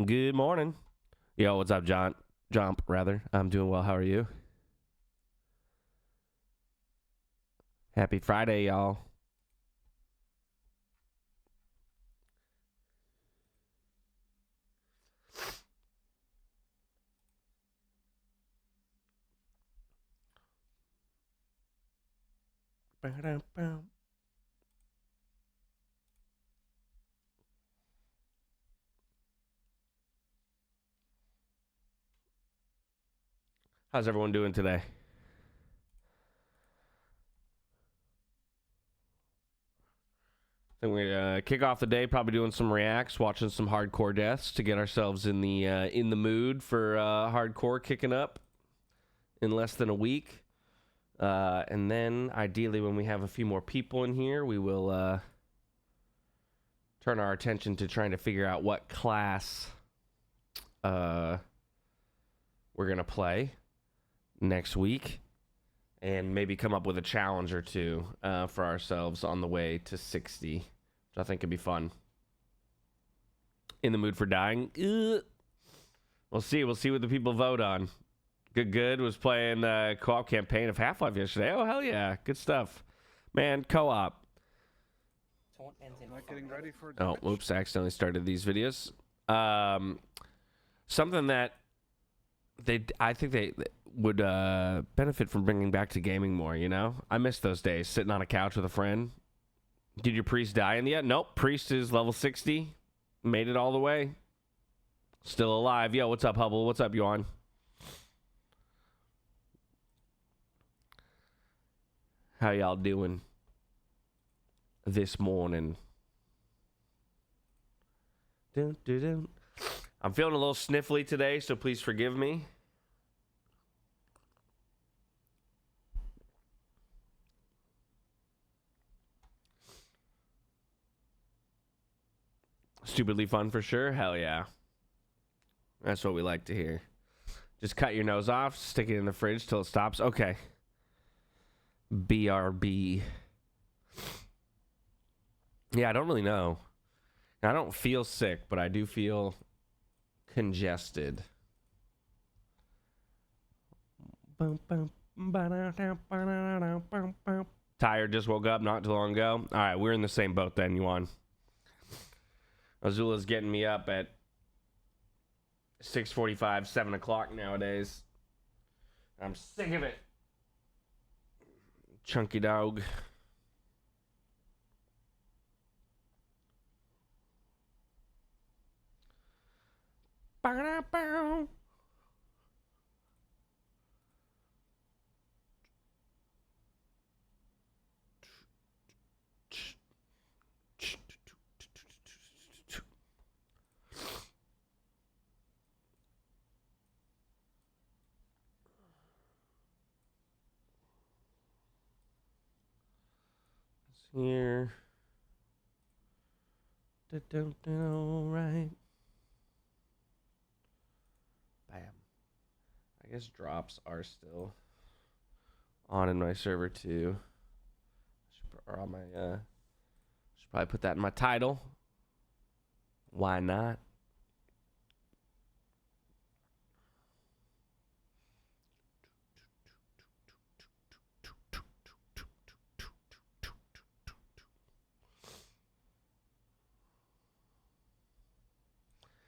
Good morning. Yo, what's up, John? Jump, rather. I'm doing well. How are you? Happy Friday, y'all. How's everyone doing today? I think we kick off the day probably doing some reacts, watching some hardcore deaths to get ourselves in the mood for hardcore kicking up in less than a week. And then ideally when we have a few more people in here, we will turn our attention to trying to figure out what class we're going to play next week, and maybe come up with a challenge or two for ourselves on the way to 60, which I think could be fun. In the mood for dying? We'll see. We'll see what the people vote on. Good was playing co-op campaign of Half-Life yesterday. Oh, hell yeah. Good stuff. Man, co-op. Not getting ready for Oh, oops, I accidentally started these videos. Something that I think they would benefit from bringing back to gaming more, you know? I miss those days, sitting on a couch with a friend. Did your priest die in the end? Nope, priest is level 60. Made it all the way. Still alive. Yo, what's up, Hubble? What's up, Yuan? How y'all doing this morning? I'm feeling a little sniffly today, so please forgive me. Stupidly fun for sure. Hell yeah. That's what we like to hear. Just cut your nose off, stick it in the fridge till it stops. Okay. BRB. Yeah, I don't really know. I don't feel sick, but I do feel congested. Tired, just woke up not too long ago. All right, we're in the same boat then, Yuan. Azula's getting me up at 6:45, 7 o'clock nowadays. I'm sick of it. Chunky dog. Here. Right. Bam. I guess drops are still on in my server too. Or on my should probably put that in my title. Why not?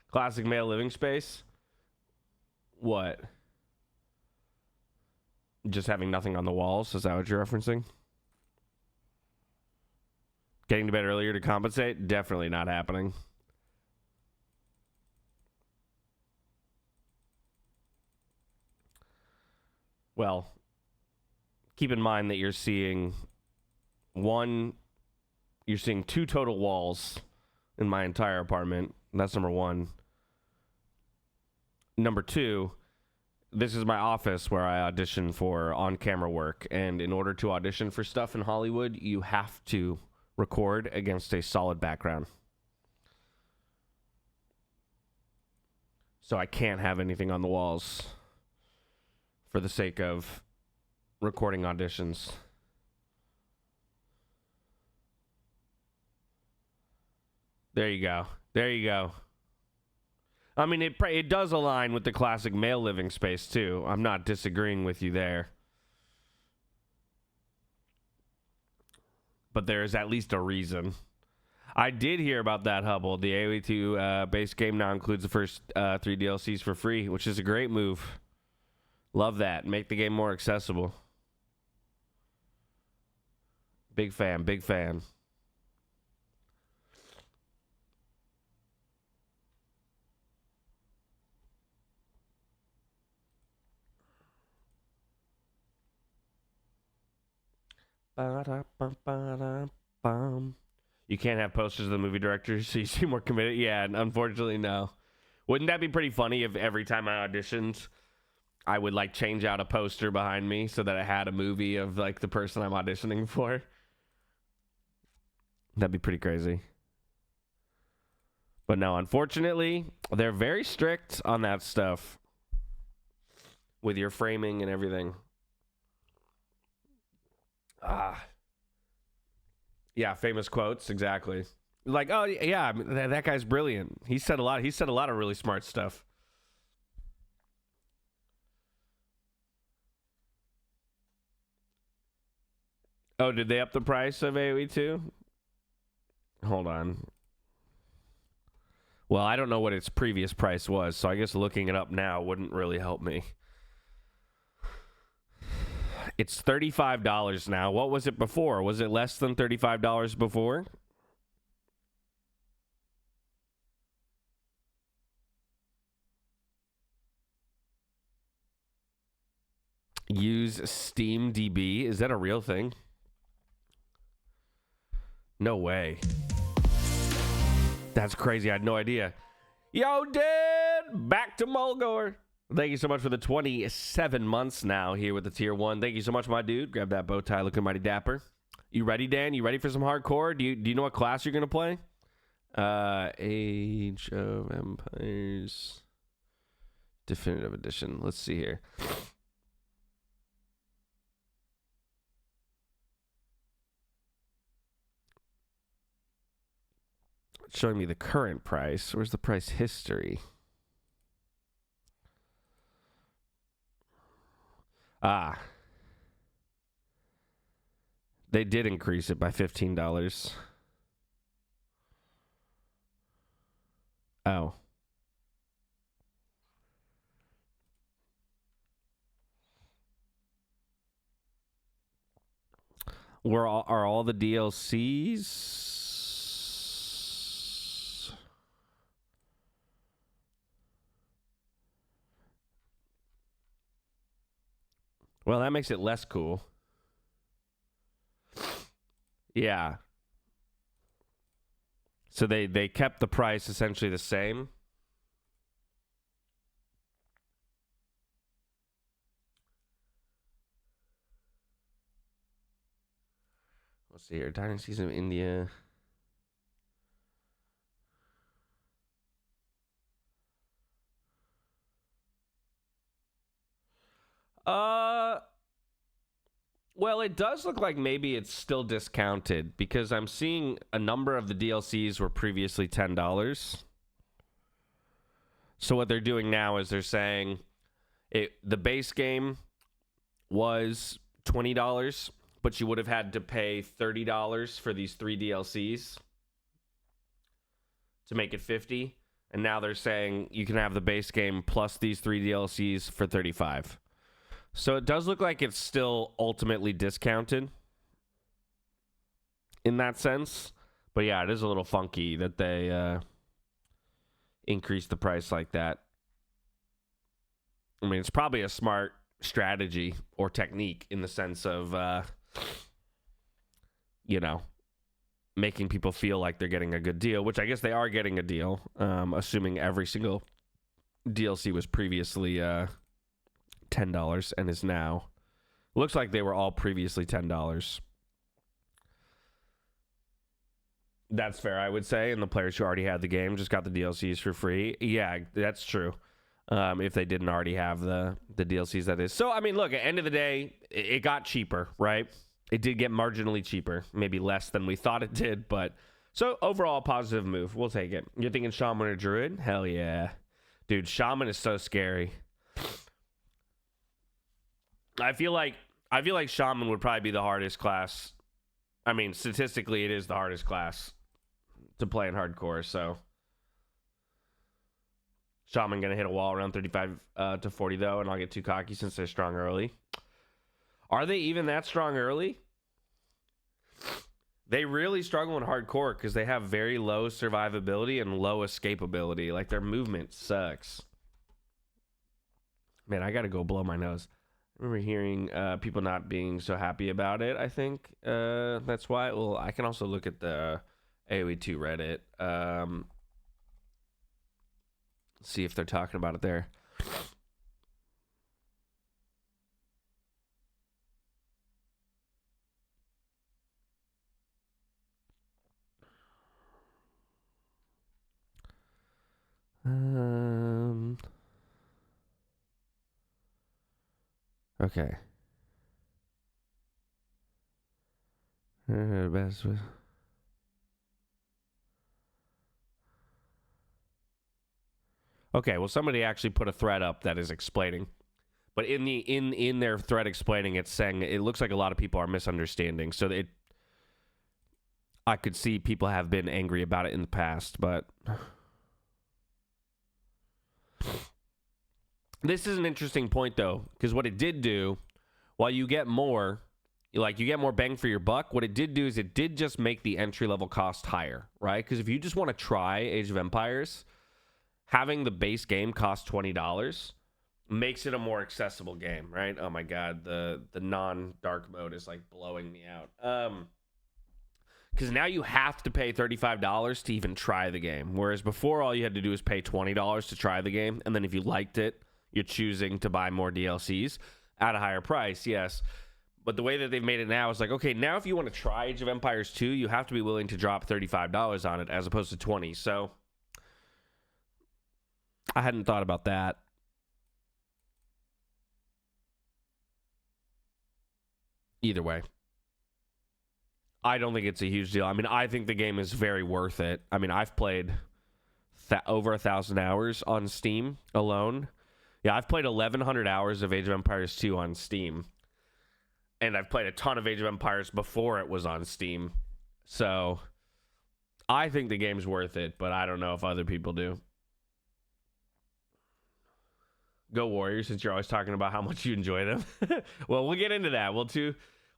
Classic male living space. What? Just having nothing on the walls? Is that what you're referencing? Getting to bed earlier to compensate? Definitely not happening. Well, keep in mind that you're seeing two total walls in my entire apartment. That's number one. Number two, this is my office where I audition for on-camera work. And in order to audition for stuff in Hollywood, you have to record against a solid background. So I can't have anything on the walls for the sake of recording auditions. There you go. There you go. I mean, it does align with the classic male living space, too. I'm not disagreeing with you there. But there is at least a reason. I did hear about that, Hubble. The AOE2 base game now includes the first 3 DLCs for free, which is a great move. Love that. Make the game more accessible. Big fan, big fan. You can't have posters of the movie directors, so you seem more committed. Yeah, unfortunately, no. Wouldn't that be pretty funny if every time I auditioned, I would like change out a poster behind me so that I had a movie of like the person I'm auditioning for? That'd be pretty crazy. But no, unfortunately, they're very strict on that stuff with your framing and everything. Yeah, famous quotes, exactly. Like, oh yeah, that guy's brilliant. He said a lot of really smart stuff. Oh, did they up the price of AoE 2? Hold on. Well, I don't know what its previous price was, so I guess looking it up now wouldn't really help me. It's $35 now. What was it before? Was it less than $35 before? Use SteamDB. Is that a real thing? No way. That's crazy. I had no idea. Yo, dude! Back to Mulgore. Thank you so much for the 27 months now here with the tier 1. Thank you so much, my dude. Grab that bow tie looking mighty dapper. You ready, Dan? You ready for some hardcore? Do you know what class you're going to play? Age of Empires Definitive Edition. Let's see here. It's showing me the current price. Where's the price history? They did increase it by $15. Oh. Are all the DLCs? Well, that makes it less cool. Yeah. So they kept the price essentially the same. Let's see here. Dynasties of India. Well, it does look like maybe it's still discounted because I'm seeing a number of the DLCs were previously $10. So what they're doing now is they're saying the base game was $20, but you would have had to pay $30 for these 3 DLCs to make it $50. And now they're saying you can have the base game plus these 3 DLCs for $35. So it does look like it's still ultimately discounted in that sense. But yeah, it is a little funky that they increase the price like that. I mean, it's probably a smart strategy or technique in the sense of, making people feel like they're getting a good deal, which I guess they are getting a deal, assuming every single DLC was previously $10 and is now. Looks like they were all previously $10. That's fair, I would say. And the players who already had the game just got the DLCs for free. Yeah, that's true. If they didn't already have the DLCs, that is. So, I mean, look, at the end of the day, it got cheaper, right? It did get marginally cheaper. Maybe less than we thought it did, but... So, overall, positive move. We'll take it. You're thinking Shaman or Druid? Hell yeah. Dude, Shaman is so scary. I feel like Shaman would probably be the hardest class. I mean, statistically, it is the hardest class to play in hardcore, so Shaman gonna hit a wall around 35 to 40 though, and I'll get too cocky since they're strong early. Are they even that strong early? They really struggle in hardcore because they have very low survivability and low escapability. Like, their movement sucks. Man, I gotta go blow my nose. I remember hearing people not being so happy about it, I think. That's why. Well, I can also look at the AoE2 Reddit. See if they're talking about it there. Okay. Okay, well, somebody actually put a thread up that is explaining, but in their thread explaining, it's saying it looks like a lot of people are misunderstanding. So I could see people have been angry about it in the past, but this is an interesting point though, because what it did do, while you get more, like, you get more bang for your buck, what it did do is it did just make the entry level cost higher, right? Because if you just want to try Age of Empires, having the base game cost $20 makes it a more accessible game, right? Oh my god, the non-dark mode is like blowing me out. Because now you have to pay $35 to even try the game, whereas before all you had to do was pay $20 to try the game, and then if you liked it, you're choosing to buy more DLCs at a higher price, yes. But the way that they've made it now is like, okay, now if you want to try Age of Empires 2, you have to be willing to drop $35 on it as opposed to $20. So I hadn't thought about that. Either way, I don't think it's a huge deal. I mean, I think the game is very worth it. I mean, I've played over 1,000 hours on Steam alone. Yeah, I've played 1,100 hours of Age of Empires 2 on Steam. And I've played a ton of Age of Empires before it was on Steam. So I think the game's worth it, but I don't know if other people do. Go Warriors, since you're always talking about how much you enjoy them. Well, we'll get into that. We're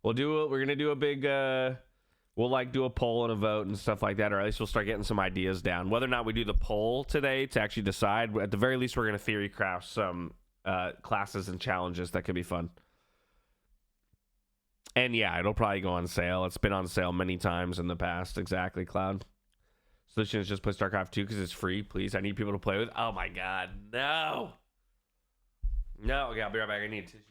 gonna do a big we'll like do a poll and a vote and stuff like that, or at least we'll start getting some ideas down. Whether or not we do the poll today to actually decide, at the very least we're gonna theory craft some classes and challenges that could be fun. And yeah, it'll probably go on sale. It's been on sale many times in the past. Exactly, Cloud. Solution is just play StarCraft 2 because it's free. Please, I need people to play with. Oh my god, no. No, okay, I'll be right back. I need a tissue.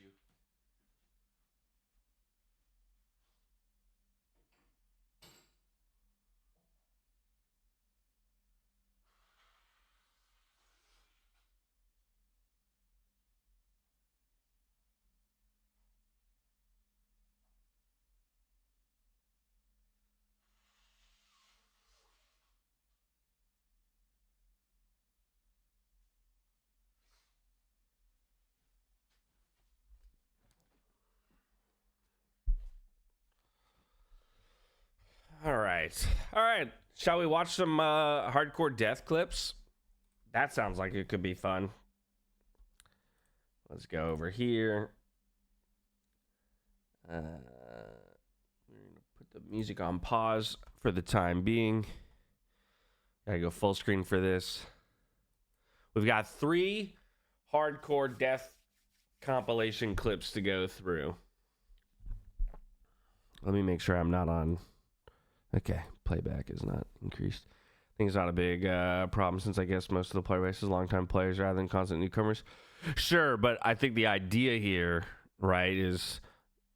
All right. Shall we watch some hardcore death clips? That sounds like it could be fun. Let's go over here. We're gonna put the music on pause for the time being. Gotta go full screen for this. We've got 3 hardcore death compilation clips to go through. Let me make sure I'm not on. Okay, playback is not increased. I think it's not a big problem since I guess most of the player base is longtime players rather than constant newcomers. Sure, but I think the idea here, right, is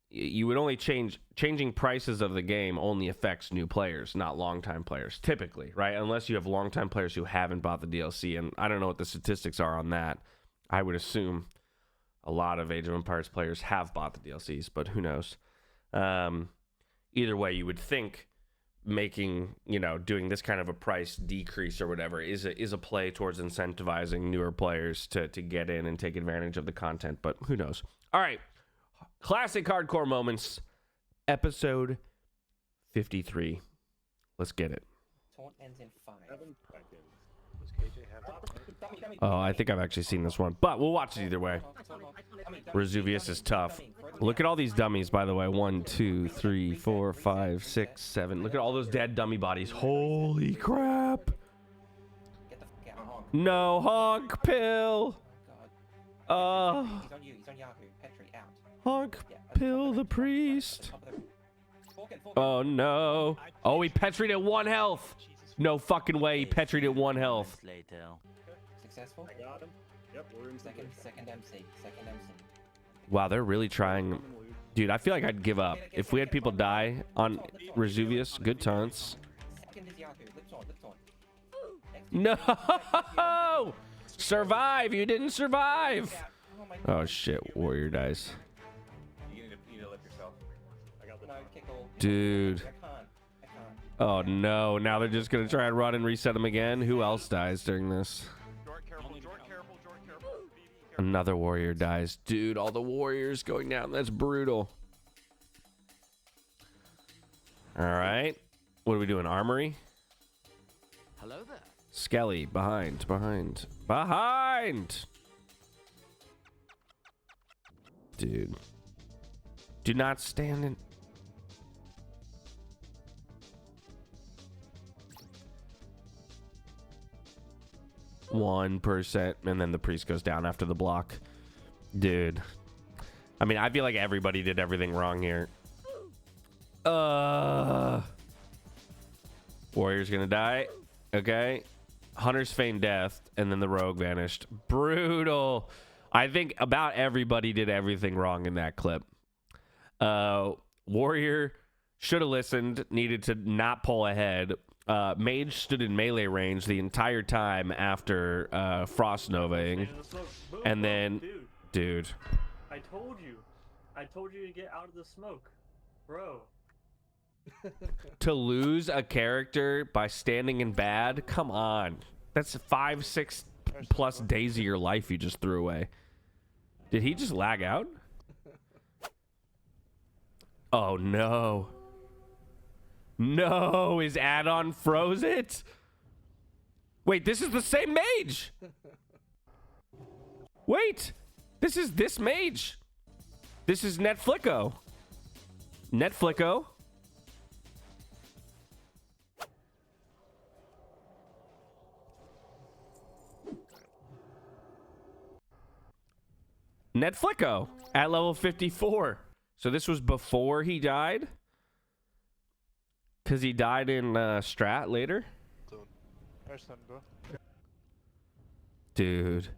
you would only changing prices of the game only affects new players, not longtime players, typically, right? Unless you have longtime players who haven't bought the DLC, and I don't know what the statistics are on that. I would assume a lot of Age of Empires players have bought the DLCs, but who knows? Either way, you would think making, you know, doing this kind of a price decrease or whatever is a play towards incentivizing newer players to get in and take advantage of the content, but who knows. All right, classic hardcore moments, episode 53. Let's get it. Taunt ends in 5. Oh, I think I've actually seen this one, but we'll watch it either way. Resuvius is tough. Look at all these dummies, by the way. 1, 2, 3, 4, 5, 6, 7. Look at all those dead dummy bodies. Holy crap. No, honk pill. He's on you. He's on Yahoo. Petri, out. Honk pill the priest. Oh, no. Oh, he petried at 1 health. No fucking way. He petried at 1 health. Successful? I got him. Yep, we're in Second MC. Second MC. Wow, they're really trying. Dude, I feel like I'd give up. If we had people die on Resuvius, good taunts. Second is Yahoo. Lips on, lips on. No! Survive! You didn't survive! Oh shit, warrior dies. You need to lift yourself. I got the No, kickle. Dude. I can't. Oh no, now they're just gonna try and run and reset him again. Who else dies during this? Jort, careful. Another warrior dies. Dude, all the warriors going down. That's brutal. Alright. What are we doing? Armory? Hello there. Skelly, behind. Dude. Do not stand in. %, and then the priest goes down after the block. Dude. I mean, I feel like everybody did everything wrong here. Warrior's gonna die. Okay. Hunter's feigned death, and then the rogue vanished. Brutal. I think about everybody did everything wrong in that clip. Warrior should have listened, needed to not pull ahead. Mage stood in melee range the entire time after Frost Novaing. And then, dude. I told you to get out of the smoke, bro. To lose a character by standing in bad? Come on. That's 5, 6 plus days of your life you just threw away. Did he just lag out? Oh, no. No, his add-on froze it? Wait, this is the same mage. Wait, this is this mage. This is Netflixo. Netflixo. Netflixo at level 54. So this was before he died? Because he died in Strat later? Dude.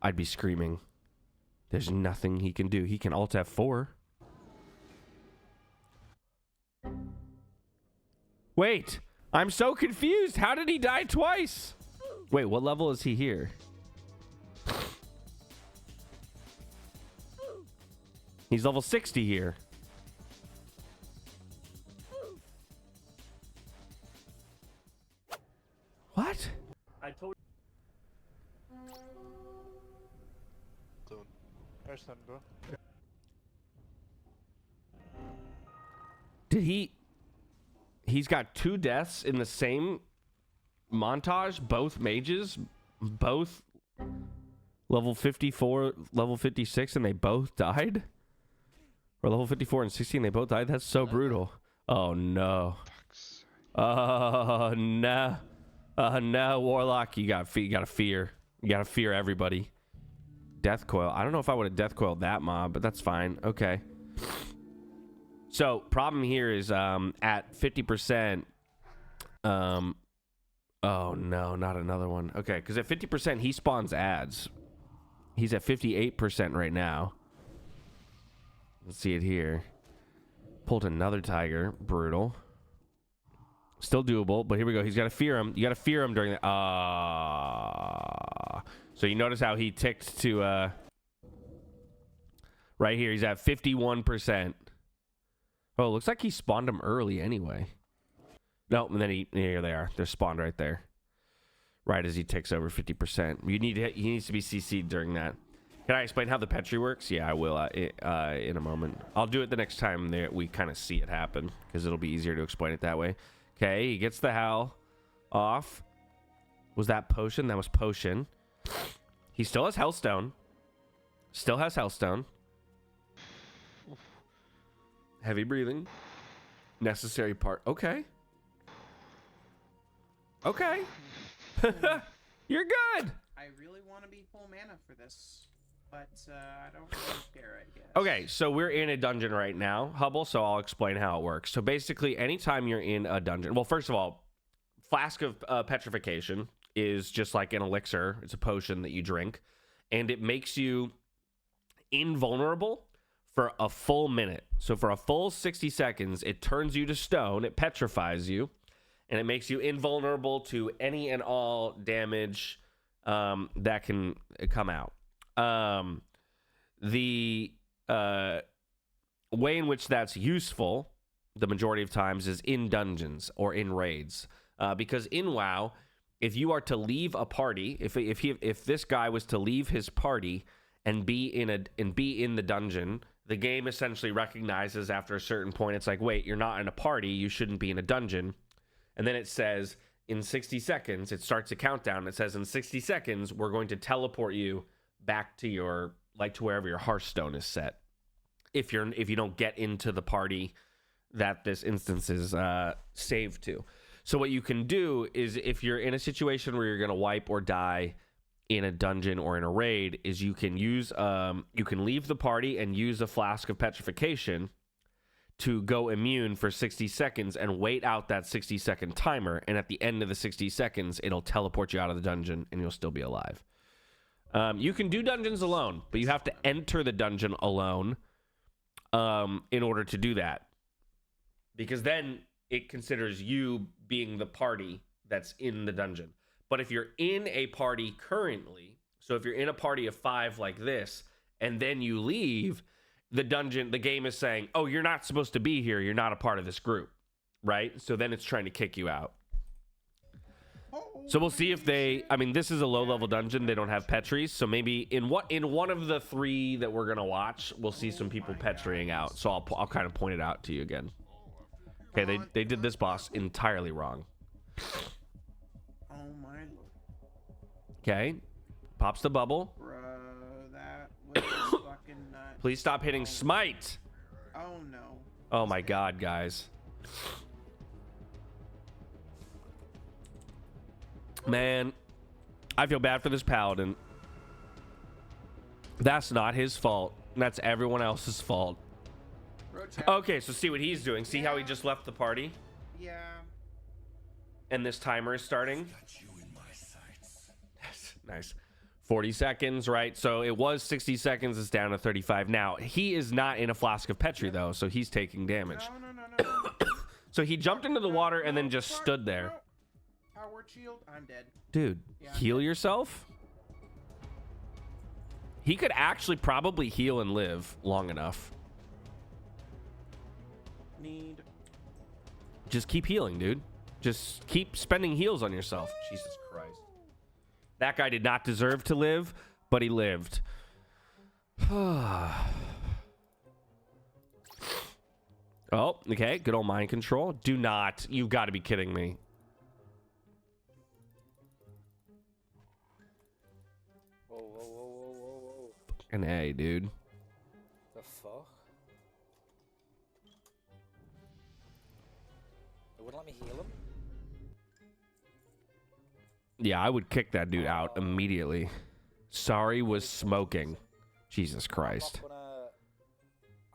I'd be screaming. There's nothing he can do. He can alt F4. Wait. I'm so confused. How did he die twice? Wait, what level is he here? He's level 60 here. What? I told Did he's got 2 deaths in the same montage, both mages, both level 54, level 56, and they both died? Or level 54 and 16, they both died? That's so brutal. Oh no. Oh no. No, Warlock, you gotta fear. You gotta fear everybody. Death coil. I don't know if I would have death coiled that mob, but that's fine. Okay. So problem here is at 50%. Oh no, not another one. Okay, because at 50% he spawns ads. He's at 58% right now. Let's see it here. Pulled another tiger. Brutal. Still doable, but here we go. He's got to fear him. You got to fear him during the... So you notice how he ticked to... Right here, he's at 51%. Oh, looks like he spawned them early anyway. No, and then here they are. They're spawned right there. Right as he takes over 50%. He needs to be CC'd during that. Can I explain how the Petri works? Yeah, I will in a moment. I'll do it the next time that we kind of see it happen, because it'll be easier to explain it that way. Okay, he gets the Howl off. Was that potion? That was potion. He still has Hellstone. Still has Hellstone. Heavy breathing. Necessary part. Okay. Okay. You're good. I really want to be full mana for this, but I don't really care, I guess. Okay, so we're in a dungeon right now, Hubble, so I'll explain how it works. So basically, anytime you're in a dungeon... Well, first of all, Flask of Petrification is just like an elixir. It's a potion that you drink, and it makes you invulnerable for a full minute. So for a full 60 seconds, it turns you to stone, it petrifies you, and it makes you invulnerable to any and all damage that can come out. The way in which that's useful, the majority of times, is in dungeons or in raids. Because in WoW, if you are to leave a party, if this guy was to leave his party and be in the dungeon, the game essentially recognizes after a certain point, it's like, wait, you're not in a party, you shouldn't be in a dungeon. And then it says, in 60 seconds, it starts a countdown. It says, in 60 seconds, we're going to teleport you back to your, like, to wherever your Hearthstone is set. If you don't get into the party that this instance is saved to. So what you can do is, if you're in a situation where you're going to wipe or die in a dungeon or in a raid, is you can use, you can leave the party and use a Flask of Petrification to go immune for 60 seconds and wait out that 60-second timer. And at the end of the 60 seconds, it'll teleport you out of the dungeon and you'll still be alive. You can do dungeons alone, but you have to enter the dungeon alone in order to do that. Because then it considers you being the party that's in the dungeon. But if you're in a party currently, so if you're in a party of 5 like this, and then you leave, the game is saying, oh, you're not supposed to be here. You're not a part of this group, right? So then it's trying to kick you out. So we'll see if this is a low-level dungeon. They don't have Petries. So maybe in one of the 3 that we're going to watch, we'll see some people Petrying out. So I'll kind of point it out to you again. Okay, they did this boss entirely wrong. Oh my lord. Okay, pops the bubble. Bro, that was fucking nuts. Please stop hitting smite. Oh no. Oh my god, guys. Man, I feel bad for this paladin. That's not his fault. That's everyone else's fault. Okay, so see what he's doing. See how he just left the party? Yeah. And this timer is starting. Nice. 40 seconds, right? So it was 60 seconds. It's down to 35. Now, he is not in a Flask of Petri, though, so he's taking damage. No. So he jumped into the water and then just stood there. Power shield. I'm dead. Dude, heal yourself? He could actually probably heal and live long enough. Just keep healing, dude. Just keep spending heals on yourself. Jesus Christ. That guy did not deserve to live, but he lived. Oh, okay. Good old mind control. Do not. You've got to be kidding me. Whoa. An A, dude. The fuck? It wouldn't let me heal him? Yeah, I would kick that dude out immediately. Sorry was smoking. Jesus Christ.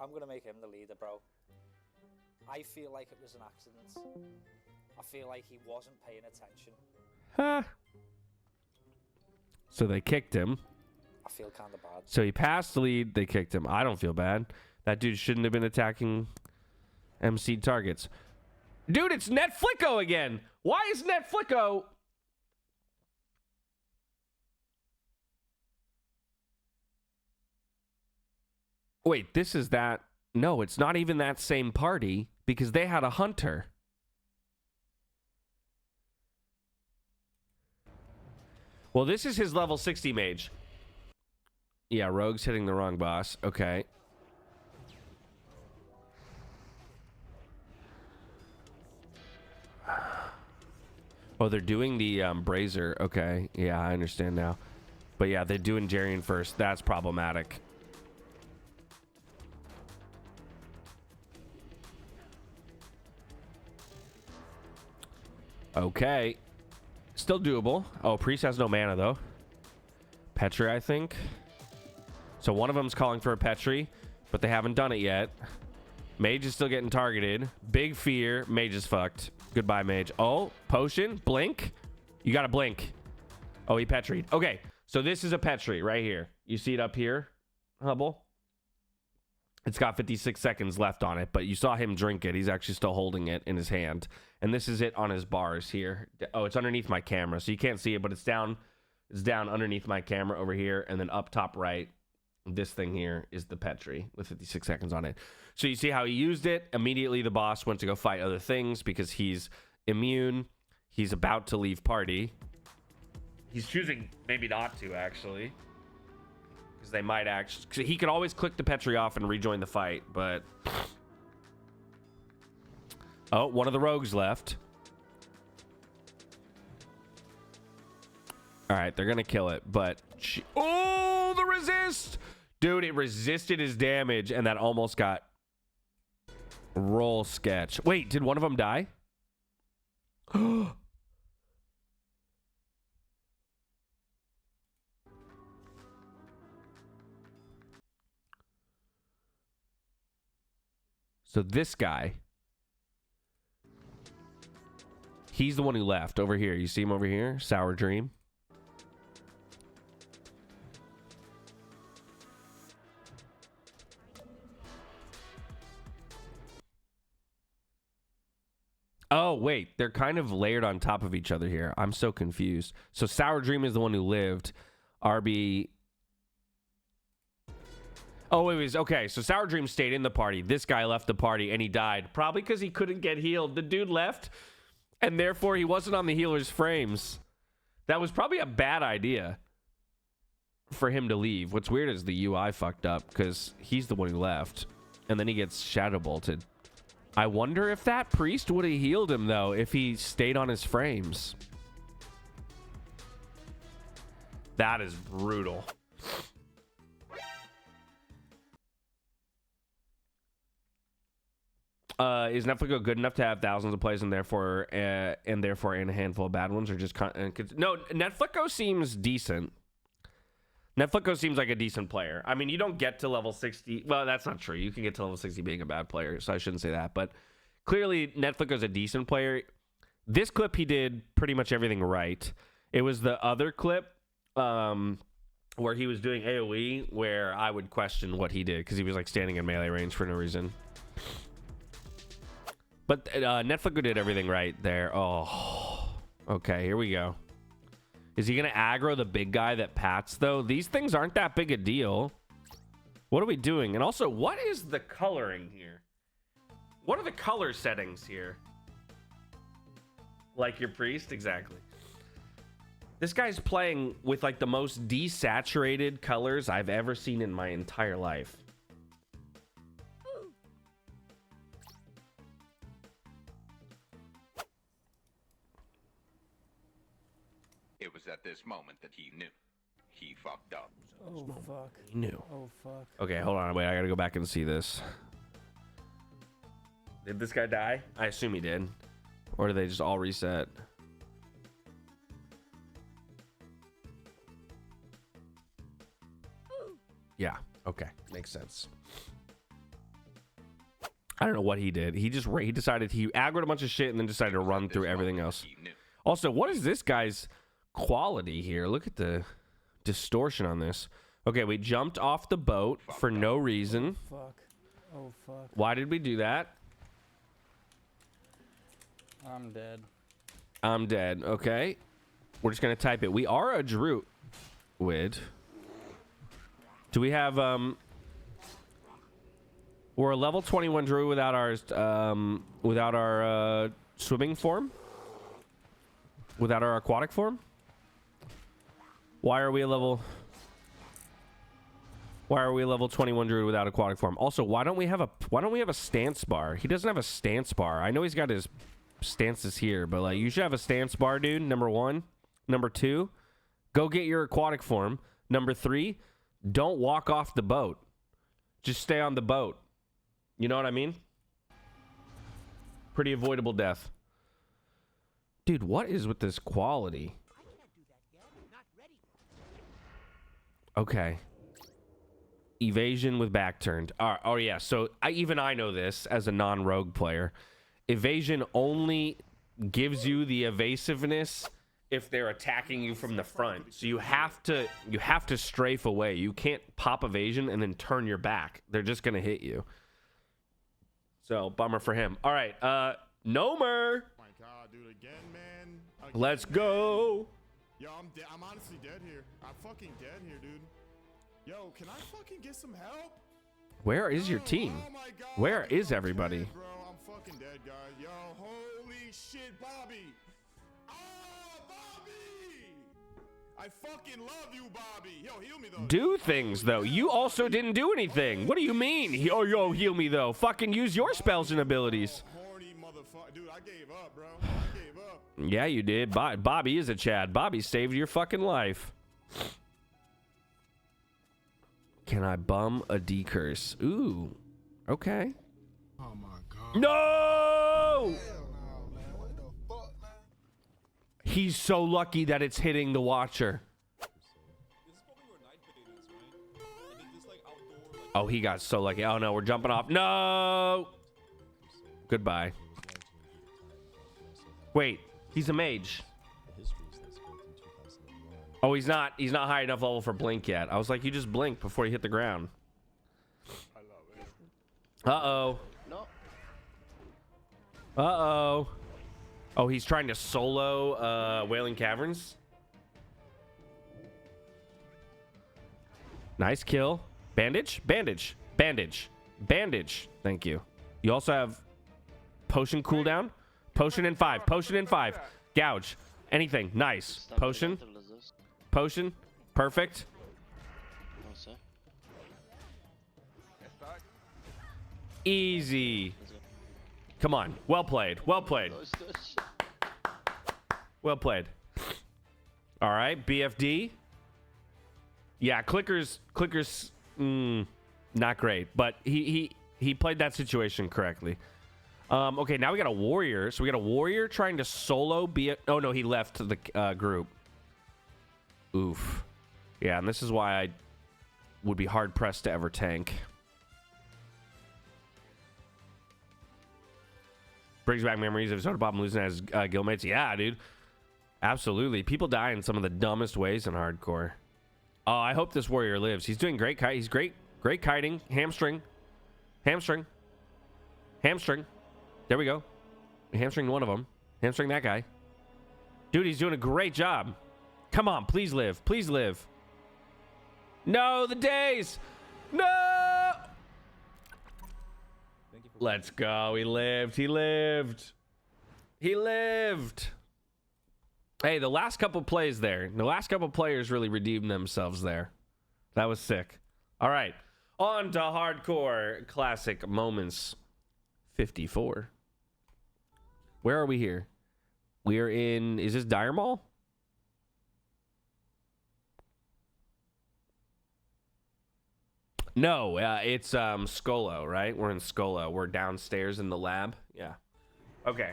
I'm gonna make him the leader, bro. I feel like it was an accident. I feel like he wasn't paying attention. Huh. So they kicked him. I feel kind of bad. So he passed the lead. They kicked him. I don't feel bad. That dude shouldn't have been attacking MC targets. Dude, it's Netflixo again. Why is Netflixo... Wait, this is that... No, it's not even that same party because they had a hunter. Well, this is his level 60 mage. Yeah, Rogue's hitting the wrong boss. Okay. Oh, they're doing the Brazier. Okay. Yeah, I understand now. But yeah, they're doing Jarian first. That's problematic. Okay. Still doable. Oh, Priest has no mana, though. Petri, I think. So one of them's calling for a Petri, but they haven't done it yet. Mage is still getting targeted. Big fear. Mage is fucked. Goodbye, Mage. Oh, potion. Blink. You got to blink. Oh, he Petried. Okay, so this is a Petri right here. You see it up here, Hubble? It's got 56 seconds left on it, but you saw him drink it. He's actually still holding it in his hand. And this is it on his bars here. Oh, it's underneath my camera, so you can't see it, but it's down. It's down underneath my camera over here, and then up top right, this thing here is the Petri with 56 seconds on it. So you see how he used it. Immediately, the boss went to go fight other things because he's immune. He's about to leave party. He's choosing maybe not to, actually. Because they might actually... He could always click the Petri off and rejoin the fight, but... Oh, one of the rogues left. All right, they're going to kill it, but... Oh, the resist! Dude, it resisted his damage, and that almost got... Roll sketch. Wait, did one of them die? So this guy, he's the one who left over here. You see him over here? Sour Dream. Oh, wait. They're kind of layered on top of each other here. I'm so confused. So Sour Dream is the one who lived. RB... Oh, it was okay. So Sour Dream stayed in the party. This guy left the party and he died. Probably because he couldn't get healed. The dude left and therefore he wasn't on the healer's frames. That was probably a bad idea for him to leave. What's weird is the UI fucked up because he's the one who left and then he gets shadow bolted. I wonder if that priest would have healed him though if he stayed on his frames. That is brutal. Is Netflix good enough to have thousands of plays and therefore in a handful of bad ones, or just no? Netflix seems decent. Netflix seems like a decent player. I mean, you don't get to level 60. Well, that's not true. You can get to level 60 being a bad player, so I shouldn't say that. But clearly, Netflix is a decent player. This clip, he did pretty much everything right. It was the other clip where he was doing AoE where I would question what he did because he was like standing in melee range for no reason. But Netflix did everything right there. Oh, okay, here we go. Is he going to aggro the big guy that pats, though? These things aren't that big a deal. What are we doing? And also, what is the coloring here? What are the color settings here? Like your priest? Exactly. This guy's playing with, like, the most desaturated colors I've ever seen in my entire life. It was at this moment that he knew. He fucked up. Oh, fuck. He knew. Oh, fuck. Okay, hold on. Wait, I gotta go back and see this. Did this guy die? I assume he did. Or did they just all reset? Yeah, okay. Makes sense. I don't know what he did. He decided he aggroed a bunch of shit and then decided to run through everything else. Also, what is this guy's quality here? Look at the distortion on this. Okay, we jumped off the boat for no reason. Oh, fuck. Oh, fuck. Why did we do that? I'm dead. I'm dead. Okay. We're just going to type it. We are a druid. Do we have, We're a level 21 druid without our swimming form. Without our aquatic form. Why are we a level 21 druid without aquatic form? Also, why don't we have a stance bar? He doesn't have a stance bar. I know he's got his stances here, but like you should have a stance bar, dude. Number 1. Number 2, go get your aquatic form. Number 3, don't walk off the boat. Just stay on the boat. You know what I mean? Pretty avoidable death. Dude, what is with this quality? Okay. Evasion with back turned. Oh yeah, so even I know this as a non-rogue player. Evasion only gives you the evasiveness if they're attacking you from the front. So you have to strafe away. You can't pop evasion and then turn your back. They're just gonna hit you. So bummer for him. All right, Nomer. My God, dude, again, man. Let's go. Yo, I'm honestly dead here. I'm fucking dead here, dude. Yo, can I fucking get some help? Where is your team? Oh my God, Where I'm is everybody? Dead, bro. I'm fucking dead, guys. Yo, holy shit, Bobby. Oh, Bobby. I fucking love you, Bobby. Yo, heal me though. Do things though. You also didn't do anything. What do you mean? Yo, heal me though. Fucking use your spells and abilities. Horny motherfucker. Dude, I gave up, bro. I gave up. Yeah, you did. Bobby is a Chad. Bobby saved your fucking life. Can I bum a decurse? Ooh. Okay. Oh my God. No! He's so lucky that it's hitting the Watcher. Oh, he got so lucky. Oh no, we're jumping off. No! Goodbye. Wait, he's a mage. Oh, he's not high enough level for blink yet. I was like, you just blink before you hit the ground. Uh-oh. No. Uh-oh. Oh, he's trying to solo Wailing Caverns. Nice kill. Bandage? Bandage. Bandage. Bandage. Thank you. You also have potion cooldown. Potion in 5. Potion in 5. Gouge. Anything. Nice. Potion. Potion. Perfect. Easy. Come on. Well played. Well played. Well played. All right. BFD. Yeah, clickers not great, but he played that situation correctly. Okay, now we got a warrior. So we got a warrior trying to solo oh no, he left the group. Oof. Yeah, and this is why I would be hard pressed to ever tank. Brings back memories of Soda Pop losing as guildmates. Yeah, dude. Absolutely. People die in some of the dumbest ways in hardcore. Oh, I hope this warrior lives. He's doing great. He's great kiting. Hamstring. Hamstring. Hamstring. There we go. Hamstring one of them. Hamstring that guy. Dude, he's doing a great job. Come on, please live. Please live. No, the days. No. Let's go. He lived. He lived. He lived. Hey, the last couple plays there. The last couple players really redeemed themselves there. That was sick. All right. On to hardcore classic moments 54. Where are we here? We are in, is this Dire Mall? No, it's Skolo, right? We're in Skolo. We're downstairs in the lab. Yeah. Okay.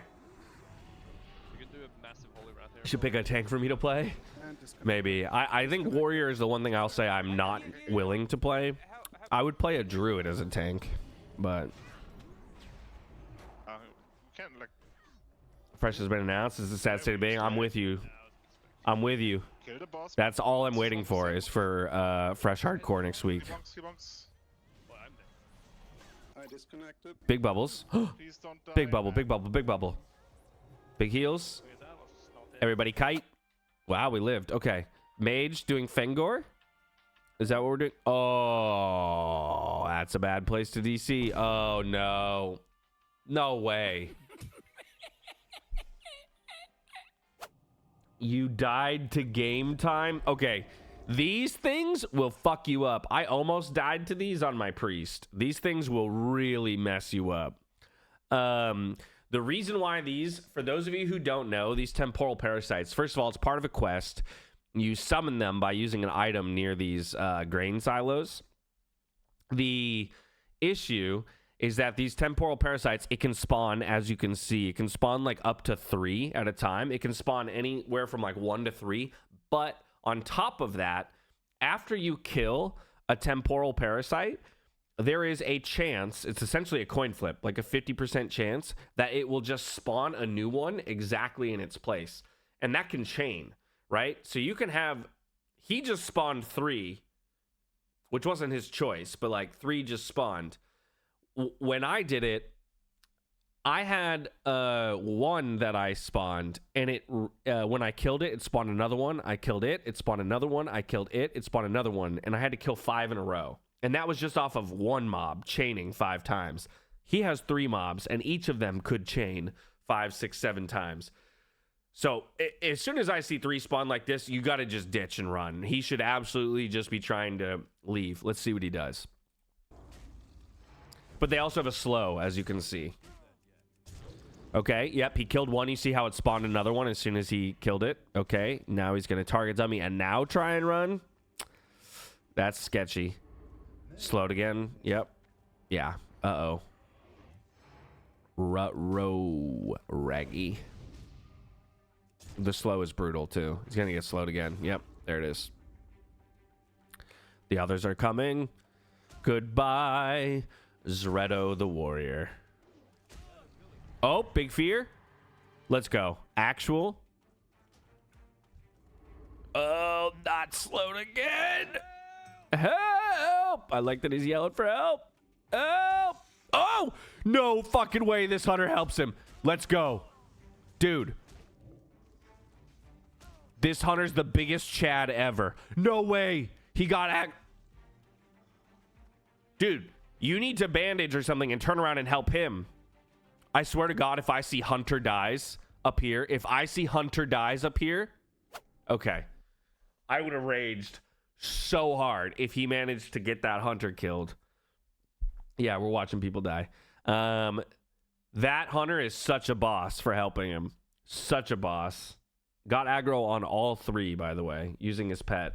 We could do a massive holy round here. You should pick a tank for me to play. Maybe. I think Warrior is the one thing I'll say I'm not willing to play. I would play a Druid as a tank, but Can't like Fresh has been announced. It's a sad state of being. I'm with you. I'm with you. kill the boss. That's all I'm waiting for is for Fresh Hardcore next week. He bonks. I disconnected. Big bubbles. Please don't die. Big bubble, big bubble, big bubble. Big heals. Everybody kite. Wow, we lived. Okay. Mage doing Fengor. Is that what we're doing? Oh, That's a bad place to DC. Oh, no. No way. You died to game time? Okay. These things will fuck you up. I almost died to these on my priest. These things will really mess you up. The reason why these, for those of you who don't know, these temporal parasites, first of all, it's part of a quest. You summon them by using an item near these grain silos. The issue is that these temporal parasites, it can spawn, as you can see, it can spawn like up to 3 at a time. It can spawn anywhere from like 1 to 3. But on top of that, after you kill a temporal parasite, there is a chance, it's essentially a coin flip, like a 50% chance that it will just spawn a new one exactly in its place. And that can chain, right? So you can have, he just spawned 3, which wasn't his choice, but like 3 just spawned. When I did it, I had 1 that I spawned, and it when I killed it, it spawned another one. I killed it, it spawned another one. I killed it, it spawned another one, and I had to kill 5 in a row. And that was just off of 1 mob chaining 5 times. He has 3 mobs, and each of them could chain 5, 6, 7 times. So as soon as I see 3 spawn like this, you got to just ditch and run. He should absolutely just be trying to leave. Let's see what he does. But they also have a slow, as you can see. Okay, yep, he killed 1. You see how it spawned another one as soon as he killed it. Okay, now he's going to target dummy and now try and run. That's sketchy. Slowed again. Yep. Yeah. Uh-oh. Raggy. The slow is brutal, too. He's going to get slowed again. Yep. There it is. The others are coming. Goodbye, Zredo the warrior. Oh, big fear. Let's go. Actual. Oh, not slowed again. Help! I like that he's yelling for help. Help! Oh! No fucking way this hunter helps him. Let's go. Dude. This hunter's the biggest Chad ever. No way. He got Dude, you need to bandage or something and turn around and help him. I swear to God, if I see Hunter dies up here, okay. I would have raged so hard if he managed to get that Hunter killed. Yeah, we're watching people die. That Hunter is such a boss for helping him. Such a boss. Got aggro on all 3, by the way, using his pet.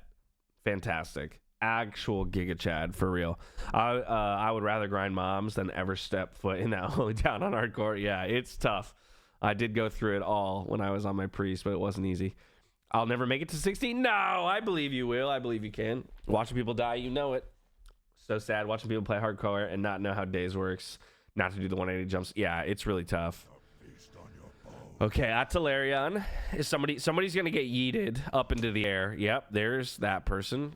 Fantastic. Actual Giga Chad, for real. I would rather grind moms than ever step foot in that holy town on hardcore. Yeah, it's tough. I did go through it all when I was on my priest, but it wasn't easy. I'll never make it to 60. No, I believe you will. I believe you can. Watching people die, you know it. So sad watching people play hardcore and not know how days works. Not to do the 180 jumps. Yeah, it's really tough. Okay, Atalarion. Is somebody's gonna get yeeted up into the air. Yep, there's that person.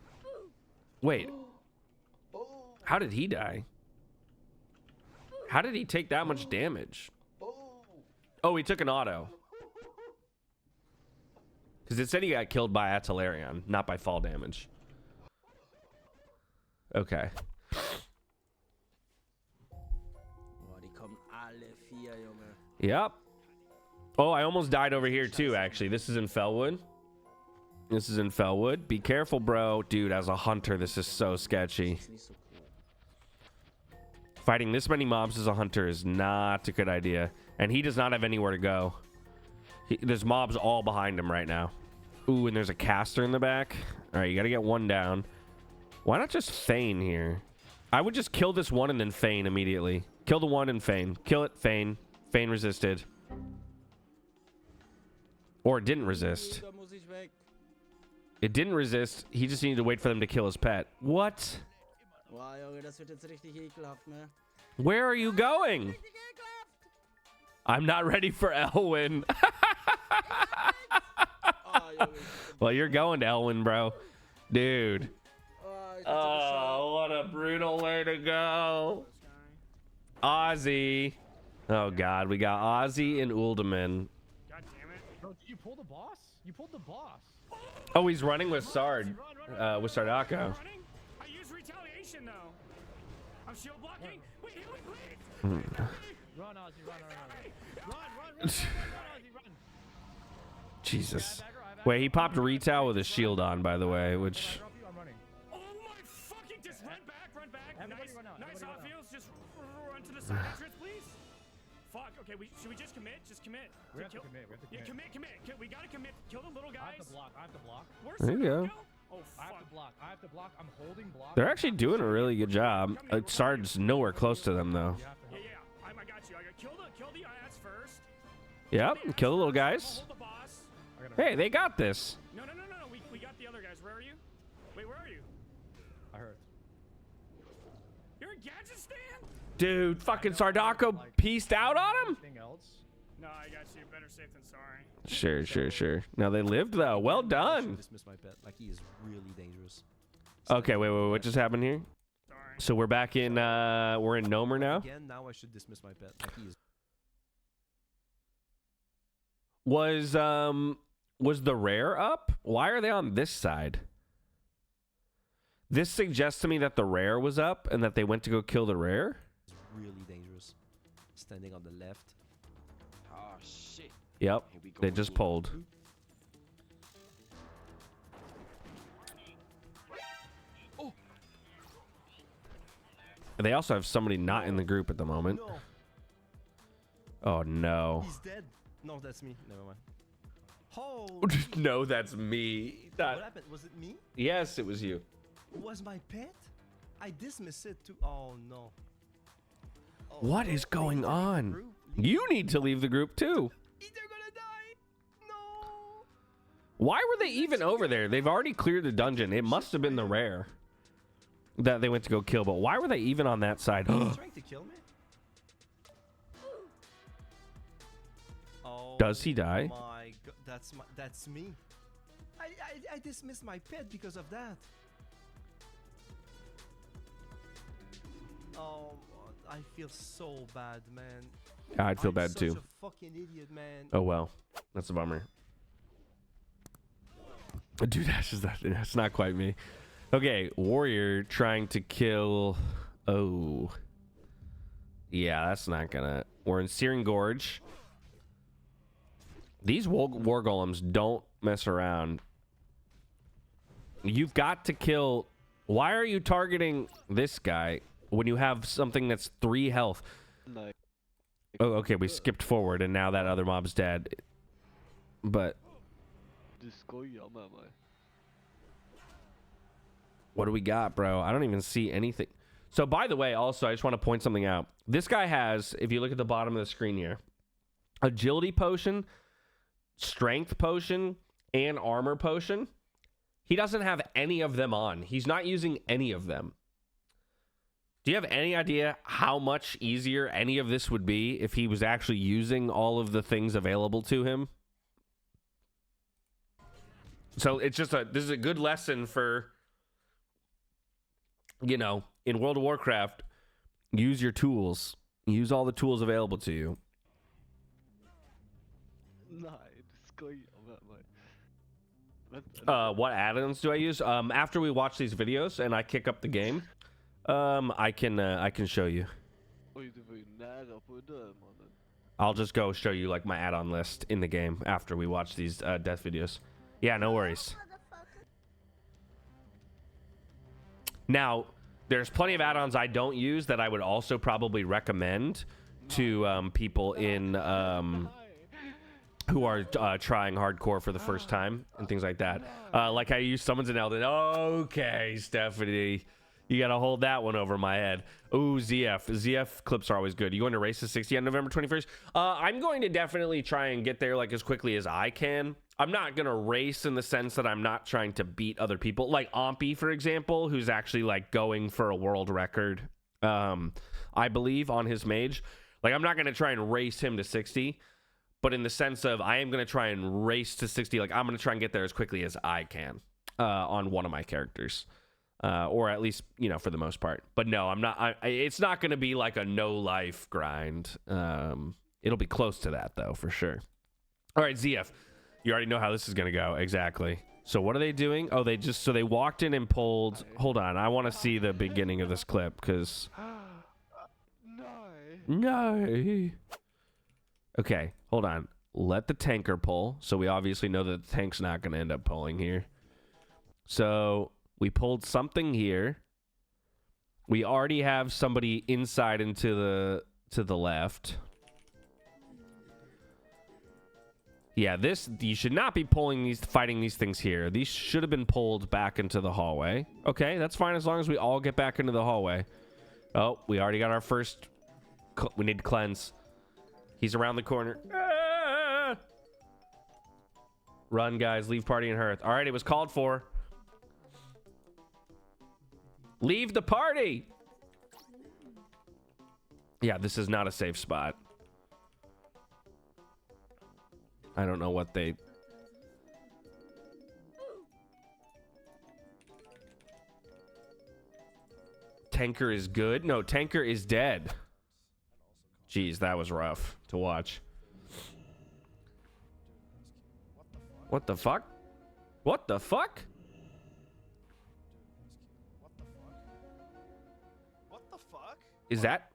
Wait. How did he die? How did he take that much damage? Oh, he took an auto. Because it said he got killed by Atalarion, not by fall damage. Okay. Yep. Oh, I almost died over here too, actually. This is in Felwood. Be careful, bro. Dude, as a hunter, this is so sketchy. Fighting this many mobs as a hunter is not a good idea. And he does not have anywhere to go. There's mobs all behind him right now. Ooh, and there's a caster in the back. All right, you got to get 1 down. Why not just feign here? I would just kill this one and then feign immediately. Kill the one and feign. Kill it, feign. Feign resisted. Or it didn't resist. It didn't resist. He just needed to wait for them to kill his pet. What? Where are you going? I'm not ready for Elwyn. Well, you're going to Elwyn, bro. Dude. Oh, what a brutal way to go. Ozzy. Oh, God. We got Ozzy and Uldaman. God damn it. Bro, did you pull the boss? You pulled the boss. Oh, he's running with Sard. With Sardako. I used retaliation though. I'm shield blocking. Wait, heal me, please. Hmm. Run, Ozzy, run, run, Ozzy, run. Jesus. Wait, he popped retail with his shield on, by the way, which... I'm running. Oh my fucking, just run back. Everybody Nice, run out, nice everybody hot run out. feels, just run to the side entrance, please. Fuck, okay, should we just commit? Just commit. We have to commit. Yeah, commit. We gotta commit. Kill the little I guys. have to block. Where's There you go. Oh, I have fuck. to block. I'm holding block. They're actually doing a really good job. Sard's nowhere close to them, though. Yeah, I got you. I got kill the ads first. Yep, kill the little guys. Hold the boss. Hey, they got this. No. We got the other guys. Where are you? Wait, where are you? I heard. You're in Gadget Stand? Dude, fucking Sardako pieced out on him? Anything else? No, I got you. Better safe than sorry. Sure. Now they lived, though. Well done. Dismiss my pet. Like, he is really dangerous. Okay, wait. What just happened here? Sorry. So we're back in, we're in Nomer now? Again, now I should dismiss my pet. Like, he is... Was the rare up? Why are they on this side? This suggests to me that the rare was up and that they went to go kill the rare. really dangerous. Standing on the left. Oh shit. Yep, Here we go they just again. pulled. Oh. They also have somebody not in the group at the moment. No. Oh no. He's dead. No, that's me. Never mind. Oh. No, that's me. What happened? Was it me? Yes, it was you. Was my pet? I dismissed it too. Oh no. Oh, What is going on? group. You need to leave the group too. They're gonna die. No. Why were they even over there? They've already cleared the dungeon. It must have been the rare that they went to go kill, but why were they even on that side? He's trying to kill me. Oh. Does he die? My God, that's me. I dismissed my pet because of that. Oh, I feel so bad, man. Yeah, I'd feel I'm bad such too. a fucking idiot, man. Oh well, that's a bummer. Dude, that's not quite me. Okay, warrior trying to kill. Oh, yeah, that's not gonna. We're in Searing Gorge. These war golems don't mess around. You've got to kill. Why are you targeting this guy when you have something that's 3 health? Oh, okay, we skipped forward and now that other mob's dead. But what do we got, bro? I don't even see anything. So by the way, also, I just want to point something out. This guy has, if you look at the bottom of the screen here, agility potion, strength potion, and armor potion. He doesn't have any of them on. He's not using any of them. Do you have any idea how much easier any of this would be if he was actually using all of the things available to him? So it's just this is a good lesson for, you know, in World of Warcraft, use your tools. Use all the tools available to you. What add-ons do I use? After we watch these videos and I kick up the game, I can show you. I'll just go show you like my add-on list in the game after we watch these death videos. Yeah, no worries. Now, there's plenty of add-ons I don't use that I would also probably recommend to people in who are trying hardcore for the first time and things like that. Like I use Summons and Elden. Okay, Stephanie. You got to hold that one over my head. Ooh, ZF. ZF clips are always good. You going to race to 60 on November 21st? I'm going to definitely try and get there like as quickly as I can. I'm not going to race in the sense that I'm not trying to beat other people. Like Ompy, for example, who's actually like going for a world record, I believe, on his mage. Like I'm not going to try and race him to 60. But in the sense of I am going to try and race to 60. Like I'm going to try and get there as quickly as I can on one of my characters. Or at least, you know, for the most part. But no, I'm not. It's not going to be like a no-life grind. It'll be close to that, though, for sure. All right, ZF. You already know how this is going to go. Exactly. So what are they doing? Oh, they walked in and pulled. Hold on. I want to see the beginning of this clip because No. Okay, hold on. Let the tanker pull. So we obviously know that the tank's not going to end up pulling here. So we pulled something here. We already have somebody inside and to the left. Yeah, this, you should not be fighting these things here. These should have been pulled back into the hallway. Okay, that's fine as long as we all get back into the hallway. Oh, we already got our first. We need to cleanse. He's around the corner. Ah! Run, guys. Leave party and hearth. All right, it was called for. Leave the party. Yeah, this is not a safe spot. I don't know what they... Tanker is good? No, Tanker is dead. Jeez, that was rough to watch. What the fuck? What the fuck? What the fuck? Is that...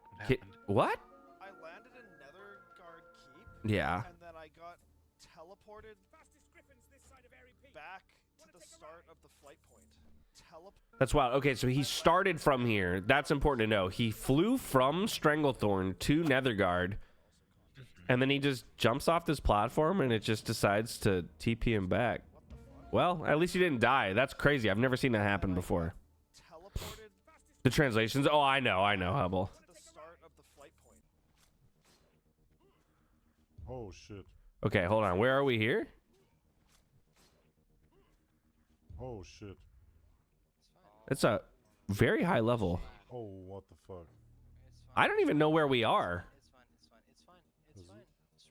What? I landed in Netherguard Keep. Yeah. And then I got teleported back to the start of the flight point. That's wild. Okay, so he started from here. That's important to know. He flew from Stranglethorn to Netherguard, and then he just jumps off this platform, and it just decides to TP him back. Well, at least he didn't die. That's crazy. I've never seen that happen before. The translations. Oh, I know, Hubble. Oh shit. Okay, hold on. Where are we here? Oh shit. It's a very high level. Oh, what the fuck? I don't even know where we are. Just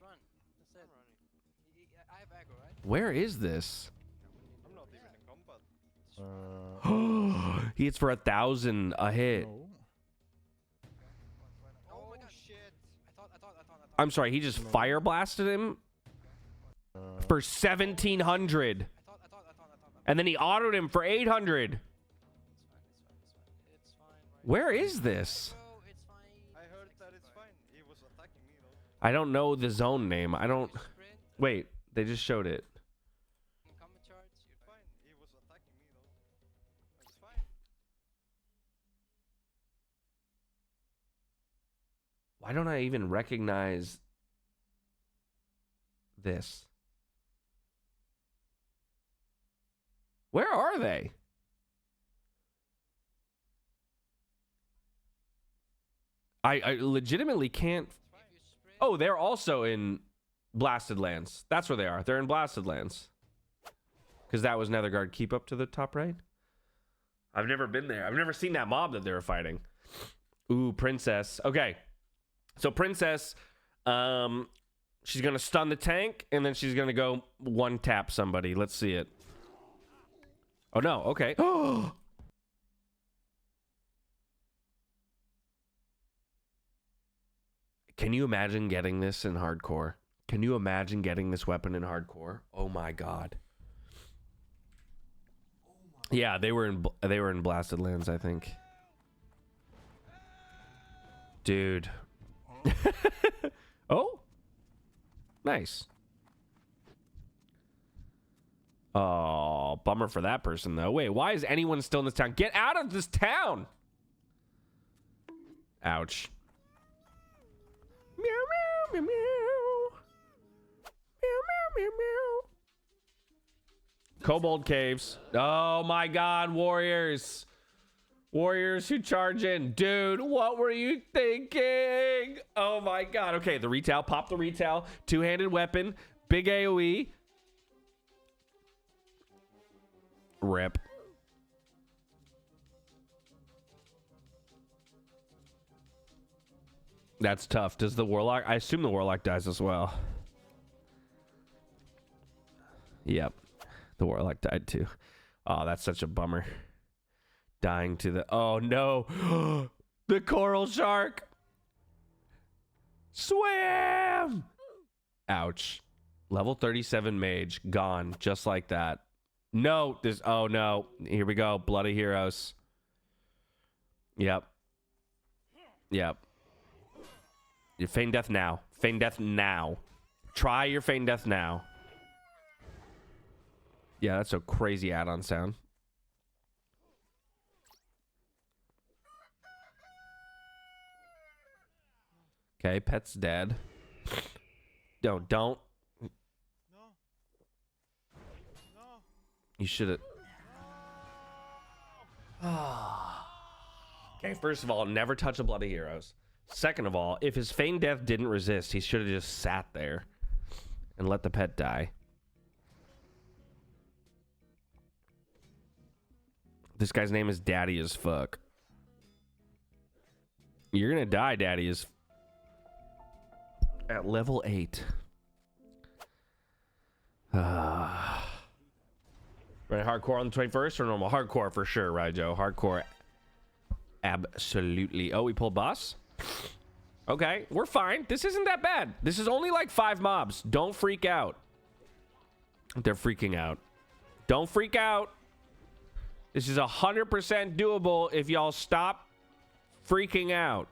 run. That's it. I have aggro, right? Where is this? I'm not even in combat. He hits for 1,000 a hit. Oh my god. Shit. I thought. I'm sorry, he just fire blasted him for 1,700. And then he autoed him for 800. Where is this? I heard that it's fine. He was attacking me though. I don't know the zone name. I don't... Wait, they just showed it. Combat charts, you're fine. He was attacking me though. It's fine. Why don't I even recognize this? Where are they? I legitimately can't... Oh, they're also in Blasted Lands. That's where they are. They're in Blasted Lands. Because that was Netherguard Keep up to the top right. I've never been there. I've never seen that mob that they were fighting. Ooh, Princess. Okay. So Princess, she's going to stun the tank, and then she's going to go one-tap somebody. Let's see it. Oh, no. Okay. Oh! Can you imagine getting this in hardcore? Can you imagine getting this weapon in hardcore? Oh my god. Yeah, they were in Blasted Lands, I think. Dude. Oh? Nice. Oh, bummer for that person though. Wait, why is anyone still in this town? Get out of this town! Ouch. Meow, meow, meow, meow. Meow, meow, meow, meow. Kobold Caves. Oh my god, warriors. Warriors who charge in. Dude, what were you thinking? Oh my god. Okay, the retail. Pop the retail. Two-handed weapon. Big AoE. Rip. That's tough. Does the Warlock... I assume the Warlock dies as well. Yep. The Warlock died too. Oh, that's such a bummer. Dying to the... Oh, no. The Coral Shark. Swim! Ouch. Level 37 Mage. Gone. Just like that. No. There's... Oh, no. Here we go. Bloody Heroes. Yep. Yep. You feign death now. Feign death now. Try your feign death now. Yeah, that's a crazy add-on sound. Okay, pet's dead. No, don't. No. No. You should have. Okay, first of all, never touch a bloody heroes. Second of all, if his feigned death didn't resist, he should have just sat there and let the pet die. This guy's name is Daddy as fuck. You're gonna die, Daddy as at level 8. Right, hardcore on the 21st or normal? Hardcore for sure, right, Joe? Hardcore. Absolutely. Oh, we pulled boss? Okay, we're fine. This isn't that bad. This is only like 5 mobs. Don't freak out. They're freaking out. Don't freak out. This is 100% doable if y'all stop freaking out.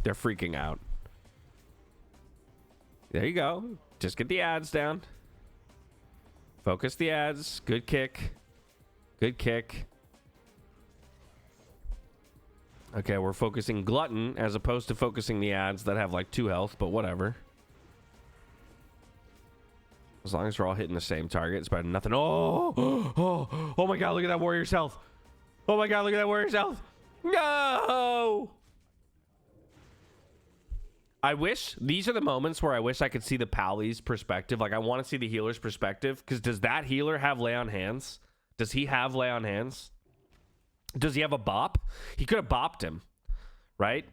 They're freaking out. There you go. Just get the ads down. Focus the ads. Good kick. Good kick. Okay, we're focusing Glutton as opposed to focusing the ads that have like 2 health, but whatever. As long as we're all hitting the same target, it's better than nothing. Oh my god, look at that warrior's health. Oh my god, look at that warrior's health. No! I wish, these are the moments where I wish I could see the Pally's perspective. Like, I want to see the healer's perspective, because does that healer have lay on hands? Does he have lay on hands? Does he have a bop? He could have bopped him, right?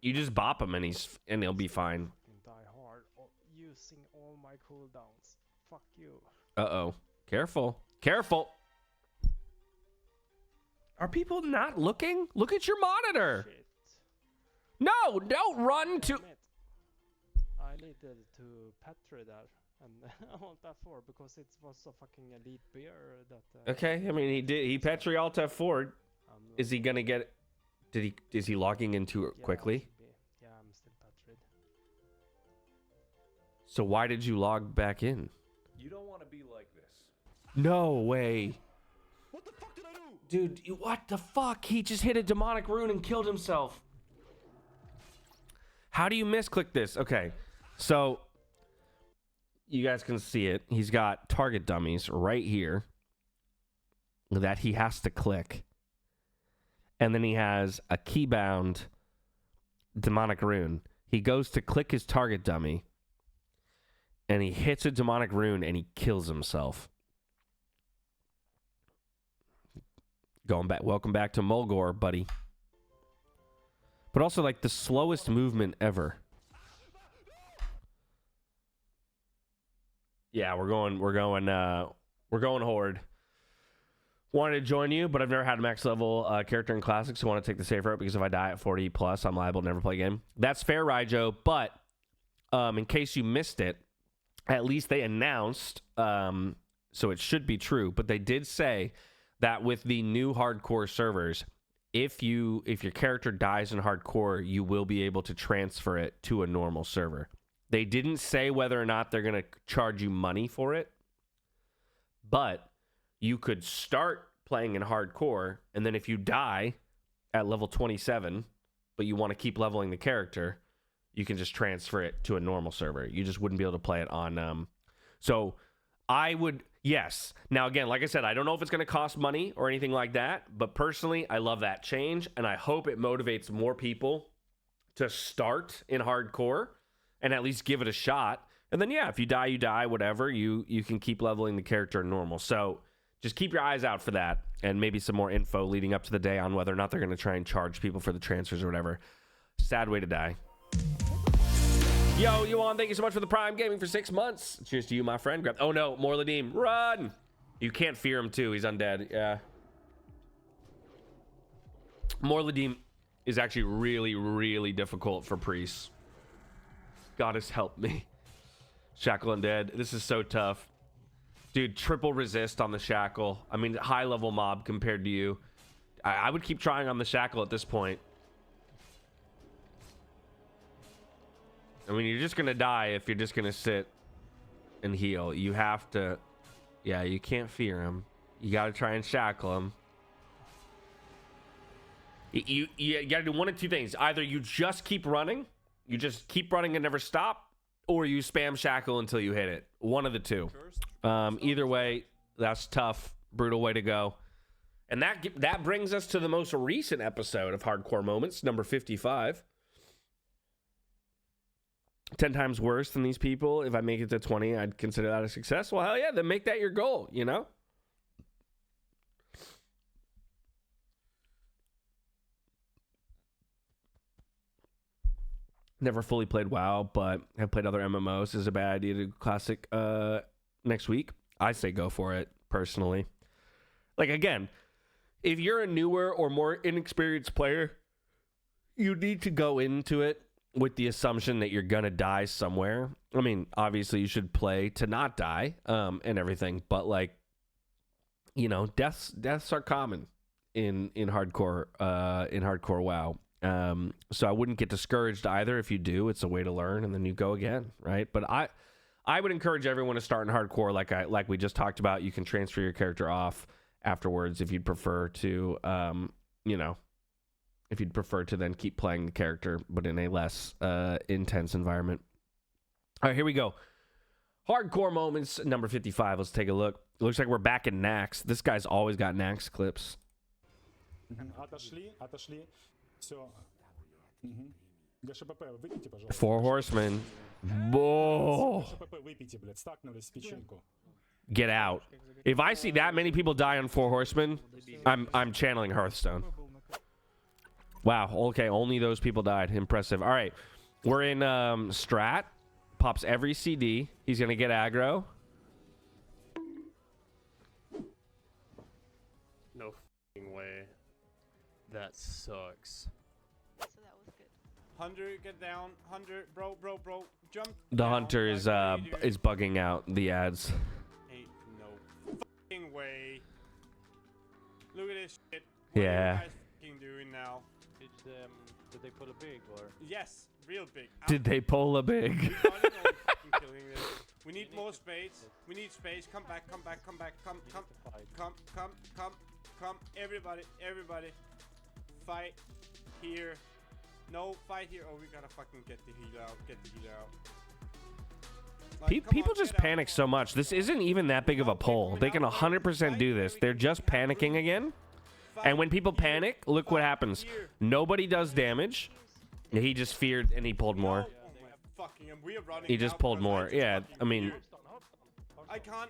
You just bop him and he'll be fine. Die hard using all my cooldowns. Fuck you. Uh-oh. Careful. Careful. Are people not looking? Look at your monitor. Shit. No, don't run to... I needed to petri that. And I want that 4 because it was a fucking elite beer that... Okay, I mean, he petri alt F4. Is he gonna get... Is he logging into it quickly? Yeah, I'm still petried. So why did you log back in? You don't want to be like this. No way. What the fuck did I do? Dude, what the fuck? He just hit a demonic rune and killed himself. How do you misclick this? Okay, so... You guys can see it. He's got target dummies right here that he has to click. And then he has a keybound demonic rune. He goes to click his target dummy and he hits a demonic rune and he kills himself. Going back, welcome back to Mulgore, buddy. But also like the slowest movement ever. Yeah, we're going Horde. Wanted to join you, but I've never had a max level character in Classic, so I want to take the safe route because if I die at 40 plus, I'm liable to never play a game. That's fair, Raijo, but in case you missed it, at least they announced, so it should be true, but they did say that with the new hardcore servers, if your character dies in hardcore, you will be able to transfer it to a normal server. They didn't say whether or not they're going to charge you money for it, but you could start playing in hardcore, and then if you die at level 27, but you want to keep leveling the character, you can just transfer it to a normal server. You just wouldn't be able to play it on... So I would... Yes. Now, again, like I said, I don't know if it's going to cost money or anything like that, but personally, I love that change, and I hope it motivates more people to start in hardcore and at least give it a shot. And then, yeah, if you die, you die, whatever. You can keep leveling the character in normal. So just keep your eyes out for that and maybe some more info leading up to the day on whether or not they're going to try and charge people for the transfers or whatever. Sad way to die. Yo, Yuan, thank you so much for the Prime Gaming for 6 months. Cheers to you, my friend. Oh, no, Morladim, run! You can't fear him, too. He's undead. Yeah. Morladim is actually really, really difficult for priests. Goddess help me. Shackle undead. This is so tough. Dude, triple resist on the Shackle. I mean, high level mob compared to you. I would keep trying on the Shackle at this point. mean, you're just gonna die if you're just gonna sit and heal. You have to, yeah, you can't fear him. You gotta try and shackle him. You gotta do one of two things. Either you just keep running, and never stop, or you spam shackle until you hit it. One of the two. Either way, that's tough. Brutal way to go. And that brings us to the most recent episode of Hardcore Moments, number 55. 10 times worse than these people. If I make it to 20, I'd consider that a success. Well, hell yeah, then make that your goal, you know? Never fully played WoW, but have played other MMOs. Is a bad idea to do Classic next week? I say go for it, personally. Like, again, if you're a newer or more inexperienced player, you need to go into it with the assumption that you're going to die somewhere. I mean, obviously, you should play to not die and everything, but, like, you know, deaths are common in hardcore WoW. So I wouldn't get discouraged either. If you do, it's a way to learn, and then you go again, right? But I would encourage everyone to start in hardcore, like we just talked about. You can transfer your character off afterwards if you'd prefer to, if you'd prefer to then keep playing the character, but in a less intense environment. All right, here we go. Hardcore Moments, number 55. Let's take a look. It looks like we're back in Nax. This guy's always got Nax clips. Four Horsemen. Whoa. Get out. If I see that many people die on Four Horsemen, I'm channeling Hearthstone. Wow. Okay, only those people died. Impressive. All right. We're in Strat. Pops every CD. He's going to get aggro. No f***ing way. That sucks. So that was good. Hunter, get down. Hunter, bro, jump. The Hunter is bugging out the ads. Ain't no f***ing way. Look at this shit. What Yeah. are you guys f***ing doing now? Did they pull a big or? Yes, real big. Did they pull a big? We got it all fucking killing this. We need more space. We need space. Come back. Come. Everybody. Fight here. No, fight here. Oh, we gotta fucking get the healer out. Like, come People on, just get out. panic so much. This isn't even that big of a pull. They can 100% do this. They're just panicking again. And when people panic, look what happens. Nobody does damage. He just feared and he pulled more. He just pulled more. Yeah, I mean, I can't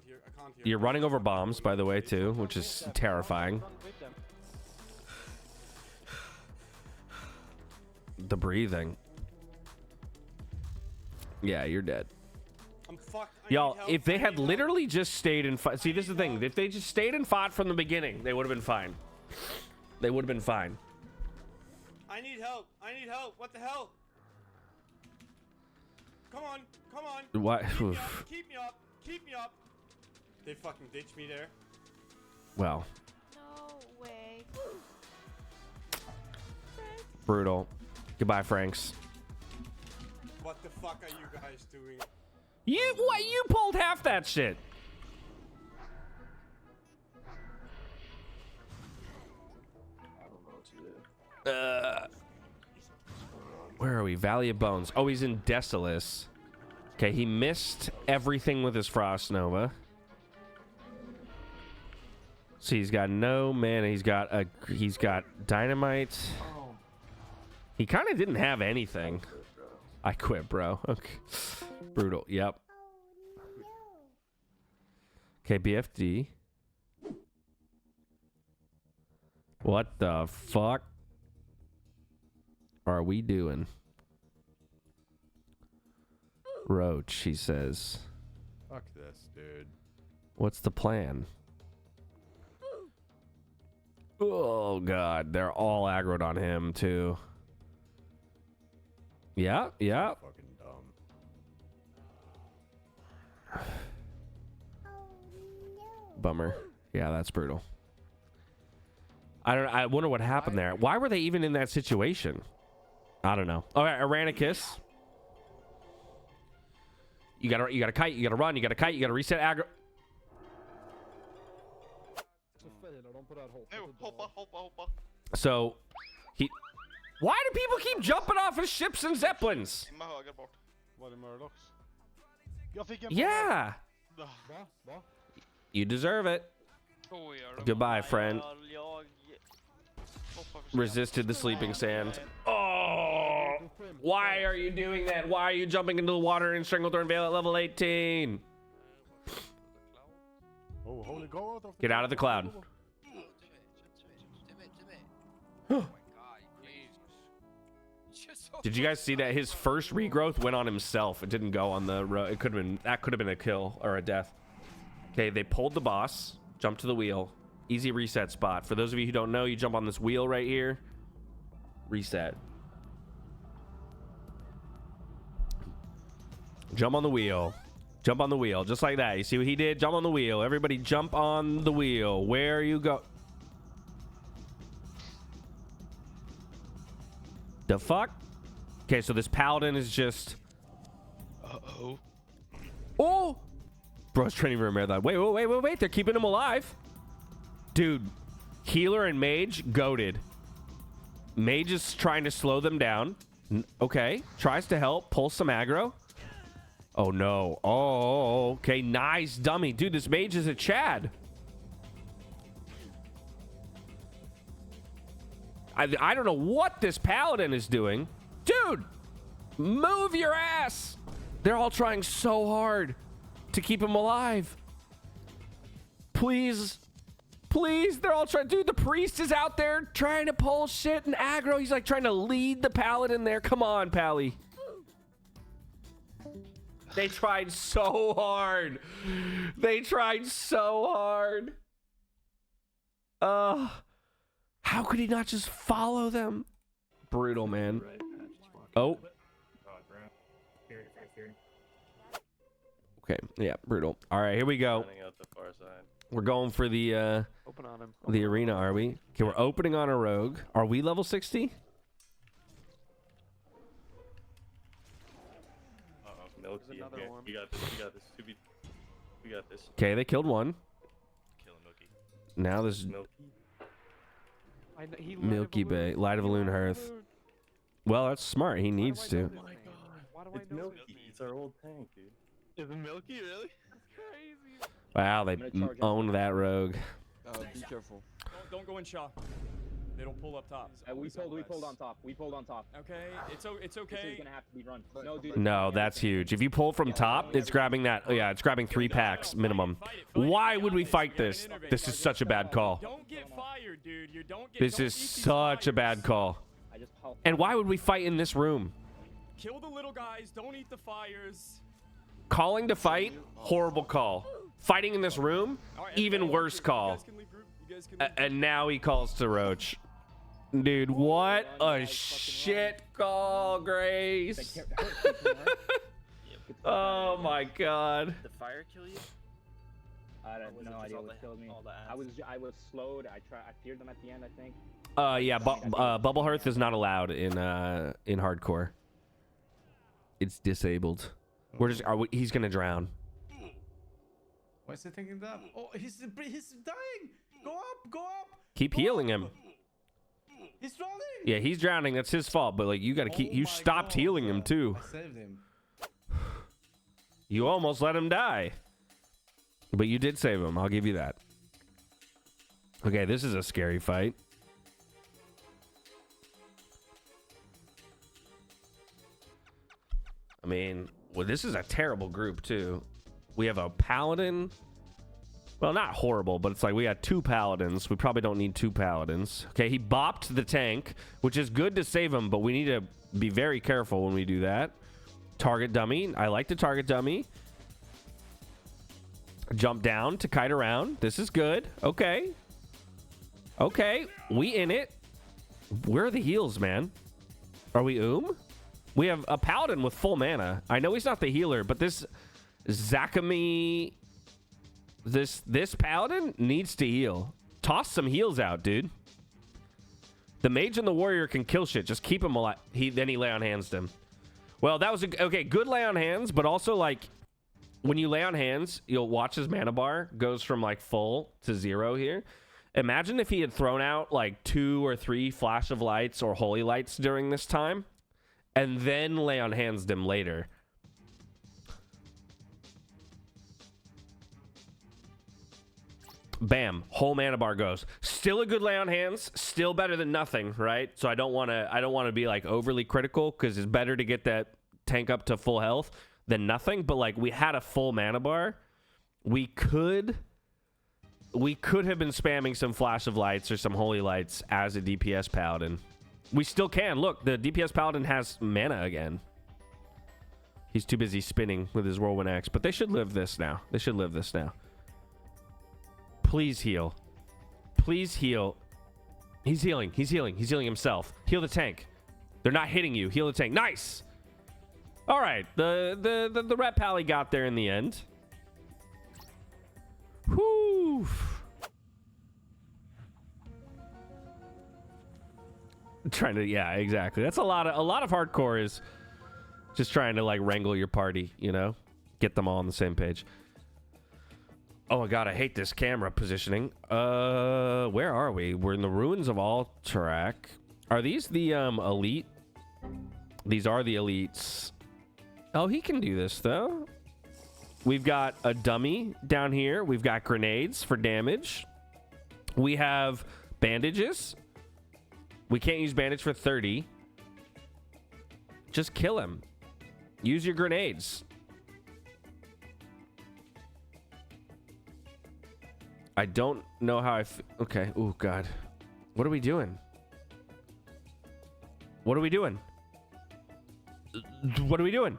hear. you're running over bombs, by the way, too, which is terrifying. The breathing. Yeah, you're dead. I'm fucked. Y'all, if they had literally just stayed and fought. See, this is the thing. If they just stayed and fought from the beginning, they would have been fine. They would have been fine. I need help. What the hell? Come on. What? Keep me up. They fucking ditched me there. Well, No way. brutal. Goodbye, Franks. What the fuck are you guys doing? You pulled half that shit. Where are we? Valley of Bones. Oh, he's in Desolus. Okay, he missed everything with his Frost Nova. So he's got no mana. He's got dynamite. He kind of didn't have anything. I quit, bro. Okay. Brutal. Yep. Okay, BFD. What the fuck are we doing? Roach, he says. Fuck this, dude. What's the plan? Oh, God. They're all aggroed on him, too. Yeah. Fucking dumb. Bummer. Yeah, that's brutal. I wonder what happened there. Why were they even in that situation? I don't know. All right, Aranicus. You gotta kite. You gotta run. You gotta kite. You gotta reset aggro. No, hoppa. So, why do people keep jumping off of ships and zeppelins? Simma höger bort. Var det Murlocs? Jag fick en Yeah. Va? Va? You deserve it. Goodbye, friend. Resisted the sleeping sand. Oh! Why are you doing that? Why are you jumping into the water in Stranglethorn Vale at level 18? Oh, holy go out. Get out of the cloud. Did you guys see that his first regrowth went on himself? It didn't go on the road. It could have been a kill or a death. Okay, they pulled the boss, jumped to the wheel. Easy reset spot. For those of you who don't know, you jump on this wheel right here. Reset. Jump on the wheel. Jump on the wheel. Just like that. You see what he did? Jump on the wheel. Everybody jump on the wheel. Where you go? The fuck? Okay, so this paladin is just... Uh-oh. Oh! Bro's training room marathon. Wait. They're keeping him alive. Dude, healer and mage, goated. Mage is trying to slow them down. Okay, tries to help. Pull some aggro. Oh, no. Oh, okay. Nice dummy. Dude, this mage is a Chad. I don't know what this paladin is doing. Dude, move your ass. They're all trying so hard to keep him alive. Please. Please, they're all trying. Dude, the priest is out there trying to pull shit and aggro. He's like trying to lead the paladin there. Come on, Pally. They tried so hard. They tried so hard. How could he not just follow them? Brutal, man. Oh. Okay, yeah, brutal. All right, here we go. We're going for the Open on him. the arena, are we? Okay, we're opening on a rogue. Are we level 60? Milky. Another Yeah, one. you got this. You got this. We got this. Okay, they killed one. Killing Milky. Now there's Milky. Milky Bay, Light of a Loon Hearth. Well, that's smart. He needs to. Why do I It's know Milky. his name? It's our old tank, dude. Is it Milky, really? That's crazy. Wow, they owned that rogue. Be careful. Don't go in Shaw. They don't pull up top. We pulled on top. We pulled on top. Okay, it's okay. This is gonna have to be run. No, dude. No, that's huge. If you pull from top, it's grabbing that. Oh, yeah, it's grabbing 3 packs minimum. Why would we fight this? This is such a bad call. Don't get fired, dude. You don't get. This is such a bad call. And why would we fight in this room? Kill the little guys. Don't eat the fires. Calling to fight, horrible call. Fighting in this room, even worse call. And now he calls to Roach. Dude, what a shit call, Grace. Oh my god. The fire kill you? I don't know idea what killed me. I was slowed. I feared them at the end, I think. Yeah, Bubble Hearth is not allowed in hardcore. It's disabled. We're just he's gonna drown. Why is he thinking that? Oh, he's dying. Go up. Keep healing him. He's drowning. Yeah, he's drowning. That's his fault. But like, you gotta keep. You stopped healing him too. I saved him. You almost let him die. But you did save him. I'll give you that. Okay, this is a scary fight. I mean, well, this is a terrible group too. We have a paladin. Well, not horrible, but it's like we got 2 paladins. We probably don't need 2 paladins. Okay, he bopped the tank, which is good to save him, but we need to be very careful when we do that. Target dummy. I like the target dummy. Jump down to kite around. This is good. Okay. Okay, we in it. Where are the heals, man? Are we We have a paladin with full mana. I know he's not the healer, but this Zakami... This paladin needs to heal. Toss some heals out, dude. The mage and the warrior can kill shit. Just keep him alive. Then he lay on hands him. Well, that was okay. Good lay on hands, but also like when you lay on hands, you'll watch his mana bar goes from like full to 0 here. Imagine if he had thrown out like 2 or 3 flash of lights or holy lights during this time, and then lay on hands them later. Bam, whole mana bar goes. Still a good lay on hands, still better than nothing, right? So I don't want to be like overly critical, because it's better to get that tank up to full health than nothing. But like, we had a full mana bar. We could have been spamming some flash of lights or some holy lights as a DPS paladin. We still can. Look, the DPS paladin has mana again. He's too busy spinning with his whirlwind axe, but they should live this now. They should live this now. Please heal. Please heal. He's healing. He's healing. He's healing himself. Heal the tank. They're not hitting you. Heal the tank. Nice. All right. The rat pally got there in the end. Whoo. Trying to, yeah, exactly. That's a lot of hardcore is just trying to like wrangle your party, you know, get them all on the same page. Oh my god, I hate this camera positioning. Where are we? We're in the ruins of Alterac. Are these the elite? These are the elites. Oh, he can do this though. We've got a dummy down here. We've got grenades for damage. We have bandages. We can't use bandage for 30. Just kill him. Use your grenades. I don't know how okay. Oh, God. What are we doing? What are we doing? What are we doing?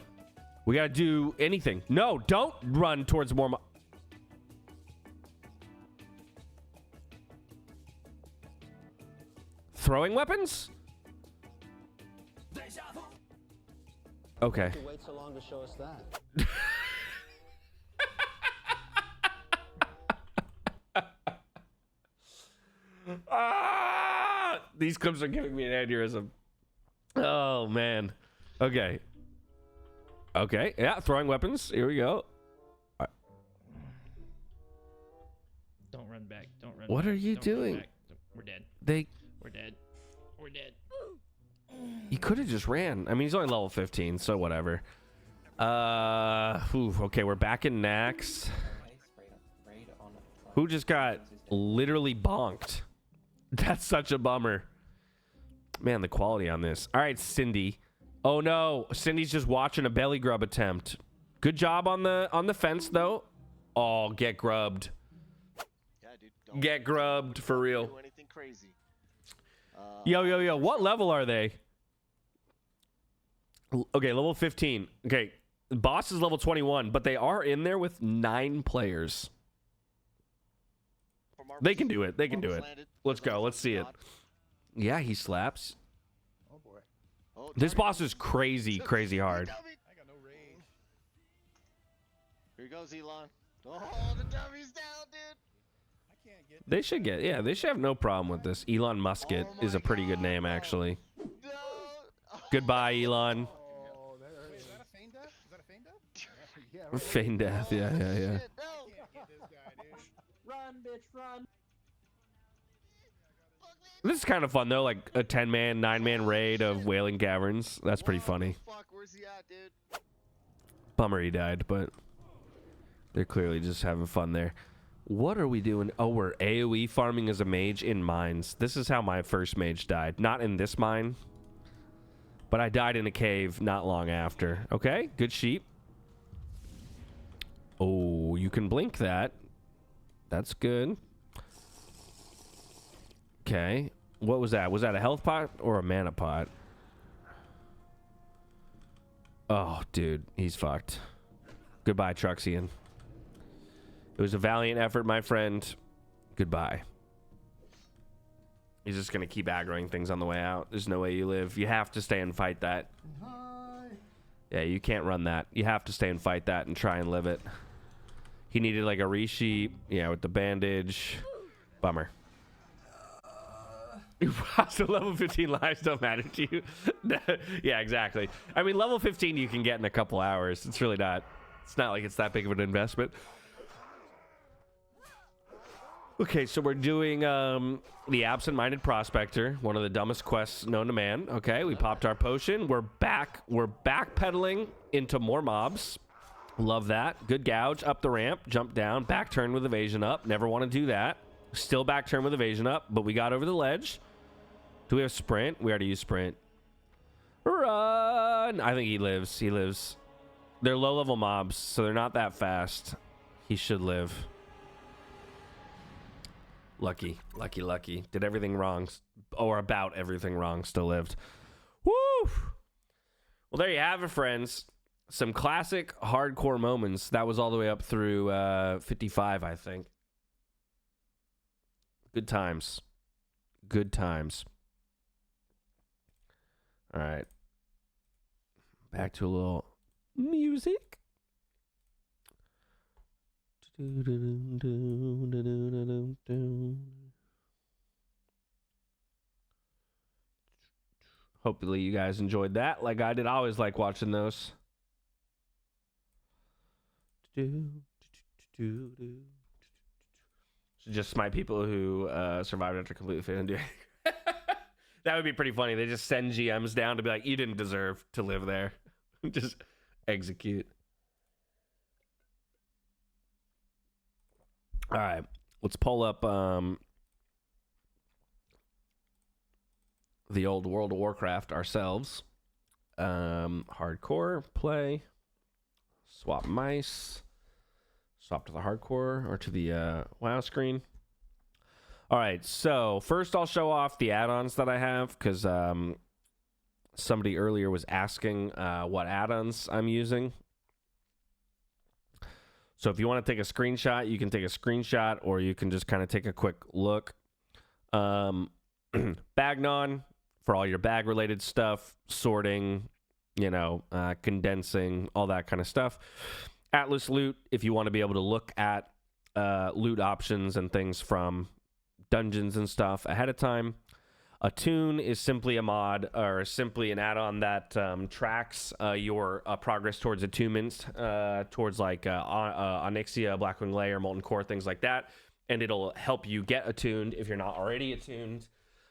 We gotta do anything. No, don't run towards more. Throwing weapons? Okay. Wait so long to show us that. These clips are giving me an aneurysm. Oh, man. Okay. Okay. Yeah, throwing weapons. Here we go. Don't run back. Don't run What back. are you Don't run doing? back. We're dead. We're dead. We're dead. You could have just ran. I mean, he's only level 15, so whatever. Okay, we're back in Nax. Who just got literally bonked? That's such a bummer. Man, the quality on this. All right, Cindy. Oh no, Cindy's just watching a belly grub attempt. Good job on the fence though. Oh, get grubbed. Yeah, dude, get grubbed for real. Do anything crazy. Yo. What level are they? Okay, level 15. Okay, boss is level 21, but they are in there with 9 players. They can do it. They can do it. Let's go. Let's see it. Yeah, he slaps. Oh boy. Oh, this boss is crazy hard. I got no range. Here goes Elon. Oh, the dummy's down, dude. I can't get. They should get, yeah, they should have no problem with this. Elon Musket is a pretty good name, actually. No. Goodbye, Elon. Oh, Wait, is that a feign death? Is that a feign death? Yeah, right. Feign death, yeah. No. I can't get this guy, dude. Run, bitch, run. This is kind of fun, though, like a 10-man, 9-man raid of Wailing Caverns. That's pretty funny. Fuck, where's he at, dude? Bummer he died, but they're clearly just having fun there. What are we doing? Oh, we're AoE farming as a mage in mines. This is how my first mage died. Not in this mine, but I died in a cave not long after. Okay, good sheep. Oh, you can blink that. That's good. Okay. What was that? Was that a health pot or a mana pot? Oh, dude. He's fucked. Goodbye, Truxian. It was a valiant effort, my friend. Goodbye. He's just going to keep aggroing things on the way out. There's no way you live. You have to stay and fight that. Yeah, you can't run that. You have to stay and fight that and try and live it. He needed like a resheep. Yeah, with the bandage. Bummer. So level 15 lives don't matter to you. Yeah, exactly. I mean, level 15 you can get in a couple hours. It's really not It's not like it's that big of an investment. Okay, so we're doing the Absent-Minded Prospector, one of the dumbest quests known to man. Okay, we popped our potion. We're backpedaling into more mobs. Love that. Good gouge. Up the ramp. Jump down. Back turn with evasion up. Never want to do that. Still back turn with evasion up, but we got over the ledge. Do we have sprint? We already used sprint. Run! I think he lives. He lives. They're low-level mobs, so they're not that fast. He should live. Lucky. Did everything wrong, or about everything wrong, still lived. Woo! Well, there you have it, friends. Some classic hardcore moments. That was all the way up through 55, I think. Good times. All right. Back to a little music. Hopefully you guys enjoyed that like I did. I always like watching those. So just smite people who survived after completely failing to do it. That would be pretty funny. They just send GMs down to be like, you didn't deserve to live there. Just execute. All right, let's pull up the old World of Warcraft ourselves. Hardcore, play, swap mice, swap to the hardcore or to the WoW screen. All right, so first I'll show off the add-ons that I have because somebody earlier was asking what add-ons I'm using. So if you want to take a screenshot, you can take a screenshot, or you can just kind of take a quick look. Bagnon for all your bag-related stuff, sorting, condensing, all that kind of stuff. Atlas Loot, if you want to be able to look at loot options and things from dungeons and stuff ahead of time. Attune is simply a mod or simply an add-on that tracks your progress towards attunements, towards like Onyxia, Blackwing Lair, Molten Core, things like that. And it'll help you get attuned if you're not already attuned.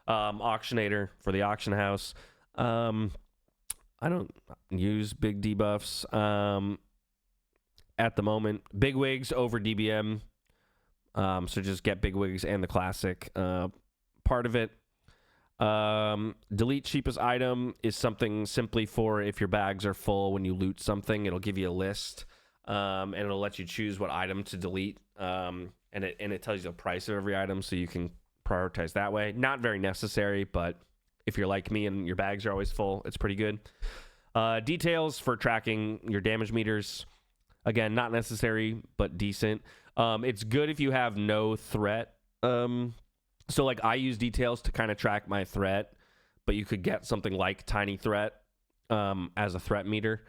Auctionator for the auction house. I don't use big debuffs at the moment. Big wigs over DBM. So just get big wigs and the classic part of it. Delete cheapest item is something simply for if your bags are full when you loot something. It'll give you a list, and it'll let you choose what item to delete. And it tells you the price of every item, so you can prioritize that way. Not very necessary, but if you're like me and your bags are always full, it's pretty good. Details for tracking your damage meters. Again, not necessary, but decent. It's good if you have no threat. So like I use details to kind of track my threat, but you could get something like tiny threat as a threat meter.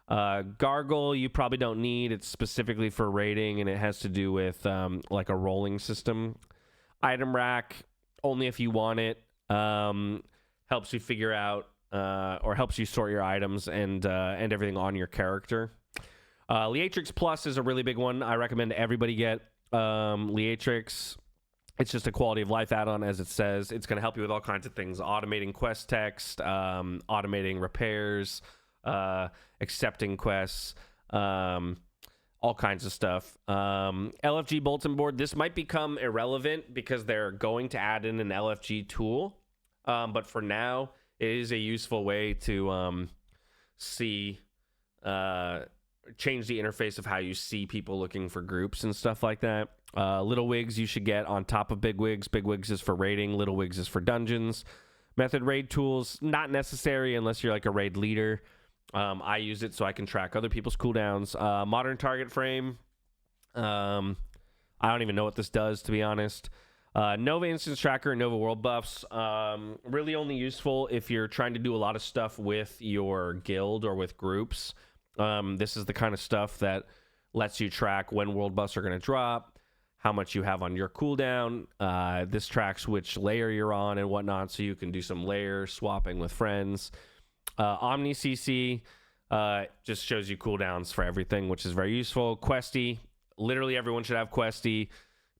Gargle you probably don't need. It's specifically for raiding, and it has to do with like a rolling system. Item rack only if you want it. Helps you figure out or helps you sort your items and everything on your character. Leatrix Plus is a really big one. I recommend everybody get Leatrix. It's just a quality of life add-on, as it says. It's going to help you with all kinds of things. Automating quest text, automating repairs, accepting quests, all kinds of stuff. LFG bulletin board. This might become irrelevant because they're going to add in an LFG tool. But for now, it is a useful way to see... change the interface of how you see people looking for groups and stuff like that. Little wigs you should get on top of big wigs. Big wigs is for raiding. Little wigs is for dungeons. Method raid tools, not necessary unless you're like a raid leader. I use it so I can track other people's cooldowns. Modern target frame. I don't even know what this does, to be honest. Nova instance tracker and Nova world buffs. Really only useful if you're trying to do a lot of stuff with your guild or with groups. This is the kind of stuff that lets you track when world buffs are going to drop, how much you have on your cooldown. This tracks which layer you're on and whatnot, so you can do some layer swapping with friends. Omni CC, Just shows you cooldowns for everything, which is very useful. Questy, literally everyone should have Questy.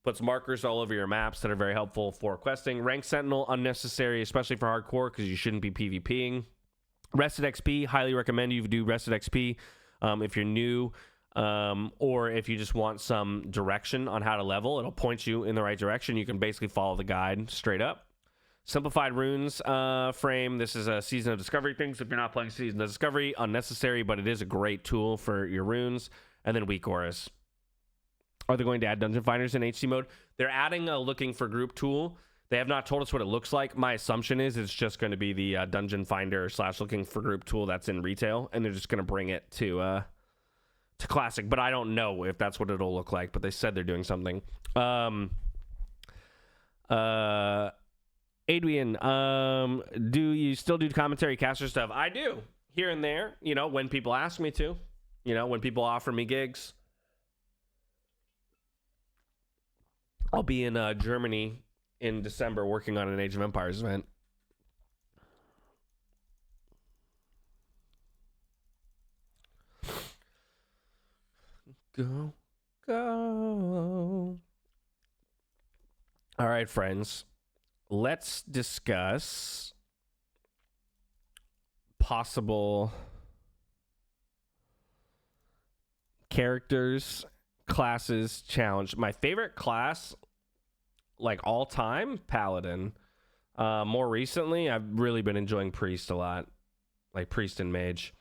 Puts markers all over your maps that are very helpful for questing. Rank Sentinel, unnecessary, especially for hardcore, because you shouldn't be PvPing. Rested XP, highly recommend you do Rested XP if you're new, or if you just want some direction on how to level. It'll point you in the right direction. You can basically follow the guide straight up. Simplified Runes frame. This is a Season of Discovery thing, so if you're not playing Season of Discovery, unnecessary, but it is a great tool for your runes. And then Weak Auras. Are they going to add Dungeon Finders in HC mode? They're adding a looking for group tool. They have not told us what it looks like. My assumption is it's just going to be the Dungeon Finder / looking for group tool that's in retail, and they're just going to bring it to Classic. But I don't know if that's what it'll look like. But they said they're doing something. Adrian, do you still do commentary caster stuff? I do, here and there. You know, when people ask me to. You know, when people offer me gigs. I'll be in Germany in December working on an Age of Empires event. Go, go. All right, friends. Let's discuss possible characters, classes, challenge. My favorite class, like all time, Paladin. More recently, I've really been enjoying Priest a lot, like Priest and Mage.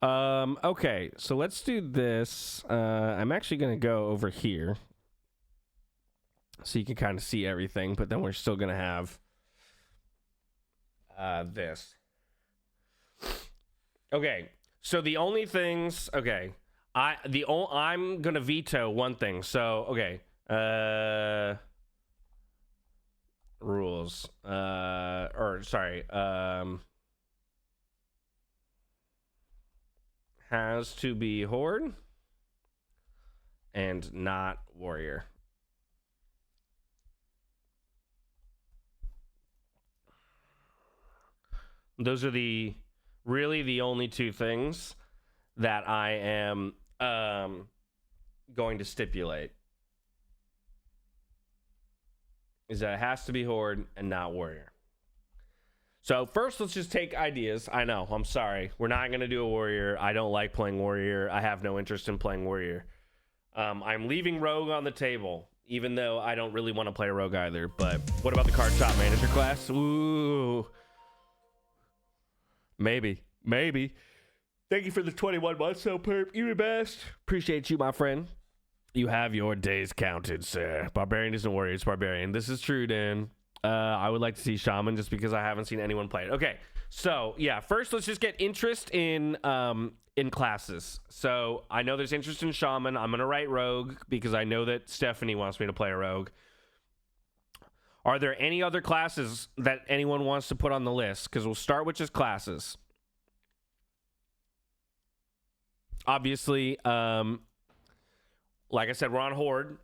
Okay, so let's do this. I'm actually gonna go over here so you can kind of see everything, but then we're still gonna have this. Okay, so the only things. Okay, I'm gonna veto one thing. So okay, rules. Has to be Horde and not Warrior. Those are really the only two things that I am going to stipulate. Is that it has to be Horde and not Warrior. So first, let's just take ideas. I know, I'm sorry. We're not going to do a Warrior. I don't like playing Warrior. I have no interest in playing Warrior. I'm leaving Rogue on the table, even though I don't really want to play a Rogue either. But what about the card shop manager class? Ooh. Maybe. Thank you for the 21 months, so perp. You're the best. Appreciate you, my friend. You have your days counted, sir. Barbarian isn't Warrior, it's Barbarian. This is true, Dan. I would like to see Shaman just because I haven't seen anyone play it. Okay, so yeah, first let's just get interest in classes. So I know there's interest in Shaman. I'm gonna write Rogue because I know that Stephanie wants me to play a Rogue. Are there any other classes that anyone wants to put on the list? Because we'll start with just classes. Obviously, like I said, we're on Horde.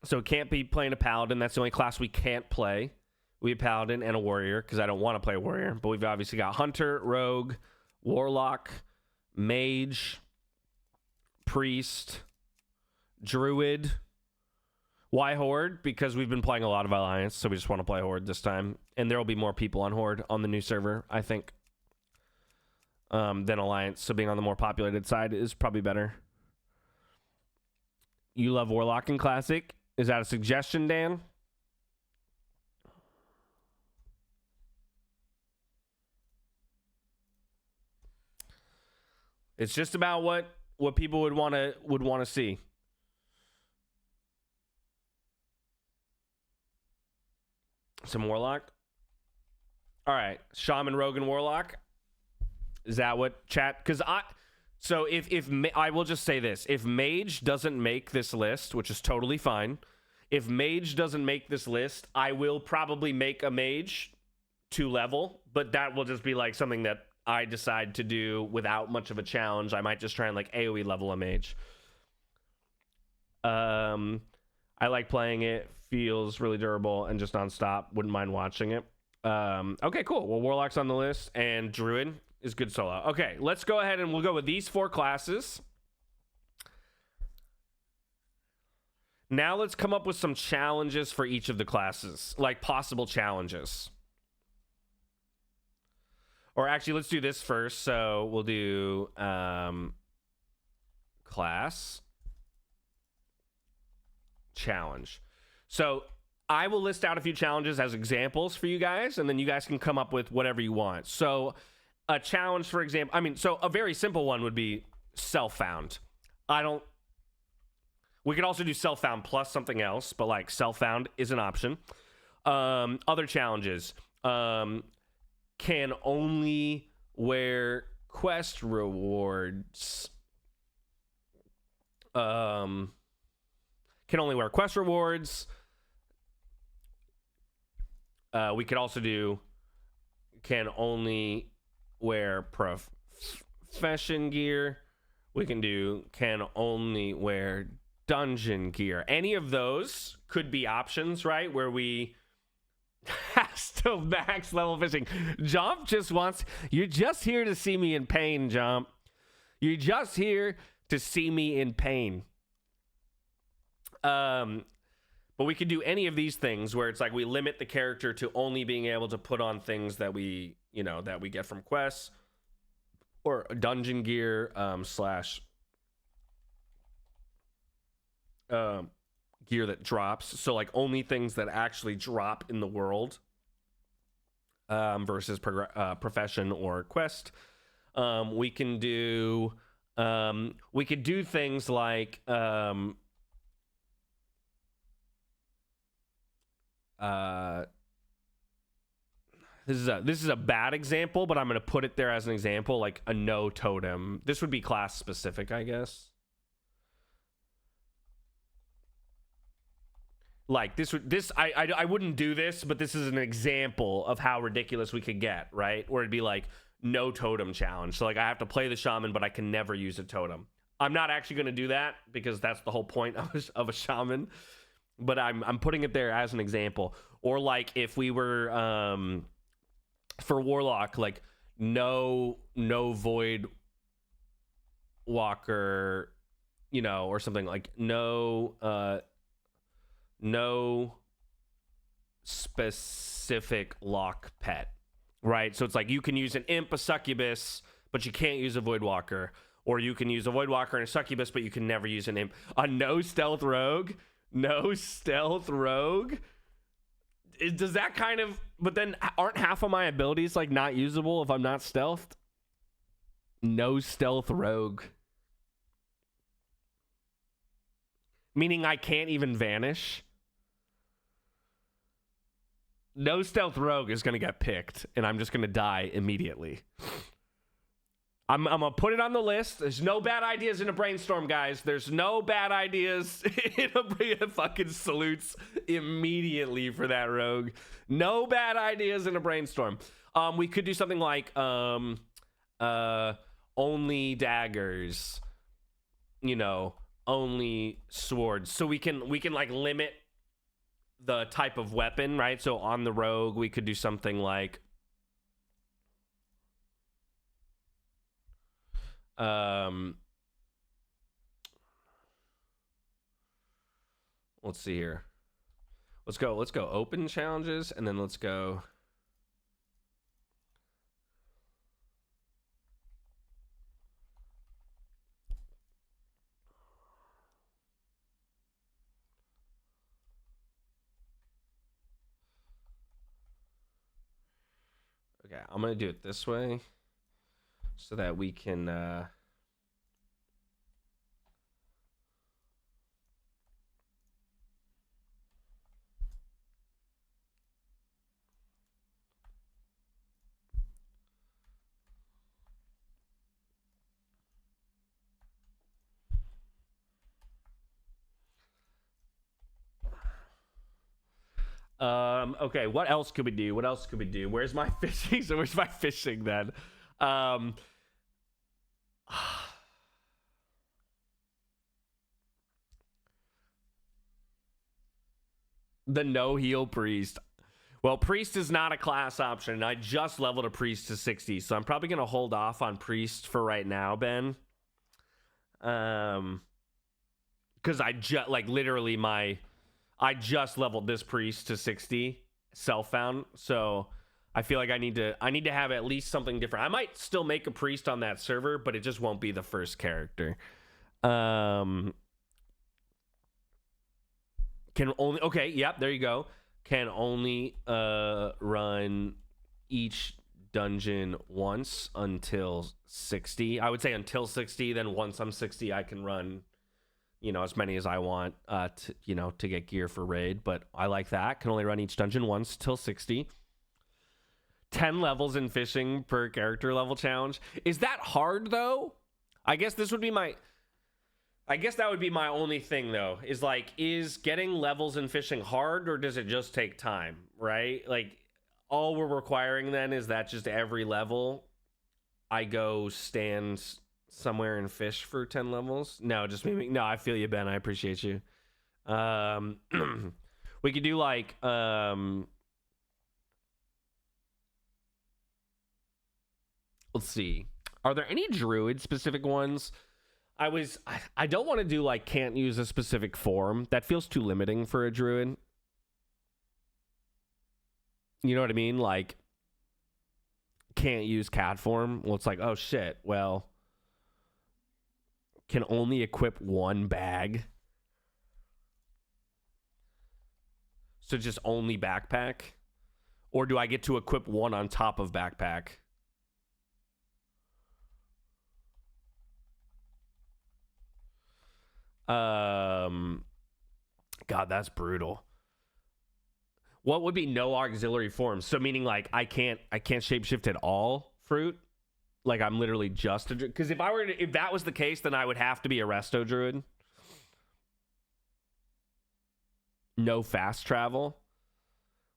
So it can't be playing a Paladin. That's the only class we can't play. We have Paladin and a Warrior because I don't want to play Warrior. But we've obviously got Hunter, Rogue, Warlock, Mage, Priest, Druid. Why Horde? Because we've been playing a lot of Alliance, so we just want to play Horde this time. And there will be more people on Horde on the new server, I think, than Alliance. So being on the more populated side is probably better. You love Warlock in Classic? Is that a suggestion, Dan? It's just about what people would want to see. Some Warlock. All right, Shaman, Rogue, and Warlock. Is that what chat? Because so if I will just say this: if Mage doesn't make this list, which is totally fine, if Mage doesn't make this list, I will probably make a Mage 2 level, but that will just be like something that I decide to do without much of a challenge. I might just try and like AoE level a Mage. I like playing it. Feels really durable and just nonstop. Wouldn't mind watching it. Okay, cool. Well, Warlock's on the list and Druid. good solo. Okay, let's go ahead and we'll go with these 4 classes. Now let's come up with some challenges for each of the classes, like possible challenges. Or actually, let's do this first. So we'll do class challenge. So I will list out a few challenges as examples for you guys, and then you guys can come up with whatever you want. So a challenge, for example, so a very simple one would be self-found. We could also do self-found plus something else, but like self-found is an option. Other challenges, can only wear quest rewards. Can only wear quest rewards. We could also do can only wear profession gear. We can do can only wear dungeon gear. Any of those could be options, right? Where we still max level fishing. Jump just wants, you're just here to see me in pain, Jump. You're just here to see me in pain. But we could do any of these things where it's like we limit the character to only being able to put on things that we, that we get from quests or dungeon gear slash gear that drops. So like only things that actually drop in the world versus profession or quest. We can do we could do things like this is a bad example, but I'm going to put it there as an example, like a no totem. This would be class specific, I guess. Like I wouldn't do this, but this is an example of how ridiculous we could get, right? Where it'd be like no totem challenge. So like I have to play the shaman, but I can never use a totem. I'm not actually going to do that because that's the whole point of a shaman. But I'm putting it there as an example. Or like if we were for warlock, like no void walker, or something like no specific lock pet, right? So it's like you can use an imp, a succubus, but you can't use a void walker. Or you can use a void walker and a succubus, but you can never use an imp. A no stealth rogue. Does that kind of, but then aren't half of my abilities like not usable if I'm not stealthed? No stealth rogue. Meaning I can't even vanish. No stealth rogue is going to get picked and I'm just going to die immediately. I'm going to put it on the list. There's no bad ideas in a brainstorm, guys. There's no bad ideas in a fucking salutes immediately for that rogue. No bad ideas in a brainstorm. We could do something like only daggers, only swords. So we can like limit the type of weapon, right? So on the rogue, we could do something like let's see here. Let's go open challenges and then let's go okay, I'm gonna do it this way so that we can okay, what else could we do? Where's my fishing? So where's my fishing then? The no heal priest. Well, priest is not a class option. I just leveled a priest to 60, so I'm probably gonna hold off on priest for right now, Ben. Because I just literally I just leveled this priest to 60 self-found, so I feel like I need to have at least something different. I might still make a priest on that server, but it just won't be the first character. Can only there you go. Can only run each dungeon once until 60. I would say until 60, then once I'm 60 I can run, you know, as many as I want to get gear for raid, but I like that. Can only run each dungeon once till 60. 10 levels in fishing per character level challenge. Is that hard though? I guess that would be my only thing though, is getting levels in fishing hard, or does it just take time, right? Like, all we're requiring then is that just every level I go stand somewhere and fish for 10 levels. No, just maybe. No, I feel you, Ben. I appreciate you. We could do like let's see. Are there any druid specific ones? I don't want to do like can't use a specific form. That feels too limiting for a druid. You know what I mean? Like, can't use cat form. Well, it's like, oh shit. Well, can only equip one bag. So just only backpack? Or do I get to equip one on top of backpack? God, that's brutal. What would be no auxiliary forms? So meaning like I can't shapeshift at all, fruit? Like I'm literally just a druid? Because if that was the case, then I would have to be a resto druid. No fast travel.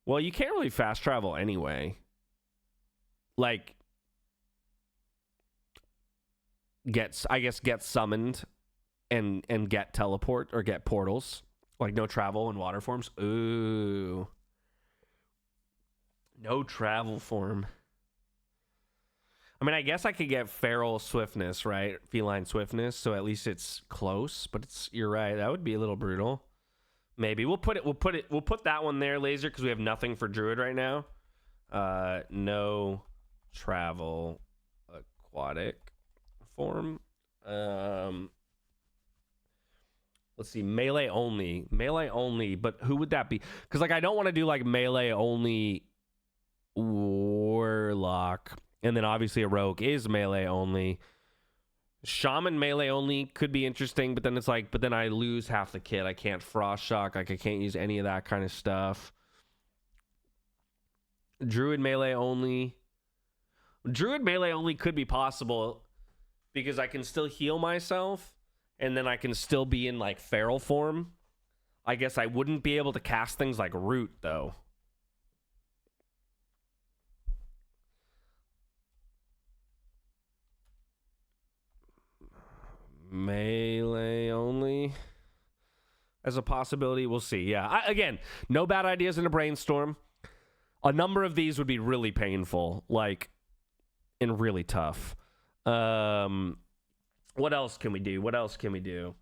Well, you can't really fast travel anyway. Like, get summoned and get teleport or get portals. Like no travel in water forms. Ooh. No travel form. I mean, I guess I could get feral swiftness, right? Feline swiftness, so at least it's close, but you're right. That would be a little brutal. Maybe we'll put that one there, laser, because we have nothing for druid right now. No travel aquatic form. Let's see, melee only, but who would that be? Because like I don't want to do like melee only warlock, and then obviously a rogue is melee only. Shaman melee only could be interesting, but then it's like, but then I lose half the kit. I can't frost shock, like I can't use any of that kind of stuff. Druid melee only could be possible because I can still heal myself, and then I can still be in like feral form. I guess I wouldn't be able to cast things like root though. Melee only as a possibility. We'll see. Yeah. Again, no bad ideas in a brainstorm. A number of these would be really painful, like, and really tough. What else can we do?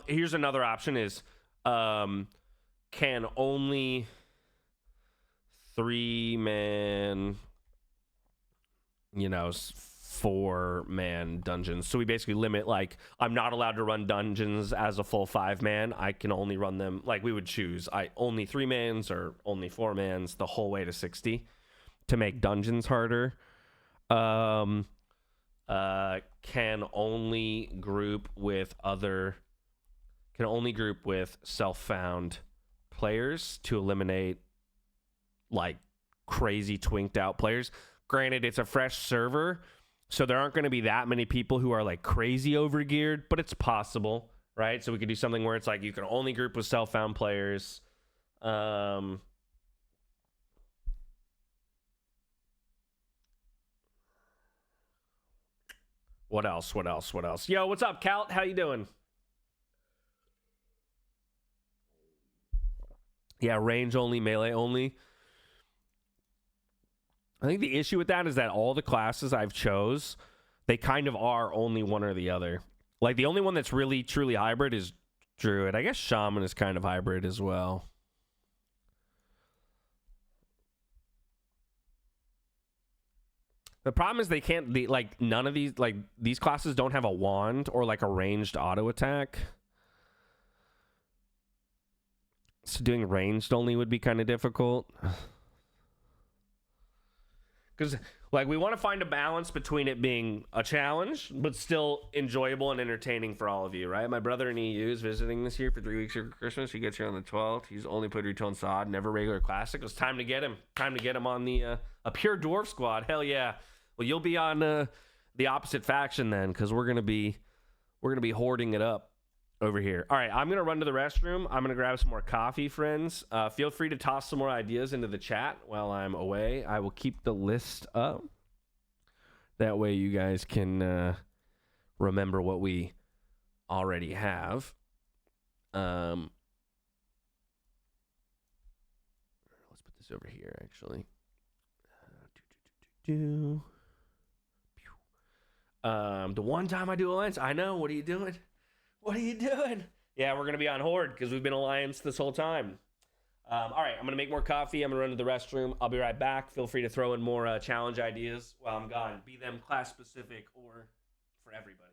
Here's another option is can only 3-man, 4-man dungeons. So we basically limit, like, I'm not allowed to run dungeons as a full 5-man. I can only run them, like, we would choose only 3-mans or only 4-mans the whole way to 60 to make dungeons harder. Can only group with self-found players to eliminate like crazy twinked out players. Granted, it's a fresh server, so there aren't going to be that many people who are like crazy overgeared, but it's possible, right? So we could do something where it's like you can only group with self-found players. What else? Yo, what's up, Cal? How you doing? Yeah, range only, melee only. I think the issue with that is that all the classes I've chose, they kind of are only one or the other. Like, the only one that's really, truly hybrid is Druid. I guess Shaman is kind of hybrid as well. The problem is they can't, like, none of these, like, these classes don't have a wand or, like, a ranged auto attack. So doing ranged only would be kind of difficult. Because, like, we want to find a balance between it being a challenge, but still enjoyable and entertaining for all of you, right? My brother in EU is visiting this year for 3 weeks for Christmas. He gets here on the 12th. He's only played Retone Sod, never regular classic. It was time to get him. Time to get him on the a pure dwarf squad. Hell yeah. Well, you'll be on the opposite faction then, because we're gonna be hoarding it up over here. All right, I'm gonna run to the restroom. I'm gonna grab some more coffee, friends. Feel free to toss some more ideas into the chat while I'm away. I will keep the list up. That way you guys can remember what we already have. Let's put this over here, actually. The one time I do Alliance, I know. What are you doing? What are you doing? Yeah, we're going to be on Horde because we've been Alliance this whole time. All right, I'm going to make more coffee. I'm going to run to the restroom. I'll be right back. Feel free to throw in more challenge ideas while I'm gone. Be them class-specific or for everybody.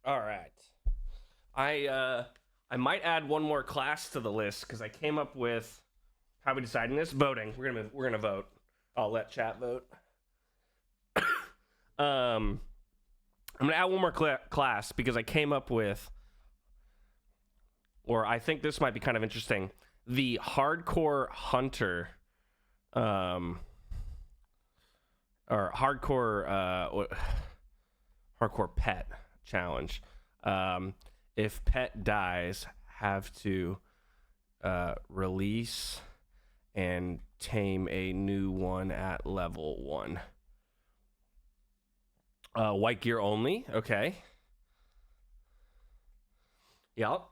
All right. I might add one more class to the list because I came up with, how are we deciding this? Voting. We're gonna vote. I'll let chat vote. I'm gonna add one more class because I came up with, or I think this might be kind of interesting, the hardcore hunter, or hardcore pet challenge. If pet dies, have to release and tame a new one at level 1. White gear only. Okay. Yep.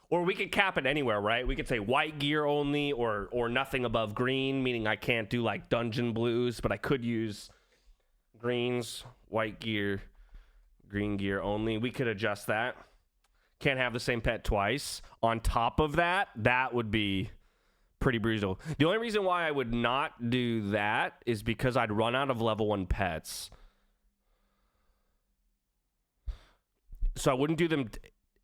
Or we could cap it anywhere, right? We could say white gear only, or nothing above green, meaning I can't do like dungeon blues, but I could use greens, white gear, green gear only. We could adjust that. Can't have the same pet twice. On top of that, that would be pretty brutal. The only reason why I would not do that is because I'd run out of level 1 pets. So I wouldn't do them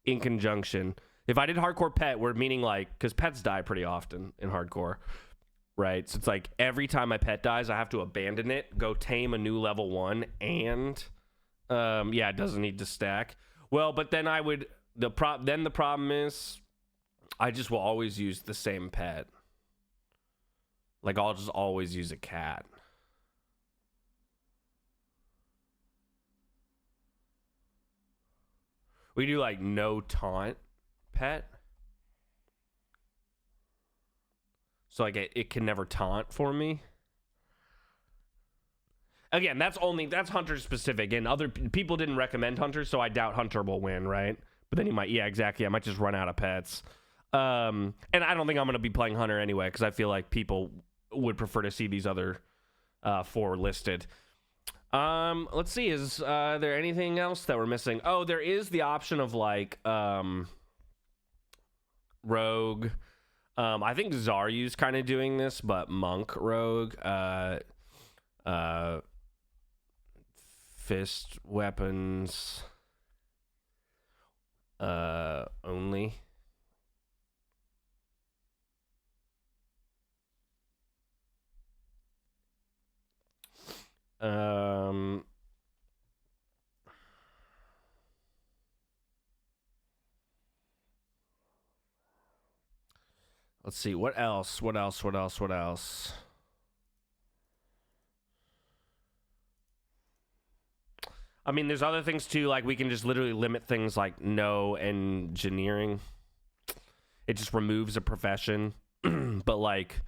in conjunction. If I did hardcore pet, we're meaning like, because pets die pretty often in hardcore, right? So it's like every time my pet dies, I have to abandon it, go tame a new level 1, and yeah, it doesn't need to stack. Well, but then I would, the problem is I just will always use the same pet. Like I'll just always use a cat. We do like no taunt pet. So like it can never taunt for me. Again, that's hunter specific, and other people didn't recommend hunter, so I doubt hunter will win, right? But then he might, yeah, exactly. I might just run out of pets. And I don't think I'm going to be playing hunter anyway, because I feel like people would prefer to see these other 4 listed. Let's see, is there anything else that we're missing? Oh, there is the option of like rogue. I think Zaryu's kind of doing this, but monk rogue, fist weapons only. Let's see, what else? I mean, there's other things too, like we can just literally limit things like no engineering. It just removes a profession. But like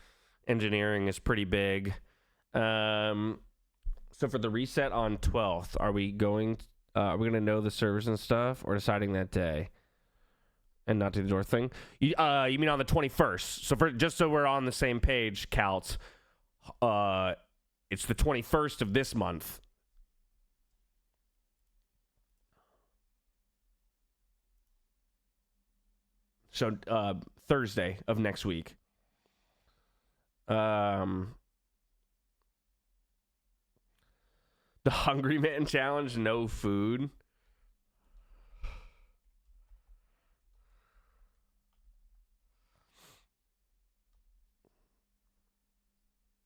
engineering is pretty big. So for the reset on 12th, are we going to know the servers and stuff, or deciding that day and not do the door thing? You mean on the 21st? So just so we're on the same page, Calts, it's the 21st of this month. So Thursday of next week. The Hungry Man Challenge, no food.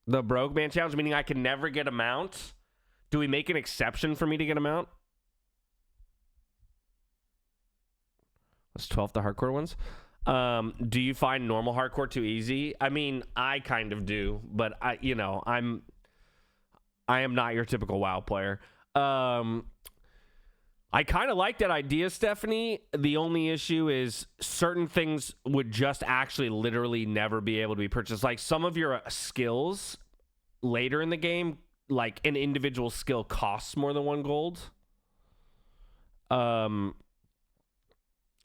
The Broke Man Challenge, meaning I can never get a mount. Do we make an exception for me to get a mount? That's 12th, the hardcore ones. Do you find normal hardcore too easy? I mean, I kind of do, but I am not your typical WoW player. I kind of like that idea, Stephanie. The only issue is certain things would just actually literally never be able to be purchased. Like some of your skills later in the game, like an individual skill costs more than 1 gold.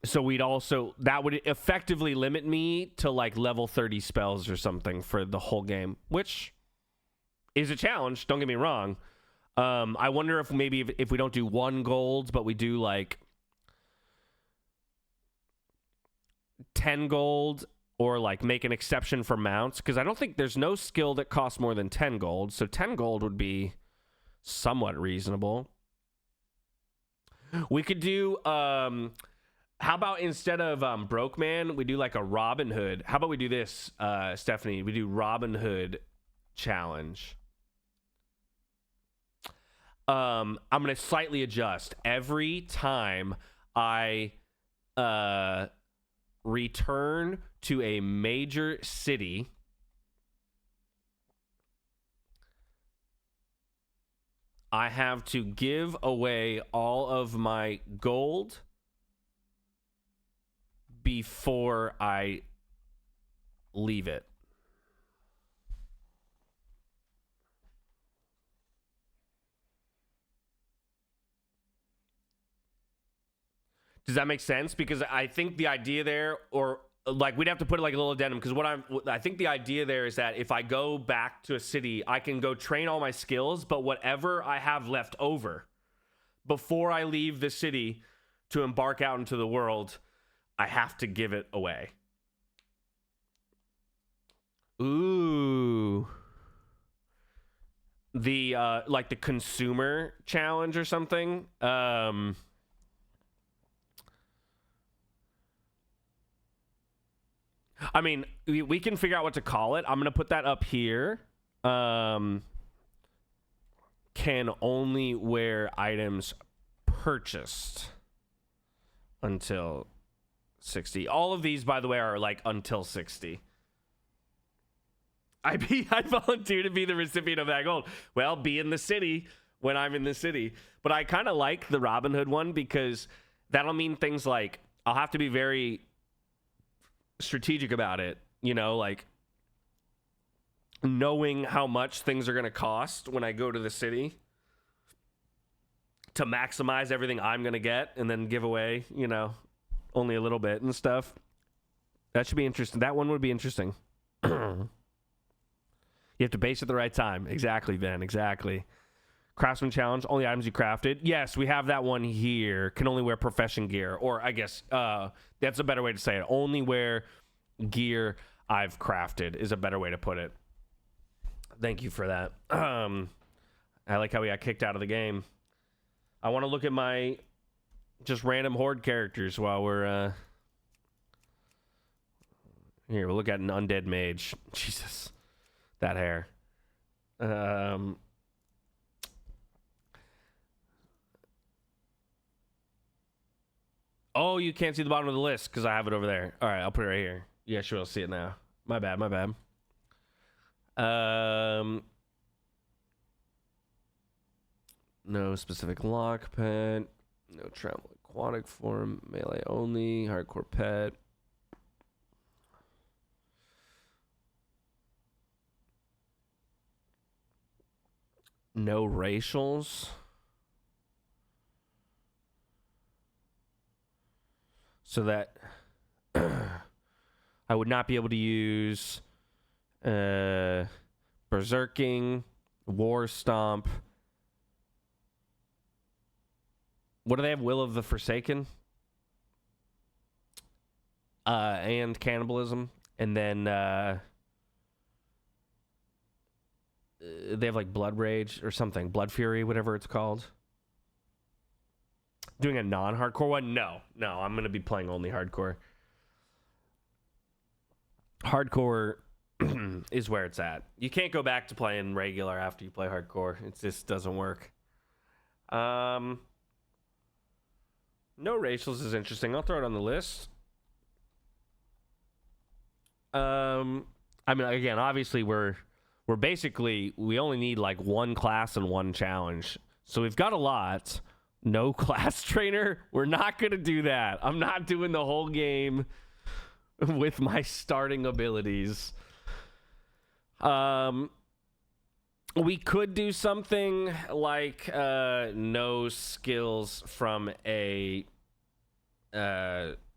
So that would effectively limit me to like level 30 spells or something for the whole game, which is a challenge, don't get me wrong. I wonder if maybe if we don't do 1 gold, but we do like 10 gold, or like make an exception for mounts, because I don't think there's no skill that costs more than 10 gold, so 10 gold would be somewhat reasonable. We could do how about instead of broke man, we do like a Robin Hood. How about we do this, Stephanie? We do Robin Hood challenge. I'm gonna slightly adjust every time I return to a major city. I have to give away all of my gold before I leave it. Does that make sense? Because I think the idea there, or like we'd have to put like a little addendum, because I think the idea there is that if I go back to a city, I can go train all my skills, but whatever I have left over before I leave the city to embark out into the world, I have to give it away. Ooh. The like the consumer challenge or something. I mean, we can figure out what to call it. I'm going to put that up here. Can only wear items purchased until 60. All of these, by the way, are like until 60. I'd volunteer to be the recipient of that gold. Well, be in the city when I'm in the city. But I kind of like the Robin Hood one because that'll mean things like I'll have to be very strategic about it, you know, like knowing how much things are going to cost when I go to the city to maximize everything I'm going to get and then give away, you know, only a little bit and stuff. That should be interesting. That one would be interesting. You have to base at the right time. Exactly, Ben. Exactly. Craftsman challenge, only items you crafted. Yes, we have that one here. Can only wear profession gear. Or I guess that's a better way to say it. Only wear gear I've crafted is a better way to put it. Thank you for that. I like how we got kicked out of the game. I want to look at my just random horde characters while we're here. We'll look at an undead mage. Jesus, that hair. Oh, you can't see the bottom of the list because I have it over there. All right, I'll put it right here. Yeah, sure, I'll see it now. My bad, my bad. No specific lock pet. No travel aquatic form. Melee only. Hardcore pet. No racials. So that I would not be able to use Berserking, War Stomp. What do they have? Will of the Forsaken? And Cannibalism. And then they have like Blood Rage or something. Blood Fury, whatever it's called. Doing a non-hardcore one? No, I'm going to be playing only hardcore. Hardcore is where it's at. You can't go back to playing regular after you play hardcore. It just doesn't work. No racials is interesting. I'll throw it on the list. I mean, again, obviously we're basically, we only need like one class and one challenge. So we've got a lot. No class trainer. We're not going to do that. I'm not doing the whole game with my starting abilities. We could do something like no skills from a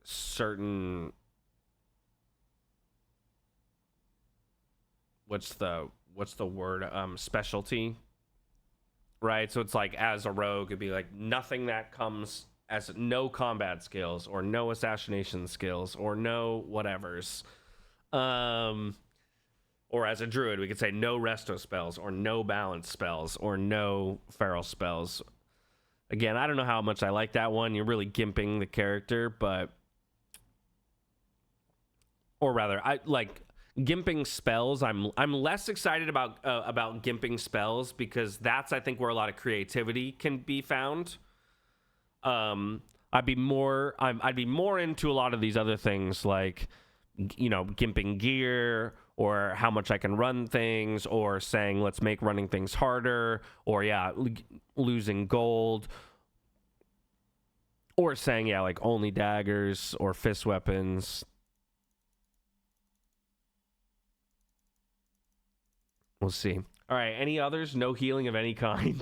certain, what's the word, specialty, right? So it's like as a rogue, it'd be like nothing that comes as no combat skills or no assassination skills or no whatevers. Or as a druid, we could say no resto spells or no balance spells or no feral spells. Again, I don't know how much I like that one. You're really gimping the character, but... Or rather, I like gimping spells. I'm less excited about gimping spells because that's, I think, where a lot of creativity can be found. I'd be more into a lot of these other things like, you know, gimping gear or how much I can run things or saying let's make running things harder or losing gold or saying like only daggers or fist weapons. We'll see. All right, any others? No healing of any kind.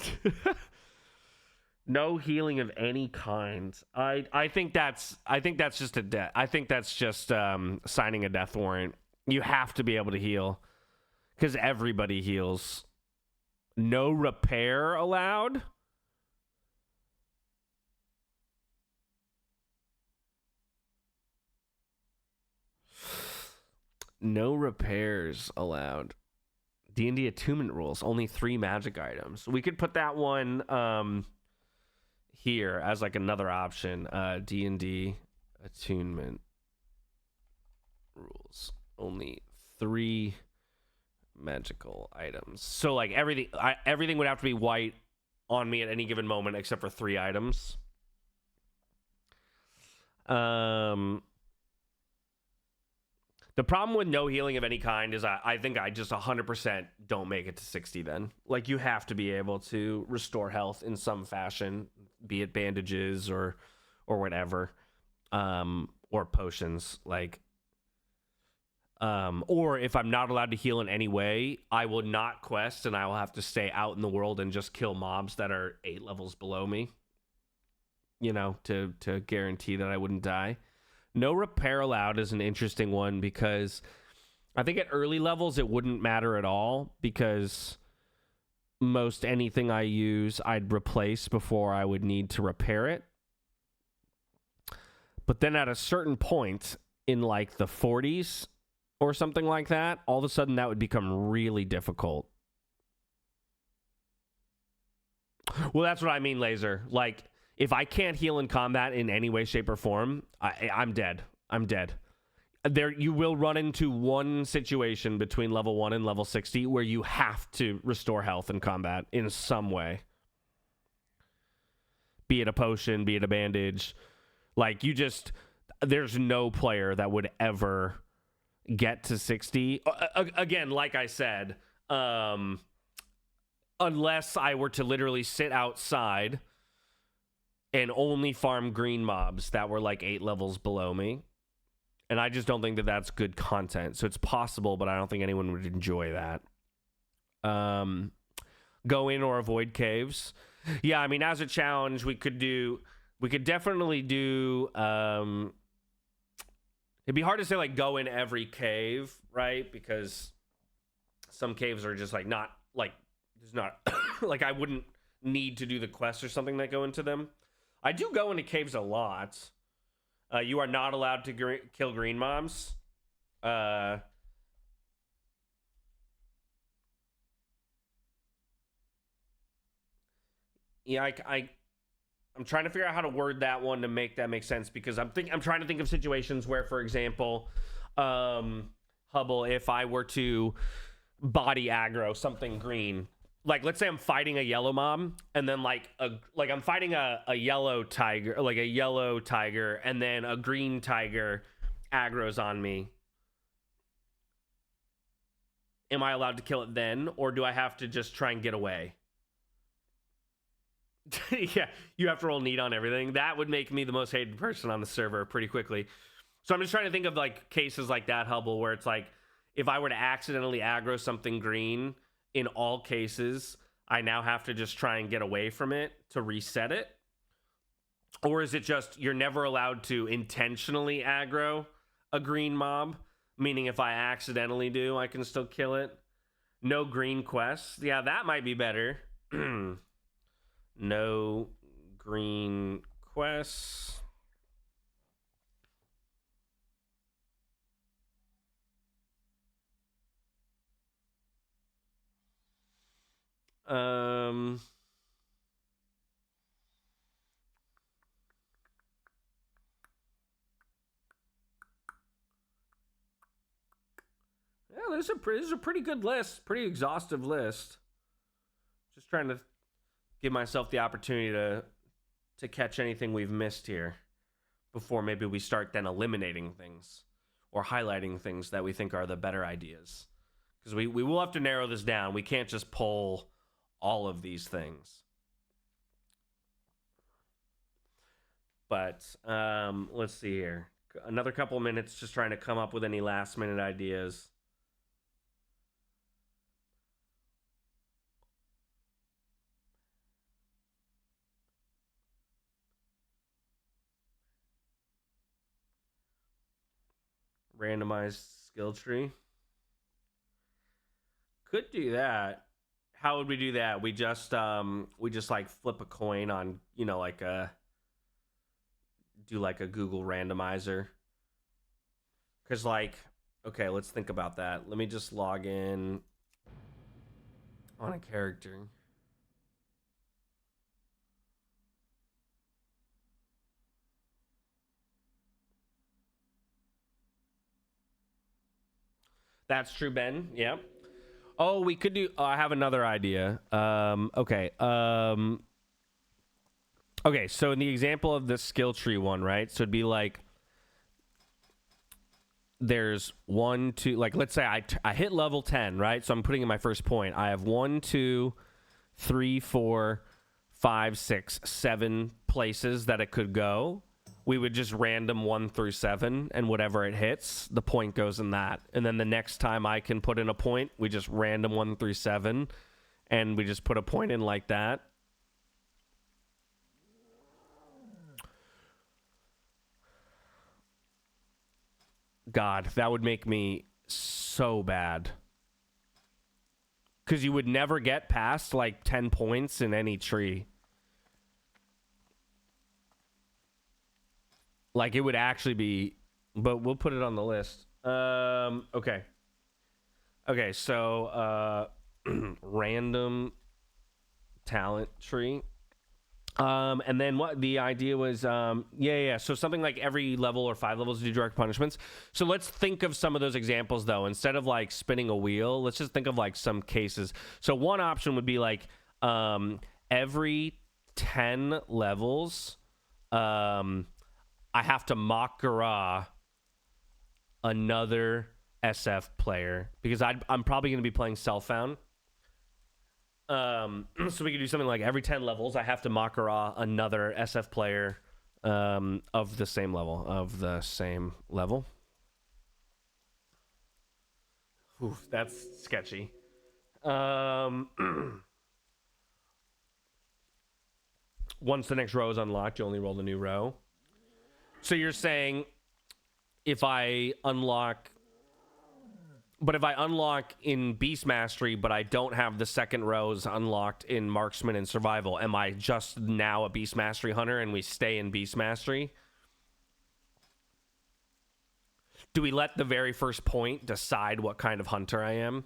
No healing of any kind. I think that's just a death. I think that's just signing a death warrant. You have to be able to heal because everybody heals. No repair allowed. No repairs allowed. D&D attunement rules. Only 3 magic items. We could put that one here as like another option. D&D attunement rules. Only 3 magical items. So like everything would have to be white on me at any given moment except for 3 items. The problem with no healing of any kind is I think I just 100% don't make it to 60 then. Like, you have to be able to restore health in some fashion, be it bandages or whatever, or potions. Like, or if I'm not allowed to heal in any way, I will not quest and I will have to stay out in the world and just kill mobs that are 8 levels below me, you know, to guarantee that I wouldn't die. No repair allowed is an interesting one because I think at early levels it wouldn't matter at all because most anything I use I'd replace before I would need to repair it. But then at a certain point in like the 40s or something like that, all of a sudden that would become really difficult. Well, that's what I mean, Laser. Like, if I can't heal in combat in any way, shape, or form, I'm dead. I'm dead. You will run into one situation between level 1 and level 60 where you have to restore health in combat in some way. Be it a potion, be it a bandage. Like, there's no player that would ever get to 60. Again, like I said, unless I were to literally sit outside and only farm green mobs that were like 8 levels below me. And I just don't think that that's good content. So it's possible, but I don't think anyone would enjoy that. Go in or avoid caves. Yeah, I mean, as a challenge, we could definitely do, it'd be hard to say like go in every cave, right? Because some caves are just like not, like, there's not, like I wouldn't need to do the quests or something that go into them. I do go into caves a lot. You are not allowed to kill green mobs. Yeah, I'm trying to figure out how to word that one to make that make sense because I'm trying to think of situations where, for example, Hubble, if I were to body aggro something green. Like, let's say I'm fighting a yellow mob, and then like I'm fighting a yellow tiger, like a yellow tiger, and then a green tiger aggro's on me. Am I allowed to kill it then, or do I have to just try and get away? Yeah, you have to roll neat on everything. That would make me the most hated person on the server pretty quickly. So I'm just trying to think of like cases like that, Hubble, where it's like if I were to accidentally aggro something green. In all cases, I now have to just try and get away from it to reset it? Or is it just you're never allowed to intentionally aggro a green mob? Meaning if I accidentally do, I can still kill it? No green quests? Yeah, that might be better. No green quests. No, this is a pretty good list, pretty exhaustive list. Just trying to give myself the opportunity to catch anything we've missed here before maybe we start then eliminating things or highlighting things that we think are the better ideas. Because we will have to narrow this down. We can't just pull all of these things. But let's see here. Another couple minutes just trying to come up with any last minute ideas. Randomized skill tree. Could do that. How would we do that? We just like flip a coin on, you know, like do like a Google randomizer. Cause like, okay, let's think about that. Let me just log in on a character. That's true, Ben. Yeah. Oh, we could do. I have another idea. Okay. Okay. So in the example of the skill tree one, right? So it'd be like there's 1, 2. Like let's say I hit level 10, right? So I'm putting in my first point. I have 1, 2, 3, 4, 5, 6, 7 places that it could go. We would just random 1 through 7, and whatever it hits, the point goes in that. And then the next time I can put in a point, we just random 1 through 7, and we just put a point in like that. God, that would make me so bad. Because you would never get past like 10 points in any tree. Like, it would actually be... But we'll put it on the list. Okay. Okay, so... random talent tree. And then what the idea was... yeah. So something like every level or 5 levels do direct punishments. So let's think of some of those examples, though. Instead of, like, spinning a wheel, let's just think of, like, some cases. So one option would be, like, every 10 levels... I have to Makara another SF player because I'm probably going to be playing Self-Found. So we could do something like every 10 levels, I have to Makara another SF player of the same level. Ooh, that's sketchy. Once the next row is unlocked, you only roll the new row. So you're saying if I unlock in Beast Mastery, but I don't have the second rows unlocked in Marksman and Survival, am I just now a Beast Mastery hunter and we stay in Beast Mastery? Do we let the very first point decide what kind of hunter I am?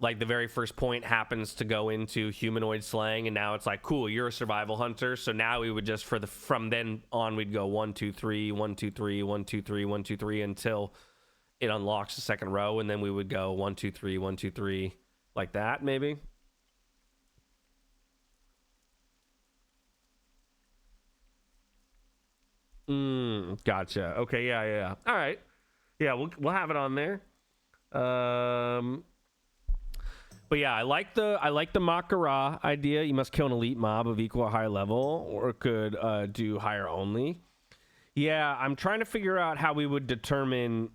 Like the very first point happens to go into humanoid slaying, and now it's like, cool, you're a survival hunter. So now we would just from then on we'd go 1, 2, 3, 1, 2, 3, 1, 2, 3, 1, 2, 3 until it unlocks the second row, and then we would go 1, 2, 3, 1, 2, 3 like that, maybe. Gotcha. Okay, yeah. All right. Yeah, we'll have it on there. But yeah, I like the Makara idea. You must kill an elite mob of equal or higher level, or could do higher only. Yeah, I'm trying to figure out how we would determine.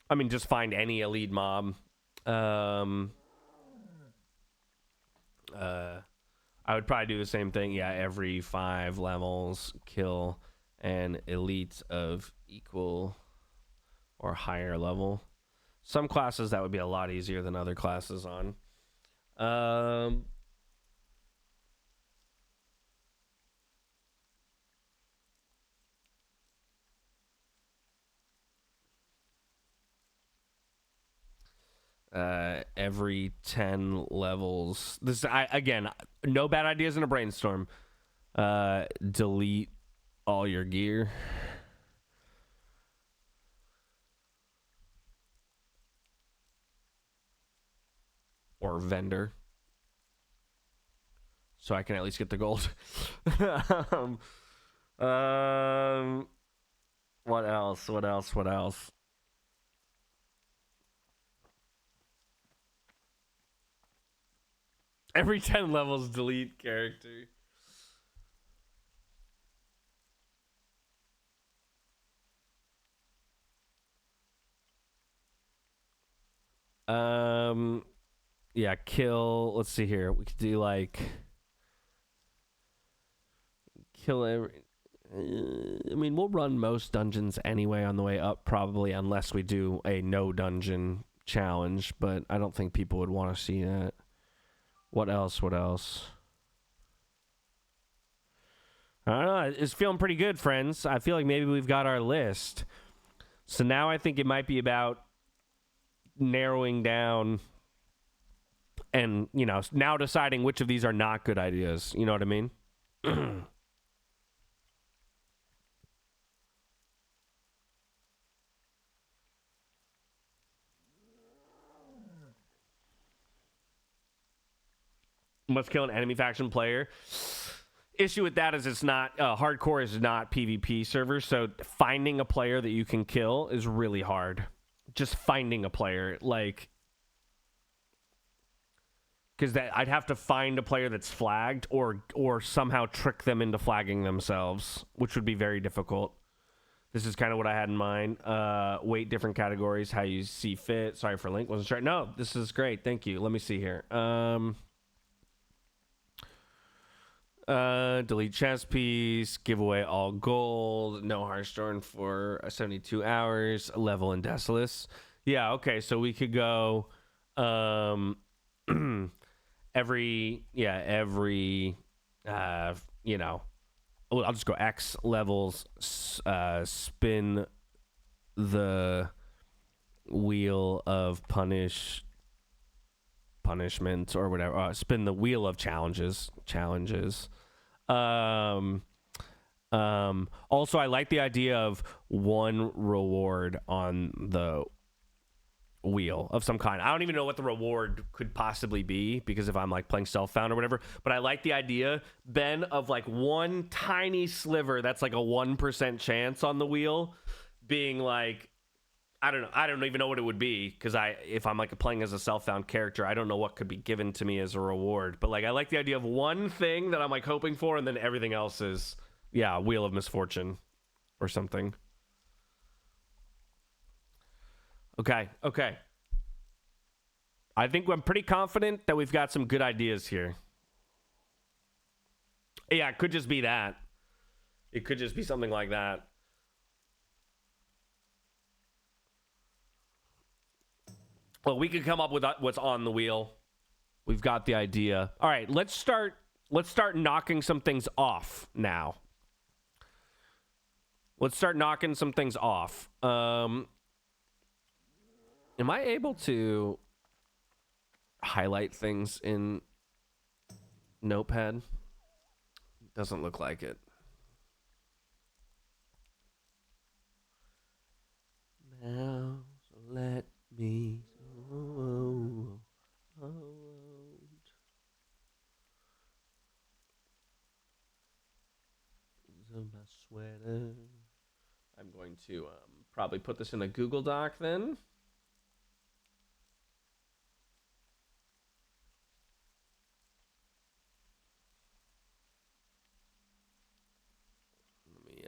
I mean, just find any elite mob. I would probably do the same thing. Yeah, every 5 levels, kill an elite of equal or higher level. Some classes that would be a lot easier than other classes on. Every 10 levels. This again, no bad ideas in a brainstorm. Delete all your gear. or vendor, so I can at least get the gold. What else? What else? What else? Every 10 levels, delete character. Yeah, kill. Let's see here. We could do like kill every. I mean, we'll run most dungeons anyway on the way up, probably, unless we do a no dungeon challenge. But I don't think people would want to see that. What else? What else? I don't know. It's feeling pretty good, friends. I feel like maybe we've got our list. So now I think it might be about narrowing down and, you know, now deciding which of these are not good ideas. You know what I mean? Must kill an enemy faction player. Issue with that is it's not hardcore is not PvP server, so finding a player that you can kill is really hard. Just finding a player, like, because that I'd have to find a player that's flagged or somehow trick them into flagging themselves, which would be very difficult. This is kind of what I had in mind. Weight different categories, how you see fit. Sorry for link, wasn't sure. No, this is great. Thank you. Let me see here. Delete chest piece, give away all gold, no Hearthstone for 72 hours, level in Desolus. Yeah, okay, so we could go every you know, I'll just go X levels, spin the wheel of punishment or whatever, spin the wheel of challenges. Also, I like the idea of one reward on the wheel of some kind. I don't even know what the reward could possibly be, because if I'm like playing self-found or whatever, but I like the idea, Ben, of like one tiny sliver that's like a 1% chance on the wheel being like, I don't even know what it would be, because if I'm like playing as a self-found character, I don't know what could be given to me as a reward. But like I like the idea of one thing that I'm like hoping for, and then everything else is, yeah, Wheel of Misfortune or something. Okay. I think I'm pretty confident that we've got some good ideas here. Yeah, it could just be that. It could just be something like that. Well, we could come up with what's on the wheel. We've got the idea. All right, let's start knocking some things off now. Let's start knocking some things off. Am I able to highlight things in Notepad? Doesn't look like it. Now, let me my sweater. I'm going to probably put this in a Google Doc then. Let me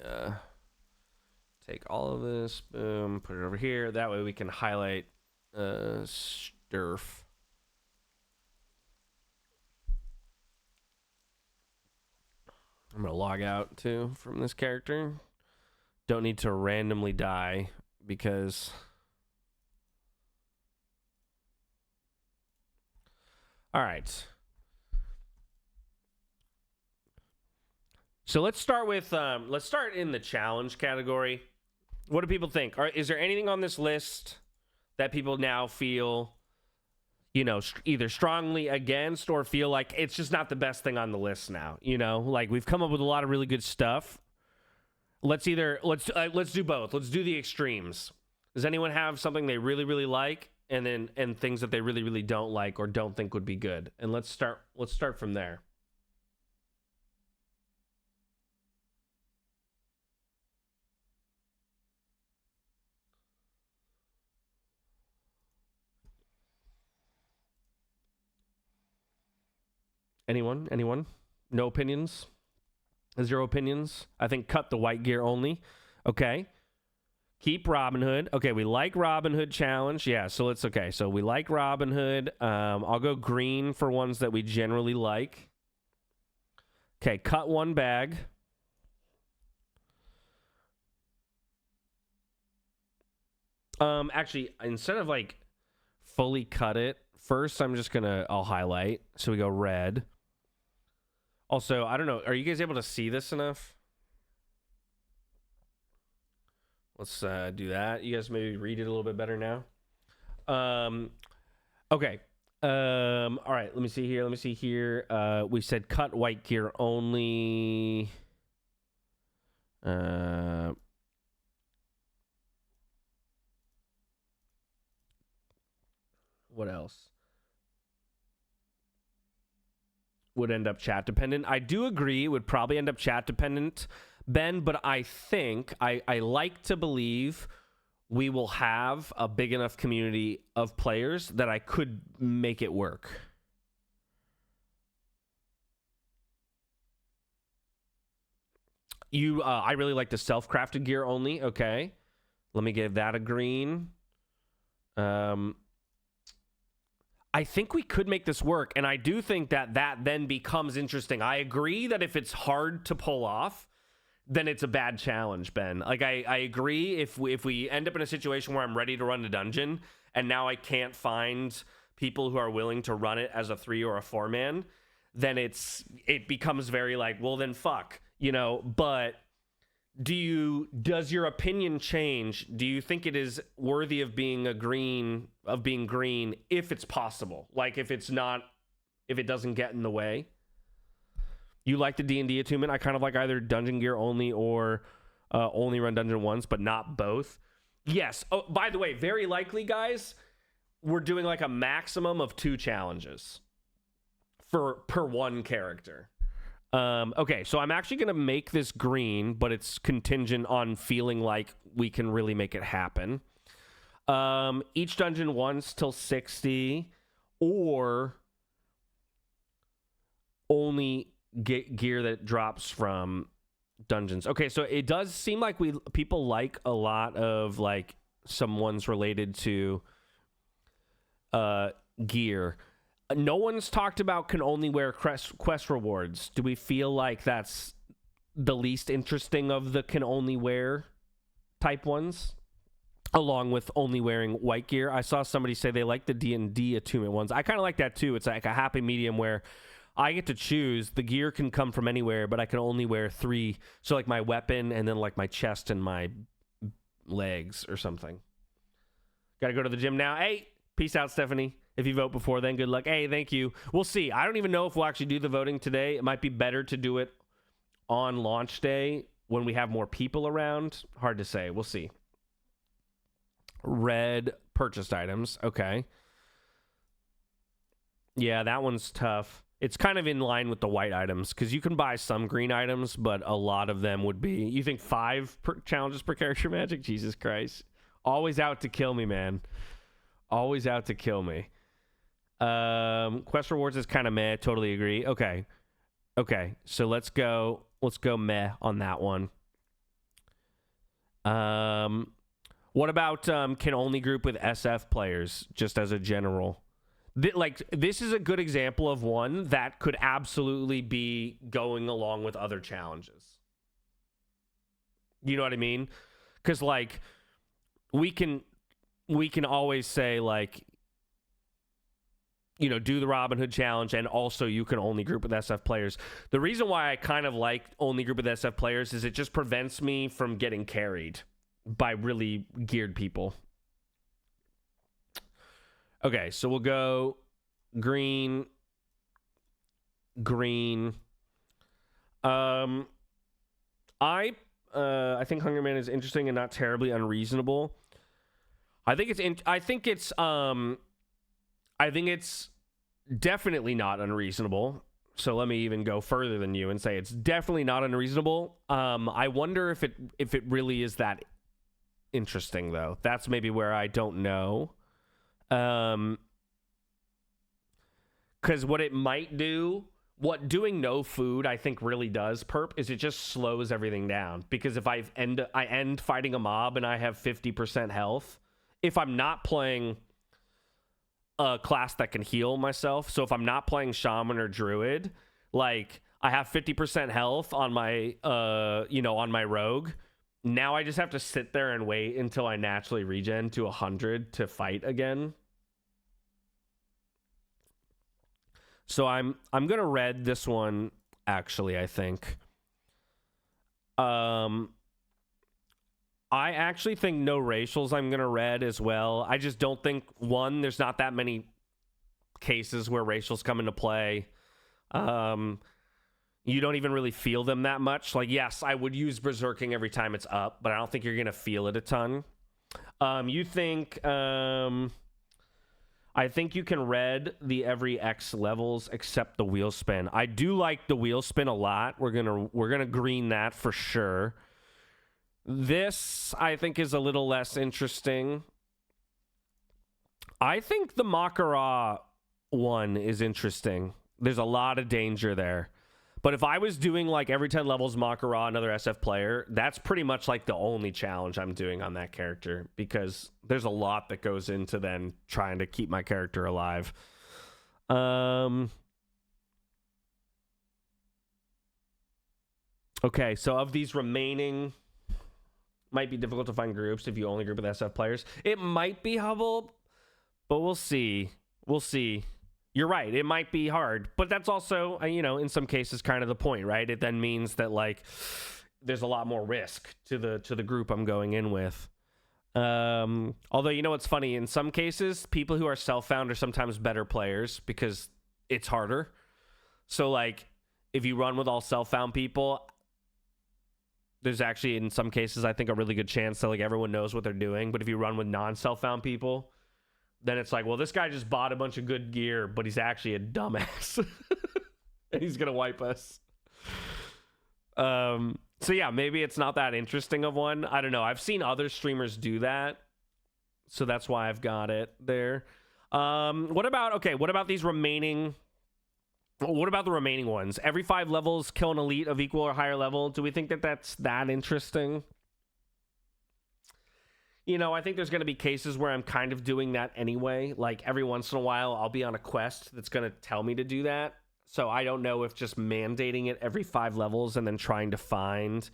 take all of this, boom, put it over here. That way we can highlight Sturf. I'm going to log out, too, from this character. Don't need to randomly die, because... All right. So let's start with... let's start in the challenge category. What do people think? Is there anything on this list that people now feel, you know, either strongly against or feel like it's just not the best thing on the list now? You know, like we've come up with a lot of really good stuff. Let's do both. Let's do the extremes. Does anyone have something they really, really like and things that they really, really don't like or don't think would be good. And let's start from there. Anyone? No opinions? Zero opinions? I think cut the white gear only. Okay. Keep Robin Hood. Okay, we like Robin Hood challenge. Yeah, so let's, okay, so we like Robin Hood. I'll go green for ones that we generally like. Okay, cut one bag. Actually, instead of like fully cut it, first I'll highlight. So we go red. Also, I don't know, are you guys able to see this enough? Let's do that. You guys maybe read it a little bit better now. Okay. All right, let me see here. We said cut white gear only. What else? Would end up chat dependent. I do agree it would probably end up chat dependent, Ben, but I think I like to believe we will have a big enough community of players that I could make it work. I really like the self-crafted gear only. Okay. Let me give that a green. I think we could make this work, and I do think that then becomes interesting. I agree that if it's hard to pull off, then it's a bad challenge, Ben. Like, I agree if we end up in a situation where I'm ready to run a dungeon, and now I can't find people who are willing to run it as a 3 or a 4-man, then it becomes very like, well, then fuck, you know. But does your opinion change? Do you think it is worthy of being green if it's possible? Like, if it doesn't get in the way? You like the D&D attunement? I kind of like either dungeon gear only or only run dungeon once, but not both. Yes. Oh, by the way, very likely, guys, we're doing like a maximum of 2 challenges per one character. Okay, so I'm actually going to make this green, but it's contingent on feeling like we can really make it happen. Each dungeon once till 60, or only get gear that drops from dungeons. Okay, so it does seem like people like a lot of like some ones related to gear. No one's talked about can only wear quest rewards. Do we feel like that's the least interesting of the can only wear type ones, along with only wearing white gear? I saw somebody say they like the D&D attunement ones. I kind of like that too. It's like a happy medium where I get to choose. The gear can come from anywhere, but I can only wear 3. So like my weapon and then like my chest and my legs or something. Gotta go to the gym now. Hey, peace out, Stephanie. If you vote before then, good luck. Hey, thank you. We'll see. I don't even know if we'll actually do the voting today. It might be better to do it on launch day when we have more people around. Hard to say. We'll see. Red purchased items. Okay. Yeah, that one's tough. It's kind of in line with the white items because you can buy some green items, but a lot of them would be... You think 5 challenges per character, Magic? Jesus Christ. Always out to kill me, man. Always out to kill me. Quest rewards is kind of meh. Totally agree. Okay. So let's go meh on that one. What about can only group with SF players, just as a general? This is a good example of one that could absolutely be going along with other challenges. You know what I mean? Because like we can always say like, you know, do the Robin Hood challenge, and also you can only group with SF players. The reason why I kind of like only group with SF players is it just prevents me from getting carried by really geared people. Okay, so we'll go green. I think Hunger Man is interesting and not terribly unreasonable. I think it's definitely not unreasonable. So let me even go further than you and say it's definitely not unreasonable. I wonder if it really is that interesting though. That's maybe where I don't know. Because what it might do, what doing no food I think really does, Perp, is it just slows everything down. Because if I end fighting a mob and I have 50% health, if I'm not playing a class that can heal myself, so if I'm not playing Shaman or Druid, like I have 50% health on my on my rogue. Now I just have to sit there and wait until I naturally regen to 100 to fight again. So I'm gonna red this one actually, I think. I actually think no racials I'm gonna red as well. I just don't think, one, there's not that many cases where racials come into play. You don't even really feel them that much. Like, yes, I would use berserking every time it's up, but I don't think you're gonna feel it a ton. You think I think you can red the every X levels except the wheel spin. I do like the wheel spin a lot. We're gonna green that for sure. This I think is a little less interesting. I think the Makara one is interesting. There's a lot of danger there. But if I was doing like every 10 levels Makara, another SF player, that's pretty much like the only challenge I'm doing on that character, because there's a lot that goes into then trying to keep my character alive. Okay, so of these remaining, might be difficult to find groups if you only group with SF players. It might be Hubble, but we'll see. We'll see. You're right. It might be hard, but that's also, in some cases kind of the point, right? It then means that like there's a lot more risk to the group I'm going in with. Although, what's funny, in some cases, people who are self-found are sometimes better players because it's harder. So like if you run with all self-found people, there's actually, in some cases, I think a really good chance that like everyone knows what they're doing. But if you run with non-self-found people, then it's like, well, this guy just bought a bunch of good gear, but he's actually a dumbass. And he's going to wipe us. So yeah, maybe it's not that interesting of one. I don't know. I've seen other streamers do that. So that's why I've got it there. What about these remaining... What about the remaining ones? Every 5 levels, kill an elite of equal or higher level. Do we think that that's that interesting? I think there's going to be cases where I'm kind of doing that anyway. Like every once in a while, I'll be on a quest that's going to tell me to do that. So I don't know if just mandating it every 5 levels and then trying to find...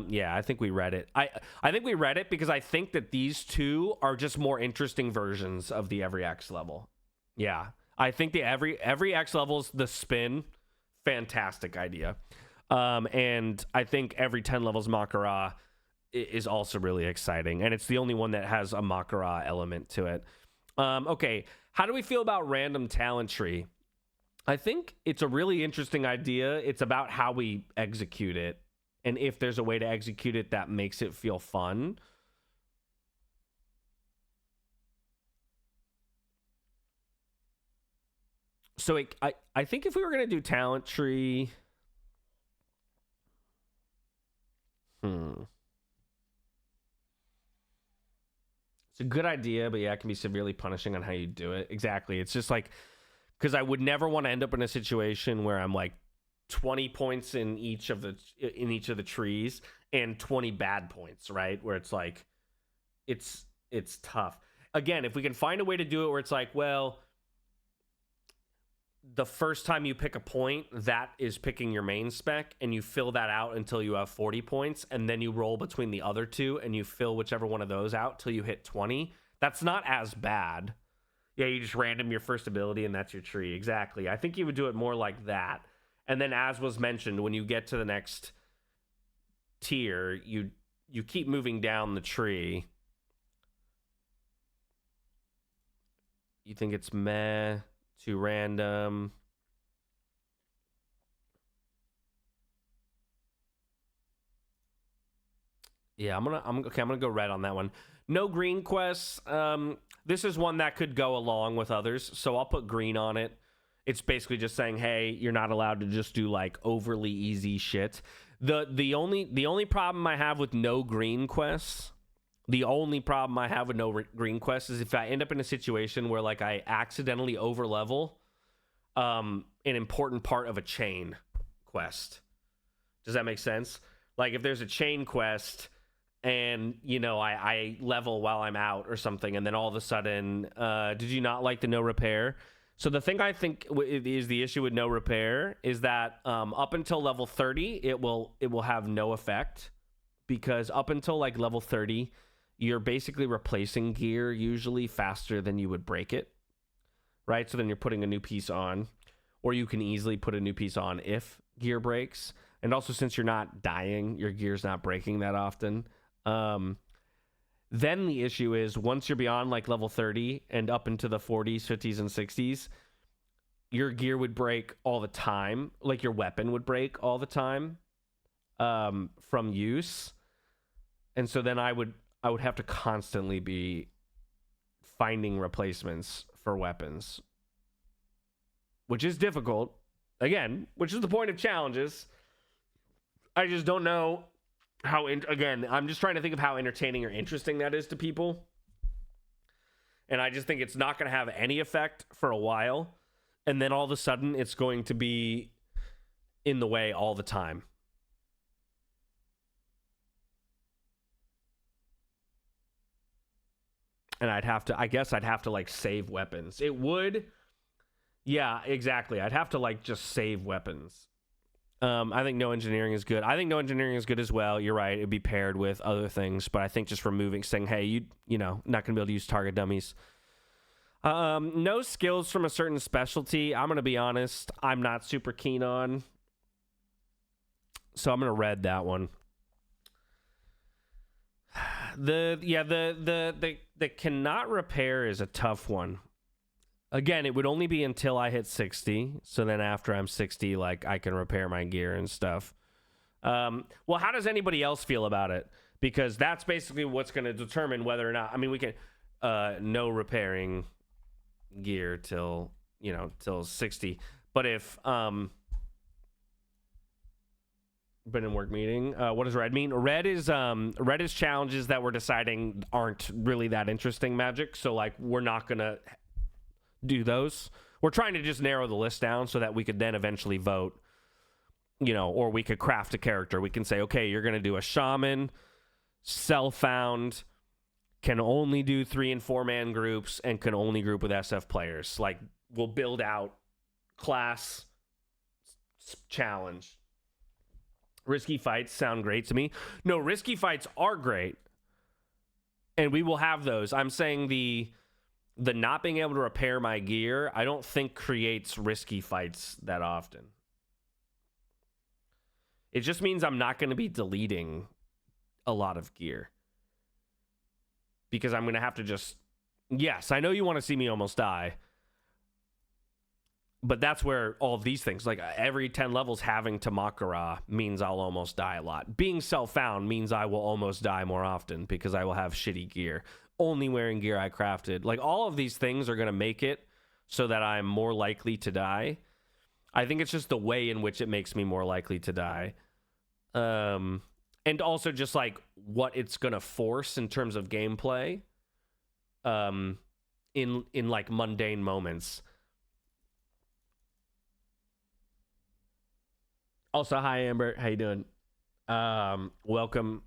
yeah, I think we read it. I think we read it because I think that these two are just more interesting versions of the every X level. Yeah. I think the every X levels, the spin, fantastic idea. And I think every 10 levels Makara is also really exciting. And it's the only one that has a Makara element to it. Okay, how do we feel about random talent tree? I think it's a really interesting idea. It's about how we execute it. And if there's a way to execute it that makes it feel fun. So I think if we were going to do talent tree... It's a good idea, but yeah, it can be severely punishing on how you do it. Exactly. It's just like... Because I would never want to end up in a situation where I'm like 20 points in each of the trees and 20 bad points, right? Where it's like... It's tough. Again, if we can find a way to do it where it's like, well... The first time you pick a point, that is picking your main spec, and you fill that out until you have 40 points, and then you roll between the other two, and you fill whichever one of those out till you hit 20. That's not as bad. Yeah, you just random your first ability, and that's your tree. Exactly. I think you would do it more like that. And then, as was mentioned, when you get to the next tier, you keep moving down the tree. You think it's meh... to random. Yeah, I'm gonna go red on that one. No green quests. This is one that could go along with others, so I'll put green on it. It's basically just saying, hey, you're not allowed to just do like overly easy shit. The only problem I have with no green quests, is if I end up in a situation where like I accidentally overlevel an important part of a chain quest. Does that make sense? Like if there's a chain quest and, you know, I level while I'm out or something, and then all of a sudden, did you not like the no repair? So the thing I think is the issue with no repair is that up until level 30, it will have no effect, because up until like level 30, you're basically replacing gear usually faster than you would break it, right? So then you're putting a new piece on, or you can easily put a new piece on if gear breaks. And also, since you're not dying, your gear's not breaking that often. Then the issue is once you're beyond like level 30 and up into the 40s, 50s, and 60s, your gear would break all the time. Like your weapon would break all the time from use. And so then I would have to constantly be finding replacements for weapons, which is difficult. Again, which is the point of challenges. I just don't know how, again, I'm just trying to think of how entertaining or interesting that is to people. And I just think it's not going to have any effect for a while. And then all of a sudden, it's going to be in the way all the time. And I guess I'd have to like save weapons. It would. Yeah, exactly. I'd have to like just save weapons. I think no engineering is good. I think no engineering is good as well. You're right. It'd be paired with other things, but I think just removing, saying, hey, you know, not going to be able to use target dummies. No skills from a certain specialty. I'm going to be honest. I'm not super keen on. So I'm going to red that one. The cannot repair is a tough one. Again, it would only be until I hit 60. So then after I'm 60, like, I can repair my gear and stuff. Well, how does anybody else feel about it? Because that's basically what's going to determine whether or not... I mean, we can... no repairing gear till 60. But if... been in work meeting. What does red mean? Red is challenges that we're deciding aren't really that interesting magic. So, like, we're not going to... do those. We're trying to just narrow the list down so that we could then eventually vote, you know, or we could craft a character. We can say, okay, you're going to do a shaman, self-found, can only do 3 and 4 man groups, and can only group with SF players. Like, we'll build out class challenge. Risky fights sound great to me. No, risky fights are great, and we will have those. I'm saying the not being able to repair my gear, I don't think creates risky fights that often. It just means I'm not going to be deleting a lot of gear. Because I'm going to have to just... Yes, I know you want to see me almost die. But that's where all of these things, like every 10 levels having Tamakara means I'll almost die a lot. Being self-found means I will almost die more often because I will have shitty gear. Only wearing gear I crafted. Like, all of these things are going to make it so that I'm more likely to die. I think it's just the way in which it makes me more likely to die. And also just, like, what it's going to force in terms of gameplay. In like, mundane moments. Also, hi, Amber. How you doing? Welcome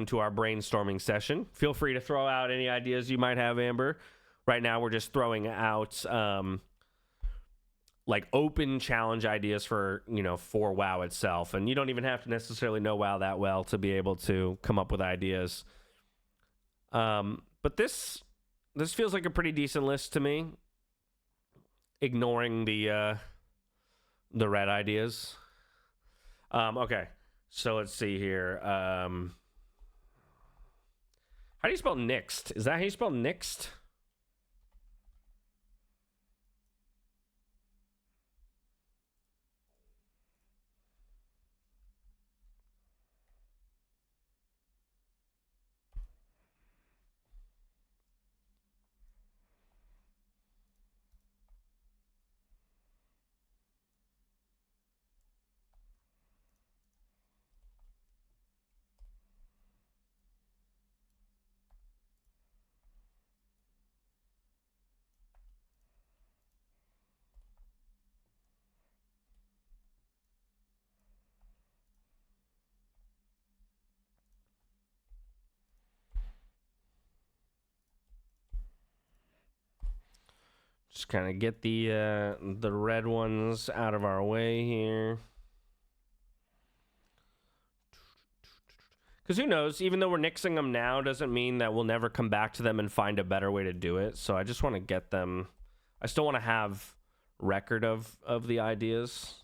to our brainstorming session. Feel free to throw out any ideas you might have, Amber. Right now, we're just throwing out like open challenge ideas for WoW itself, and you don't even have to necessarily know WoW that well to be able to come up with ideas. But this feels like a pretty decent list to me, ignoring the red ideas. Okay. So let's see here. How do you spell Nixt? Is that how you spell Nixt? Just kind of get the red ones out of our way here. Because who knows, even though we're nixing them now, doesn't mean that we'll never come back to them and find a better way to do it. So I just want to get them. I still want to have record of the ideas.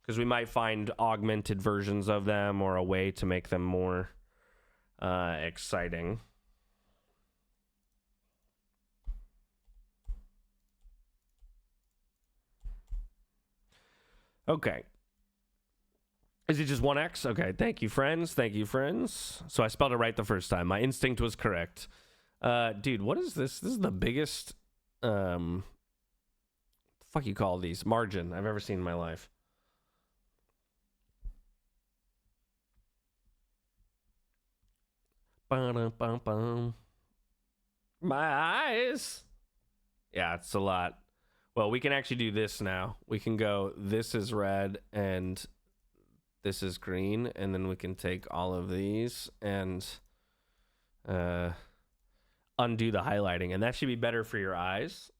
Because we might find augmented versions of them or a way to make them more exciting. Okay. Is it just 1x? Okay, thank you, friends. Thank you, friends. So I spelled it right the first time. My instinct was correct. Dude, what is this? This is the biggest, fuck you call these, margin I've ever seen in my life. Ba-dum-bum-bum. My eyes. Yeah, it's a lot. Well, we can actually do this now. We can go, this is red and this is green, and then we can take all of these and undo the highlighting, and that should be better for your eyes.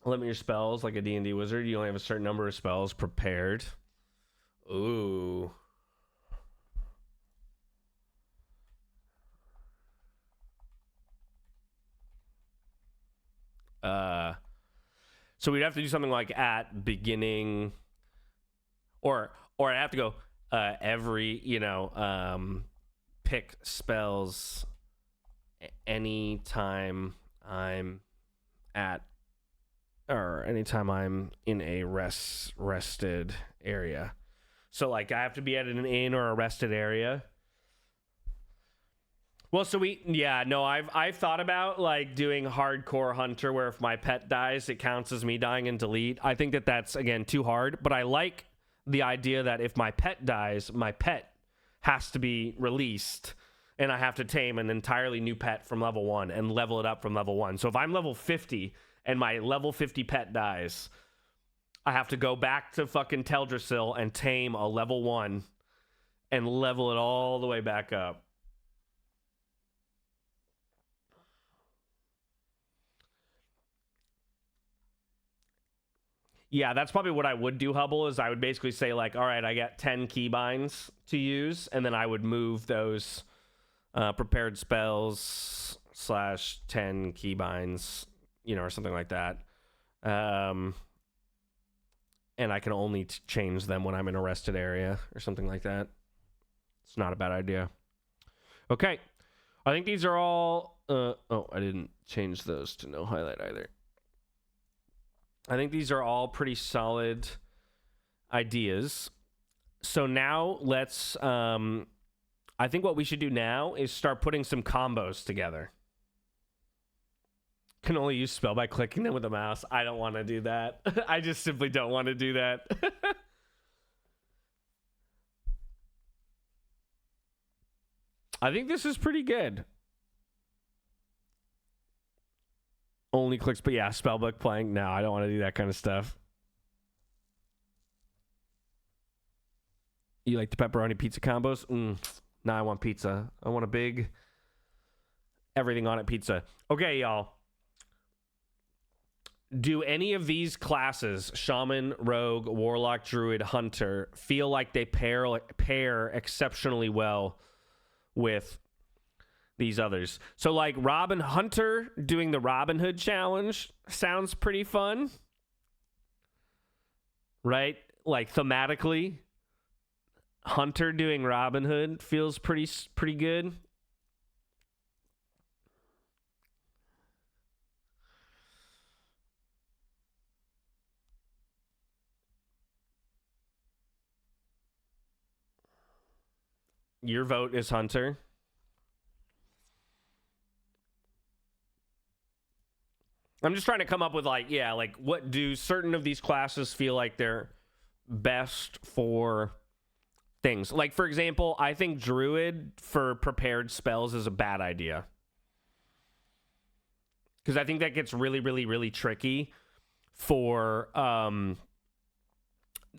Limit your spells like a D&D wizard. You only have a certain number of spells prepared. Ooh. So we'd have to do something like at beginning, or I have to go every, pick spells anytime I'm at, or anytime I'm in a rested area. So like I have to be at an inn or a rested area. Well, so I've thought about like doing hardcore hunter where if my pet dies, it counts as me dying and delete. I think that that's, again, too hard, but I like the idea that if my pet dies, my pet has to be released and I have to tame an entirely new pet from level 1 and level it up from level 1. So if I'm level 50 and my level 50 pet dies, I have to go back to fucking Teldrassil and tame a level 1 and level it all the way back up. Yeah, that's probably what I would do, Hubble, is I would basically say, like, all right, I got 10 keybinds to use, and then I would move those prepared spells / 10 keybinds, or something like that. And I can only change them when I'm in a rested area or something like that. It's not a bad idea. Okay. I think these are all... oh, I didn't change those to no highlight either. I think these are all pretty solid ideas. So now let's... I think what we should do now is start putting some combos together. Can only use spell by clicking them with a mouse. I don't want to do that. I just simply don't want to do that. I think this is pretty good. Only clicks, but yeah, spellbook playing. No, I don't want to do that kind of stuff. You like the pepperoni pizza combos? No, I want pizza. I want a big everything on it pizza. Okay, y'all. Do any of these classes, Shaman, Rogue, Warlock, Druid, Hunter, feel like they pair exceptionally well with these others? So like Robin Hunter doing the Robin Hood challenge sounds pretty fun, right? Like thematically, Hunter doing Robin Hood feels pretty good. Your vote is Hunter. I'm just trying to come up with like what do certain of these classes feel like they're best for things? Like, for example, I think Druid for prepared spells is a bad idea. Because I think that gets really, really, really tricky for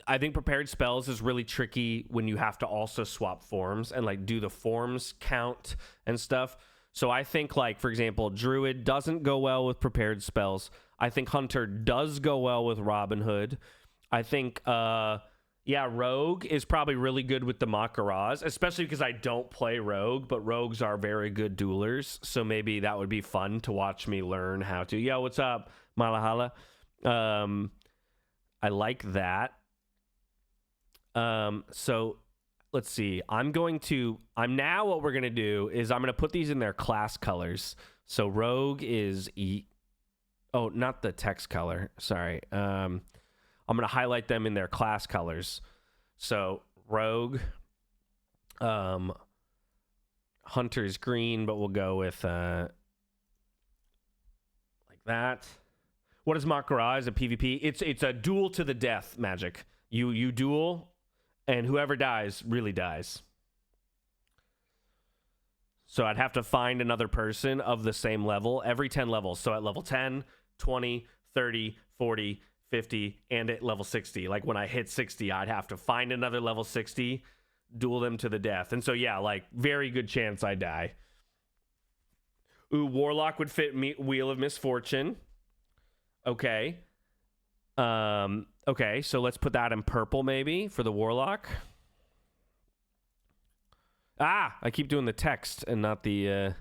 I think prepared spells is really tricky when you have to also swap forms and like do the forms count and stuff. So I think, like, for example, Druid doesn't go well with prepared spells. I think Hunter does go well with Robin Hood. I think, Rogue is probably really good with the Makaraz, especially because I don't play Rogue, but Rogues are very good duelers. So maybe that would be fun to watch me learn how to. Yo, what's up, Malahala? I like that. So let's see. What we're going to do is I'm going to put these in their class colors. So Rogue is not the text color. Sorry. I'm going to highlight them in their class colors. So Rogue, Hunter's green, but we'll go with, like that. What is Makaraz? A PvP? It's a duel to the death magic. You duel, and whoever dies really dies. So I'd have to find another person of the same level every 10 levels. So at level 10, 20, 30, 40, 50, and at level 60. Like when I hit 60, I'd have to find another level 60, duel them to the death. And so, yeah, like very good chance I die. Ooh, Warlock would fit Wheel of Misfortune. Okay. Okay, so let's put that in purple maybe for the Warlock. I keep doing the text and not the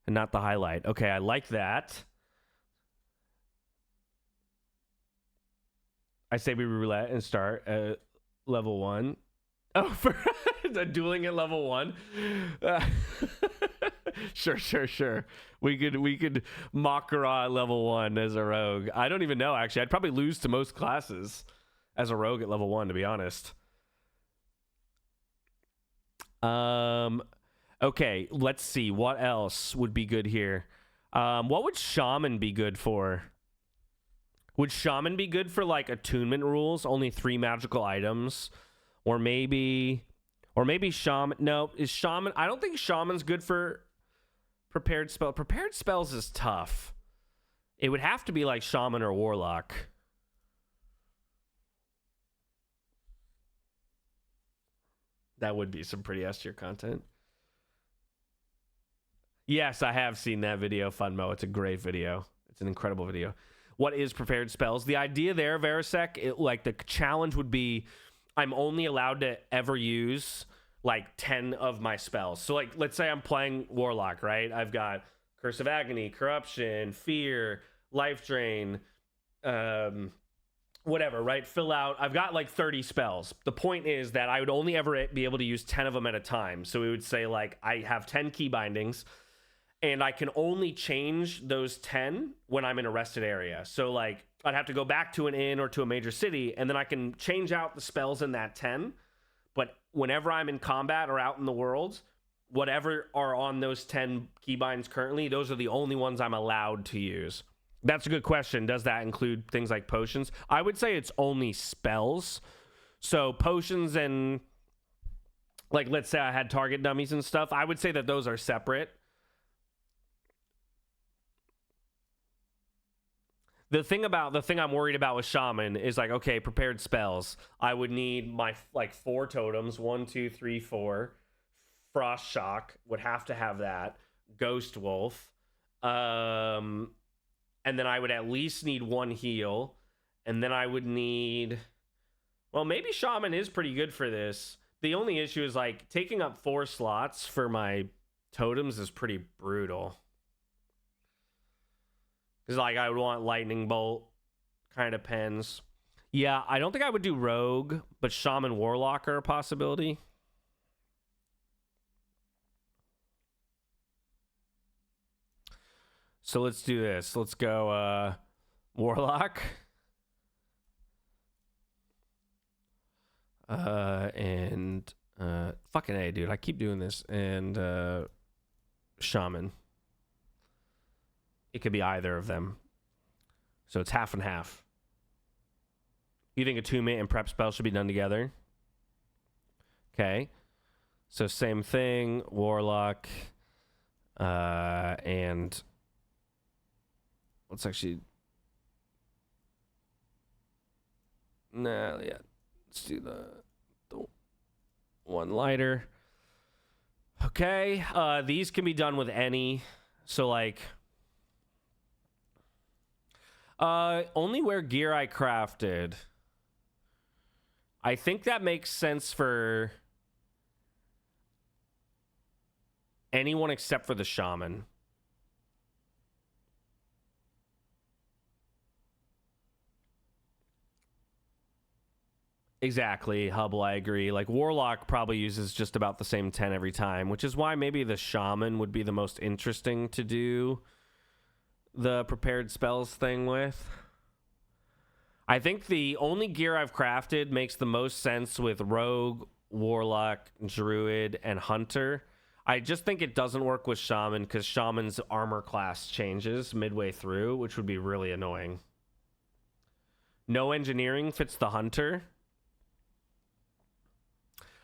highlight. Okay, I like that. I say we roulette and start at level 1. Oh, for dueling at level 1. Sure. We could Makara at level 1 as a rogue. I don't even know, actually. I'd probably lose to most classes as a rogue at level 1, to be honest. Okay, let's see. What else would be good here? What would Shaman be good for? Would Shaman be good for, like, attunement rules? Only 3 magical items? Or maybe Shaman... No, is Shaman... I don't think Shaman's good for prepared spell. Prepared spells is tough. It would have to be, like, Shaman or Warlock. That would be some pretty S-tier content. Yes, I have seen that video, Funmo. It's a great video. It's an incredible video. What is prepared spells? The idea there, Verisec, like the challenge would be I'm only allowed to ever use like 10 of my spells. So like, let's say I'm playing Warlock, right? I've got Curse of Agony, Corruption, Fear, Life Drain, whatever, right? Fill out. I've got like 30 spells. The point is that I would only ever be able to use 10 of them at a time. So we would say like I have 10 key bindings and I can only change those 10 when I'm in a rested area. So like I'd have to go back to an inn or to a major city and then I can change out the spells in that 10. But whenever I'm in combat or out in the world, whatever are on those 10 keybinds currently, those are the only ones I'm allowed to use. That's a good question. Does that include things like potions? I would say it's only spells. So potions and, like, let's say I had target dummies and stuff, I would say that those are separate. The thing I'm worried about with Shaman is like, okay, prepared spells. I would need my like 4 totems, 1, 2, 3, 4. Frost Shock would have to have that. Ghost Wolf. And then I would at least need 1 heal. And then I would need... Well, maybe Shaman is pretty good for this. The only issue is like taking up 4 slots for my totems is pretty brutal. Because like I would want Lightning Bolt kind of pens. Yeah, I don't think I would do Rogue, but Shaman Warlock are a possibility. So let's do this. Let's go Warlock. And fucking A, dude. I keep doing this. And Shaman. It could be either of them. So it's half and half. You think attunement and prep spell should be done together? Okay. So same thing. Warlock. And let's actually... Nah, yeah. Let's do the one lighter. Okay, these can be done with any. So like, only wear gear I crafted. I think that makes sense for anyone except for the shaman. Exactly, Hubble, I agree. Like, Warlock probably uses just about the same 10 every time, which is why maybe the Shaman would be the most interesting to do the prepared spells thing with. I think the only gear I've crafted makes the most sense with Rogue, Warlock, Druid, and Hunter. I just think it doesn't work with Shaman because Shaman's armor class changes midway through, which would be really annoying. No engineering fits the Hunter.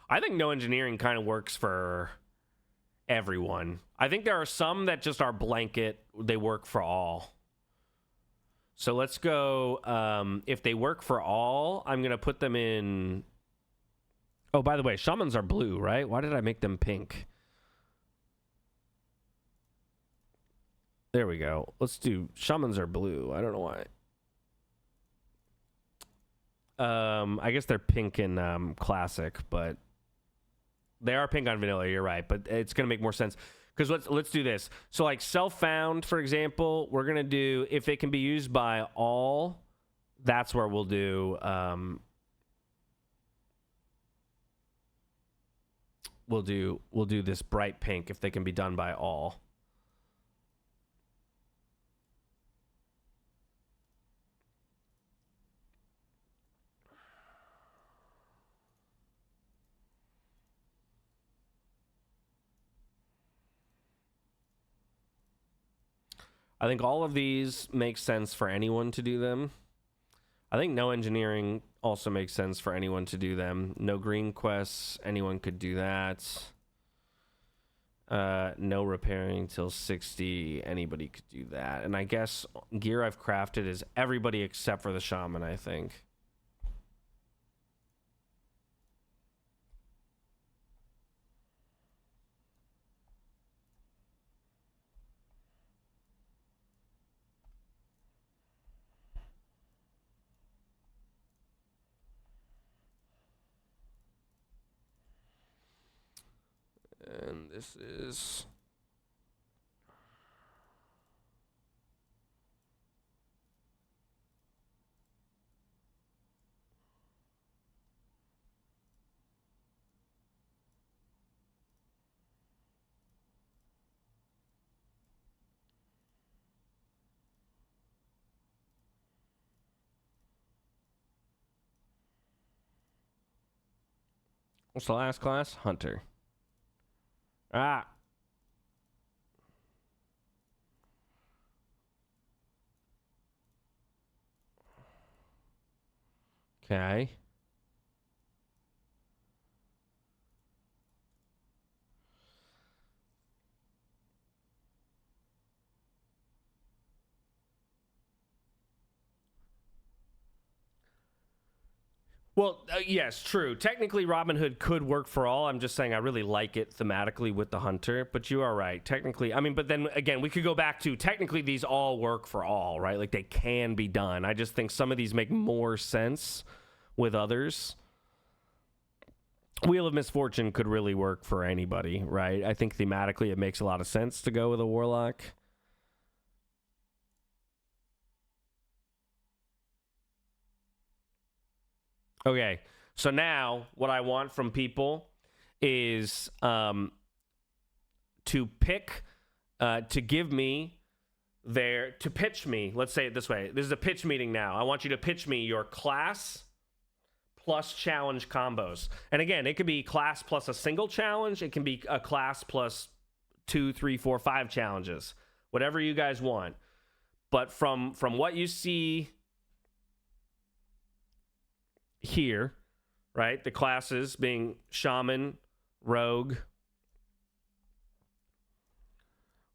I think no engineering kind of works for everyone. I think there are some that just are blanket. They work for all. So let's go. If they work for all, I'm going to put them in. Oh, by the way, shamans are blue, right? Why did I make them pink? There we go. Let's do shamans are blue. I don't know why. I guess they're pink in classic, but they are pink on vanilla, you're right, but it's going to make more sense. Because let's do this. So like self-found, for example, we're going to do, if it can be used by all, that's where we'll do, we'll do this bright pink if they can be done by all. I think all of these make sense for anyone to do them. I think no engineering also makes sense for anyone to do them. No green quests, anyone could do that. No repairing till 60, anybody could do that. And I guess gear I've crafted is everybody except for the shaman, I think. And this is... What's the last class? Hunter. Ah. Okay. Well, yes, true. Technically, Robin Hood could work for all. I'm just saying I really like it thematically with the Hunter, but you are right. Technically, I mean, but then again, we could go back to technically these all work for all, right? Like they can be done. I just think some of these make more sense with others. Wheel of Misfortune could really work for anybody, right? I think thematically it makes a lot of sense to go with a Warlock. Okay, so now what I want from people is to pick, to give me to pitch me, let's say it this way. This is a pitch meeting now. I want you to pitch me your class plus challenge combos. And again, it could be class plus a single challenge. It can be a class plus 2, 3, 4, 5 challenges. Whatever you guys want. But from what you see here, right? The classes being Shaman, Rogue,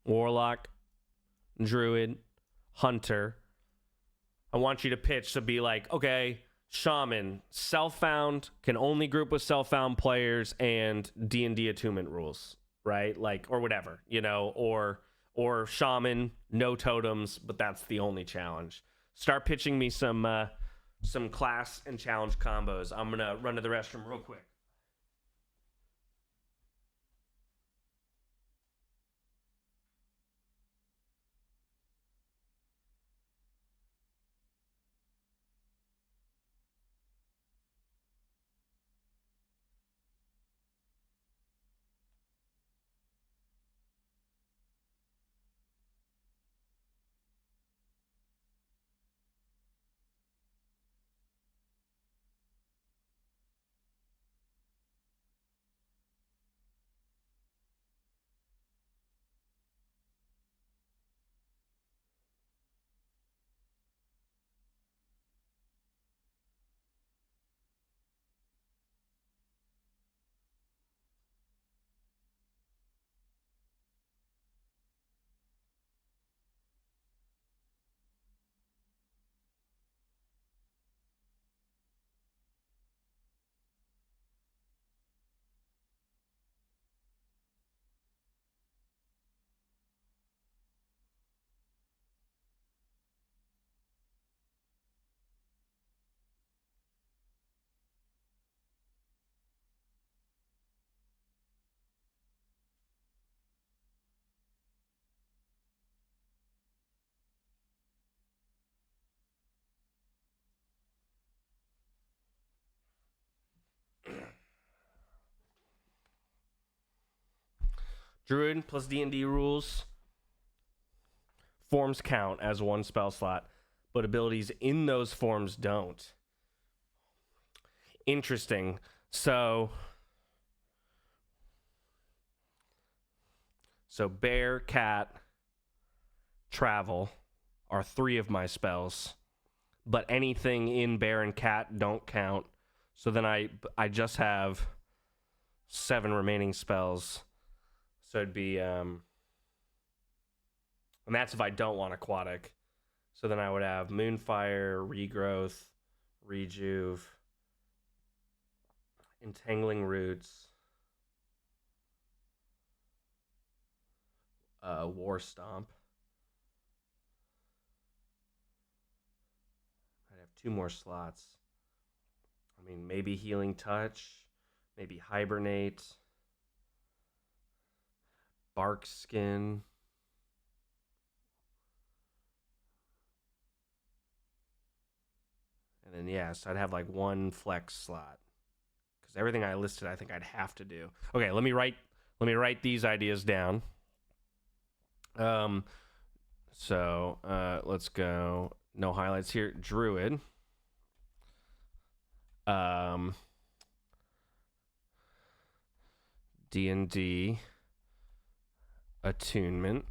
Warlock, Druid, Hunter. I want you to pitch to be like, okay, Shaman, self-found, can only group with self-found players, and D&D attunement rules, right? Like, or whatever, you know, or Shaman, no totems, but that's the only challenge. Start pitching me some class and challenge combos. I'm gonna run to the restroom real quick. Druid plus D&D rules. Forms count as one spell slot, but abilities in those forms don't. Interesting. So bear, cat, travel are 3 of my spells, but anything in bear and cat don't count. So then I just have 7 remaining spells. So it'd be and that's if I don't want aquatic. So then I would have Moonfire, Regrowth, Rejuve, Entangling Roots, War Stomp. I'd have 2 more slots. I mean, maybe Healing Touch, maybe Hibernate, Bark Skin. And then, yeah, so I'd have like 1 flex slot. Because everything I listed, I think I'd have to do. Okay, let me write these ideas down. So let's go. No highlights here. Druid. D&D attunement.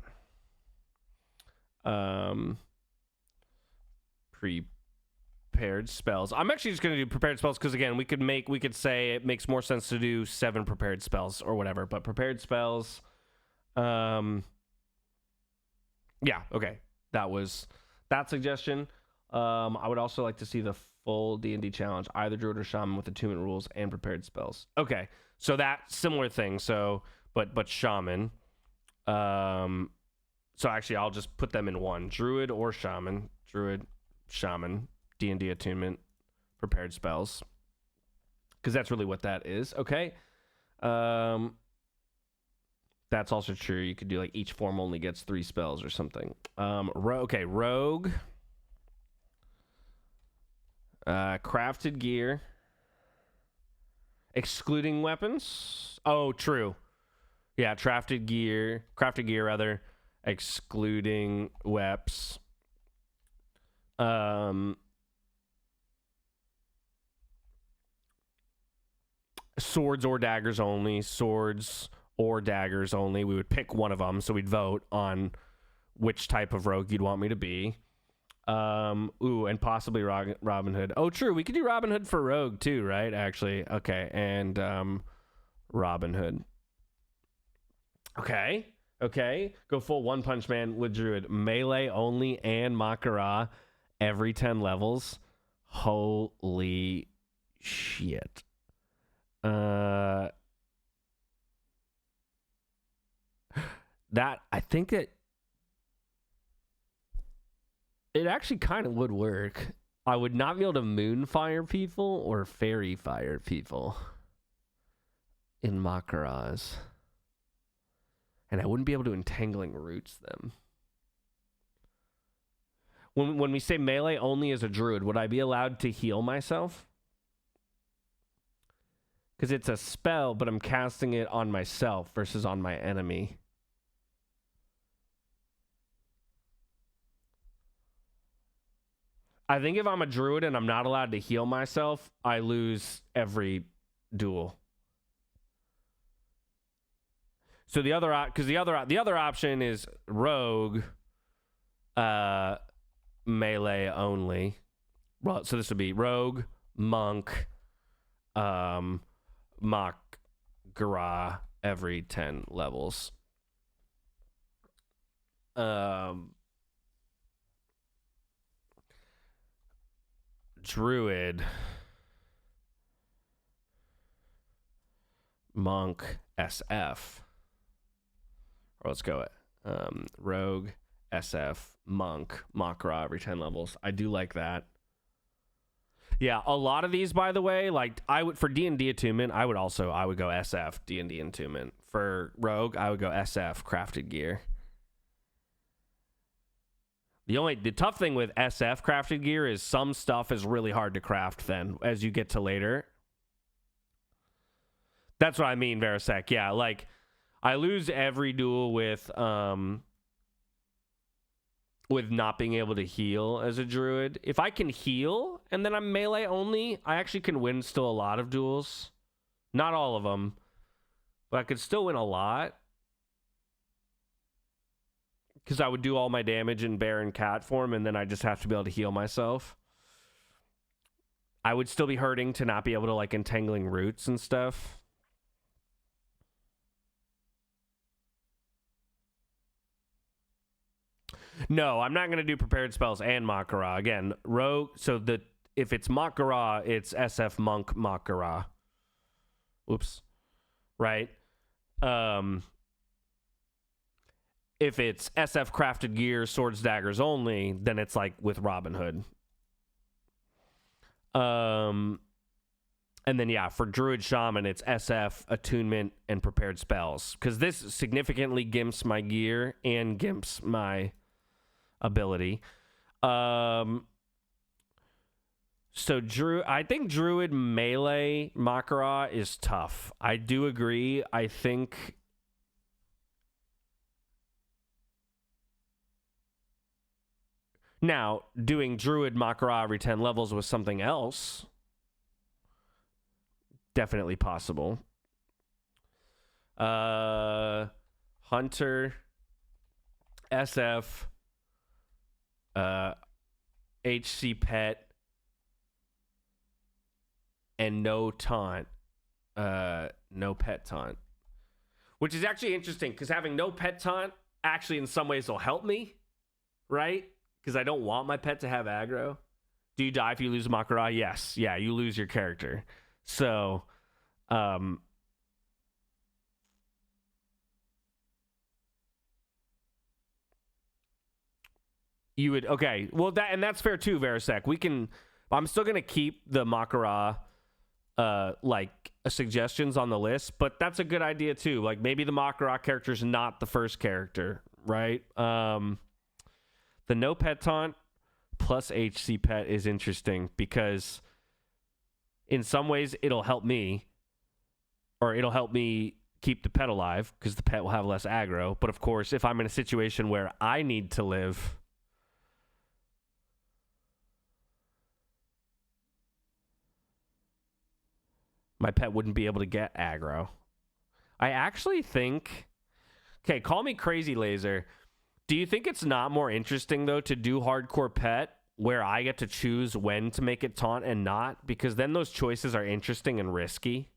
Prepared spells. I'm actually just going to do prepared spells because, again, we could say it makes more sense to do 7 prepared spells or whatever, but prepared spells. Yeah, okay. That was that suggestion. I would also like to see the full D&D challenge, either Druid or Shaman with attunement rules and prepared spells. Okay, so that similar thing. So, but Shaman. So actually, I'll just put them in one: Druid or Shaman. Druid, Shaman, D&D attunement, prepared spells. Because that's really what that is. Okay. That's also true. You could do like each form only gets 3 spells or something. Okay, Rogue. Crafted gear. Excluding weapons. Oh, true. Yeah, crafted gear rather. Excluding weps. Swords or daggers only. Swords or daggers only. We would pick one of them, so we'd vote on which type of rogue you'd want me to be. And possibly Robin Hood. Oh, true. We could do Robin Hood for rogue too, right? Actually, okay. And Robin Hood. Okay. Go full One Punch Man with Druid. Melee only and Makara every 10 levels. Holy shit. That, I think it actually kind of would work. I would not be able to moonfire people or fairy fire people in Makaraz. And I wouldn't be able to entangling roots them. When we say melee only as a druid, would I be allowed to heal myself? Because it's a spell, but I'm casting it on myself versus on my enemy. I think if I'm a druid and I'm not allowed to heal myself, I lose every duel. So the other option is rogue, melee only. Well, so this would be rogue, monk, Mak'gara every 10 levels. Druid, monk, SF. Or let's go rogue, SF, monk, Mak'gara every 10 levels. I do like that. Yeah, a lot of these, by the way, like I would for D&D attunement, I would go SF D&D attunement. For rogue, I would go SF crafted gear. The tough thing with SF crafted gear is some stuff is really hard to craft then as you get to later. That's what I mean, Verisek. Yeah, like I lose every duel with not being able to heal as a druid. If I can heal and then I'm melee only, I actually can win still a lot of duels. Not all of them, but I could still win a lot. Because I would do all my damage in bear and cat form, and then I just have to be able to heal myself. I would still be hurting to not be able to, like, entangling roots and stuff. No, I'm not going to do prepared spells and Mak'gara. Again, rogue, so if it's Mak'gara, it's SF monk Mak'gara. Oops. Right? If it's SF crafted gear, swords, daggers only, then it's like with Robin Hood. And then yeah, for Druid Shaman, it's SF, attunement, and prepared spells. Because this significantly gimps my gear and gimps my ability. So I think Druid melee Mak'gara is tough. I do agree. I think now, doing Druid Mak'gara every 10 levels with something else, definitely possible. Hunter, SF, HC Pet, and no taunt. No pet taunt. Which is actually interesting, because having no pet taunt actually in some ways will help me, right? Because I don't want my pet to have aggro. Do you die if you lose Mak'gara? Yes. Yeah, you lose your character. So, you would, okay. Well, that's fair too, Verisek. I'm still going to keep the Mak'gara, suggestions on the list, but that's a good idea too. Like, maybe the Mak'gara character's not the first character, right? The no pet taunt plus HC pet is interesting because in some ways it'll help me, or it'll help me keep the pet alive because the pet will have less aggro. But of course, if I'm in a situation where I need to live, my pet wouldn't be able to get aggro. I actually think, okay, call me crazy, Laser. Do you think it's not more interesting, though, to do hardcore pet where I get to choose when to make it taunt and not? Because then those choices are interesting and risky.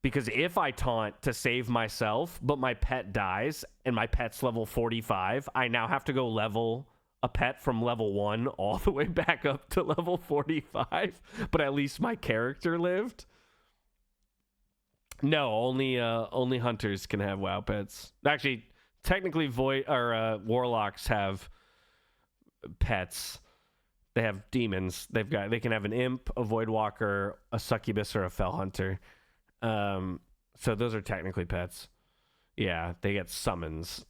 Because if I taunt to save myself, but my pet dies, and my pet's level 45, I now have to go level a pet from level 1 all the way back up to level 45, but at least my character lived. No, only hunters can have WoW pets. Actually, technically warlocks have pets. They have demons. They can have an imp, a voidwalker, a succubus, or a fell hunter. So those are technically pets. Yeah, they get summons.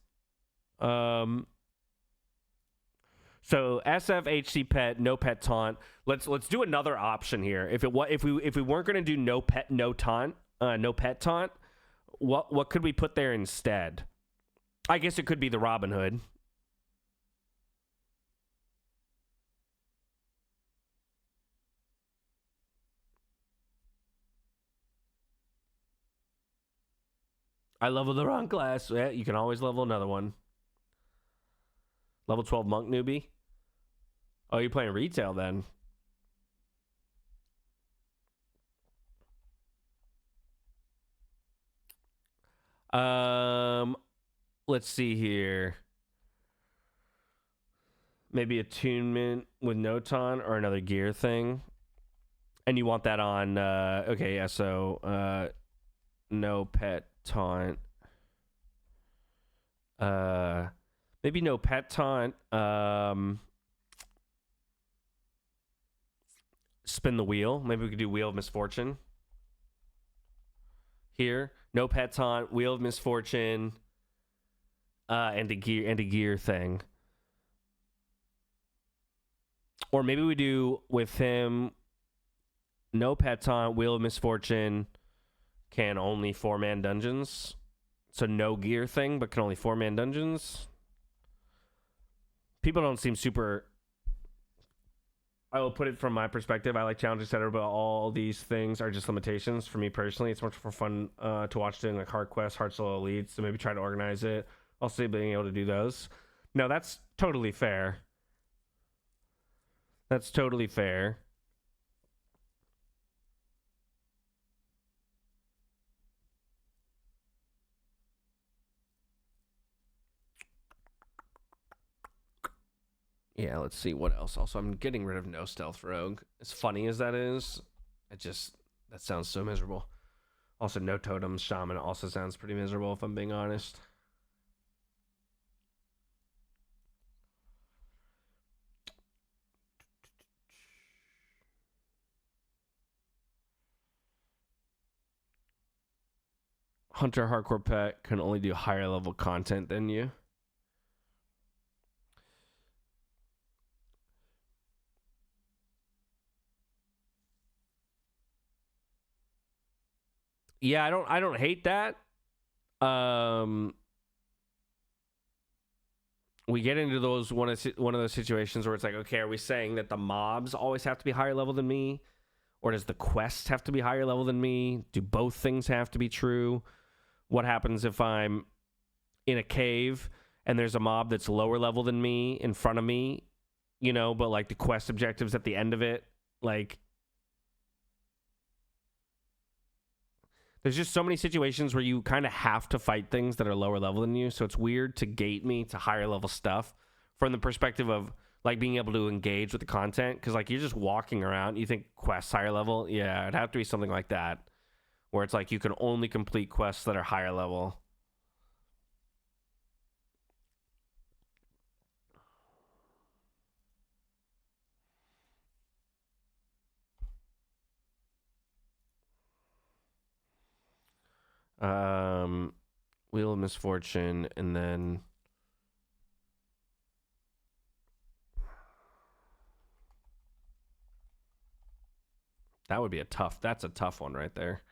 So SF HC pet, no pet taunt. Let's do another option here. If we weren't gonna do no pet taunt, what could we put there instead? I guess it could be the Robin Hood. I level the wrong class. Yeah, you can always level another one. Level 12 monk newbie. Oh, you're playing retail then. Let's see here. Maybe attunement with no taunt or another gear thing. And you want that on okay, yeah, so no pet taunt. Maybe no pet taunt. Spin the wheel. Maybe we could do Wheel of Misfortune. Here. No pet taunt, Wheel of Misfortune, and a gear thing. Or maybe we do with him no pet taunt, Wheel of Misfortune, can only 4-man dungeons. So no gear thing, but can only 4-man dungeons. People don't seem super... I will put it from my perspective. I like challenge, etc., but all these things are just limitations for me personally. It's much more fun to watch doing like hard quests, hard solo leads, so maybe try to organize it. Also being able to do those. No, that's totally fair. That's totally fair. Yeah, let's see what else. Also, I'm getting rid of no stealth rogue. As funny as that is, that sounds so miserable. Also, no totems shaman also sounds pretty miserable if I'm being honest. Hunter hardcore pet can only do higher level content than you. Yeah, I don't hate that. We get into those one of those situations where it's like, okay, are we saying that the mobs always have to be higher level than me, or does the quest have to be higher level than me? Do both things have to be true? What happens if I'm in a cave and there's a mob that's lower level than me in front of me, you know, but like the quest objectives at the end of it, like there's just so many situations where you kind of have to fight things that are lower level than you. So it's weird to gate me to higher level stuff from the perspective of like being able to engage with the content. Cause like you're just walking around, you think quests higher level. Yeah, it'd have to be something like that where it's like you can only complete quests that are higher level. Wheel of Misfortune, and then that would be that's a tough one right there.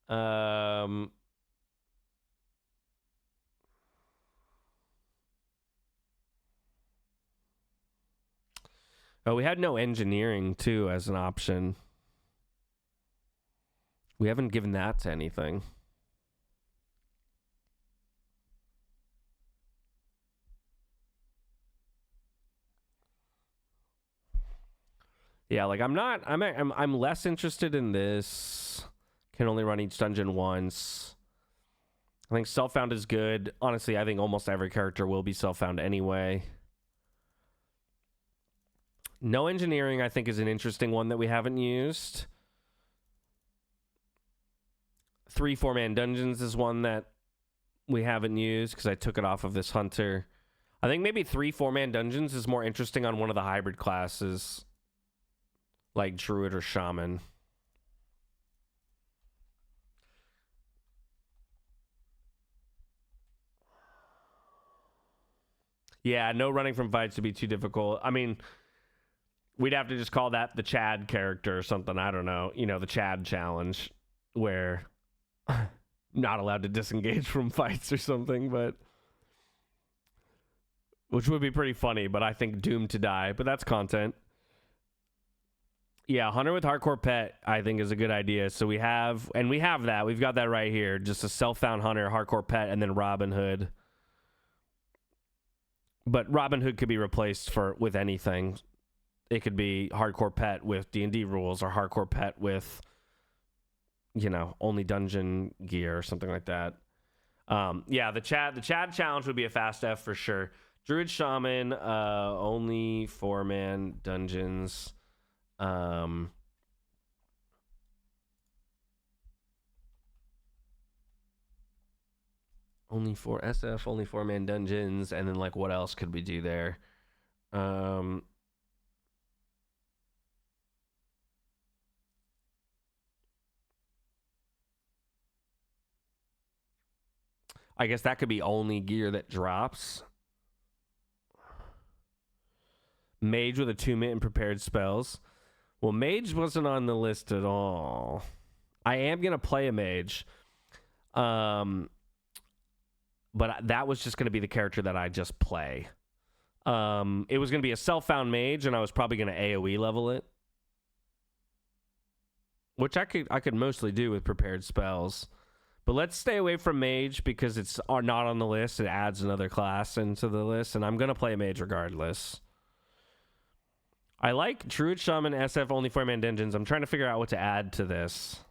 Oh, we had no engineering too as an option. We haven't given that to anything. Yeah, like I'm less interested in this. Can only run each dungeon once. I think self-found is good. Honestly, I think almost every character will be self-found anyway. No engineering, I think, is an interesting one that we haven't used. 3 4-man dungeons is one that we haven't used because I took it off of this hunter. I think maybe 3 4-man dungeons is more interesting on one of the hybrid classes, like druid or shaman. Yeah, no running from fights would be too difficult. I mean, we'd have to just call that the Chad character or something. I don't know. You know, the Chad challenge, where not allowed to disengage from fights or something, but which would be pretty funny, but I think doomed to die. But that's content. Yeah, Hunter with Hardcore Pet, I think, is a good idea. So we have that. We've got that right here. Just a self-found Hunter, Hardcore Pet, and then Robin Hood. But Robin Hood could be replaced with anything. It could be Hardcore Pet with D&D rules, or Hardcore Pet with, you know, only dungeon gear or something like that. Yeah, the Chad challenge would be a fast F for sure. Druid Shaman, only 4-man dungeons. Only 4 SF, only 4-man dungeons, and then like what else could we do there? I guess that could be only gear that drops. Mage with a 2-minute prepared spells. Well, Mage wasn't on the list at all. I am gonna play a Mage. But that was just going to be the character that I just play. It was going to be a self-found mage, and I was probably going to AoE level it, which I could mostly do with prepared spells. But let's stay away from mage because it's not on the list. It adds another class into the list, and I'm going to play a mage regardless. I like Druid Shaman SF only 4-man dungeons. I'm trying to figure out what to add to this.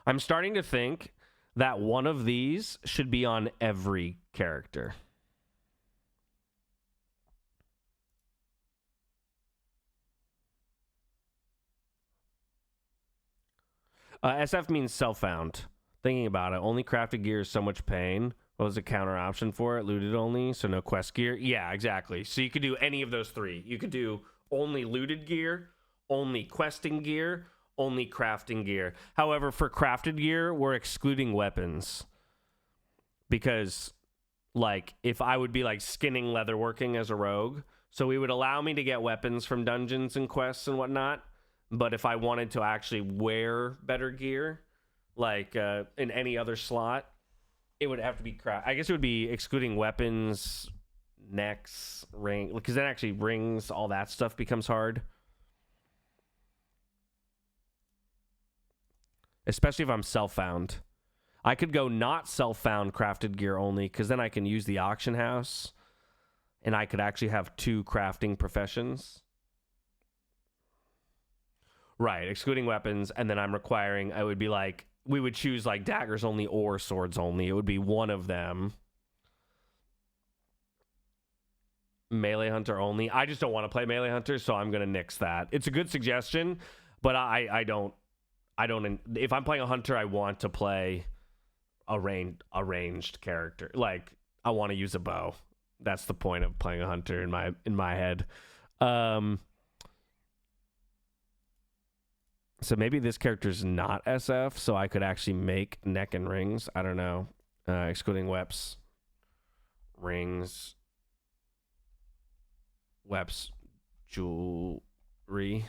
I'm starting to think that one of these should be on every character. SF means self-found. Thinking about it, only crafted gear is so much pain. What was the counter option for it? Looted only, so no quest gear. Yeah, exactly. So you could do any of those 3. You could do only looted gear, only questing gear, only crafting gear. However, for crafted gear, we're excluding weapons. Because, like, if I would be, like, skinning leatherworking as a rogue, so it would allow me to get weapons from dungeons and quests and whatnot. But if I wanted to actually wear better gear, like in any other slot, it would have to be I guess it would be excluding weapons, necks, ring, because then actually rings, all that stuff becomes hard. Especially if I'm self-found. I could go not self-found crafted gear only, because then I can use the auction house, and I could actually have 2 crafting professions. Right, excluding weapons, and then I'm requiring, I would be like, we would choose like daggers only or swords only. It would be one of them. Melee hunter only. I just don't want to play melee hunter, so I'm gonna nix that. It's a good suggestion, but I don't. If I'm playing a hunter, I want to play a ranged character. Like I want to use a bow. That's the point of playing a hunter in my head. So maybe this character's not SF, so I could actually make neck and rings. I don't know. Excluding weps. Rings. Weps. Jewelry.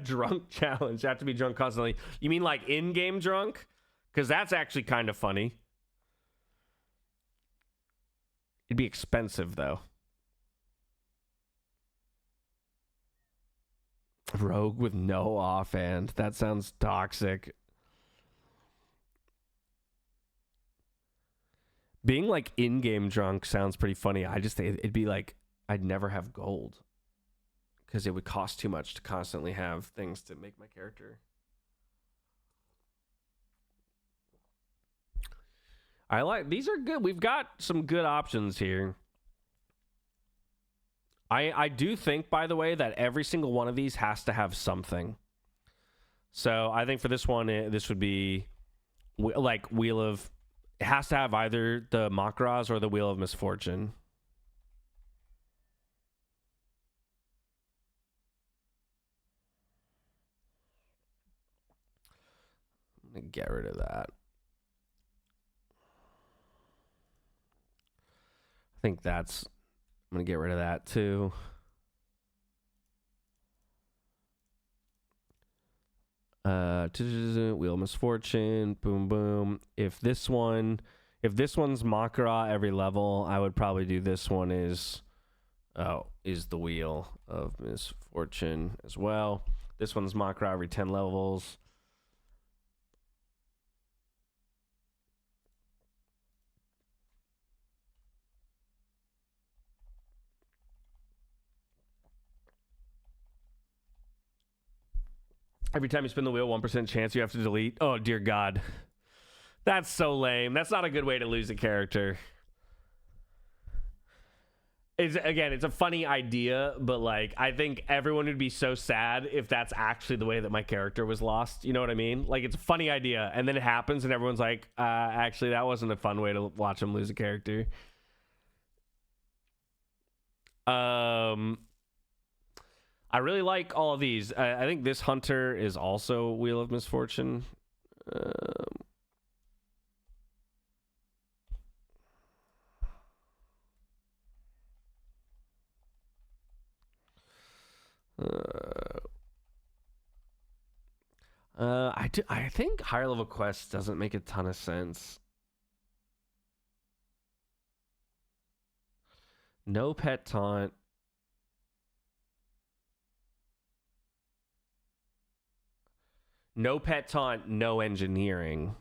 Drunk challenge. Have to be drunk constantly. You mean like in-game drunk? Because that's actually kind of funny. It'd be expensive, though. Rogue with no offhand. That sounds toxic. Being like in-game drunk sounds pretty funny. I just think it'd be like I'd never have gold because it would cost too much to constantly have things to make my character. I like these are good. We've got some good options here. I do think, by the way, that every single one of these has to have something. So I think for this one, this would be like Wheel of... It has to have either the Makras or the Wheel of Misfortune. I'm going to get rid of that. I think that's... I'm going to get rid of that too. Wheel of Misfortune, boom, boom. If this one's Makara every level, I would probably do this one is the Wheel of Misfortune as well. This one's Makara every 10 levels. Every time you spin the wheel, 1% chance you have to delete. Oh, dear God. That's so lame. That's not a good way to lose a character. It's a funny idea, but like I think everyone would be so sad if that's actually the way that my character was lost. You know what I mean? Like it's a funny idea, and then it happens, and everyone's like, actually, that wasn't a fun way to watch him lose a character. I really like all of these. I think this Hunter is also Wheel of Misfortune. I think higher level quests doesn't make a ton of sense. No pet taunt. No pet taunt, no engineering.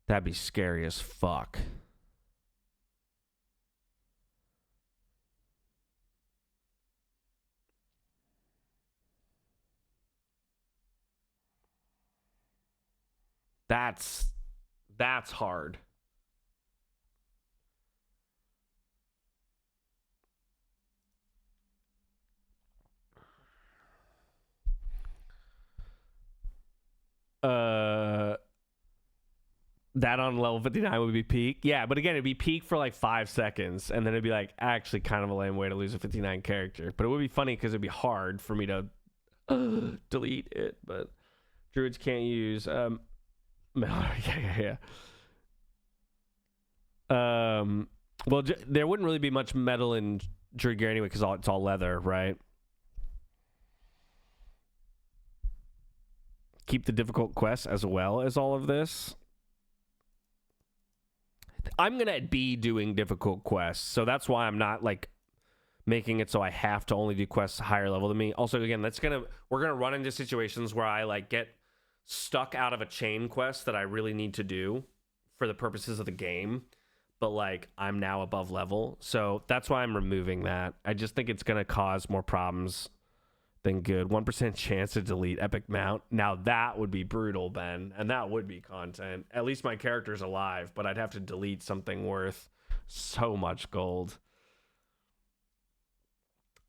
That'd be scary as fuck. That's hard. That on level 59 would be peak. Yeah, but again, it'd be peak for like 5 seconds, and then it'd be like actually kind of a lame way to lose a 59 character. But it would be funny because it'd be hard for me to delete it. But druids can't use yeah. Well, there wouldn't really be much metal in druid gear anyway because it's all leather, right? Keep the difficult quests as well as all of this. I'm gonna be doing difficult quests, so that's why I'm not like making it so I have to only do quests higher level than me. Also, again, we're gonna run into situations where I like get stuck out of a chain quest that I really need to do for the purposes of the game, but like I'm now above level, so that's why I'm removing that. I just think it's gonna cause more problems than good. 1% chance to delete epic mount. Now that would be brutal, Ben, and that would be content. At least my character's alive, but I'd have to delete something worth so much gold.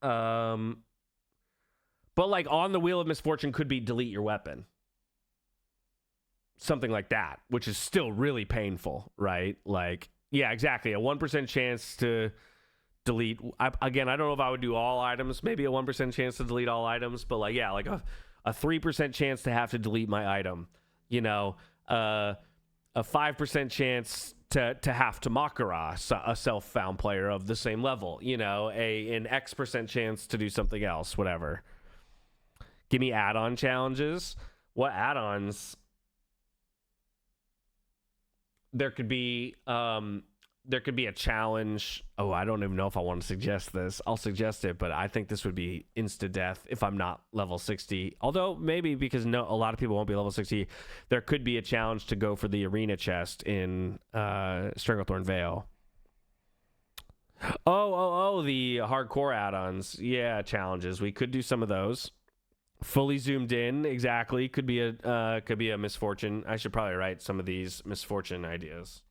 But like on the Wheel of Misfortune could be delete your weapon. Something like that, which is still really painful, right? Like, yeah, exactly. A 1% chance to delete. Again, I don't know if I would do all items. Maybe a 1% chance to delete all items, but like, yeah, like a 3% chance to have to delete my item. You know, a 5% chance to have to Makara a self-found player of the same level. You know, an X% chance to do something else. Whatever. Give me add-on challenges. What add-ons? There could be there could be a challenge. Oh, I don't even know if I want to suggest this. I'll suggest it, but I think this would be insta death if I'm not level 60. Although maybe because a lot of people won't be level 60, there could be a challenge to go for the arena chest in Stranglethorn Vale. Oh, the hardcore add-ons. Yeah, challenges. We could do some of those. Fully zoomed in, exactly. Could be a misfortune. I should probably write some of these misfortune ideas.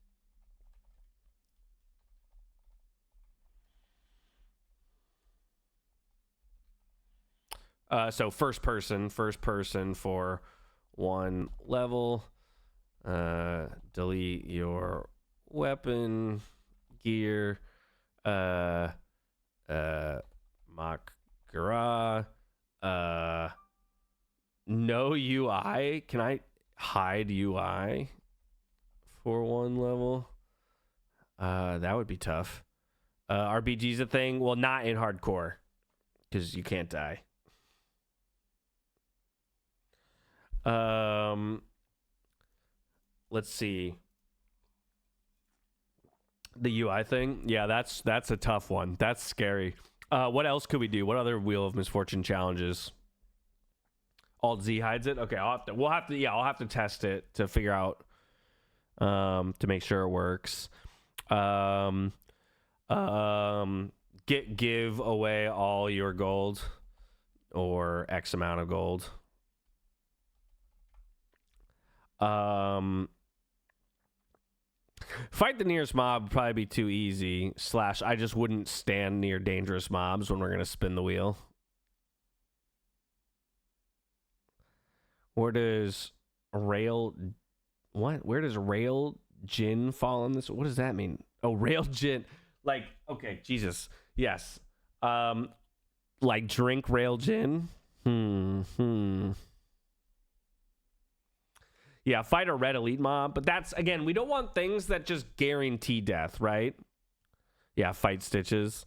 So first person for 1 level. Delete your weapon, gear, Makara, no UI. Can I hide UI for 1 level? That would be tough. RBG's a thing. Well, not in hardcore because you can't die. Let's see. The UI thing, yeah, that's a tough one. That's scary. What else could we do? What other Wheel of Misfortune challenges? Alt Z hides it. Okay, I'll have to test it to figure out to make sure it works. Give away all your gold or X amount of gold. Fight the nearest mob would probably be too easy. / I just wouldn't stand near dangerous mobs when we're gonna spin the wheel. Where does rail gin fall in this? What does that mean? Oh, rail gin. Like, okay, Jesus. Yes. Like drink rail gin. Yeah, fight a red elite mob, but that's, again, we don't want things that just guarantee death, right? Yeah, fight stitches.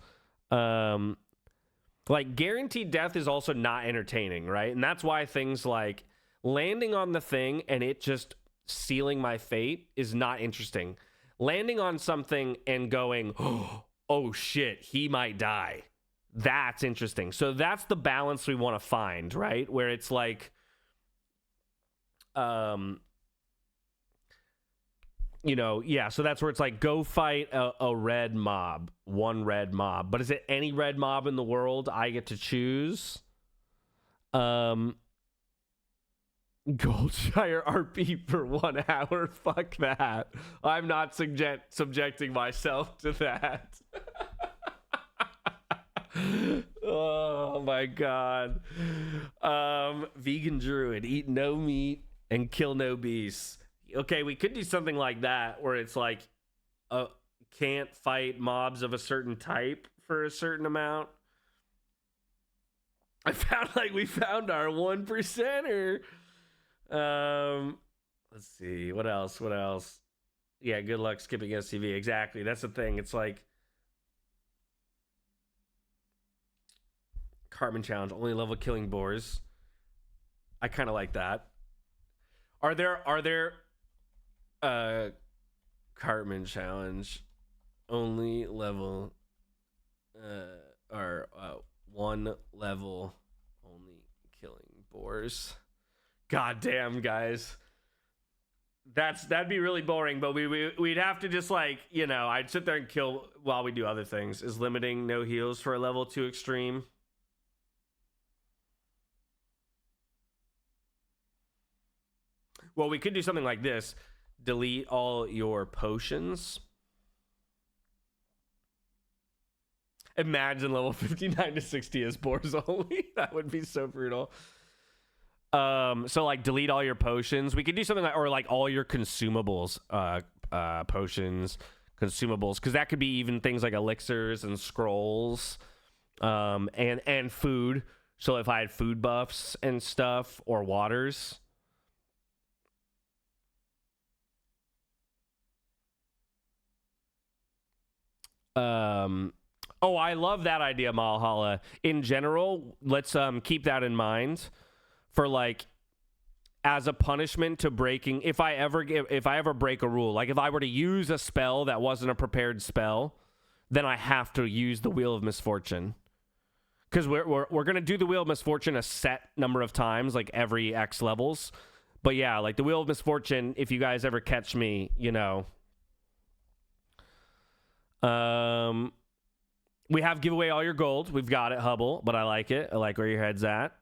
Like, guaranteed death is also not entertaining, right? And that's why things like landing on the thing and it just sealing my fate is not interesting. Landing on something and going, oh shit, he might die. That's interesting. So that's the balance we want to find, right? Where it's like, yeah, so that's where it's like, go fight a red mob, 1 red mob. But is it any red mob in the world I get to choose? Goldshire RP for 1 hour? Fuck that. I'm not subjecting myself to that. Oh my god. Vegan druid, eat no meat and kill no beasts. Okay, we could do something like that where it's like can't fight mobs of a certain type for a certain amount. We found our 1%er. Let's see, what else? Yeah, good luck skipping SCV. Exactly, that's the thing. It's like Cartman challenge, only level killing boars. I kind of like that. Are there Cartman challenge only level 1 level only killing boars? God damn, guys, that'd be really boring. But we'd have to just, like, I'd sit there and kill while we do other things. Is limiting no heals for a level 2 extreme? Well, we could do something like this. Delete all your potions. Imagine level 59 to 60 as boars only. That would be so brutal. So like delete all your potions. We could do something like, or like all your consumables, potions, consumables, because that could be even things like elixirs and scrolls, and food. So if I had food buffs and stuff, or waters. Oh, I love that idea, Malhala. In general, let's keep that in mind for like as a punishment to breaking, if I ever break a rule, like if I were to use a spell that wasn't a prepared spell, then I have to use the Wheel of Misfortune. Because we're gonna do the Wheel of Misfortune a set number of times, like every X levels. But yeah, like the Wheel of Misfortune, if you guys ever catch me, you know. We have give away all your gold. We've got it, Hubble, but I like it. I like where your head's at.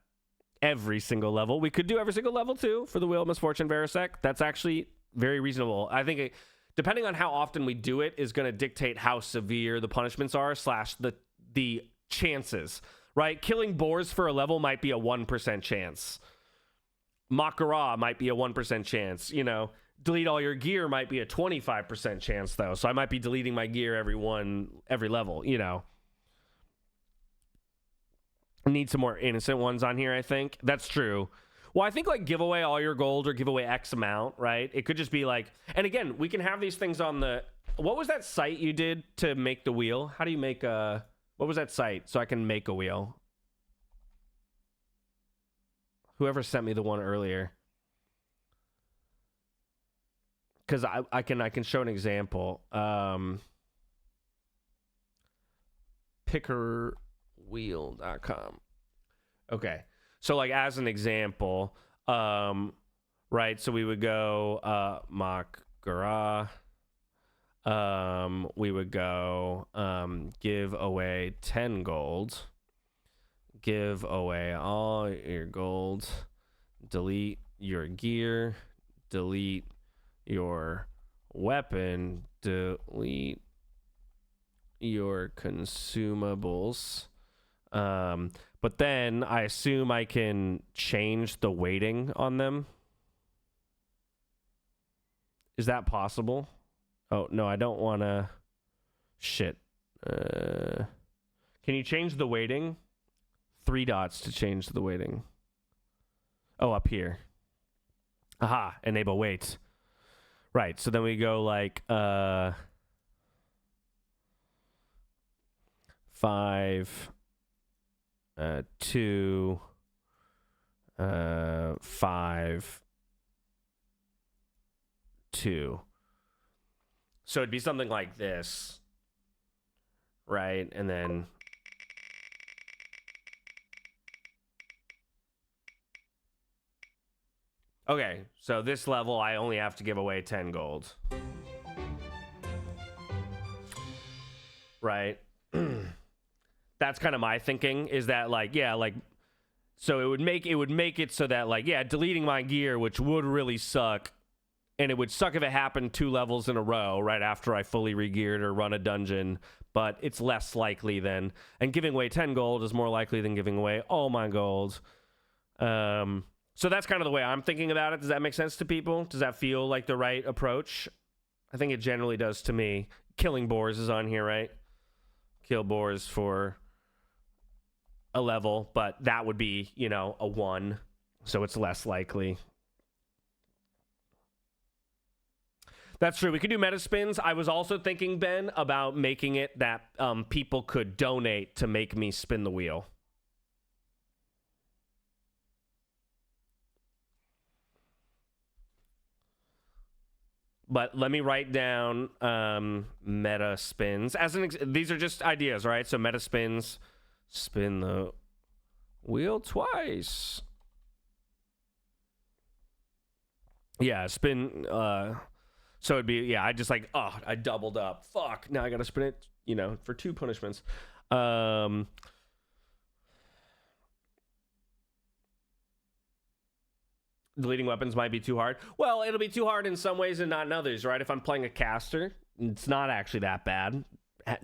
Every single level. We could do every single level too for the Wheel of Misfortune, Verisec. That's actually very reasonable. I think depending on how often we do it is going to dictate how severe the punishments are / the chances, right? Killing boars for a level might be a 1% chance. Makara might be a 1% chance, you know. Delete all your gear might be a 25% chance though. So I might be deleting my gear every level, you know. Need some more innocent ones on here, I think. That's true. Well, I think like give away all your gold or give away X amount, right? It could just be like, and again, we can have these things on the, what was that site you did to make the wheel? How do you make what was that site so I can make a wheel? Whoever sent me the one earlier. Because I can show an example. Pickerwheel.com. Okay. So like as an example, right? So we would go Makara. We would go give away 10 gold. Give away all your gold. Delete your gear. Delete your weapon. Delete your consumables. But then I assume I can change the weighting on them. Is that possible? Oh, no, I don't want to... Shit. Can you change the weighting? 3 dots to change the weighting. Oh, up here. Aha, enable weight. Right, so then we go like 5 2 5 2. So it'd be something like this, right? And then okay, so this level I only have to give away 10 gold. Right? That's kind of my thinking, is that like, yeah, like, so it would make it so that like, yeah, deleting my gear, which would really suck, and it would suck if it happened 2 levels in a row right after I fully regeared or run a dungeon, but it's less likely then. And giving away 10 gold is more likely than giving away all my gold. So that's kind of the way I'm thinking about it. Does that make sense to people? Does that feel like the right approach? I think it generally does to me. Killing boars is on here, right? Kill boars for a level, but that would be, you know, a 1, so it's less likely. That's true. We could do meta spins. I was also thinking, Ben, about making it that people could donate to make me spin the wheel. But let me write down meta spins. These are just ideas, right? So meta spins, spin the wheel twice. Yeah, spin. So it'd be, yeah, I just like, oh, I doubled up. Fuck, now I gotta spin it, you know, for 2 punishments. Deleting weapons might be too hard. Well, it'll be too hard in some ways and not in others, right? If I'm playing a caster, it's not actually that bad.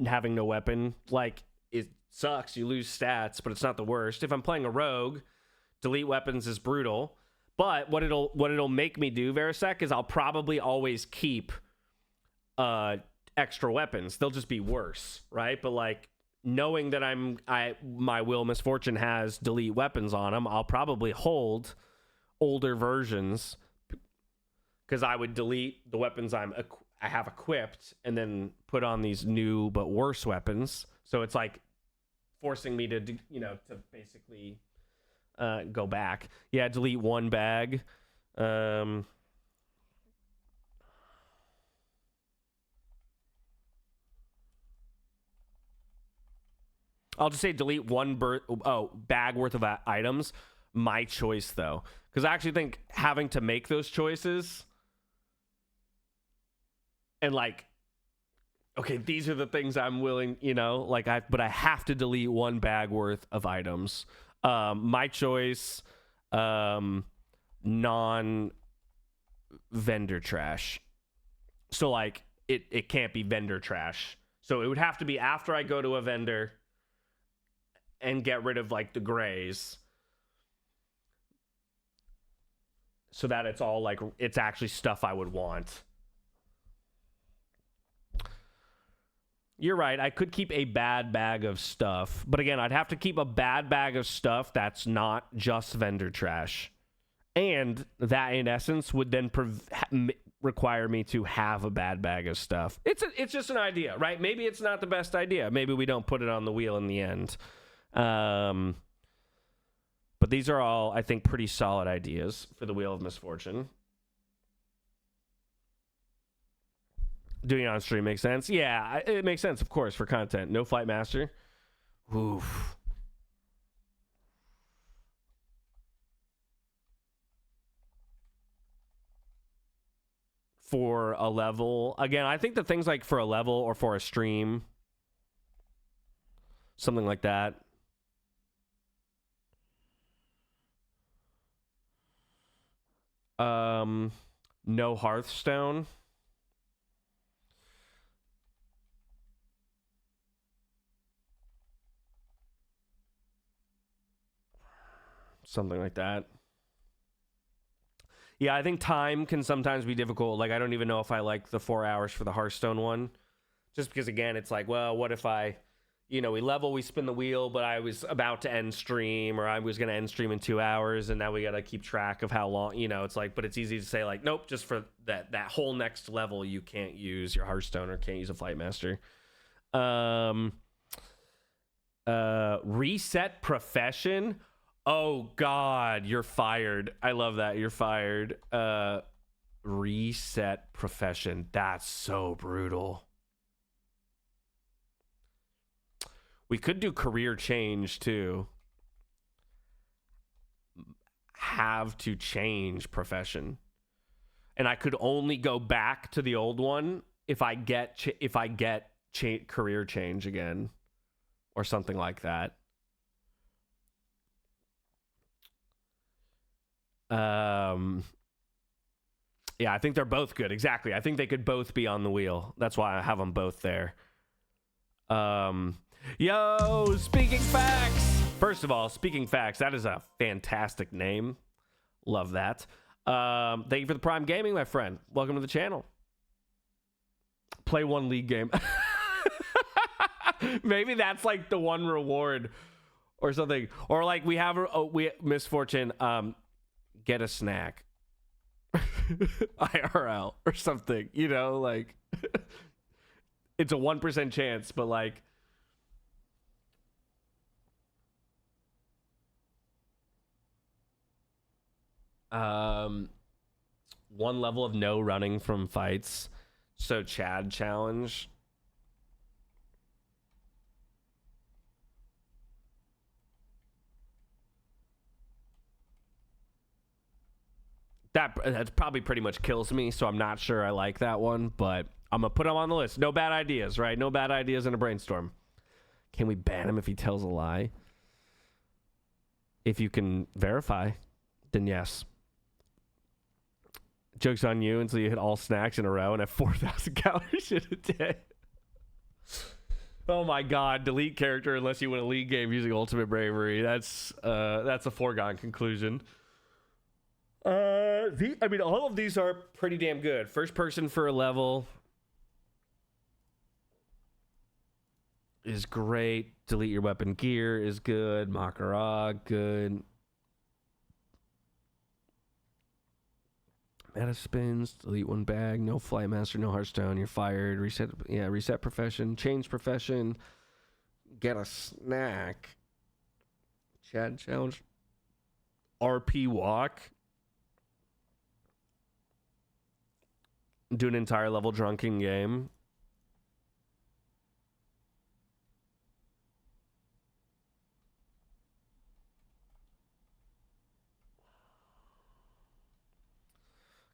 Having no weapon, like, it sucks. You lose stats, but it's not the worst. If I'm playing a rogue, delete weapons is brutal. But what it'll make me do, Verisec, is I'll probably always keep extra weapons. They'll just be worse, right? But like, knowing that my Will Misfortune has delete weapons on them, I'll probably hold older versions, because I would delete the weapons I have equipped and then put on these new but worse weapons. So it's like forcing me to, you know, to basically go back. Yeah, delete 1 bag. I'll just say delete one bag worth of items. My choice, though. Because I actually think having to make those choices and, like, okay, these are the things I'm willing, you know, like, but I have to delete one bag worth of items. My choice, non-vendor trash. So, like, it can't be vendor trash. So it would have to be after I go to a vendor and get rid of, like, the grays, so that it's all, like, it's actually stuff I would want. You're right, I could keep a bad bag of stuff, but again, I'd have to keep a bad bag of stuff that's not just vendor trash. And that, in essence, would then require me to have a bad bag of stuff. It's just an idea, right? Maybe it's not the best idea. Maybe we don't put it on the wheel in the end. But these are all, I think, pretty solid ideas for the Wheel of Misfortune. Doing it on stream makes sense. Yeah, it makes sense, of course, for content. No Flight Master. Oof. For a level. Again, I think the things like for a level or for a stream, something like that. No Hearthstone. Something like that. Yeah, I think time can sometimes be difficult. Like, I don't even know if I like the 4 hours for the Hearthstone one. Just because, again, it's like, well, what if I, you know, we level, we spin the wheel, but I was about to end stream, or I was going to end stream in 2 hours, and now we got to keep track of how long, you know, it's like, but it's easy to say, like, nope, just for that whole next level, you can't use your Hearthstone or can't use a Flight Master. Reset profession. Oh, God, you're fired. I love that. You're fired. Reset profession. That's so brutal. We could do career change, too. Have to change profession. And I could only go back to the old one if I get career change again. Or something like that. Yeah, I think they're both good. Exactly. I think they could both be on the wheel. That's why I have them both there. Yo, Speaking Facts. First of all, Speaking Facts, that is a fantastic name. Love that. Thank you for the Prime Gaming, my friend. Welcome to the channel. Play one league game. Maybe that's like the one reward or something. Or like we have misfortune, get a snack. IRL or something, you know, like it's a 1% chance, but like one level of no running from fights. So Chad challenge. That probably pretty much kills me, so I'm not sure I like that one, but I'm going to put him on the list. No bad ideas, right? No bad ideas in a brainstorm. Can we ban him if he tells a lie? If you can verify, then yes. Joke's on you until you hit all snacks in a row and have 4,000 calories in a day. Oh my God, delete character unless you win a league game using Ultimate Bravery. That's a foregone conclusion. I mean, all of these are pretty damn good. First person for a level is great. Delete your weapon gear is good. Makara, good. Meta spins, delete one bag, no Flight Master, no Hearthstone, you're fired. Reset profession, change profession, get a snack. Chad challenge. RP walk. Do an entire level drunken game.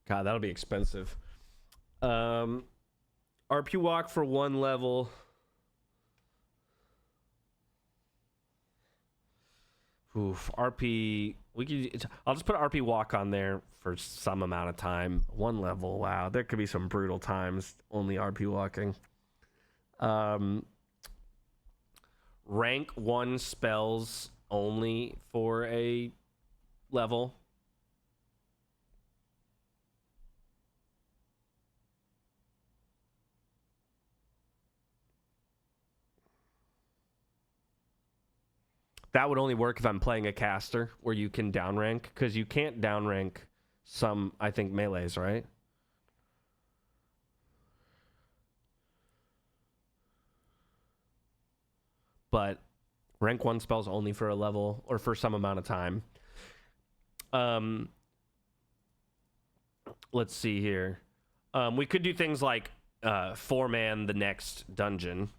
God, that'll be expensive. RP walk for 1 level. Oof, RP. I'll just put RP walk on there for some amount of time. 1 level. Wow, there could be some brutal times only RP walking. Rank 1 spells only for a level. That would only work if I'm playing a caster where you can downrank, because you can't downrank some, I think, melees, right? But rank 1 spells only for a level or for some amount of time. Let's see here. We could do things like 4-man the next dungeon.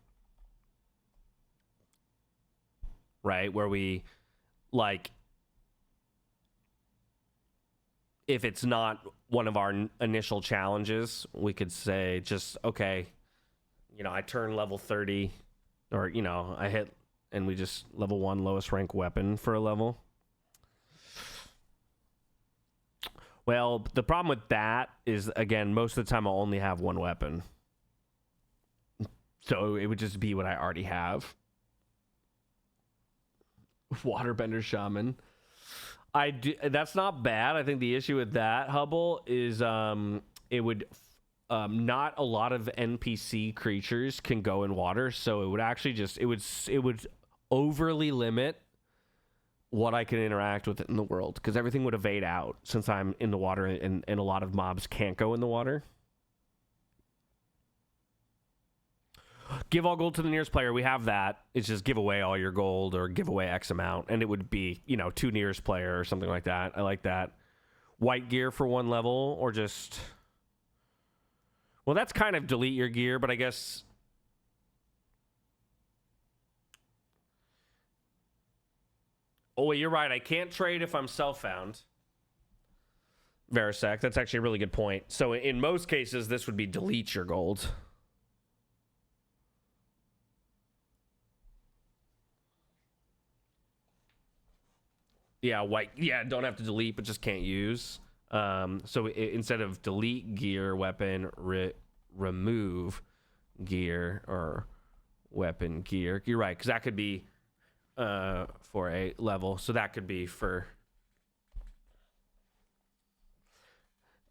Right? Where we, like, if it's not one of our initial challenges, we could say just, okay, you know, I turn level 30, or, you know, I hit, and we just level 1 lowest rank weapon for a level. Well, the problem with that is, again, most of the time I'll only have 1 weapon. So it would just be what I already have. Waterbender Shaman. That's not bad. I think the issue with that, Hubble, is it would not a lot of NPC creatures can go in water, so it would actually just it would overly limit what I can interact with in the world, because everything would evade out since I'm in the water, and a lot of mobs can't go in the water. Give all gold to the nearest player. We have that. It's just give away all your gold or give away X amount. And it would be, you know, 2 nearest player or something like that. I like that. White gear for 1 level, or just... Well, that's kind of delete your gear, but I guess... Oh, wait, you're right. I can't trade if I'm self-found. Verisec, that's actually a really good point. So in most cases, this would be delete your gold. Yeah, white. Yeah, don't have to delete, but just can't use. So instead of delete gear, weapon, remove gear, or weapon gear. You're right, because that could be for a level. So that could be for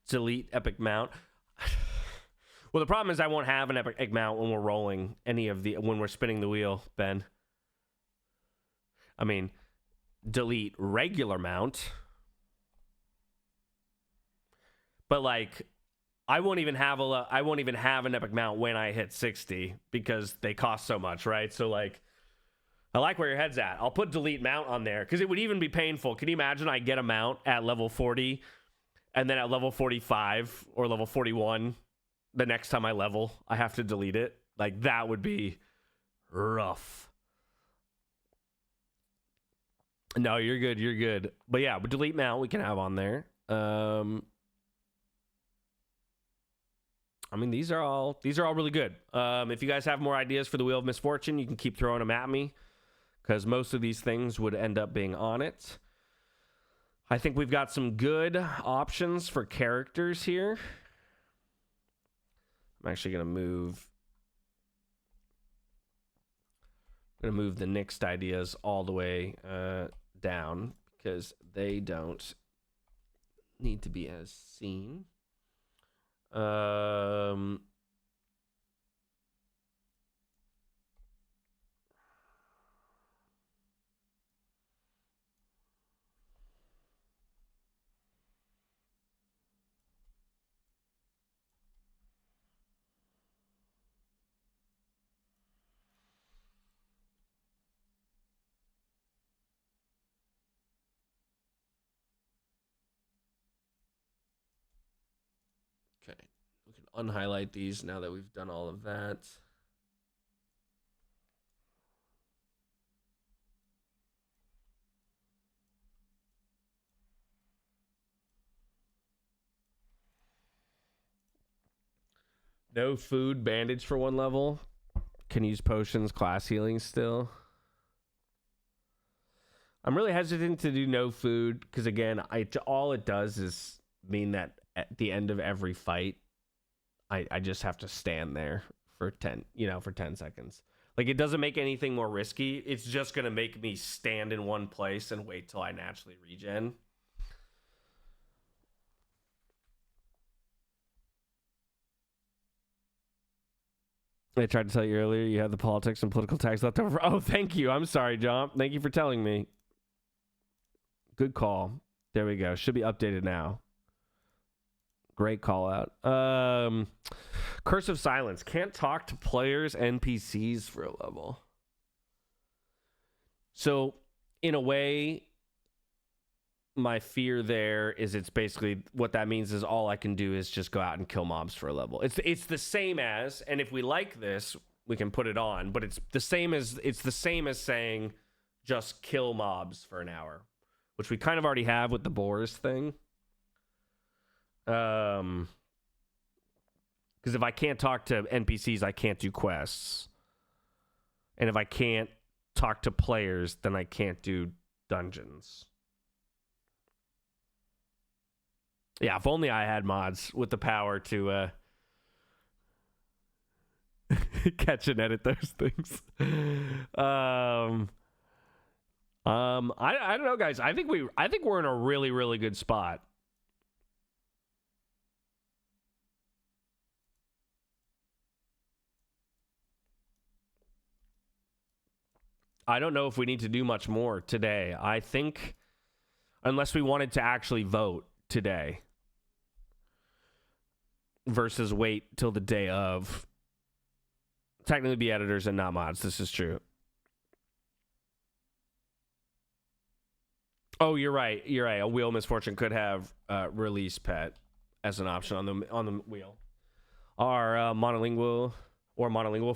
delete epic mount. Well, the problem is I won't have an epic mount when we're rolling when we're spinning the wheel, Ben. I mean, delete regular mount, but like I won't even have an epic mount when I hit 60 because they cost so much, right? So like, I like where your head's at. I'll put delete mount on there because it would even be painful. Can you imagine I get a mount at level 40 and then at level 45 or level 41 the next time I level I have to delete it? Like, that would be rough. No, you're good. You're good. But yeah, but delete mount we can have on there. I mean, these are all really good. If you guys have more ideas for the Wheel of Misfortune, you can keep throwing them at me, because most of these things would end up being on it. I think we've got some good options for characters here. I'm actually gonna move the next ideas all the way down, because they don't need to be as seen. Okay, we can unhighlight these now that we've done all of that. No food, bandage for 1 level. Can use potions, class healing still. I'm really hesitant to do no food because, again, all it does is mean that at the end of every fight, I just have to stand there for 10 seconds. Like, it doesn't make anything more risky. It's just going to make me stand in one place and wait till I naturally regen. I tried to tell you earlier you had the politics and political tags left over. Oh, thank you. I'm sorry, John. Thank you for telling me. Good call. There we go. Should be updated now. Great call out. Curse of Silence. Can't talk to players, NPCs for a level. So, in a way, my fear there is it's basically what that means is all I can do is just go out and kill mobs for a level. It's the same as, and if we like this, we can put it on, but it's the same as saying just kill mobs for an hour, which we kind of already have with the boars thing. Because if I can't talk to NPCs, I can't do quests. And if I can't talk to players, then I can't do dungeons. Yeah, if only I had mods with the power to catch and edit those things. I don't know, guys. I think we're in a really, really good spot. I don't know if we need to do much more today. I think unless we wanted to actually vote today versus wait till the day of. Technically be editors and not mods. This is true. Oh, you're right. You're right. A wheel misfortune could have release pet as an option on the wheel. Our monolingual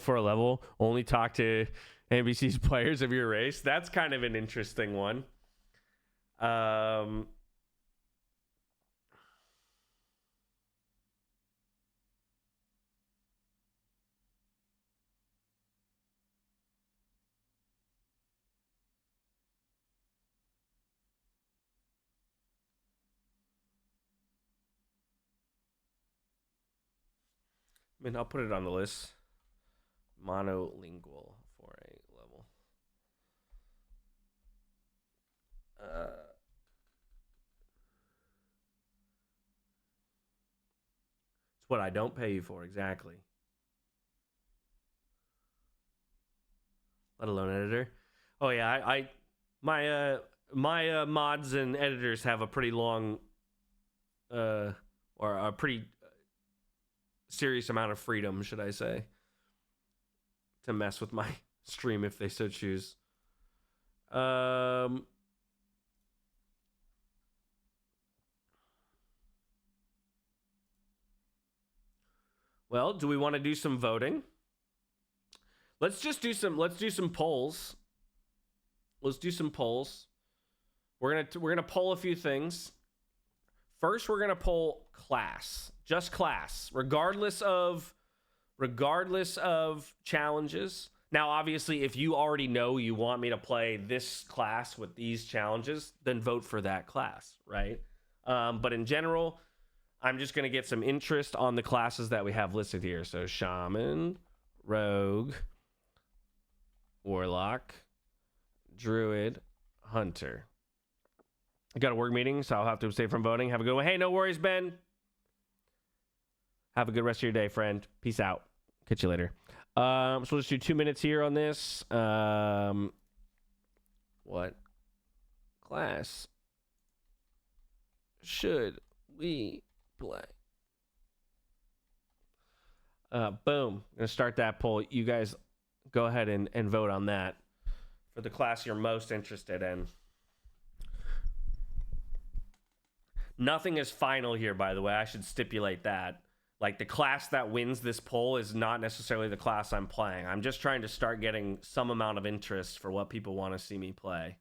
for a level only talk to NBC's players of your race. That's kind of an interesting one. I mean, I'll put it on the list. Monolingual for a level. It's what I don't pay you for, exactly. Let alone editor. Oh yeah, my mods and editors have a pretty long or a pretty serious amount of freedom, should I say, to mess with my stream if they so choose. Well, do we want to do some voting? Let's do some polls. Let's do some polls. We're gonna poll a few things. First, we're gonna poll class. Just class, regardless of challenges. Now, obviously, if you already know you want me to play this class with these challenges, then vote for that class, right? But in general, I'm just going to get some interest on the classes that we have listed here. So, Shaman, Rogue, Warlock, Druid, Hunter. I got a work meeting, so I'll have to abstain from voting. Have a good one. Hey, no worries, Ben. Have a good rest of your day, friend. Peace out. Catch you later. So we'll just do 2 minutes here on this. What class should we play? Boom. I'm gonna start that poll. You guys go ahead and vote on that for the class you're most interested in. Nothing is final here, by the way. I should stipulate that. Like, the class that wins this poll is not necessarily the class I'm playing. I'm just trying to start getting some amount of interest for what people want to see me play.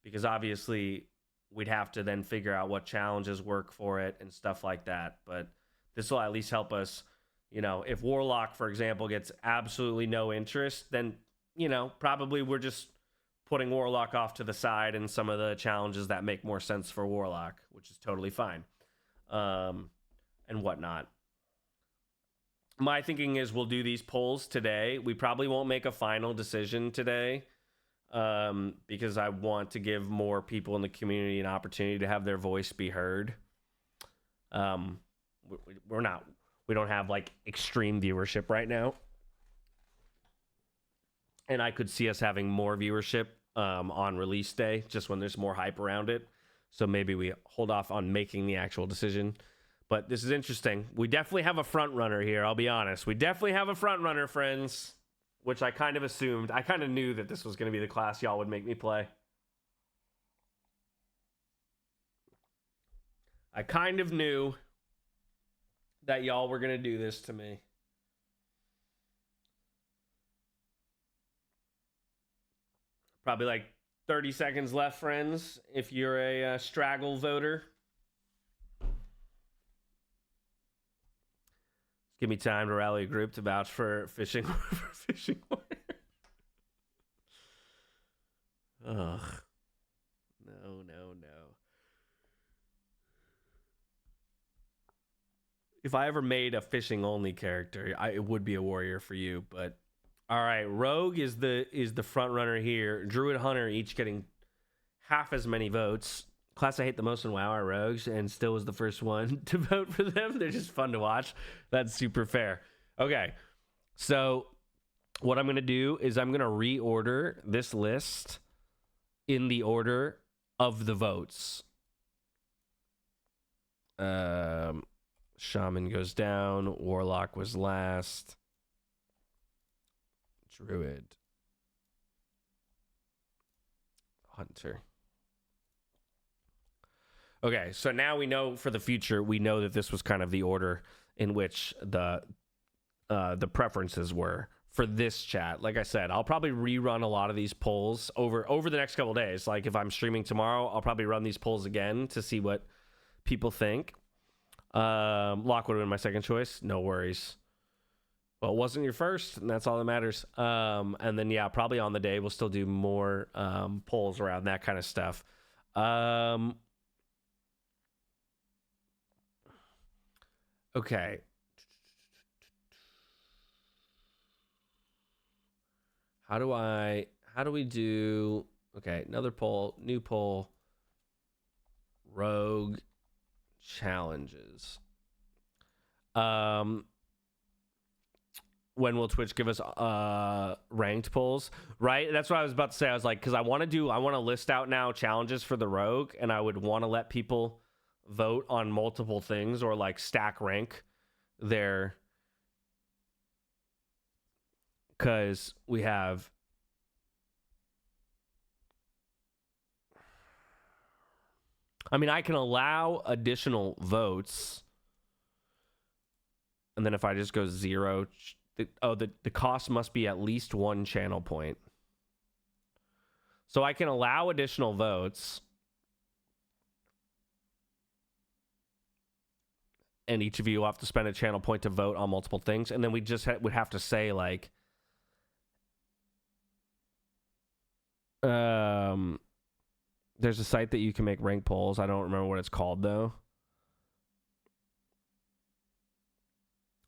Because obviously, we'd have to then figure out what challenges work for it and stuff like that. But this will at least help us, you know, if Warlock, for example, gets absolutely no interest, then, you know, probably we're just putting Warlock off to the side in some of the challenges that make more sense for Warlock, which is totally fine. And whatnot. My thinking is we'll do these polls today. We probably won't make a final decision today because I want to give more people in the community an opportunity to have their voice be heard. We don't have like extreme viewership right now. And I could see us having more viewership on release day, just when there's more hype around it. So maybe we hold off on making the actual decision. But this is interesting. We definitely have a front runner here, I'll be honest. We definitely have a front runner, friends. Which I kind of assumed. I kind of knew that this was going to be the class y'all would make me play. I kind of knew that y'all were going to do this to me. Probably like 30 seconds left, friends, if you're a straggle voter. Give me time to rally a group to vouch for fishing. Fishing warrior. Ugh. No. If I ever made a fishing only character, it would be a warrior for you. But all right, Rogue is the front runner here. Druid Hunter each getting half as many votes. Class I hate the most in WoW are Rogues, and still was the first one to vote for them. They're just fun to watch. That's super fair. Okay, so what I'm going to do is I'm going to reorder this list in the order of the votes. Shaman goes down. Warlock was last. Druid. Hunter. Okay, so now we know for the future, we know that this was kind of the order in which the preferences were for this chat. Like I said, I'll probably rerun a lot of these polls over the next couple of days. Like if I'm streaming tomorrow, I'll probably run these polls again to see what people think. Locke would have been my second choice. No worries. Well, it wasn't your first, and that's all that matters. And then, yeah, probably on the day, we'll still do more polls around that kind of stuff. Okay. How do we do, okay, another poll, new poll, Rogue challenges. When will Twitch give us ranked polls? Right? That's what I was about to say. I was like, because I want to list out now challenges for the Rogue, and I would want to let people vote on multiple things or like stack rank their, because we have I can allow additional votes, and then if I just go 0, the cost must be at least 1 channel point. So I can allow additional votes, and each of you will have to spend a channel point to vote on multiple things, and then we just would have to say like, there's a site that you can make rank polls. I don't remember what it's called though.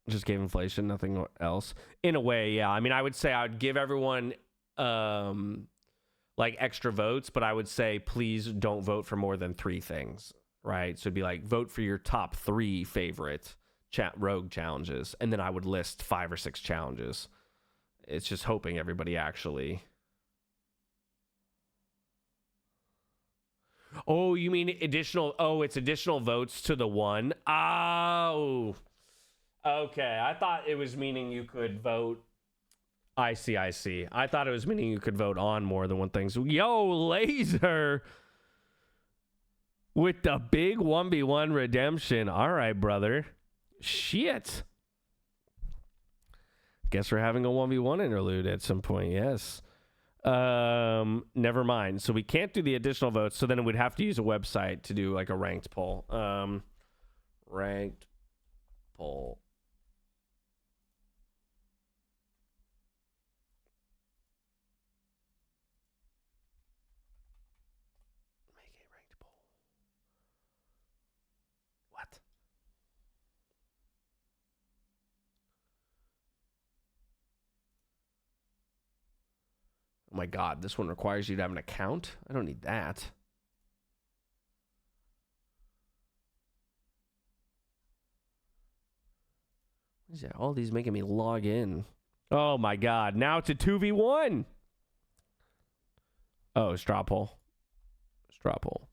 Just gave inflation, nothing else. In a way, yeah. I would say I would give everyone like extra votes, but I would say please don't vote for more than 3 things, right? So it'd be like vote for your top 3 favorite Rogue challenges, and then I would list 5 or 6 challenges. It's just hoping everybody actually. Oh, you mean additional? Oh, it's additional votes to the one. Oh. Okay, I thought it was meaning you could vote. I see. I thought it was meaning you could vote on more than one thing. So, yo, Laser with the big 1v1 redemption. All right, brother. Shit. Guess we're having a 1v1 interlude at some point. Yes. Never mind. So we can't do the additional votes. So then we'd have to use a website to do like a ranked poll. Ranked poll. Make a ranked poll. What? Oh my God, this one requires you to have an account? I don't need that. What is that? All these making me log in. Oh my God, now it's a 2v1. Oh, straw poll. Straw poll.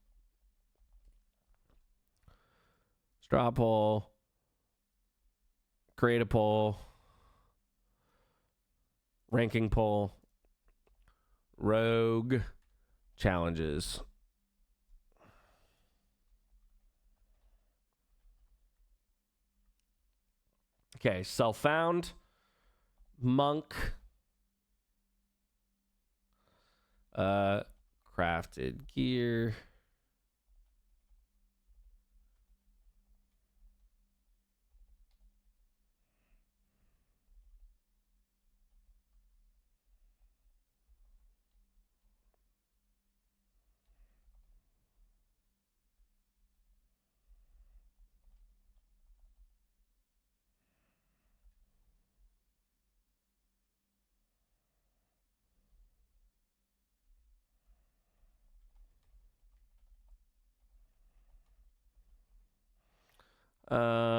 Straw poll. Create a poll. Ranking poll. Rogue challenges. Okay, self-found. Monk. Crafted gear.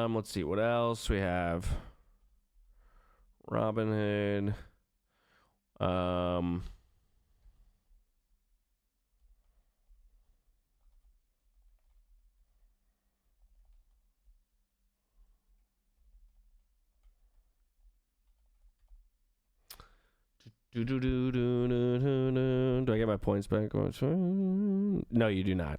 Let's see what else we have. Robin Hood. Do I get my points back? No, you do not.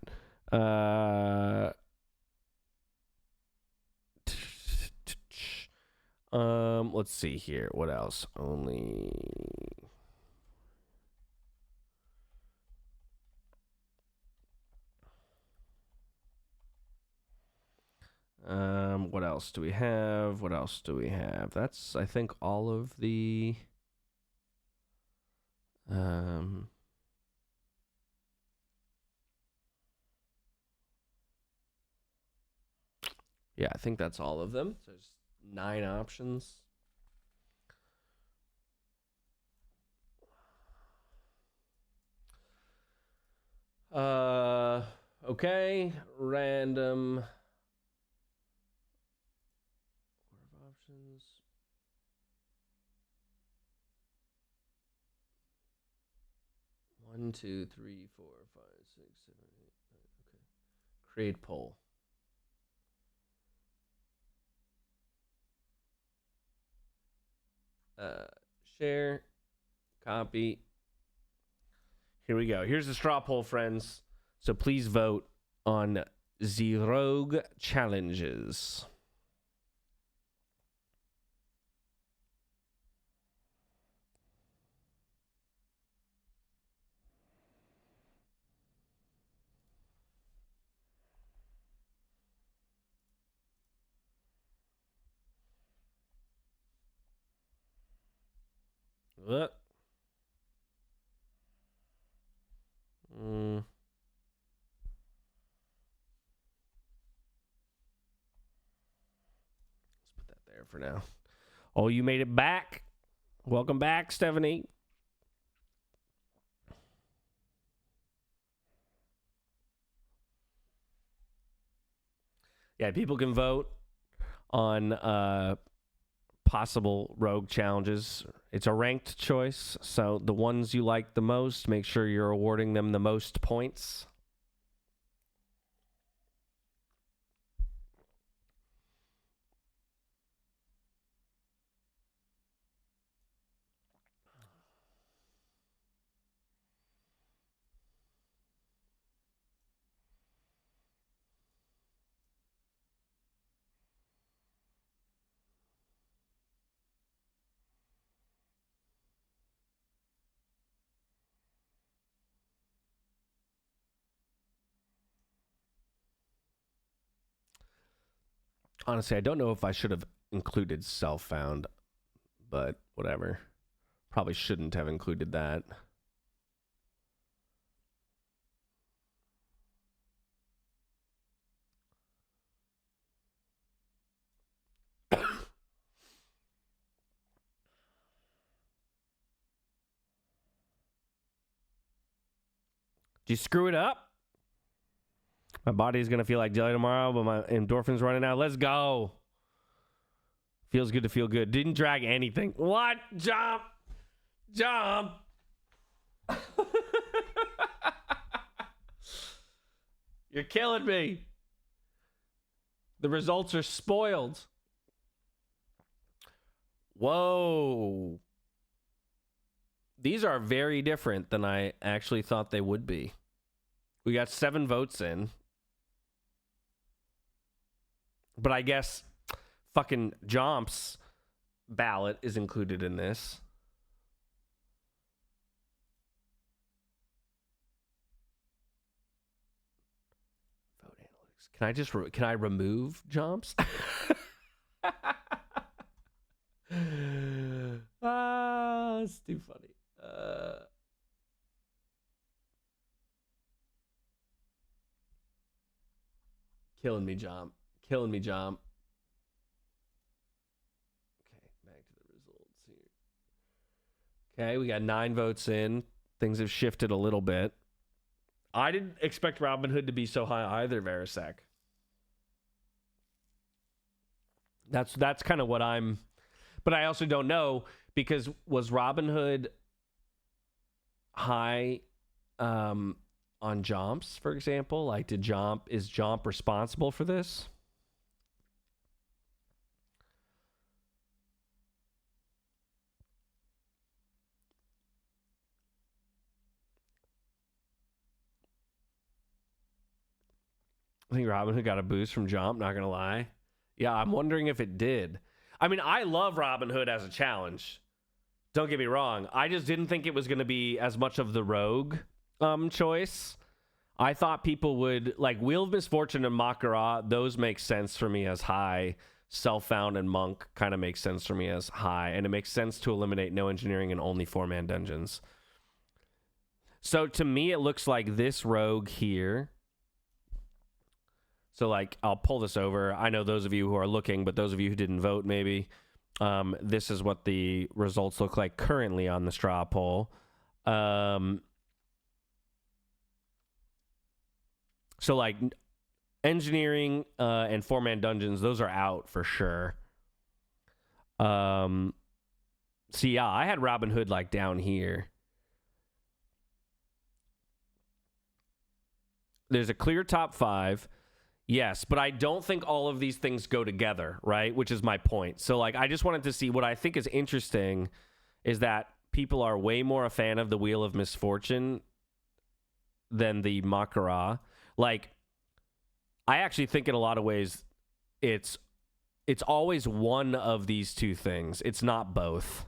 Let's see here. What else? Only. What else do we have? What else do we have? That's, I think, all of the. Yeah, I think that's all of them. There's 9 options. Okay, random. Order of options. One, 2, 3, 4, 5, 6, 7, 8, 9. Okay. Create poll. Share. Copy. Here we go. Here's the straw poll, friends. So please vote on the Rogue challenges. What? Let's put that there for now. Oh, you made it back. Welcome back, Stephanie. Yeah, people can vote on possible rogue challenges. It's a ranked choice, so the ones you like the most, make sure you're awarding them the most points. Honestly, I don't know if I should have included self-found, but whatever. Probably shouldn't have included that. Did you screw it up? My body's going to feel like jelly tomorrow, but my endorphins running out. Let's go. Feels good to feel good. Didn't drag anything. What? Jump. Jump. You're killing me. The results are spoiled. Whoa. These are very different than I actually thought they would be. We got 7 votes in. But I guess fucking Jomp's ballot is included in this. Vote analytics. Can I remove Jomp's? It's too funny. Killing me, Jomp. Killing me, Jomp. Okay, back to the results here. Okay, we got 9 votes in. Things have shifted a little bit. I didn't expect Robin Hood to be so high either, Verisek. That's kind of what I'm... But I also don't know, because was Robin Hood high on Jomp's, for example? Like, is Jomp responsible for this? I think Robin Hood got a boost from Jomp, not gonna lie. Yeah, I'm wondering if it did. I mean, I love Robin Hood as a challenge. Don't get me wrong. I just didn't think it was going to be as much of the rogue choice. I thought people would... Like, Wheel of Misfortune and Makara, those make sense for me as high. Self-Found and Monk kind of makes sense for me as high. And it makes sense to eliminate no engineering and only 4-man dungeons. So, to me, it looks like this rogue here... So, like, I'll pull this over. I know those of you who are looking, but those of you who didn't vote, maybe, this is what the results look like currently on the straw poll. So, like, engineering and 4-man dungeons, those are out for sure. So, yeah, I had Robin Hood, like, down here. There's a clear top 5. Yes, but I don't think all of these things go together, right? Which is my point. So, like, I just wanted to see what I think is interesting is that people are way more a fan of the Wheel of Misfortune than the Makara. Like, I actually think in a lot of ways it's always one of these two things. It's not both.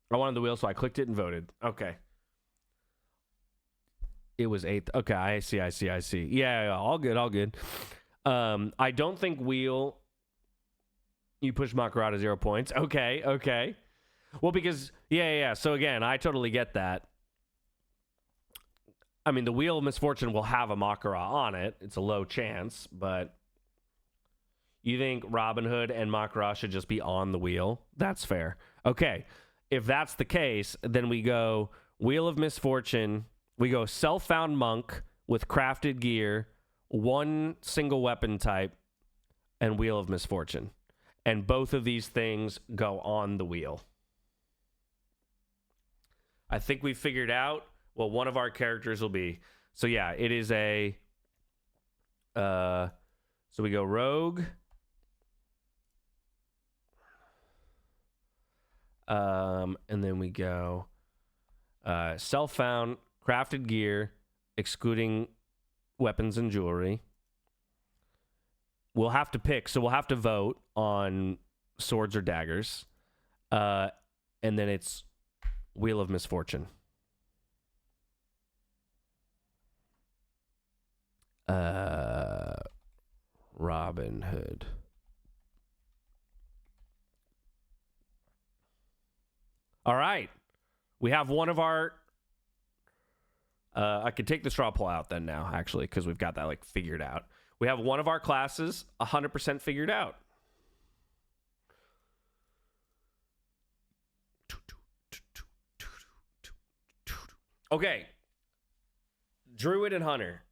I wanted the wheel, so I clicked it and voted. Okay. It was 8th. Okay, I see. Yeah, all good. I don't think wheel... You push Makara to 0 points. Okay. Well, because... Yeah. So, again, I totally get that. I mean, the Wheel of Misfortune will have a Makara on it. It's a low chance, but... You think Robin Hood and Makara should just be on the wheel? That's fair. Okay. If that's the case, then we go Wheel of Misfortune... We go Self-Found Monk with crafted gear, 1 single weapon type, and Wheel of Misfortune. And both of these things go on the wheel. I think we figured out what one of our characters will be. So yeah, it is a... so we go Rogue. And then we go Self-Found... Crafted gear, excluding weapons and jewelry. We'll have to pick, so we'll have to vote on swords or daggers. And then it's Wheel of Misfortune. Robin Hood. All right. We have one of our... I could take the straw poll out then now, actually, because we've got that, like, figured out. We have one of our classes 100% figured out. Okay. Druid and Hunter.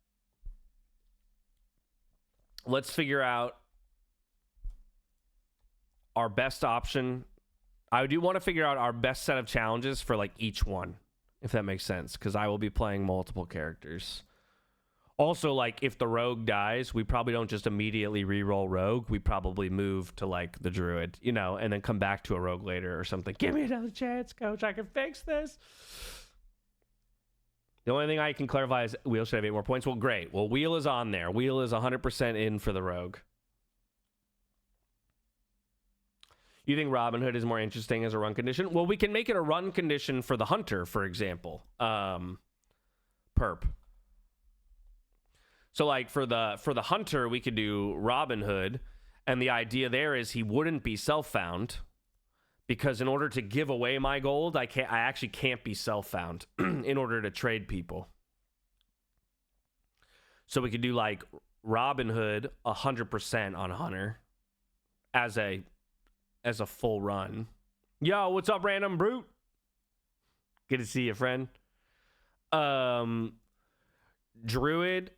Let's figure out our best option. I do want to figure out our best set of challenges for like each one, if that makes sense, because I will be playing multiple characters. Also, like, if the rogue dies, we probably don't just immediately re-roll rogue. We probably move to, like, the druid, you know, and then come back to a rogue later or something. Give me another chance, coach. I can fix this. The only thing I can clarify is Wheel should have 8 more points. Well, great. Well, Wheel is on there. Wheel is 100% in for the rogue. You think Robin Hood is more interesting as a run condition? Well, we can make it a run condition for the Hunter, for example. Perp. So, like, for the Hunter, we could do Robin Hood, and the idea there is he wouldn't be self-found, because in order to give away my gold, I actually can't be self-found in order to trade people. So we could do, like, Robin Hood 100% on Hunter as a full run. Yo, what's up, Random Brute? Good to see you, friend. Druid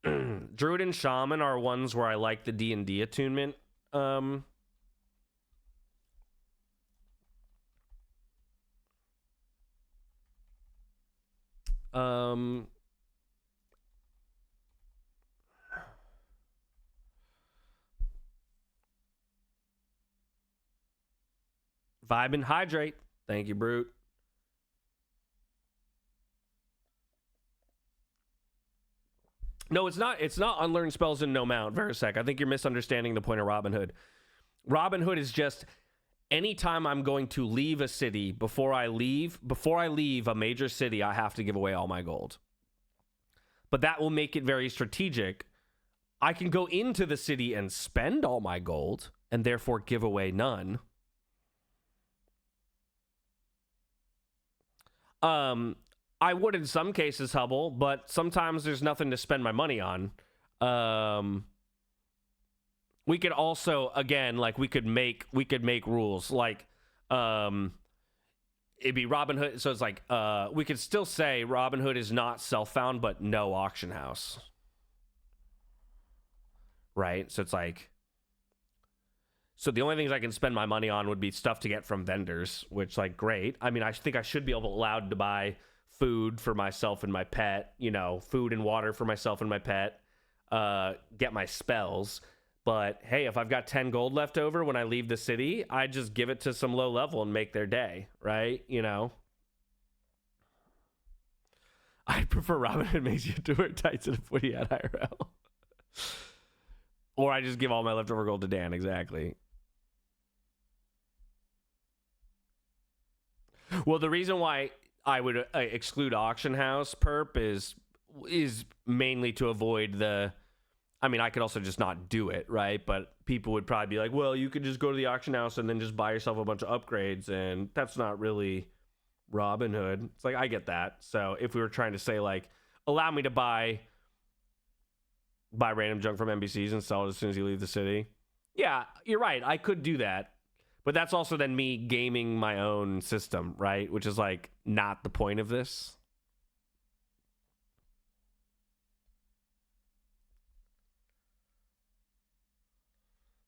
Druid and Shaman are ones where I like the D&D attunement. Vibe and hydrate. Thank you, Brute. No, it's not. It's not unlearn spells and no mount, Verisec. I think you're misunderstanding the point of Robin Hood. Robin Hood is just anytime I'm going to leave a city, before I leave a major city, I have to give away all my gold. But that will make it very strategic. I can go into the city and spend all my gold and therefore give away none. I would in some cases, Hubble, but sometimes there's nothing to spend my money on. We could also, again, like, we could make rules, like, it'd be Robin Hood. So it's like, we could still say Robin Hood is not self-found, but no auction house. Right? So it's like, so the only things I can spend my money on would be stuff to get from vendors, which, like, great. I mean, I think I should be allowed to buy food for myself and my pet, you know, food and water for myself and my pet, get my spells. But hey, if I've got 10 gold left over when I leave the city, I just give it to some low level and make their day, right? You know, I prefer Robin Hood makes you to wear tights and a footy at IRL. Or I just give all my leftover gold to Dan. Exactly. Well, the reason why I would exclude auction house perp is mainly to avoid the, I mean, I could also just not do it, right? But people would probably be like, well, you could just go to the auction house and then just buy yourself a bunch of upgrades, and that's not really Robin Hood. It's like, I get that. So if we were trying to say, like, allow me to buy random junk from NPCs and sell it as soon as you leave the city, yeah, you're right, I could do that. But that's also then me gaming my own system, right? Which is, like, not the point of this.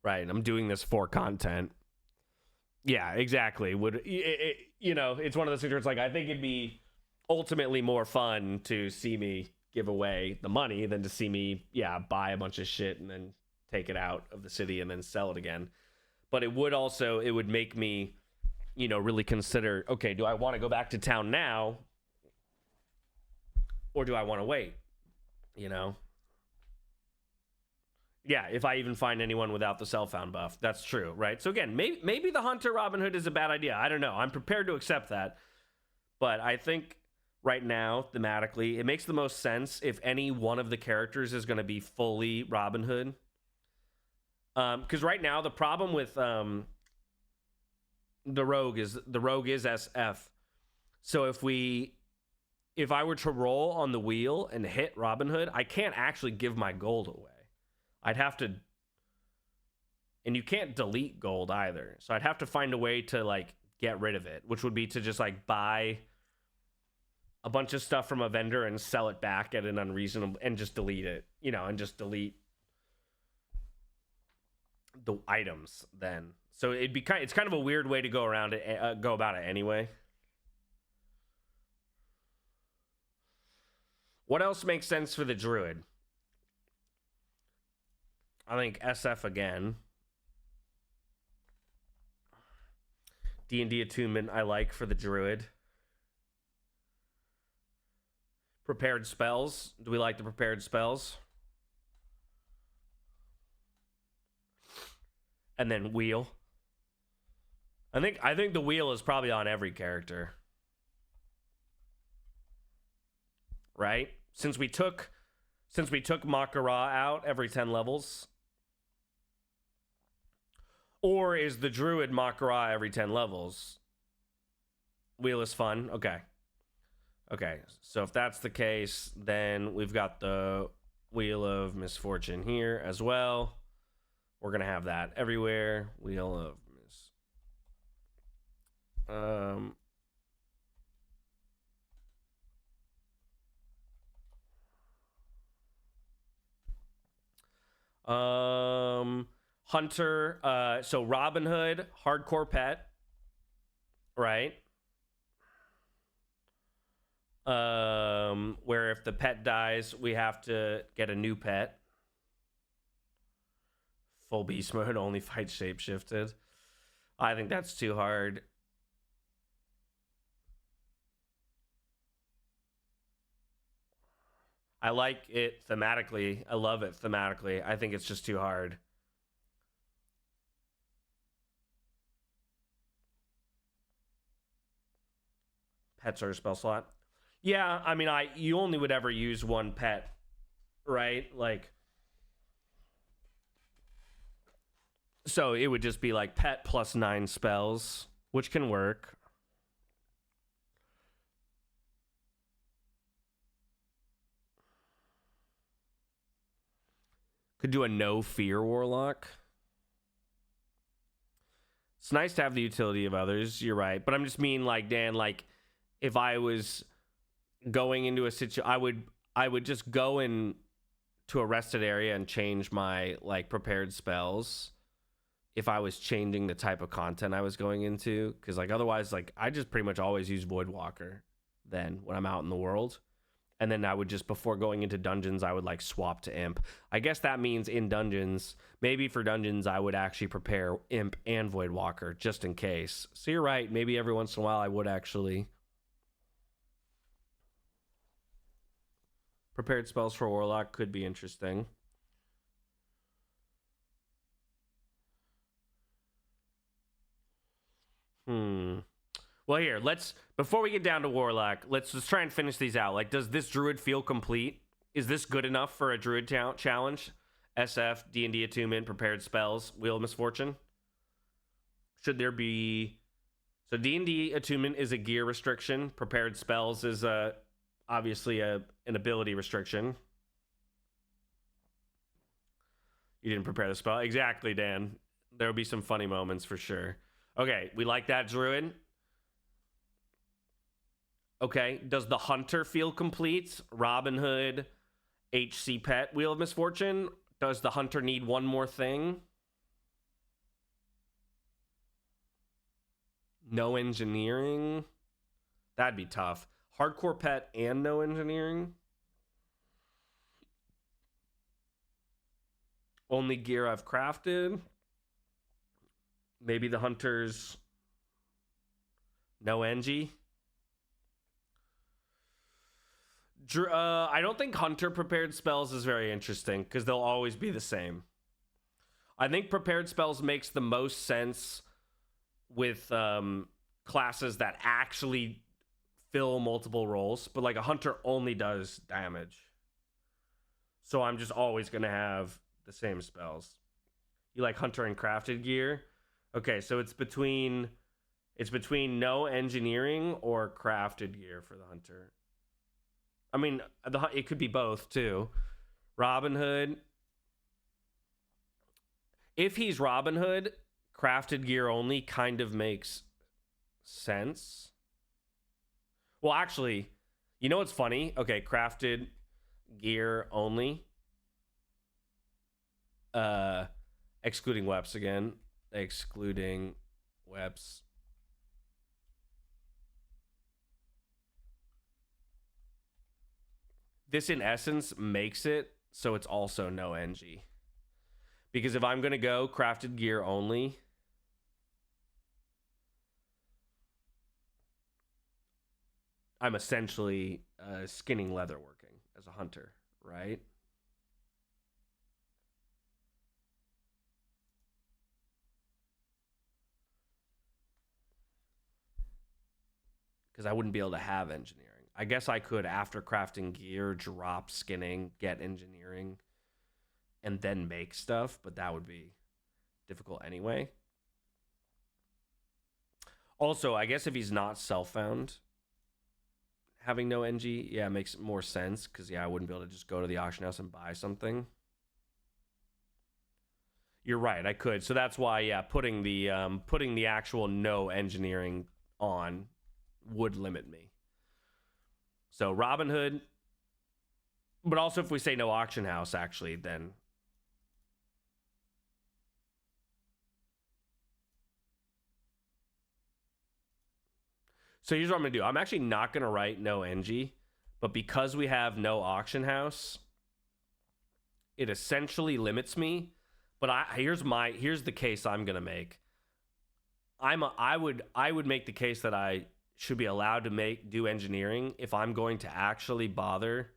Right, I'm doing this for content. Yeah, exactly. You know, it's one of those things where it's like, I think it'd be ultimately more fun to see me give away the money than to see me, buy a bunch of shit and then take it out of the city and then sell it again. But it would make me, you know, really consider, okay, do I want to go back to town now? Or do I want to wait? You know? Yeah, if I even find anyone without the self-found buff. That's true, right? So again, maybe the Hunter Robin Hood is a bad idea. I don't know. I'm prepared to accept that. But I think right now thematically. It makes the most sense if any one of the characters is going to be fully Robin Hood. Because right now the problem with the rogue is SF. So if I were to roll on the wheel and hit Robin Hood, I can't actually give my gold away. I'd have to, and you can't delete gold either. So I'd have to find a way to like get rid of it, which would be to just like buy a bunch of stuff from a vendor and sell it back at an unreasonable, and just delete it, and just delete the items then. So it's kind of a weird way to go around it, go about it anyway. What else makes sense for the druid? I think SF again. D&D attunement I like for the druid. Prepared spells. Do we like the prepared spells? And then wheel. I think the wheel is probably on every character. Right? Since we took Makara out every 10 levels. Or is the druid Makara every 10 levels? Wheel is fun. Okay, so if that's the case, then we've got the Wheel of Misfortune here as well. We're going to have that everywhere. Wheel of Hunter, so Robin Hood, hardcore pet, right? Where if the pet dies, we have to get a new pet. Full beast mode, only fight shapeshifted. I think that's too hard. I like it thematically. I love it thematically. I think it's just too hard. Pets are a spell slot. Yeah, I mean, you only would ever use one pet, right? Like, so it would just be like pet plus 9 spells, which can work. Could do a no fear warlock. It's nice to have the utility of others. You're right, but I'm just mean like Dan. Like, if I was going into a situation, I would just go in to a rested area and change my like prepared spells. If I was changing the type of content I was going into, because like otherwise, like I just pretty much always use Voidwalker. Then when I'm out in the world. And then I would just, before going into dungeons, I would like swap to Imp. I guess that means in dungeons, maybe for dungeons, I would actually prepare Imp and Voidwalker just in case. So you're right. Maybe every once in a while I would actually. Prepared spells for Warlock could be interesting. Well, here, before we get down to Warlock, let's just try and finish these out. Like, does this Druid feel complete? Is this good enough for a Druid challenge? SF, D&D Attunement, Prepared Spells, Wheel of Misfortune? Should there be... So D&D Attunement is a gear restriction. Prepared Spells is obviously an ability restriction. You didn't prepare the spell. Exactly, Dan. There will be some funny moments for sure. Okay, we like that, Druid. Okay, does the Hunter feel complete? Robin Hood, HC Pet, Wheel of Misfortune. Does the Hunter need one more thing? No engineering? That'd be tough. Hardcore Pet and no engineering? Only gear I've crafted? Maybe the Hunter's no engie? I don't think Hunter prepared spells is very interesting because they'll always be the same. I think prepared spells makes the most sense with classes that actually fill multiple roles, but like a hunter only does damage. So I'm just always going to have the same spells. You like hunter and crafted gear? Okay, so it's between no engineering or crafted gear for the hunter. I mean, it could be both too. Robin Hood. If he's Robin Hood, crafted gear only kind of makes sense. Well, actually, you know what's funny? Okay, crafted gear only. Excluding Weps again. Excluding Weps. This, in essence, makes it so it's also no NG. Because if I'm going to go crafted gear only, I'm essentially skinning leatherworking as a hunter, right? Because I wouldn't be able to have engineering. I guess I could, after crafting gear, drop skinning, get engineering, and then make stuff, but that would be difficult anyway. Also, I guess if he's not self-found, having no NG, yeah, makes more sense, because, yeah, I wouldn't be able to just go to the auction house and buy something. You're right, I could. So that's why, yeah, putting the actual no engineering on would limit me. So Robin Hood, but also if we say no auction house, actually, then so here's what I'm gonna do. I'm actually not gonna write no NG, but because we have no auction house, it essentially limits me. But here's the case I'm gonna make. I would make the case that I should be allowed to do engineering if I'm going to actually bother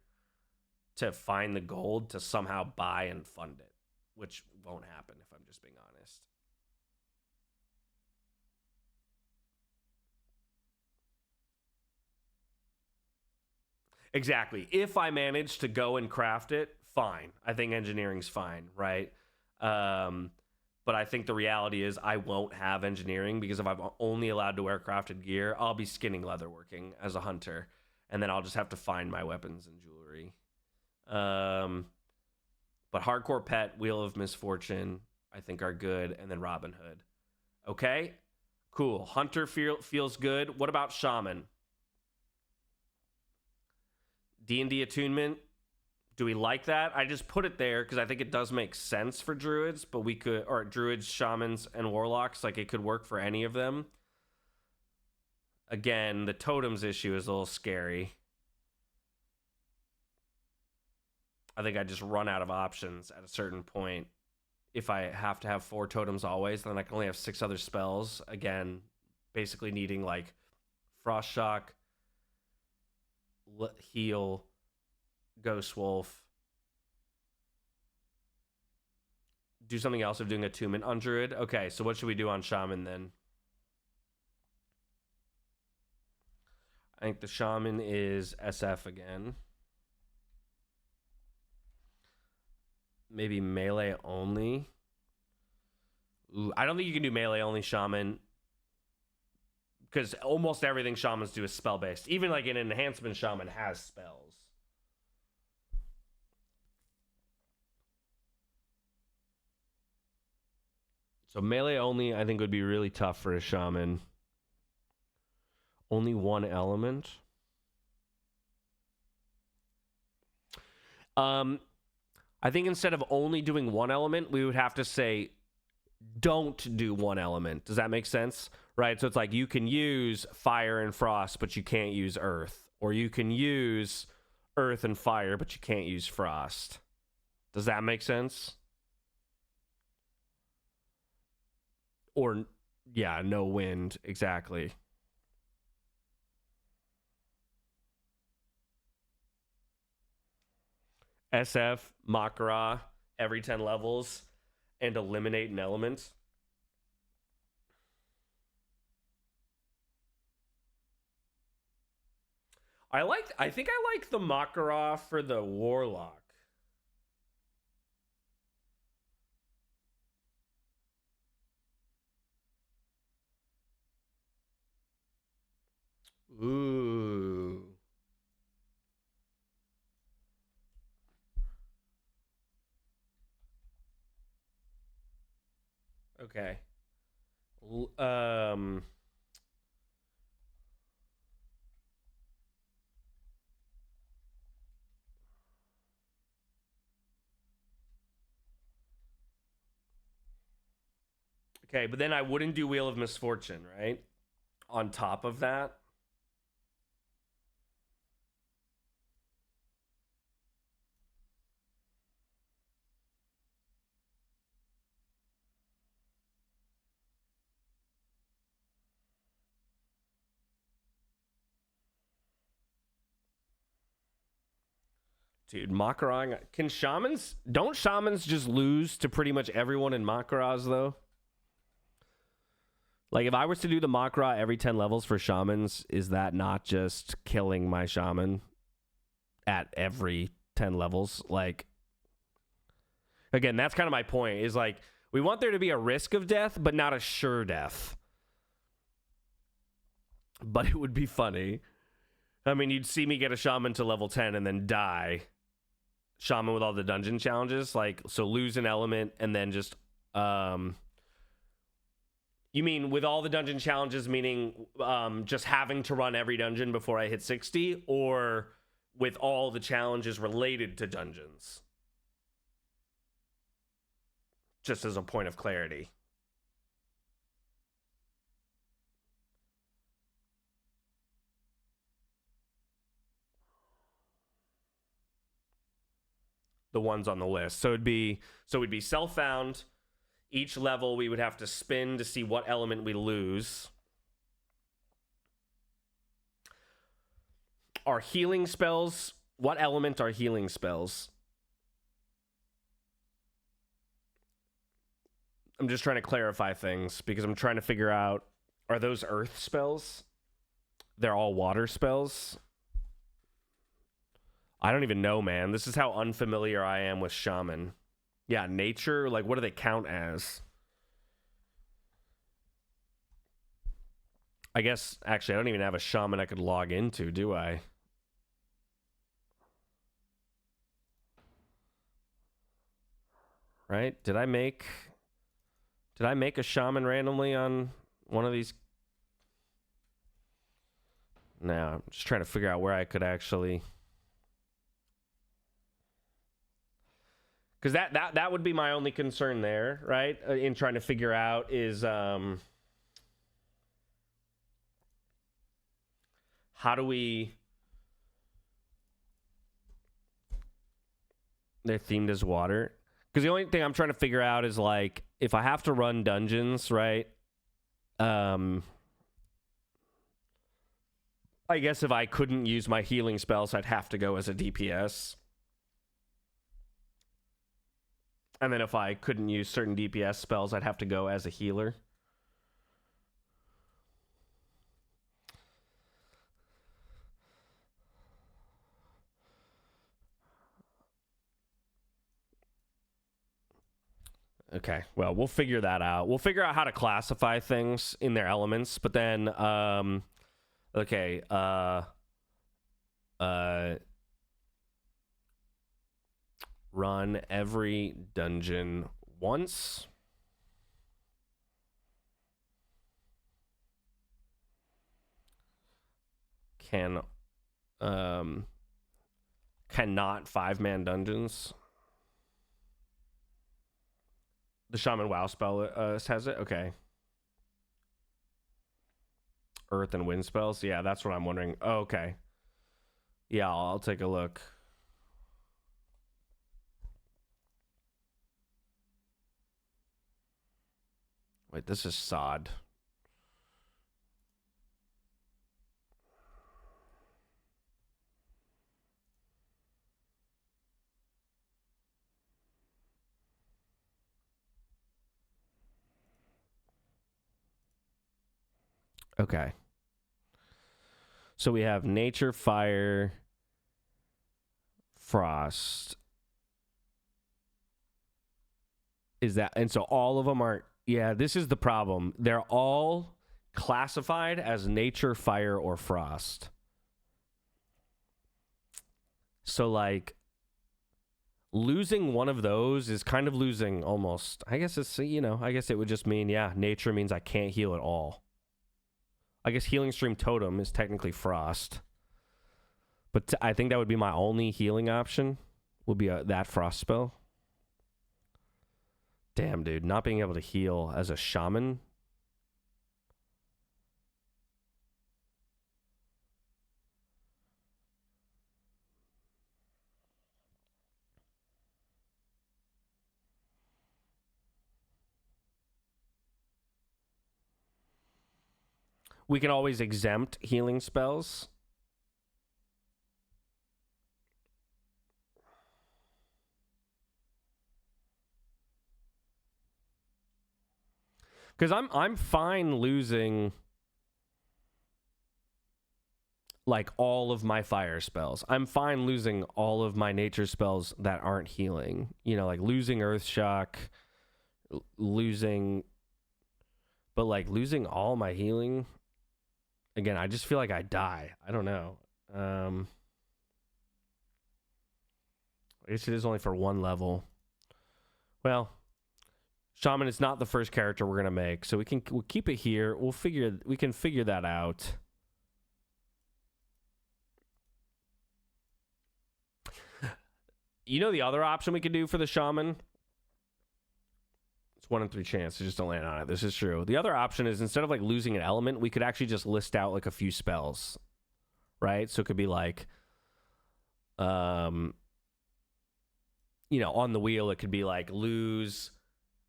to find the gold to somehow buy and fund it, which won't happen if I'm just being honest. Exactly. If I manage to go and craft it, fine. I think engineering's fine, right? But I think the reality is I won't have engineering because if I'm only allowed to wear crafted gear, I'll be skinning leatherworking as a hunter. And then I'll just have to find my weapons and jewelry. But Hardcore Pet, Wheel of Misfortune, I think are good. And then Robin Hood. Okay, cool. Hunter feels good. What about Shaman? D&D attunement. Do we like that? I just put it there because I think it does make sense for druids, but we could, or druids, shamans, and warlocks, like it could work for any of them. Again, the totems issue is a little scary. I think I just run out of options at a certain point. If I have to have 4 totems always, then I can only have 6 other spells. Again, basically needing like Frost Shock, Heal, Ghost Wolf. Do something else of doing attunement on Druid. Okay, so what should we do on Shaman then? I think the Shaman is SF again. Maybe melee only. Ooh, I don't think you can do melee only Shaman, because almost everything Shamans do is spell based. Even like an enhancement Shaman has spells. So melee only, I think, would be really tough for a Shaman. Only one element. I think instead of only doing one element, we would have to say, don't do one element. Does that make sense? Right? So it's like you can use fire and frost, but you can't use earth. Or you can use earth and fire, but you can't use frost. Does that make sense? Or, yeah, no wind. Exactly. SF, Makara, every 10 levels, and eliminate an element. I think I like the Makarov for the Warlock. Ooh. Okay. Okay, but then I wouldn't do Wheel of Misfortune, right? On top of that. Dude, Makarang. Don't shamans just lose to pretty much everyone in Makaraz, though? Like, if I was to do the Makara every 10 levels for shamans, is that not just killing my shaman at every 10 levels? Like, again, that's kind of my point, is like, we want there to be a risk of death, but not a sure death. But it would be funny. I mean, you'd see me get a shaman to level 10 and then die. Shaman with all the dungeon challenges, like, so lose an element and then just you mean with all the dungeon challenges, meaning just having to run every dungeon before I hit 60, or with all the challenges related to dungeons? Just as a point of clarity. The ones on the list. So it'd be self-found. Each level we would have to spin to see what element we lose. Our healing spells. What element are healing spells? I'm just trying to clarify things because I'm trying to figure out, are those earth spells? They're all water spells? I don't even know, man. This is how unfamiliar I am with shaman. Yeah, nature, like, what do they count as? I guess, actually, I don't even have a shaman I could log into, do I? Right? Did I make a shaman randomly on one of these? No, I'm just trying to figure out where I could actually... Because that would be my only concern there, right? In trying to figure out is how do we... They're themed as water. Because the only thing I'm trying to figure out is, like, if I have to run dungeons, right? I guess if I couldn't use my healing spells, I'd have to go as a DPS. And then if I couldn't use certain DPS spells, I'd have to go as a healer. Okay, well, we'll figure that out. We'll figure out how to classify things in their elements, but then, okay, run every dungeon once. Cannot 5-man dungeons. The Shaman WoW spell has it? Okay. Earth and wind spells? Yeah, that's what I'm wondering. Oh, okay. Yeah, I'll take a look. Wait, this is sod. Okay. So we have nature, fire, frost. Is that, and so all of them are, yeah, this is the problem. They're all classified as nature, fire, or frost. So like losing one of those is kind of losing almost, I guess it's, you know, I guess it would just mean, yeah, nature means I can't heal at all. I guess healing stream totem is technically frost. But I think that would be my only healing option, would be that frost spell. Damn, dude, not being able to heal as a shaman. We can always exempt healing spells. Because I'm fine losing like all of my fire spells. I'm fine losing all of my nature spells that aren't healing. You know, like losing Earth Shock, losing, but like losing all my healing. Again, I just feel like I die. I don't know. I guess it is only for one level. Well, Shaman is not the first character we're gonna make, so we'll keep it here. We can figure that out. You know the other option we could do for the Shaman? It's 1 in 3 chance to just don't land on it. This is true. The other option is instead of like losing an element, we could actually just list out like a few spells, right? So it could be like, you know, on the wheel, it could be like lose,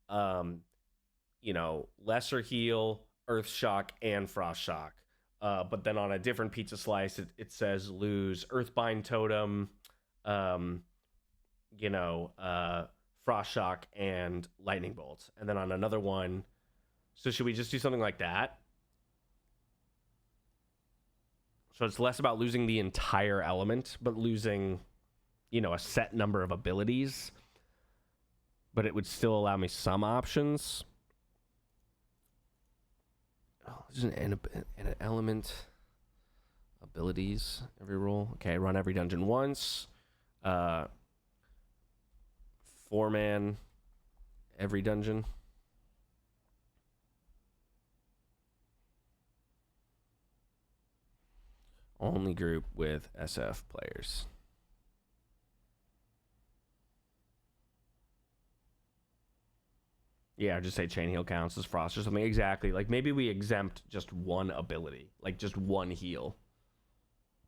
you know, lesser heal, earth shock, and frost shock. But then on a different pizza slice, it says lose earthbind totem, you know, frost shock and lightning bolt. And then on another one, so should we just do something like that? So it's less about losing the entire element, but losing, you know, a set number of abilities. But it would still allow me some options. Oh, there's an element. Abilities, every roll. Okay, run every dungeon once. 4-man, every dungeon. Only group with SF players. Yeah, just say chain heal counts as frost or something. Exactly. Like maybe we exempt just one ability, like just one heal.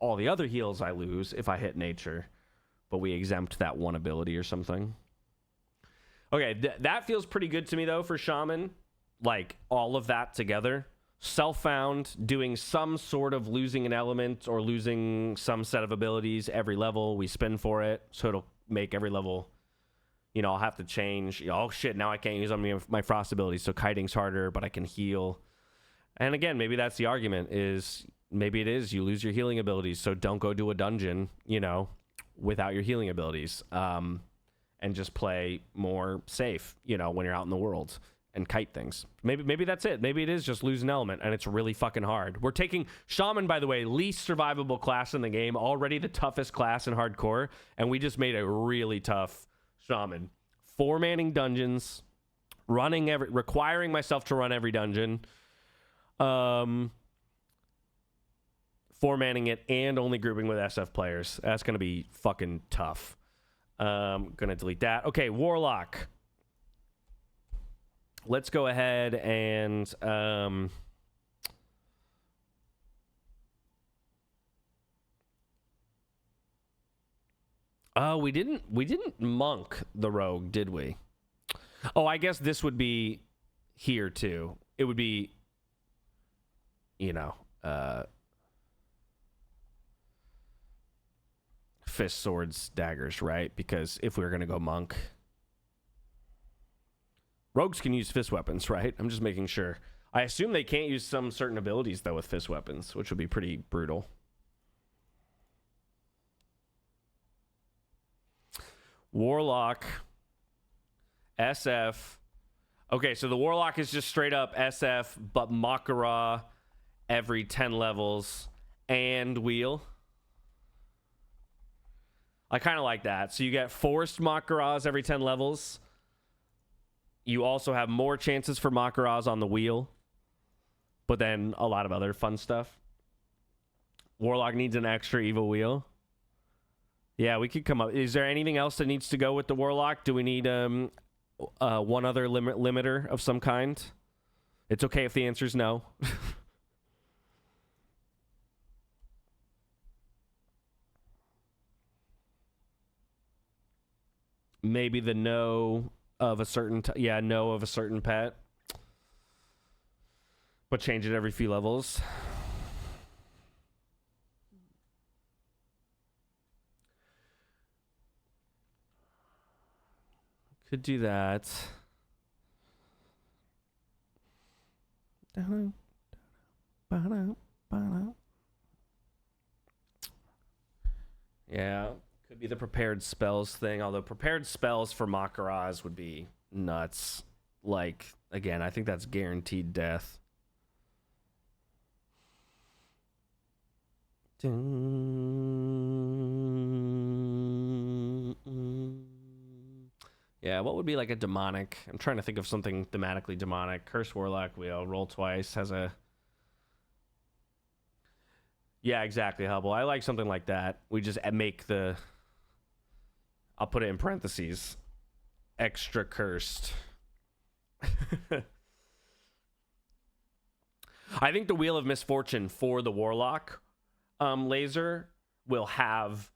All the other heals I lose if I hit nature, but we exempt that one ability or something. Okay, that feels pretty good to me though for Shaman. Like all of that together. Self-found, doing some sort of losing an element or losing some set of abilities every level. We spin for it, so it'll make every level, you know, I'll have to change. You know, oh shit, now I can't use my frost abilities, so kiting's harder, but I can heal. And again, maybe that's the argument, is maybe it is you lose your healing abilities, so don't go do a dungeon, you know, without your healing abilities. And just play more safe, you know, when you're out in the world and kite things. Maybe that's it. Maybe it is just lose an element and it's really fucking hard. We're taking Shaman, by the way, least survivable class in the game, already the toughest class in hardcore, and we just made a really tough Shaman. 4-manning dungeons, requiring myself to run every dungeon, 4-manning it, and only grouping with SF players. That's gonna be fucking tough. Gonna delete that. Okay, Warlock. Let's go ahead and we didn't monk the rogue, did we? Oh, I guess this would be here too. It would be, you know, fist, swords, daggers, right? Because if we were going to go monk, rogues can use fist weapons, right? I'm just making sure. I assume they can't use some certain abilities though with fist weapons, which would be pretty brutal. Warlock, SF. Okay, so the Warlock is just straight up SF, but Makara every 10 levels and wheel. I kind of like that. So you get forced Makaras every 10 levels. You also have more chances for Makaras on the wheel, but then a lot of other fun stuff. Warlock needs an extra evil wheel. Yeah, we could come up. Is there anything else that needs to go with the Warlock? Do we need one other limiter of some kind? It's okay if the answer is no. Maybe the no of a certain no of a certain pet, but change it every few levels. Could do that. Yeah, could be the prepared spells thing, although prepared spells for Makaras would be nuts. Like, again, I think that's guaranteed death. Yeah, what would be like a demonic? I'm trying to think of something thematically demonic. Curse Warlock wheel, roll twice, has a... Yeah, exactly, Hubble. I like something like that. We just make the... I'll put it in parentheses. Extra cursed. I think the Wheel of Misfortune for the Warlock laser will have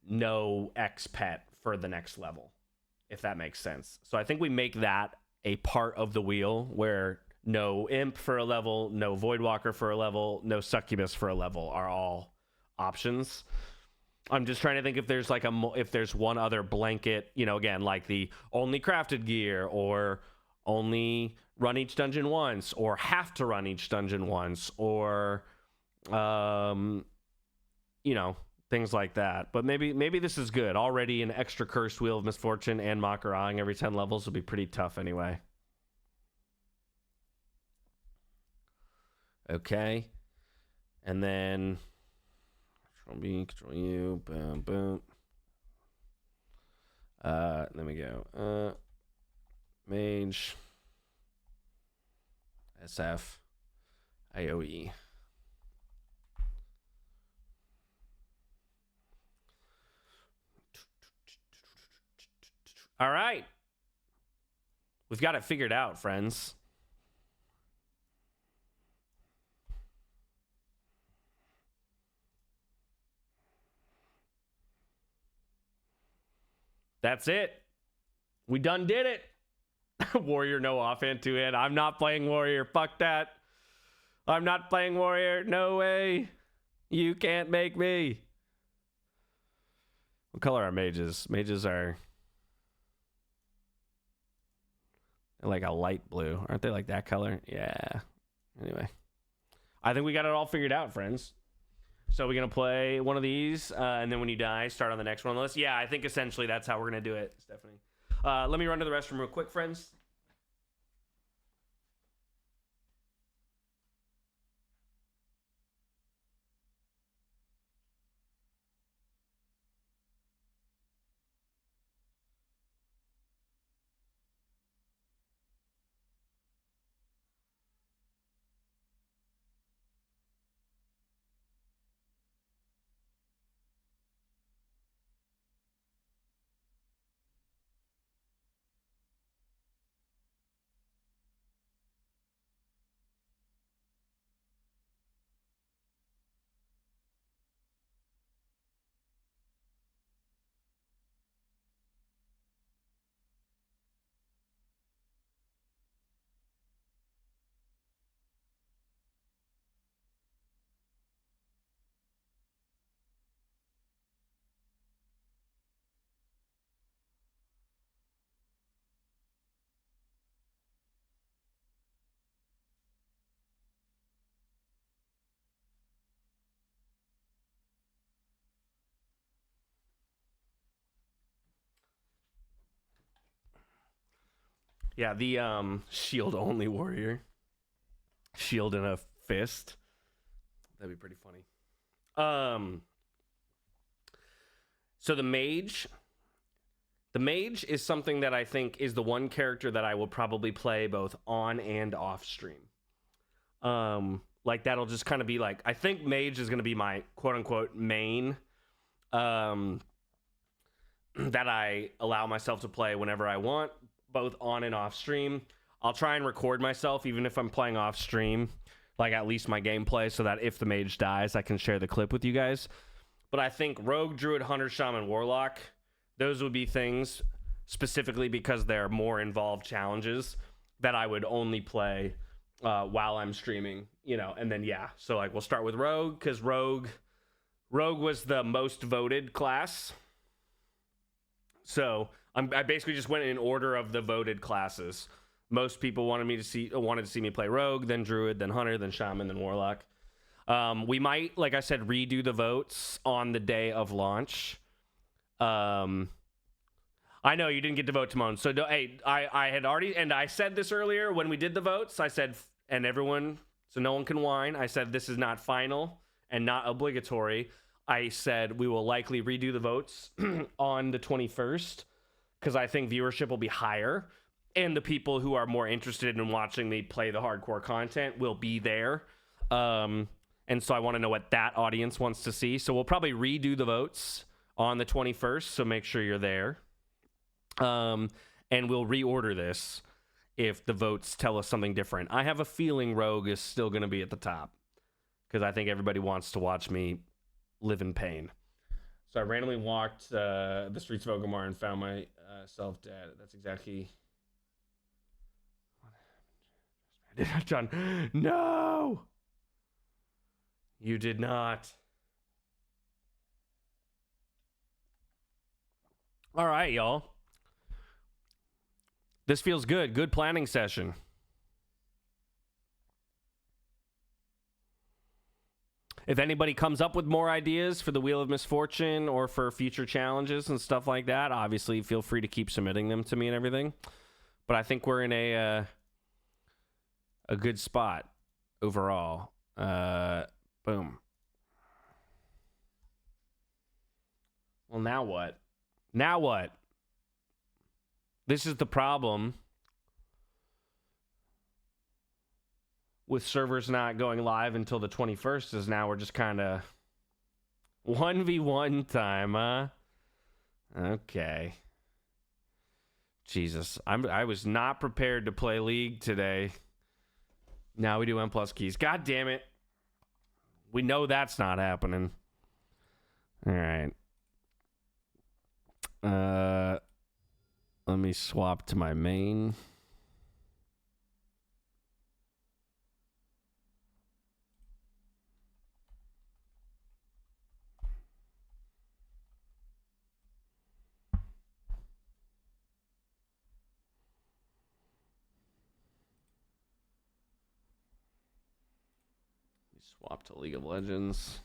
no X pet for the next level, if that makes sense. So I think we make that a part of the wheel where no Imp for a level, no Voidwalker for a level, no Succubus for a level are all options. I'm just trying to think if there's like if there's one other blanket, you know, again, like the only crafted gear or only run each dungeon once or have to run each dungeon once or, you know, things like that. But maybe this is good. Already an extra cursed Wheel of Misfortune and Makarang every 10 levels will be pretty tough anyway. Okay. And then Control B, Control U, boom, boom. Let me go. Mage, SF, AoE. All right. We've got it figured out, friends. That's it. We done did it. Warrior, no offhand, two hand. I'm not playing Warrior. Fuck that. I'm not playing Warrior. No way. You can't make me. What color are mages? Mages are like a light blue. Aren't they like that color? Yeah. Anyway. I think we got it all figured out, friends. So we're going to play one of these, and then when you die, start on the next one on the list. Yeah, I think essentially that's how we're going to do it, Stephanie. Let me run to the restroom real quick, friends. Yeah, the shield only warrior. Shield and a fist. That'd be pretty funny. So the mage. The mage is something that I think is the one character that I will probably play both on and off stream. Like that'll just kind of be like, I think mage is going to be my quote unquote main that I allow myself to play whenever I want, both on and off stream. I'll try and record myself even if I'm playing off stream, like at least my gameplay, so that if the mage dies, I can share the clip with you guys. But I think rogue, druid, hunter, shaman, warlock, those would be things specifically because they're more involved challenges that I would only play while I'm streaming, you know. And then yeah, so like we'll start with rogue because rogue was the most voted class. So I basically just went in order of the voted classes. Most people wanted to see me play rogue, then druid, then hunter, then shaman, then warlock. We might, like I said, redo the votes on the day of launch. I know you didn't get to vote, Timon. So, hey, I had already, and I said this earlier when we did the votes. I said, and everyone, so no one can whine. I said, this is not final and not obligatory. I said, we will likely redo the votes on the 21st because I think viewership will be higher. And the people who are more interested in watching me play the hardcore content will be there. And so I want to know what that audience wants to see. So we'll probably redo the votes on the 21st. So make sure you're there. And we'll reorder this if the votes tell us something different. I have a feeling Rogue is still going to be at the top because I think everybody wants to watch me live in pain. So I randomly walked the streets of Ogamar and found myself dead. That's exactly what happened. Did I, John? No! You did not. All right, y'all. This feels good. Good planning session. If anybody comes up with more ideas for the Wheel of Misfortune or for future challenges and stuff like that, obviously feel free to keep submitting them to me and everything. But I think we're in a good spot overall. Boom. Well, now what? Now what? This is the problem with servers not going live until the 21st is now we're just kind of 1v1 time, huh? Okay. Jesus. I was not prepared to play League today. Now we do M+ keys. God damn it. We know that's not happening. All right. Let me swap to my main. Swap to League of Legends.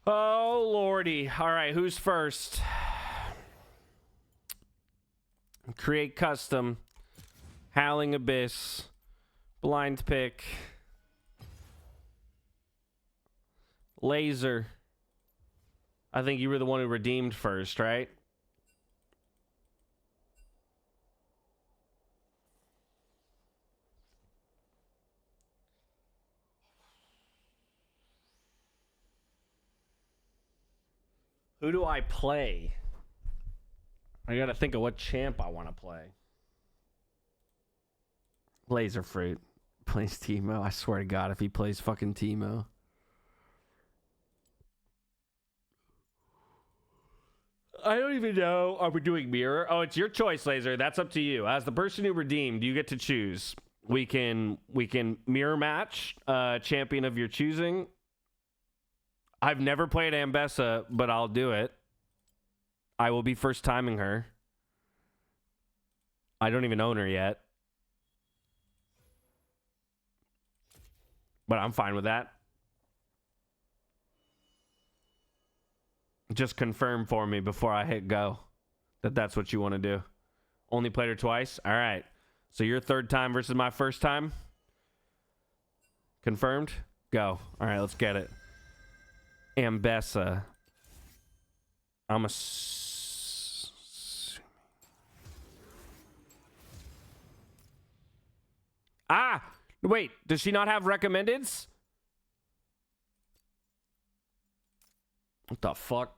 Oh, lordy. All right, who's first? Create custom. Howling Abyss. Blind pick. Laser. I think you were the one who redeemed first, right? Who do I play? I gotta think of what champ I want to play. Laser Fruit plays Teemo. I swear to God, if he plays fucking Teemo. I don't even know. Are we doing mirror? Oh, it's your choice, Laser. That's up to you. As the person who redeemed, you get to choose. We can mirror match champion of your choosing. I've never played Ambessa, but I'll do it. I will be first timing her. I don't even own her yet. But I'm fine with that. Just confirm for me before I hit go that that's what you want to do. Only played her twice? All right. So your third time versus my first time? Confirmed? Go. All right, let's get it. Ambessa. I'm a... Ah! Wait, does she not have recommendeds? What the fuck?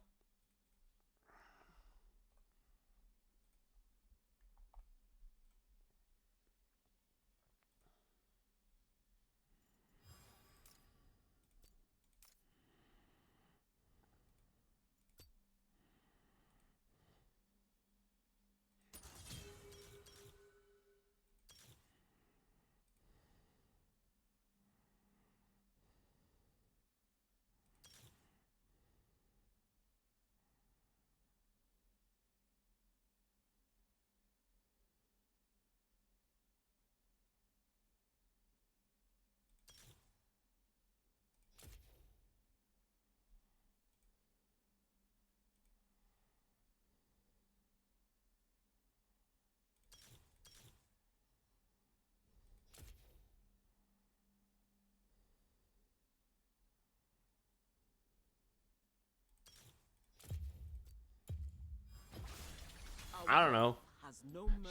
I don't know.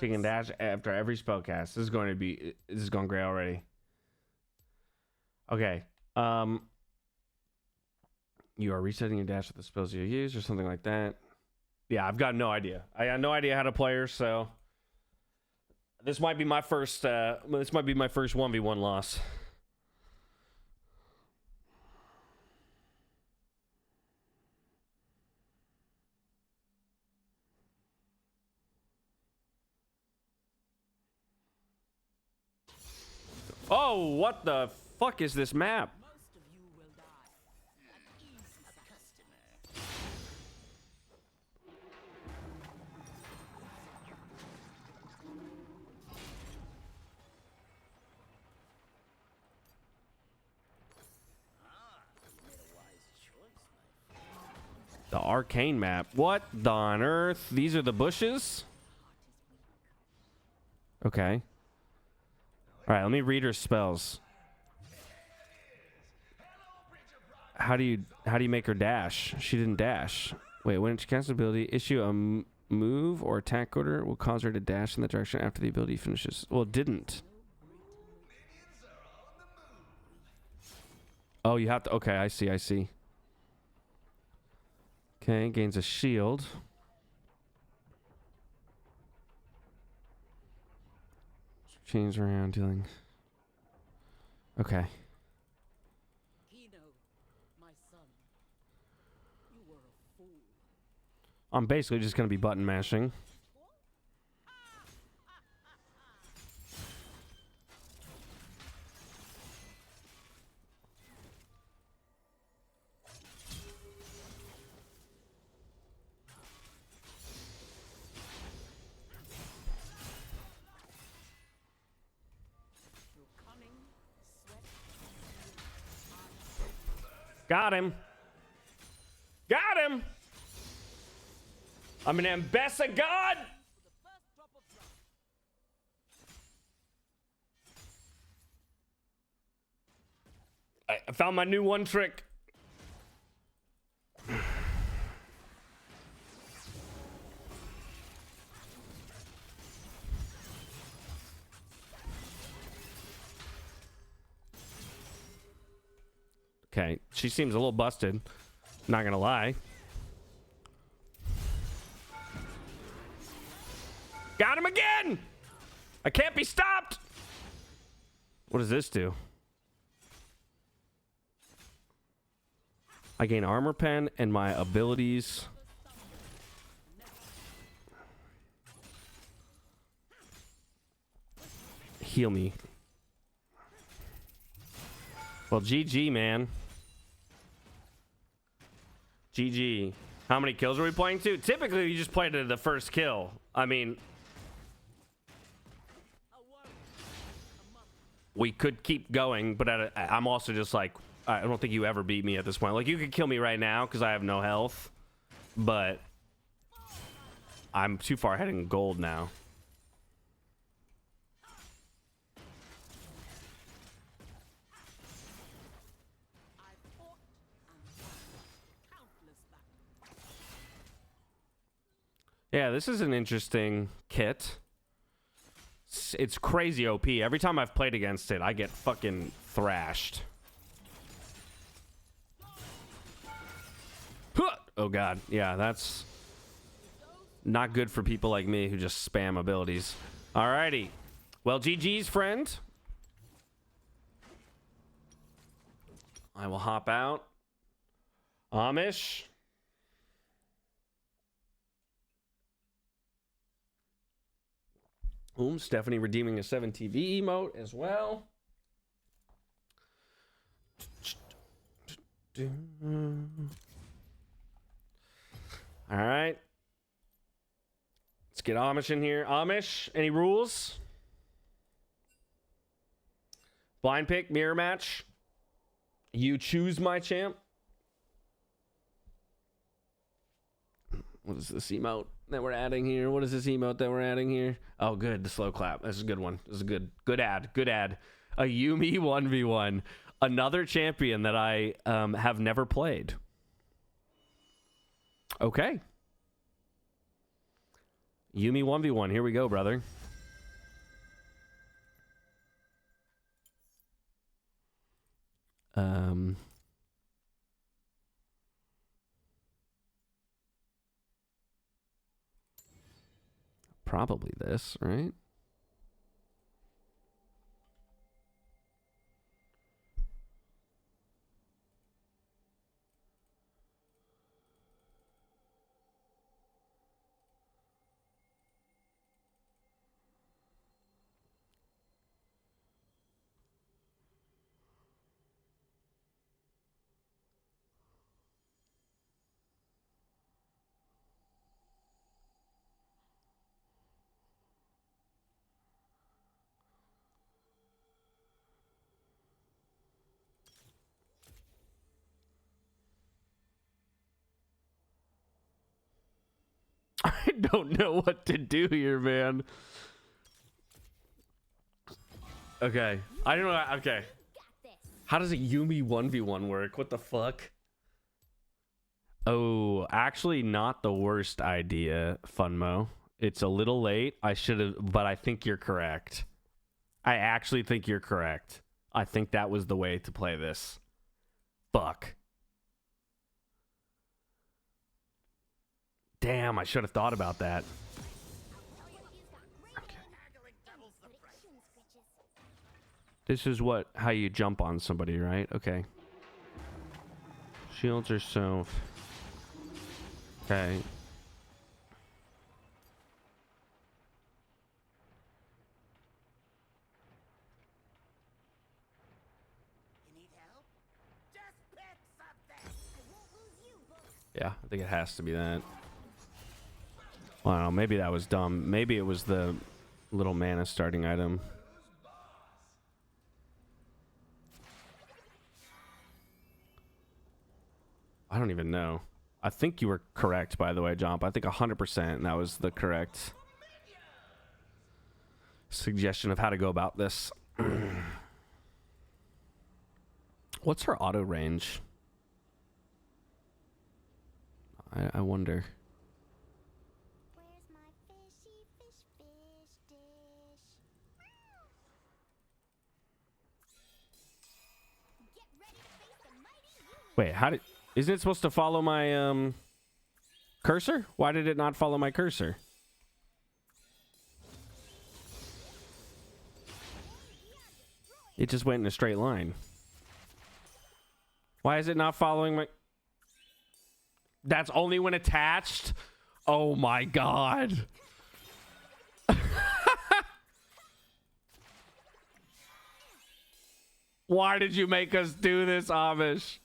She can dash after every spellcast. This is going great already. Okay. You are resetting your dash with the spells you use or something like that. Yeah, I've got no idea. I got no idea how to play her, so this might be my first 1v1 loss. Oh, what the fuck is this map? The arcane map. What on earth? These are the bushes? Okay. All right, let me read her spells. How do you make her dash? She didn't dash. Wait, when she casts an ability, issue a move or attack order will cause her to dash in the direction after the ability finishes. Well, it didn't. Oh, you have to. Okay, I see. Okay, gains a shield. Change around dealing. Okay. I'm basically just going to be button mashing. Got him. Got him. I'm an Ambessa god. I found my new one trick. Okay, she seems a little busted. Not gonna lie. Got him again! I can't be stopped! What does this do? I gain armor pen and my abilities. Heal me. Well, GG, man. GG. How many kills are we playing to? Typically, you just play to the first kill. I mean, we could keep going, but I'm also just like, I don't think you ever beat me at this point. Like, you could kill me right now because I have no health, but I'm too far ahead in gold now. Yeah, this is an interesting kit. It's crazy OP. Every time I've played against it, I get fucking thrashed. Oh god, yeah, that's not good for people like me who just spam abilities. Alrighty. Well, GG's, friend. I will hop out. Amish. Stephanie redeeming a 7TV emote as well. All right. Let's get Amish in here. Amish, any rules? Blind pick, mirror match. You choose my champ. What is this emote that we're adding here? What is this emote that we're adding here? Oh, good. The slow clap. This is a good one. This is a good ad. Good ad. A Yuumi 1v1. Another champion that I have never played. Okay. Yuumi 1v1. Here we go, brother. Probably this, right? I don't know what to do here, man. Okay. I don't know. Okay. How does a Yuumi 1v1 work? What the fuck? Oh, actually not the worst idea, Funmo. It's a little late. I should have, but I think you're correct. I actually think you're correct. I think that was the way to play this. Fuck. Damn, I should have thought about that. Okay. This is how you jump on somebody, right? Okay. Shields are so... Okay. Yeah, I think it has to be that. Well, I don't know, maybe that was dumb. Maybe it was the little mana starting item. I don't even know. I think you were correct, by the way, Jomp. I think 100% that was the correct suggestion of how to go about this. What's her auto range? I wonder. Wait, isn't it supposed to follow my cursor? Why did it not follow my cursor? It just went in a straight line. Why is it not following my... That's only when attached? Oh my god. Why did you make us do this, Amish?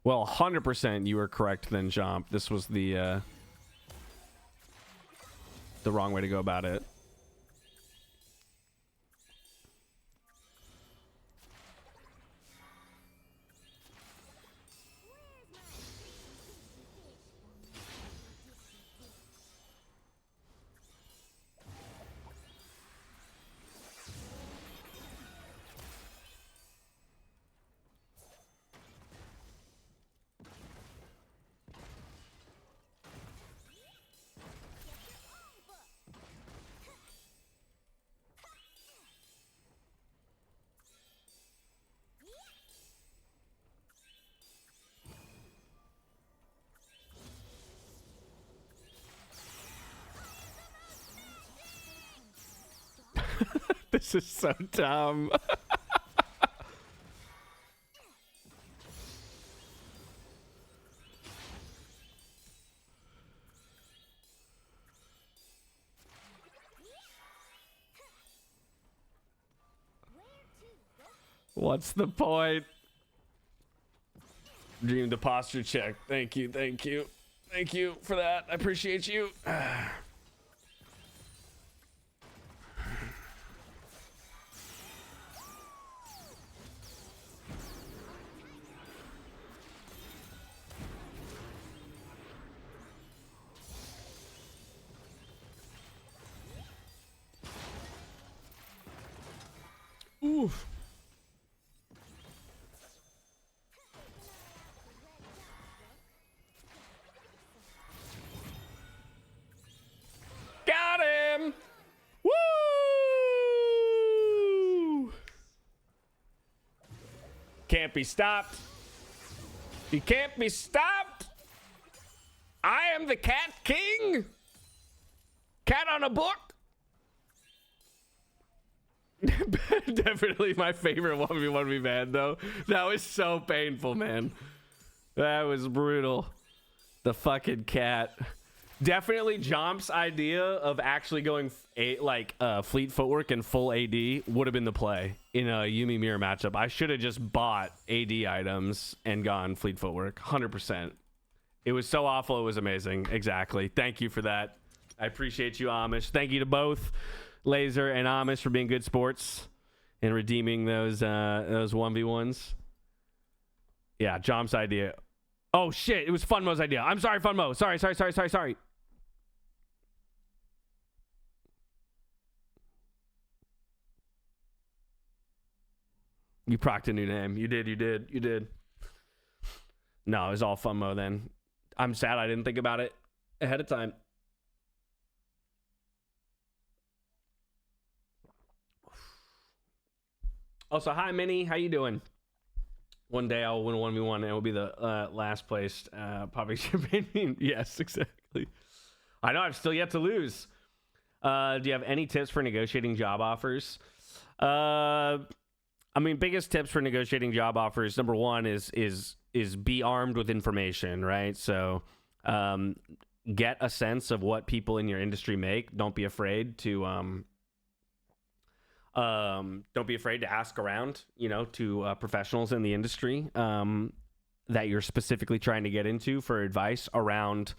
Well, 100% you were correct then, Jomp. This was the wrong way to go about it. This is so dumb. What's the point? Dream the posture check. Thank you, thank you. Thank you for that. I appreciate you. Oof. Got him! Woo! Can't be stopped. You can't be stopped. I am the Cat King. Cat on a book. Definitely my favorite 1v1v man though. That was so painful, man. That was brutal. The fucking cat. Definitely Jomp's idea of actually going fleet footwork and full AD would have been the play in a Yuumi mirror matchup. I should have just bought AD items and gone fleet footwork 100%. It was so awful, it was amazing. Exactly. Thank you for that. I appreciate you, Amish. Thank you to both Laser and Amish for being good sports and redeeming those 1v1s. Yeah, Jomp's idea. Oh shit, it was Funmo's idea. I'm sorry, Funmo. Sorry. You procced a new name. You did. No, it was all Funmo then. I'm sad I didn't think about it ahead of time. Also, hi, Minnie. How you doing? One day I'll win a 1v1 and it will be the last placed Poppy Champagne. Yes, exactly. I know I've still yet to lose. Do you have any tips for negotiating job offers? I mean, biggest tips for negotiating job offers. Number one is be armed with information, right? So get a sense of what people in your industry make. Don't be afraid to ask around, to professionals in the industry that you're specifically trying to get into for advice around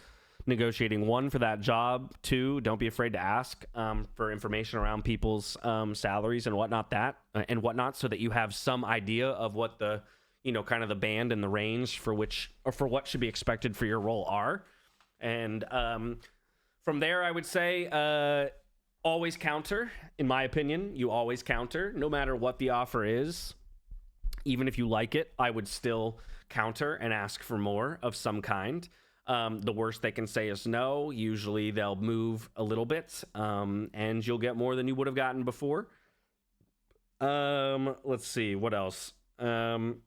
negotiating. One, for that job. Two, don't be afraid to ask for information around people's salaries and whatnot, so that you have some idea of what the, kind of the band and the range for what should be expected for your role are. And from there, I would say, always counter. In my opinion, you always counter, no matter what the offer is. Even if you like it, I would still counter and ask for more of some kind. The worst they can say is no. Usually they'll move a little bit, and you'll get more than you would have gotten before. Let's see, what else? In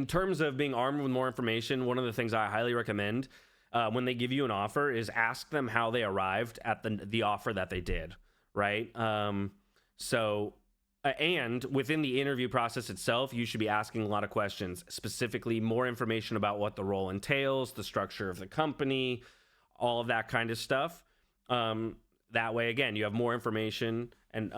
terms of being armed with more information, one of the things I highly recommend when they give you an offer is ask them how they arrived at the offer that they did, right? And within the interview process itself, you should be asking a lot of questions, specifically more information about what the role entails, the structure of the company, all of that kind of stuff. that way, again, you have more information and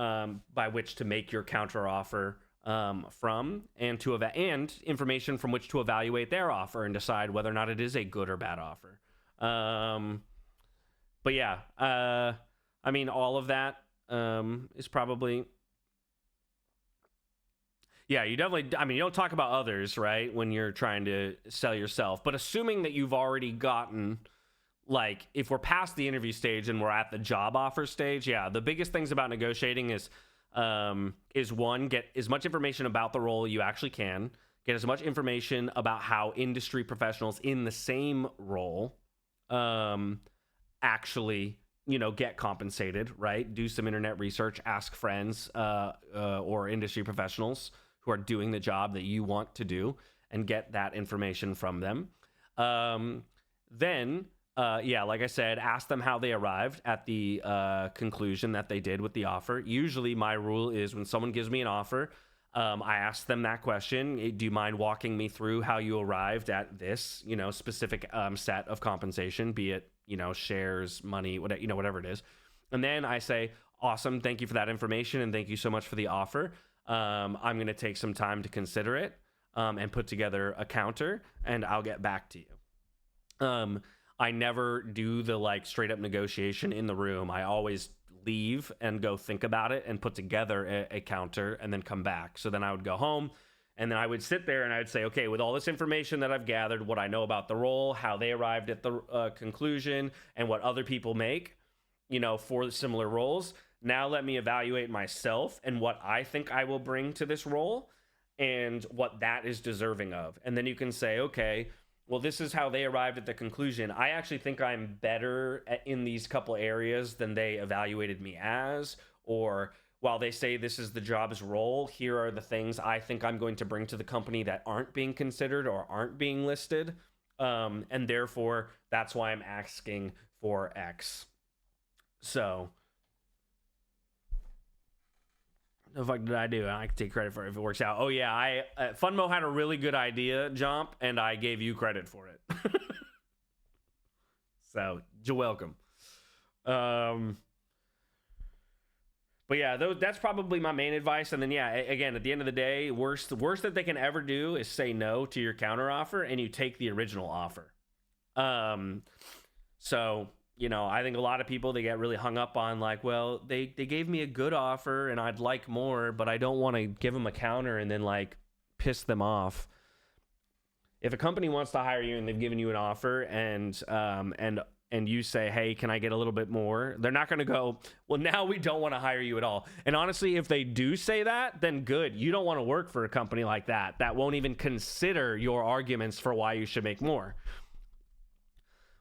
by which to make your counter offer from, and and information from which to evaluate their offer and decide whether or not it is a good or bad offer. But yeah, I mean, all of that is probably. Yeah, you definitely, I mean, you don't talk about others, right, when you're trying to sell yourself. But assuming that you've already gotten, like, if we're past the interview stage and we're at the job offer stage, yeah, the biggest things about negotiating is one, get as much information about the role you actually can, get as much information about how industry professionals in the same role actually, you know, get compensated, right? Do some internet research, ask friends or industry professionals who are doing the job that you want to do, and get that information from them. Then, yeah, like I said, ask them how they arrived at the conclusion that they did with the offer. Usually my rule is when someone gives me an offer, I ask them that question. Do you mind walking me through how you arrived at this, you know, specific set of compensation, be it, you know, shares, money, whatever, you know, whatever it is. And then I say, awesome, thank you for that information, and thank you so much for the offer. I'm going to take some time to consider it and put together a counter, and I'll get back to you. I never do the like straight up negotiation in the room. I always leave and go think about it and put together a counter and then come back. So then I would go home, and then I would sit there and I would say, okay, with all this information that I've gathered, what I know about the role, how they arrived at the conclusion, and what other people make, you know, for similar roles. Now let me evaluate myself and what I think I will bring to this role and what that is deserving of. And then you can say, okay, well, this is how they arrived at the conclusion. I actually think I'm better in these couple areas than they evaluated me as. Or while they say this is the job's role, here are the things I think I'm going to bring to the company that aren't being considered or aren't being listed. And therefore, that's why I'm asking for X. So the fuck did I do? I can take credit for it if it works out. Oh yeah, Funmo had a really good idea, Jump, and I gave you credit for it. So you're welcome. But yeah, that's probably my main advice. And then yeah, again, at the end of the day, the worst that they can ever do is say no to your counter offer, and you take the original offer. So, you know, I think a lot of people, they get really hung up on like, well, they gave me a good offer and I'd like more, but I don't want to give them a counter and then like piss them off. If a company wants to hire you and they've given you an offer and you say, hey, can I get a little bit more? They're not going to go, well, now we don't want to hire you at all. And honestly, if they do say that, then good. You don't want to work for a company like that won't even consider your arguments for why you should make more.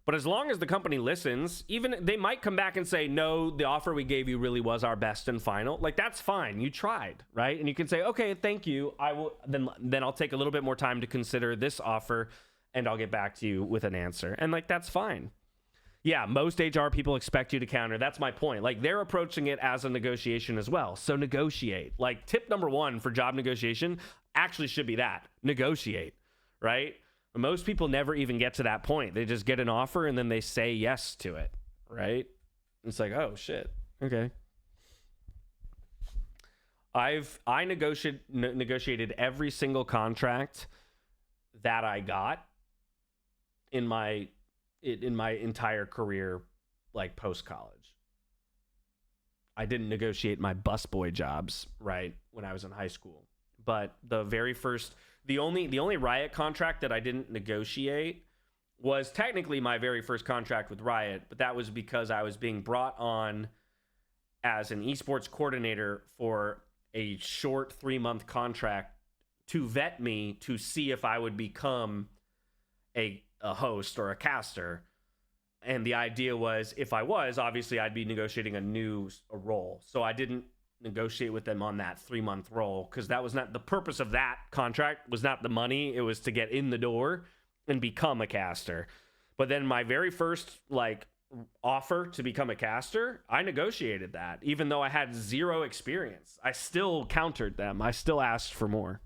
But as long as the company listens, even they might come back and say, no, the offer we gave you really was our best and final. Like, that's fine. You tried, right? And you can say, okay, thank you. I will then I'll take a little bit more time to consider this offer and I'll get back to you with an answer. And like, that's fine. Yeah, most HR people expect you to counter. That's my point. Like, they're approaching it as a negotiation as well. So negotiate. Like, tip number 1 for job negotiation actually should be that. Negotiate, right? Most people never even get to that point. They just get an offer and then they say yes to it, right? It's like, oh shit, okay. I negotiated every single contract that I got in my entire career, like post college. I didn't negotiate my busboy jobs, right, when I was in high school, but the only Riot contract that I didn't negotiate was technically my very first contract with Riot, but that was because I was being brought on as an esports coordinator for a short 3-month contract to vet me to see if I would become a host or a caster. And the idea was, if I was, obviously I'd be negotiating a role. So I didn't negotiate with them on that 3-month role, because that was not the purpose of that contract. Was not the money. It was to get in the door and become a caster. But then my very first like offer to become a caster, I negotiated that, even though I had 0 experience. I still countered them. I still asked for more.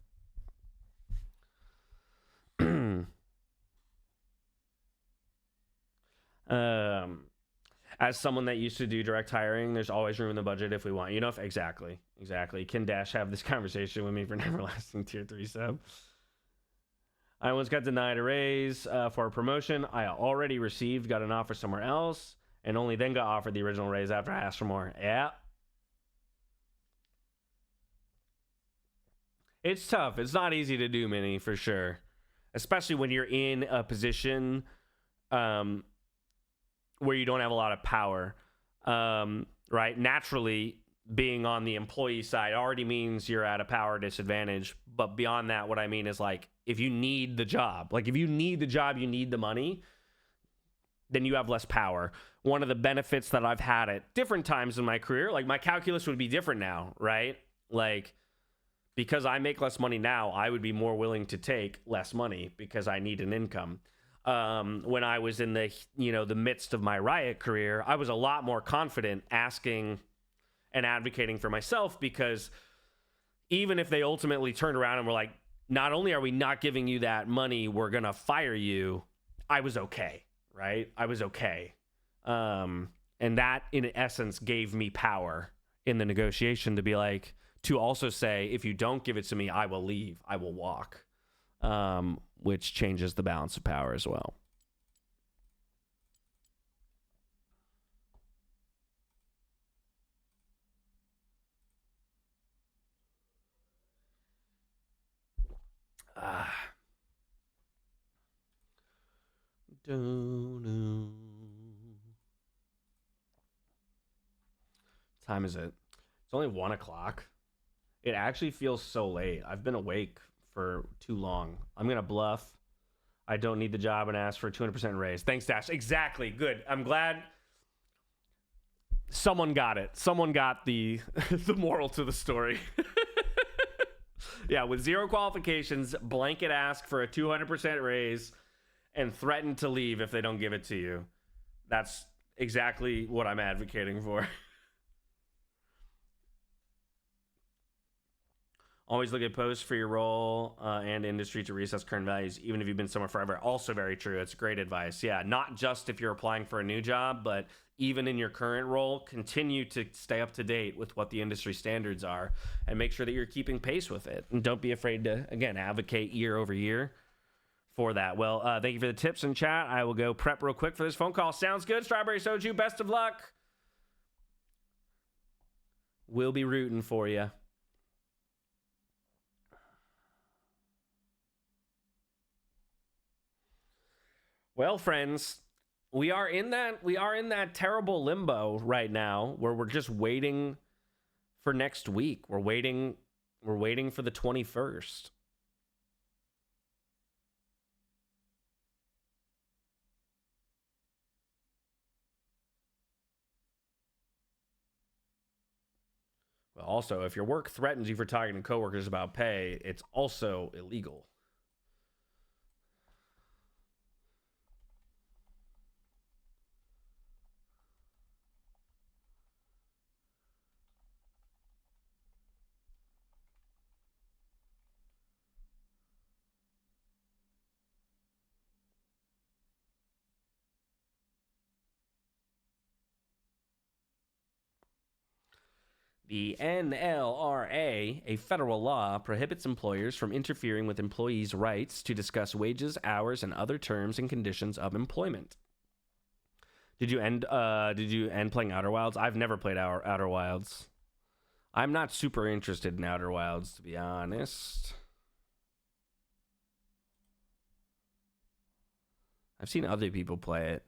As someone that used to do direct hiring, there's always room in the budget if we want. You know, exactly. Can Dash have this conversation with me for Neverlasting Tier 3 sub? I once got denied a raise for a promotion I already received, got an offer somewhere else, and only then got offered the original raise after I asked for more. Yeah. It's tough. It's not easy to do, Minnie, for sure. Especially when you're in a position where you don't have a lot of power, right? Naturally, being on the employee side already means you're at a power disadvantage. But beyond that, what I mean is like, if you need the job, you need the money, then you have less power. One of the benefits that I've had at different times in my career, like my calculus would be different now, right? Like, because I make less money now, I would be more willing to take less money because I need an income. When I was in the midst of my Riot career, I was a lot more confident asking and advocating for myself, because even if they ultimately turned around and were like, not only are we not giving you that money, we're going to fire you, I was okay, right? I was okay. And that, in essence, gave me power in the negotiation to be like, to also say, if you don't give it to me, I will leave, I will walk. Which changes the balance of power as well. Time is it? It's only 1 o'clock. It actually feels so late. I've been awake for too long. I'm gonna bluff. I don't need the job and ask for a 200% raise. Thanks, Dash. Exactly. Good. I'm glad someone got it. Someone got the the moral to the story. Yeah, with 0 qualifications, blanket ask for a 200% raise and threaten to leave if they don't give it to you. That's exactly what I'm advocating for. Always look at posts for your role and industry to reassess current values, even if you've been somewhere forever. Also very true. It's great advice. Yeah, not just if you're applying for a new job, but even in your current role, continue to stay up to date with what the industry standards are and make sure that you're keeping pace with it. And don't be afraid to, again, advocate year over year for that. Well, thank you for the tips in chat. I will go prep real quick for this phone call. Sounds good, Strawberry Soju. Best of luck. We'll be rooting for you. Well, friends, we are in that terrible limbo right now where we're just waiting for next week. We're waiting for the 21st. Well, also, if your work threatens you for talking to coworkers about pay, it's also illegal. The NLRA, a federal law, prohibits employers from interfering with employees' rights to discuss wages, hours, and other terms and conditions of employment. Did you end playing Outer Wilds? I've never played Outer Wilds. I'm not super interested in Outer Wilds, to be honest. I've seen other people play it.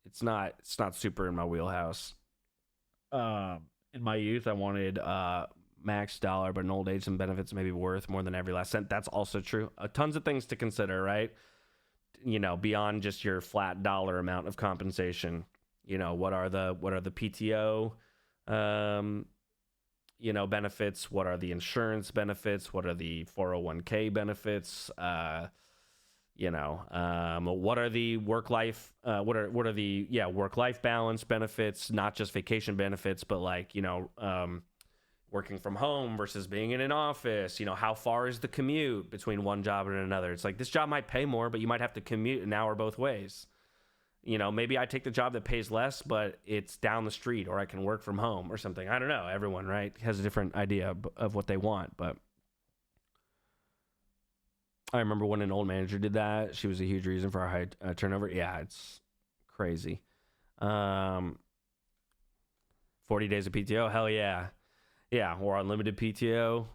It's not super in my wheelhouse. In my youth, I wanted max dollar, but in old age, some benefits may be worth more than every last cent. That's also true. Tons of things to consider, right? You know, beyond just your flat dollar amount of compensation. You know, what are the PTO, benefits? What are the insurance benefits? What are the 401k benefits? What are the work-life work-life balance benefits, not just vacation benefits, but working from home versus being in an office. How far is the commute between one job and another? It's like, this job might pay more, but you might have to commute an hour both ways. You know, maybe I take the job that pays less, but it's down the street, or I can work from home or something. I don't know. Everyone, right, has a different idea of what they want. But I remember when an old manager did that. She was a huge reason for our high turnover. Yeah, it's crazy. 40 days of PTO. Hell yeah. Yeah, or unlimited PTO,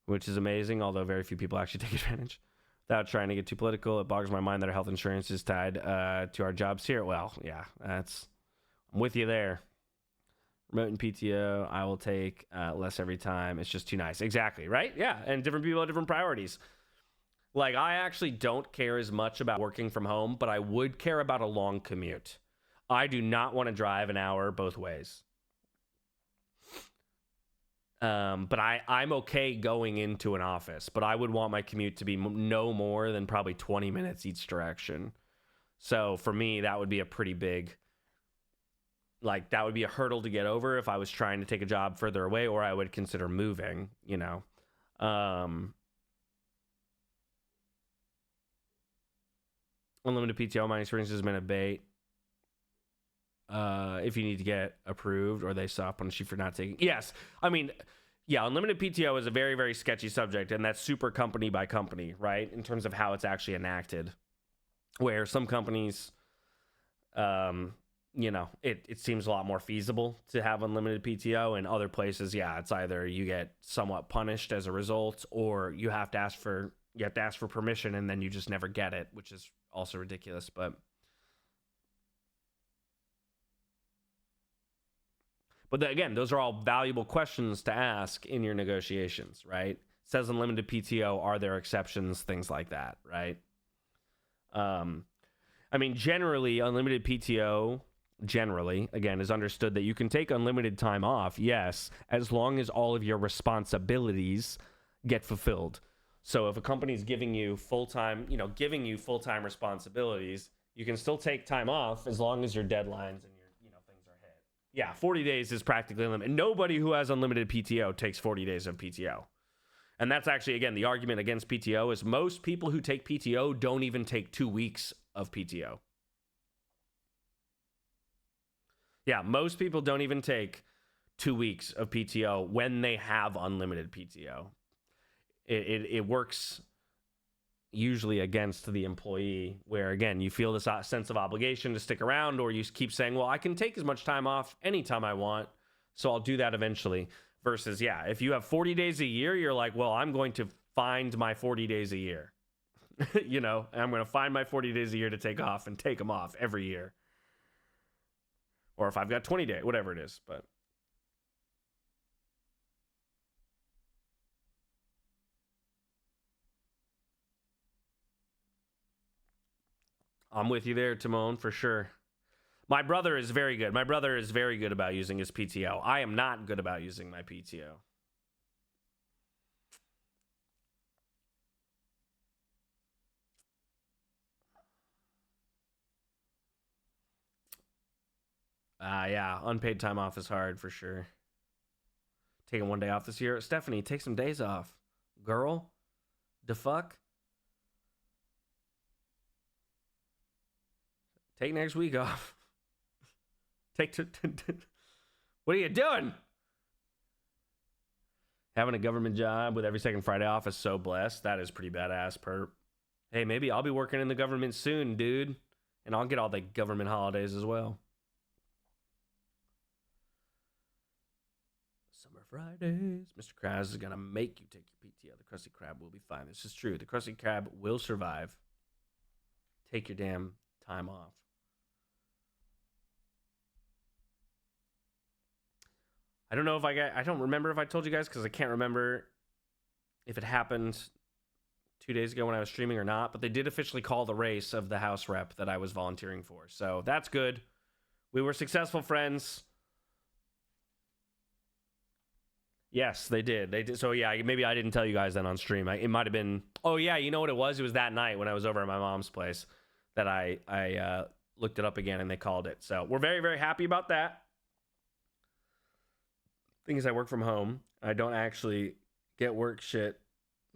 which is amazing, although very few people actually take advantage. Without trying to get too political, it boggles my mind that our health insurance is tied to our jobs here. Well, yeah, I'm with you there. Remote and PTO, I will take less every time. It's just too nice. Exactly, right? Yeah, and different people have different priorities. Like, I actually don't care as much about working from home, but I would care about a long commute. I do not want to drive an hour both ways. But I'm okay going into an office, but I would want my commute to be no more than probably 20 minutes each direction. So for me, that would be a pretty big, like, that would be a hurdle to get over if I was trying to take a job further away, or I would consider moving, you know. Unlimited PTO, my experience has been a bait. If you need to get approved, or they stop punish you for not taking. Yes, I mean, yeah, unlimited PTO is a very, very sketchy subject, and that's super company by company, right? In terms of how it's actually enacted, where some companies, you know, it seems a lot more feasible to have unlimited PTO, and other places, yeah, it's either you get somewhat punished as a result, or you have to ask for permission, and then you just never get it, which is also ridiculous, but. But again, those are all valuable questions to ask in your negotiations, right? It says unlimited PTO, are there exceptions, things like that, right? I mean, generally, unlimited PTO, again, is understood that you can take unlimited time off, yes, as long as all of your responsibilities get fulfilled. So if a company's giving you full-time responsibilities, you can still take time off as long as your deadlines and yeah, 40 days is practically unlimited. Nobody who has unlimited PTO takes 40 days of PTO. And that's actually, again, the argument against PTO is most people who take PTO don't even take 2 weeks of PTO. Yeah, most people don't even take 2 weeks of PTO when they have unlimited PTO. It works usually against the employee, where again you feel this sense of obligation to stick around, or you keep saying, well, I can take as much time off anytime I want, so I'll do that eventually. Versus, yeah, if you have 40 days a year, you're like, well, I'm going to find my 40 days a year. You know, and I'm going to find my 40 days a year to take off, and take them off every year. Or if I've got 20 days, whatever it is. But I'm with you there, Timon, for sure. My brother is very good. My brother is very good about using his PTO. I am not good about using my PTO. Yeah, unpaid time off is hard for sure. Taking 1 day off this year. Stephanie, take some days off. Girl, the fuck? Take next week off. What are you doing? Having a government job with every second Friday off is so blessed. That is pretty badass, perp. Hey, maybe I'll be working in the government soon, dude. And I'll get all the government holidays as well. Summer Fridays. Mr. Krabs is going to make you take your PTO. The Krusty Krab will be fine. This is true. The Krusty Krab will survive. Take your damn time off. I don't know if I don't remember if I told you guys, because I can't remember if it happened 2 days ago when I was streaming or not, but they did officially call the race of the house rep that I was volunteering for. So that's good. We were successful, friends. Yes, they did. They did. So yeah, maybe I didn't tell you guys that on stream. It might have been. Oh yeah, you know what it was? It was that night when I was over at my mom's place that I looked it up again and they called it. So we're very, very happy about that. Thing is, I work from home. I don't actually get work shit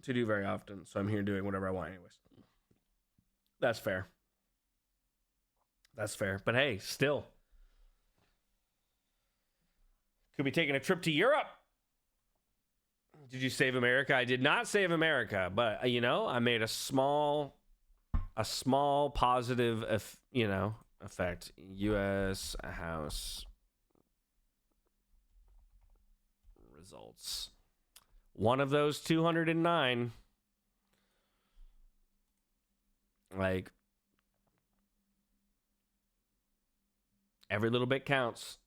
to do very often, so I'm here doing whatever I want anyways. That's fair. That's fair. But hey, still. Could be taking a trip to Europe. Did you save America? I did not save America, but you know, I made a small positive, effect. U.S. House results. One of those 209. Like, every little bit counts.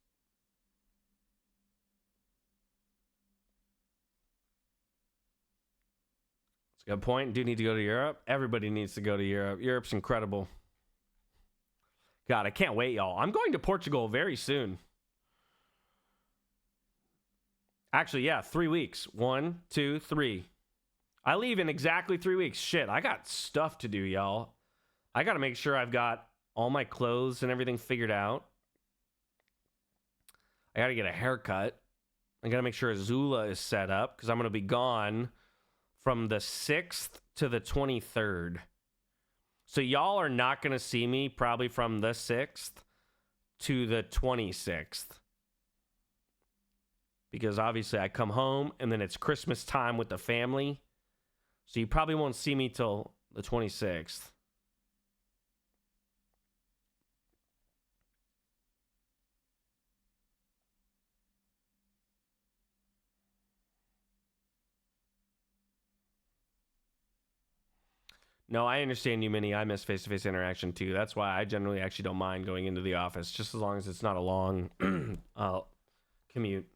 It's a good point. Do need to go to Europe? Everybody needs to go to Europe. Europe's incredible. God, I can't wait, y'all. I'm going to Portugal very soon. Actually, yeah, 3 weeks. 1, 2, 3. I leave in exactly 3 weeks. Shit, I got stuff to do, y'all. I got to make sure I've got all my clothes and everything figured out. I got to get a haircut. I got to make sure Azula is set up because I'm going to be gone from the 6th to the 23rd. So y'all are not going to see me probably from the 6th to the 26th. Because obviously I come home and then it's Christmas time with the family. So you probably won't see me till the 26th. No, I understand you, Minnie. I miss face-to-face interaction too. That's why I generally actually don't mind going into the office, just as long as it's not a long commute.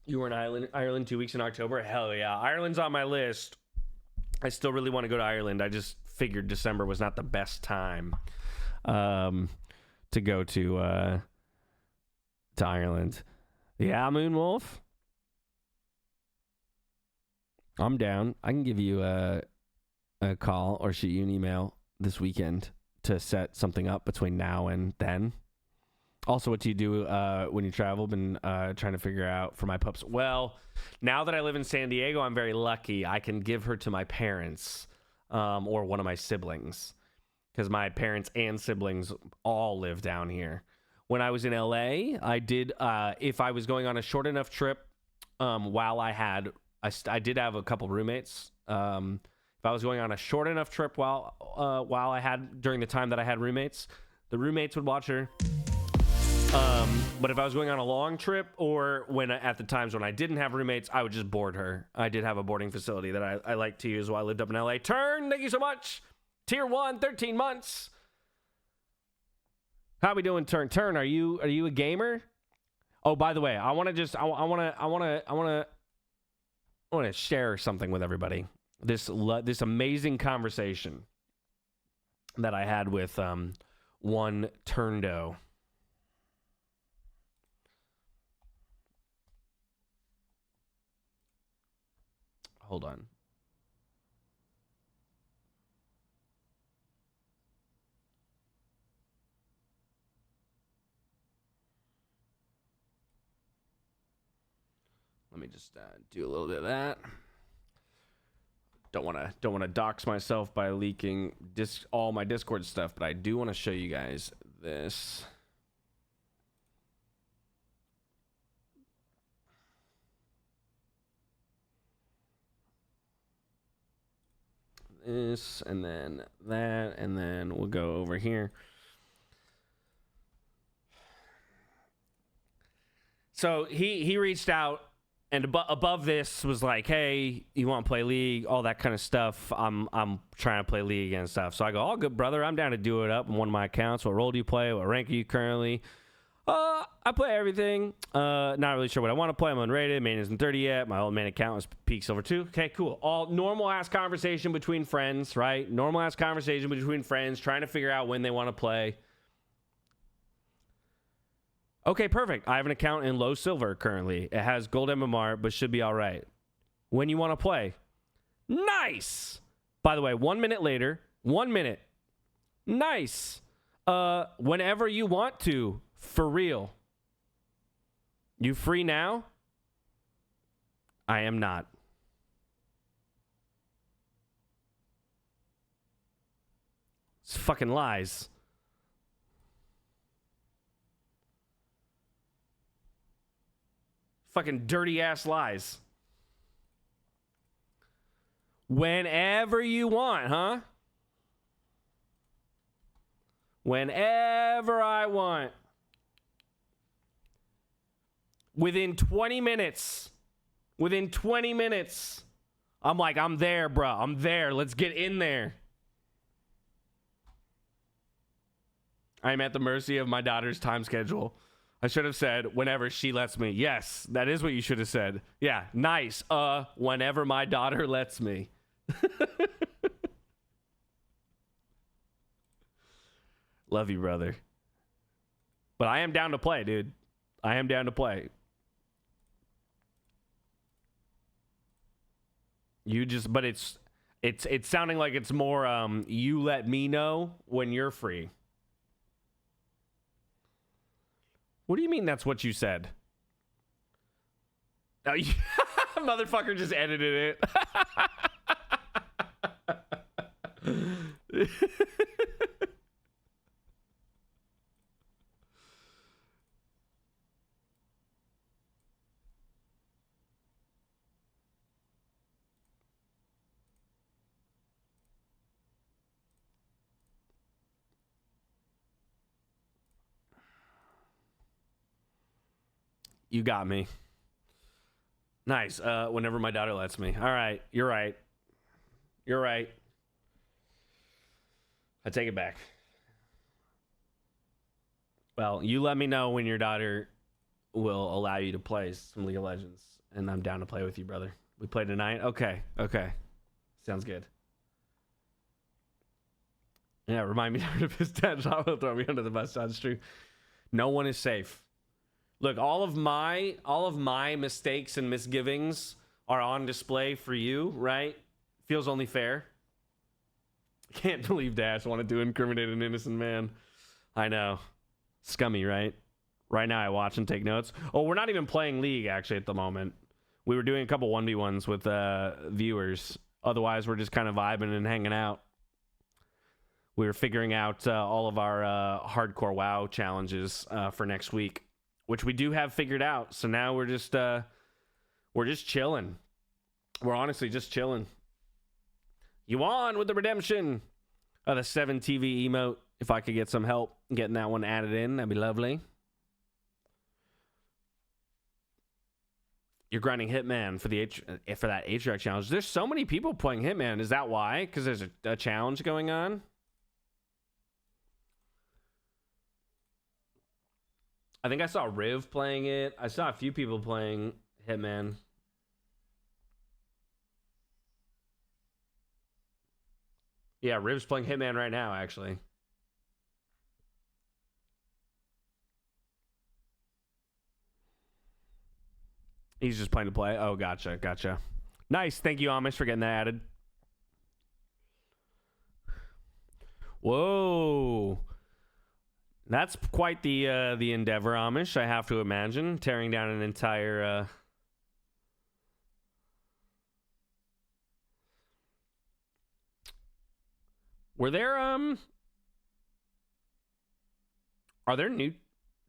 You were in Ireland 2 weeks in October? Hell yeah. Ireland's on my list. I still really want to go to Ireland. I just figured December was not the best time to go to Ireland. Yeah, Moonwolf. I'm down. I can give you a call or shoot you an email this weekend to set something up between now and then. Also, what do you do when you travel? Been trying to figure out for my pups. Well, now that I live in San Diego, I'm very lucky. I can give her to my parents or one of my siblings because my parents and siblings all live down here. When I was in LA, I did, if I was going on a short enough trip while I did have a couple roommates. If I was going on a short enough trip while during the time that I had roommates, the roommates would watch her. But if I was going on a long trip or at the times when I didn't have roommates, I would just board her. I did have a boarding facility that I like to use while I lived up in LA. Turn, thank you so much. Tier 1, 13 months. How we doing, Turn? Turn, are you a gamer? Oh, by the way, I want to share something with everybody. This amazing conversation that I had with one Turndo. Hold on. Let me just do a little bit of that. Don't want to dox myself by leaking all my Discord stuff, but I do want to show you guys this. This and then that, and then we'll go over here. So he reached out, and above this was like, hey, you want to play League, all that kind of stuff. I'm trying to play League and stuff. So I go, all good, brother. I'm down to do it up on one of my accounts. What role do you play? What rank are you currently? I play everything. Not really sure what I want to play. I'm unrated. Main isn't 30 yet. My old main account was peak silver 2. Okay, cool. All normal ass conversation between friends, right? Normal ass conversation between friends, trying to figure out when they want to play. Okay, perfect. I have an account in low silver currently. It has gold MMR, but should be all right. When you want to play? Nice. By the way, 1 minute later, 1 minute. Nice. Whenever you want to. For real. You free now? I am not. It's fucking lies. Fucking dirty ass lies. Whenever you want, huh? Whenever I want. Within 20 minutes. Within 20 minutes. I'm like, I'm there, bro. I'm there. Let's get in there. I'm at the mercy of my daughter's time schedule. I should have said whenever she lets me. Yes, that is what you should have said. Yeah, nice. Whenever my daughter lets me. Love you, brother. But I am down to play, dude. I am down to play. But it's sounding like it's more you let me know when you're free. What do you mean that's what you said? Oh, motherfucker just edited it. You got me. Nice. Whenever my daughter lets me. All right. You're right. You're right. I take it back. Well, you let me know when your daughter will allow you to play some League of Legends, and I'm down to play with you, brother. We play tonight? Okay. Okay. Sounds good. Yeah, remind me never to piss that shot will throw me under the bus. That's true. No one is safe. Look, all of my mistakes and misgivings are on display for you, right? Feels only fair. Can't believe Dash wanted to incriminate an innocent man. I know. Scummy, right? Right now I watch and take notes. Oh, we're not even playing League, actually, at the moment. We were doing a couple 1v1s with viewers. Otherwise, we're just kind of vibing and hanging out. We were figuring out all of our hardcore WoW challenges for next week, which we do have figured out. So now we're just chilling. We're honestly just chilling. You on with the redemption of the 7 TV emote. If I could get some help getting that one added in, that'd be lovely. You're grinding Hitman for that Atriarch challenge. There's so many people playing Hitman. Is that why? Because there's a challenge going on? I think I saw Riv playing it. I saw a few people playing Hitman. Yeah, Riv's playing Hitman right now, actually. He's just playing to play. Oh, gotcha, gotcha. Nice. Thank you, Amish, for getting that added. Whoa. That's quite the endeavor, Amish, I have to imagine. Tearing down an entire... Were there, Are there new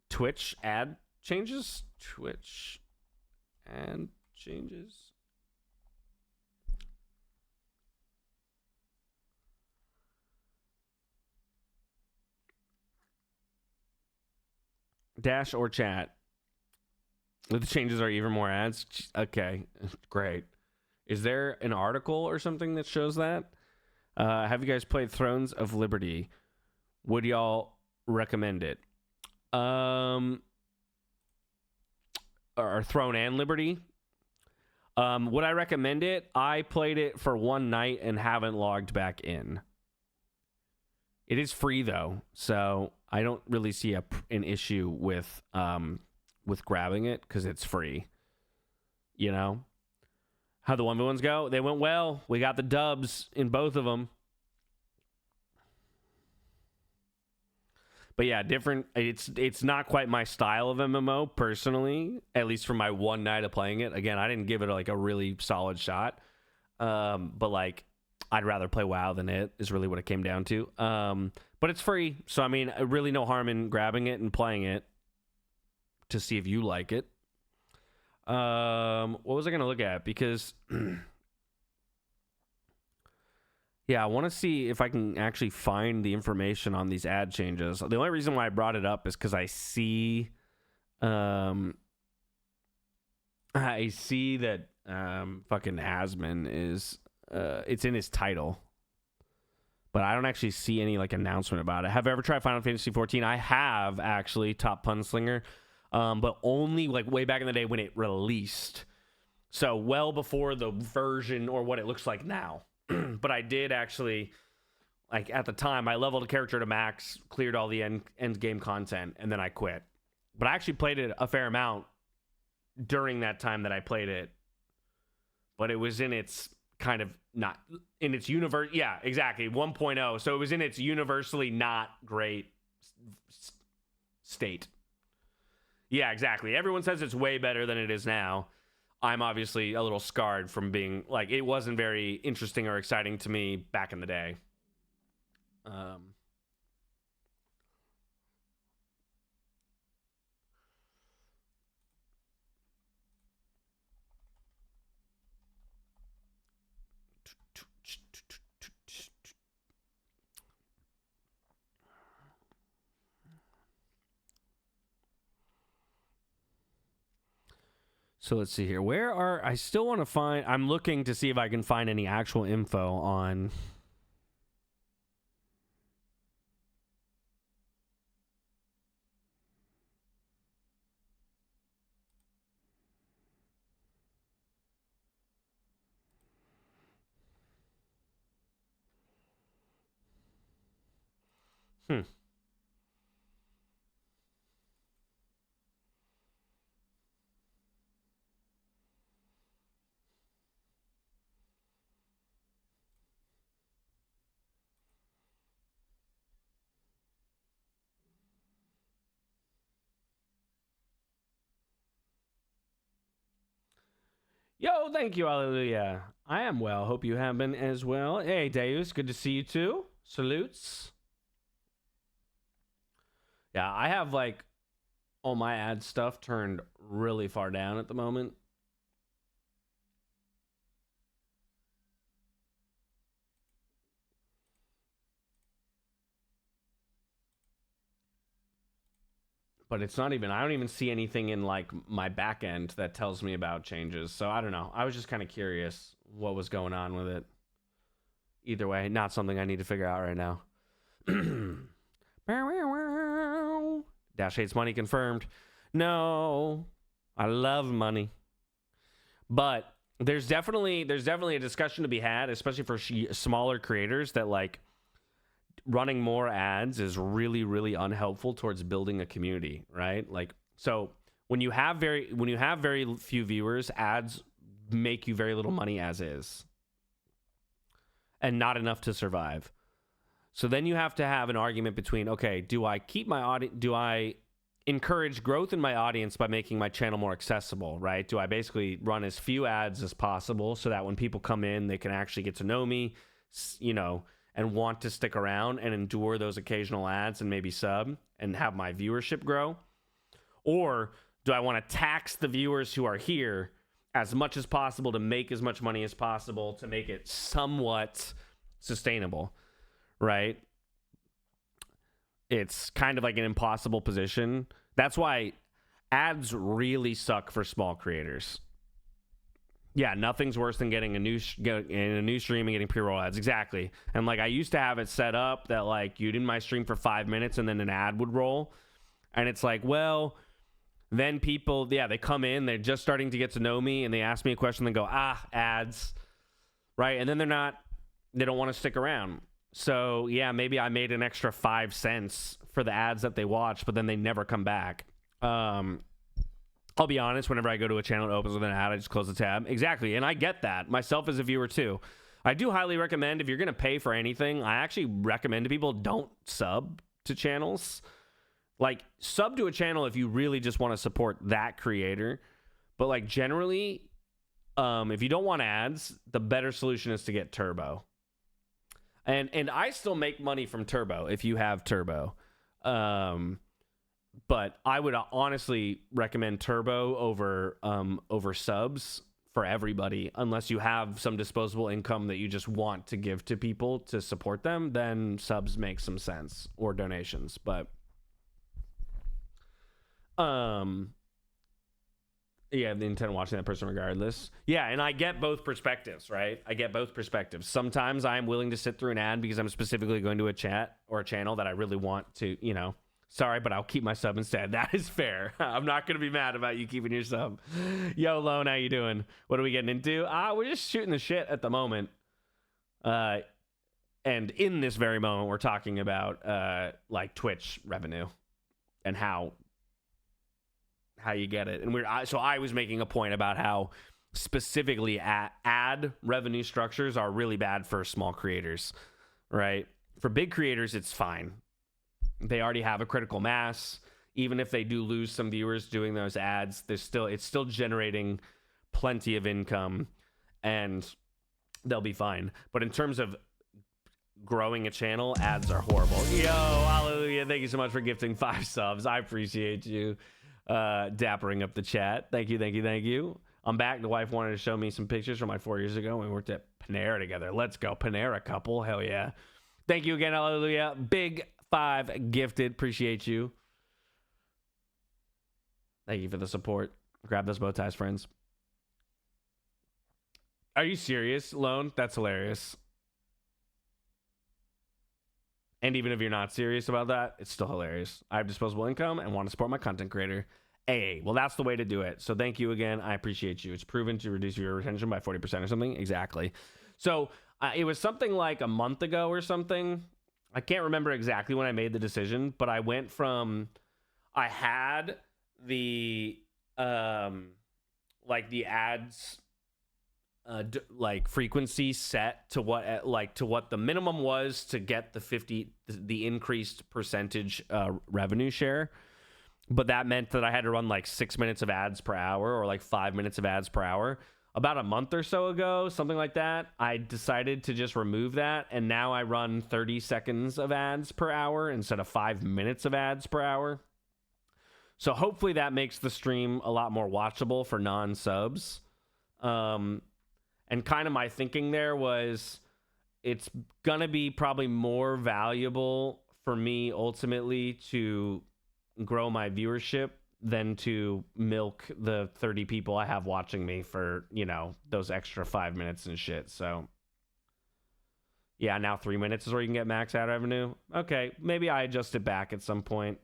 Twitch ad changes? Twitch ad changes? Dash or chat? The changes are even more ads? Okay, great. Is there an article or something that shows that? Have you guys played Thrones of Liberty? Would y'all recommend it? Or Throne and Liberty? Would I recommend it? I played it for one night and haven't logged back in. It is free though, so I don't really see an issue with grabbing it because it's free. You know? How'd the 1v1s go? They went well. We got the dubs in both of them. But yeah, different. It's not quite my style of MMO personally, at least for my one night of playing it. Again, I didn't give it like a really solid shot. But like I'd rather play WoW than it, is really what it came down to. But it's free, so I mean, really no harm in grabbing it and playing it to see if you like it. What was I gonna look at? Because yeah, I want to see if I can actually find the information on these ad changes. The only reason why I brought it up is because I see that fucking Asmon is it's in his title, but I don't actually see any like announcement about it. Have I ever tried Final Fantasy 14? I have, actually, Top Punslinger, but only like way back in the day when it released, so well before the version or what it looks like now. But I did actually, like, at the time, I leveled a character to max, cleared all the end game content, and then I quit. But I actually played it a fair amount during that time that I played it. But it was in its kind of not in its universe. Yeah, exactly. 1.0. So it was in its universally not great state. Yeah, exactly. Everyone says it's way better than it is now. I'm obviously a little scarred from being like, it wasn't very interesting or exciting to me back in the day. So let's see here. Where are... I still want to find... I'm looking to see if I can find any actual info on... Yo, thank you, hallelujah. I am well. Hope you have been as well. Hey, Deus, good to see you too. Salutes. Yeah, I have like all my ad stuff turned really far down at the moment. But it's not even, I don't even see anything in like my back end that tells me about changes. So I don't know. I was just kind of curious what was going on with it. Either way, not something I need to figure out right now. Dash hates money confirmed. No, I love money. But there's definitely a discussion to be had, especially for smaller creators, that like running more ads is really, really unhelpful towards building a community, right? Like, so when you have very few viewers, ads make you very little money as is, and not enough to survive. So then you have to have an argument between, okay, do I keep my audience? Do I encourage growth in my audience by making my channel more accessible, right? Do I basically run as few ads as possible so that when people come in, they can actually get to know me, you know, and want to stick around and endure those occasional ads and maybe sub and have my viewership grow? Or do I want to tax the viewers who are here as much as possible to make as much money as possible to make it somewhat sustainable, right? It's kind of like an impossible position. That's why ads really suck for small creators. Yeah, nothing's worse than getting a new stream and getting pre-roll ads. Exactly. And like, I used to have it set up that like you'd in my stream for 5 minutes and then an ad would roll. And it's like, well, then people, yeah, they come in, they're just starting to get to know me and they ask me a question and go, ads, right? And then they don't want to stick around. So yeah, maybe I made an extra 5 cents for the ads that they watch, but then they never come back. I'll be honest, whenever I go to a channel that opens with an ad, I just close the tab. Exactly, and I get that. Myself as a viewer, too. I do highly recommend, if you're going to pay for anything, I actually recommend to people don't sub to channels. Like, sub to a channel if you really just want to support that creator. But, like, generally, if you don't want ads, the better solution is to get Turbo. And I still make money from Turbo if you have Turbo. But I would honestly recommend Turbo over subs for everybody, unless you have some disposable income that you just want to give to people to support them. Then subs make some sense, or donations. But yeah, the intent of watching that person regardless. Yeah, and I get both perspectives, right? I get both perspectives. Sometimes I'm willing to sit through an ad because I'm specifically going to a chat or a channel that I really want to, you know. Sorry, but I'll keep my sub instead. That is fair. I'm not going to be mad about you keeping your sub. Yo, Lone, how you doing? What are we getting into? We're just shooting the shit at the moment. And in this very moment, we're talking about like Twitch revenue and how you get it. And so I was making a point about how specifically ad revenue structures are really bad for small creators, right? For big creators, it's fine. They already have a critical mass. Even if they do lose some viewers doing those ads, it's still generating plenty of income, and they'll be fine. But in terms of growing a channel, ads are horrible. Yo, hallelujah. Thank you so much for gifting 5 subs. I appreciate you dappering up the chat. Thank you. I'm back. The wife wanted to show me some pictures from like 4 years ago when we worked at Panera together. Let's go. Panera couple. Hell yeah. Thank you again. Hallelujah. Big 5 gifted. Appreciate you. Thank you for the support. Grab those bow ties, friends. Are you serious, Lone? That's hilarious. And even if you're not serious about that, it's still hilarious. I have disposable income and want to support my content creator. Hey, well, that's the way to do it. So thank you again. I appreciate you. It's proven to reduce your retention by 40% or something. Exactly. So it was something like a month ago or something. I can't remember exactly when I made the decision, but I went from, I had the like the ads like frequency set to what the minimum was to get the increased percentage revenue share. But that meant that I had to run like 6 minutes of ads per hour or like 5 minutes of ads per hour. About a month or so ago, something like that, I decided to just remove that. And now I run 30 seconds of ads per hour instead of 5 minutes of ads per hour. So hopefully that makes the stream a lot more watchable for non-subs. And kind of my thinking there was it's going to be probably more valuable for me ultimately to grow my viewership than to milk the 30 people I have watching me for, you know, those extra 5 minutes and shit. So yeah, now 3 minutes is where you can get max ad revenue. Okay, maybe I adjust it back at some point.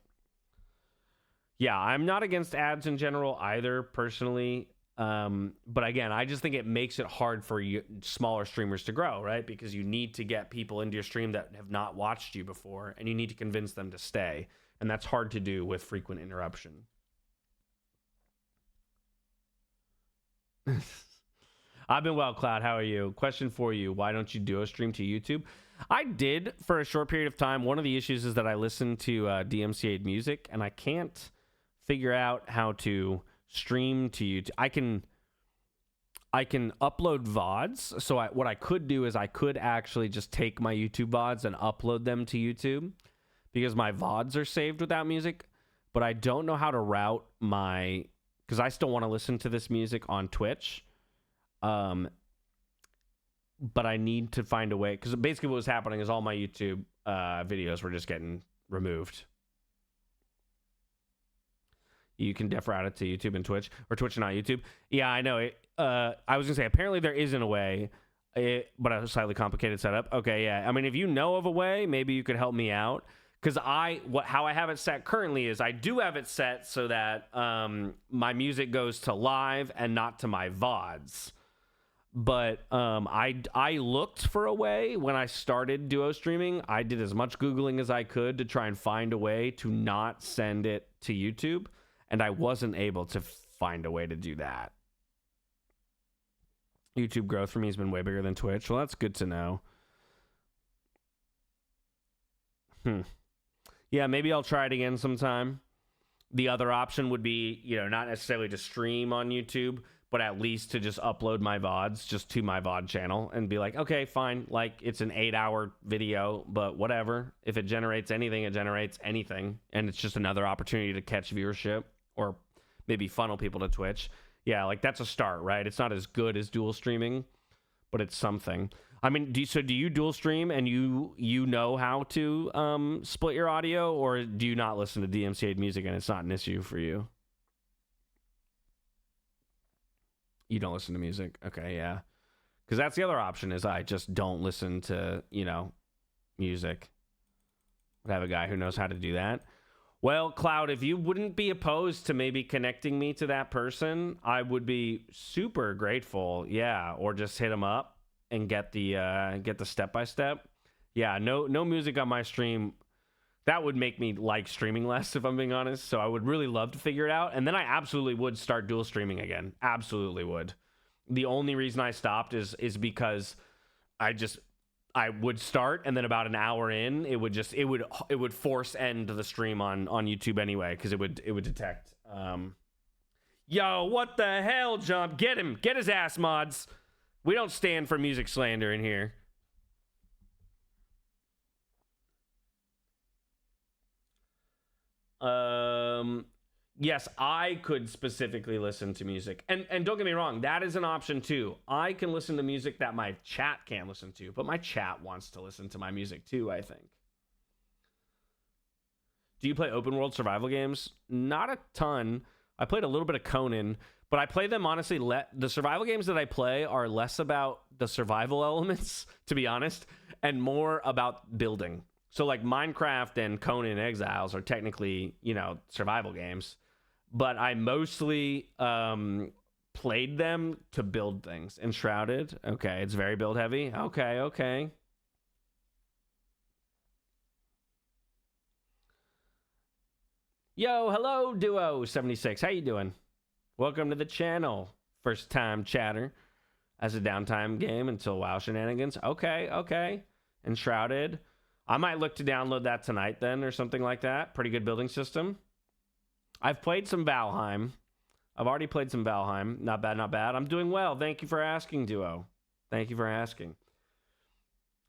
Yeah, I'm not against ads in general either, personally. But again, I just think it makes it hard for you smaller streamers to grow, right? Because you need to get people into your stream that have not watched you before, and you need to convince them to stay. And that's hard to do with frequent interruption. I've been well, Cloud. How are you? Question for you. Why don't you do a stream to YouTube? I did for a short period of time. One of the issues is that I listen to DMCA music, and I can't figure out how to stream to YouTube. I can upload VODs. So what I could do is I could actually just take my YouTube VODs and upload them to YouTube because my VODs are saved without music. But I don't know how to route my... Because I still want to listen to this music on Twitch. But I need to find a way... Because basically what was happening is all my YouTube videos were just getting removed. You can def route it to YouTube and Twitch, or Twitch and not YouTube. Yeah, I know it. I was gonna say apparently there isn't a way, but a slightly complicated setup. Okay, yeah. I mean, if you know of a way, maybe you could help me out. Because how I have it set currently is I do have it set so that my music goes to live and not to my VODs. But I looked for a way when I started duo streaming. I did as much Googling as I could to try and find a way to not send it to YouTube. And I wasn't able to find a way to do that. YouTube growth for me has been way bigger than Twitch. Well, that's good to know. Yeah, maybe I'll try it again sometime. The other option would be, you know, not necessarily to stream on YouTube, but at least to just upload my VODs just to my VOD channel and be like, okay, fine. Like, it's an 8-hour video, but whatever. If it generates anything, it generates anything. And it's just another opportunity to catch viewership or maybe funnel people to Twitch. Yeah, like, that's a start, right? It's not as good as dual streaming, but it's something. I mean, do you dual stream and you know how to split your audio, or do you not listen to DMCA music and it's not an issue for you? You don't listen to music? Okay, yeah. Because that's the other option, is I just don't listen to, music. I have a guy who knows how to do that. Well, Cloud, if you wouldn't be opposed to maybe connecting me to that person, I would be super grateful. Yeah, or just hit him up and get the step-by-step. Yeah, no music on my stream. That would make me like streaming less, if I'm being honest. So I would really love to figure it out. And then I absolutely would start dual streaming again. Absolutely would. The only reason I stopped is because I would start, and then about an hour in, it would force end the stream on YouTube anyway, because it would detect. Yo, what the hell, Jump? Get him. Get his ass, mods. We don't stand for music slander in here. Yes, I could specifically listen to music. And don't get me wrong, that is an option too. I can listen to music that my chat can't listen to, but my chat wants to listen to my music too, I think. Do you play open world survival games? Not a ton. I played a little bit of Conan, but I play them honestly. The survival games that I play are less about the survival elements, to be honest, and more about building. So like Minecraft and Conan Exiles are technically, survival games, but I mostly played them to build things. Enshrouded, okay, it's very build heavy. Okay. Yo, hello, Duo76. How you doing? Welcome to the channel. First time chatter as a downtime game until WoW shenanigans. Okay. Enshrouded. I might look to download that tonight then, or something like that. Pretty good building system. I've played some Valheim. I've already played some Valheim. Not bad. I'm doing well. Thank you for asking, Duo. Thank you for asking.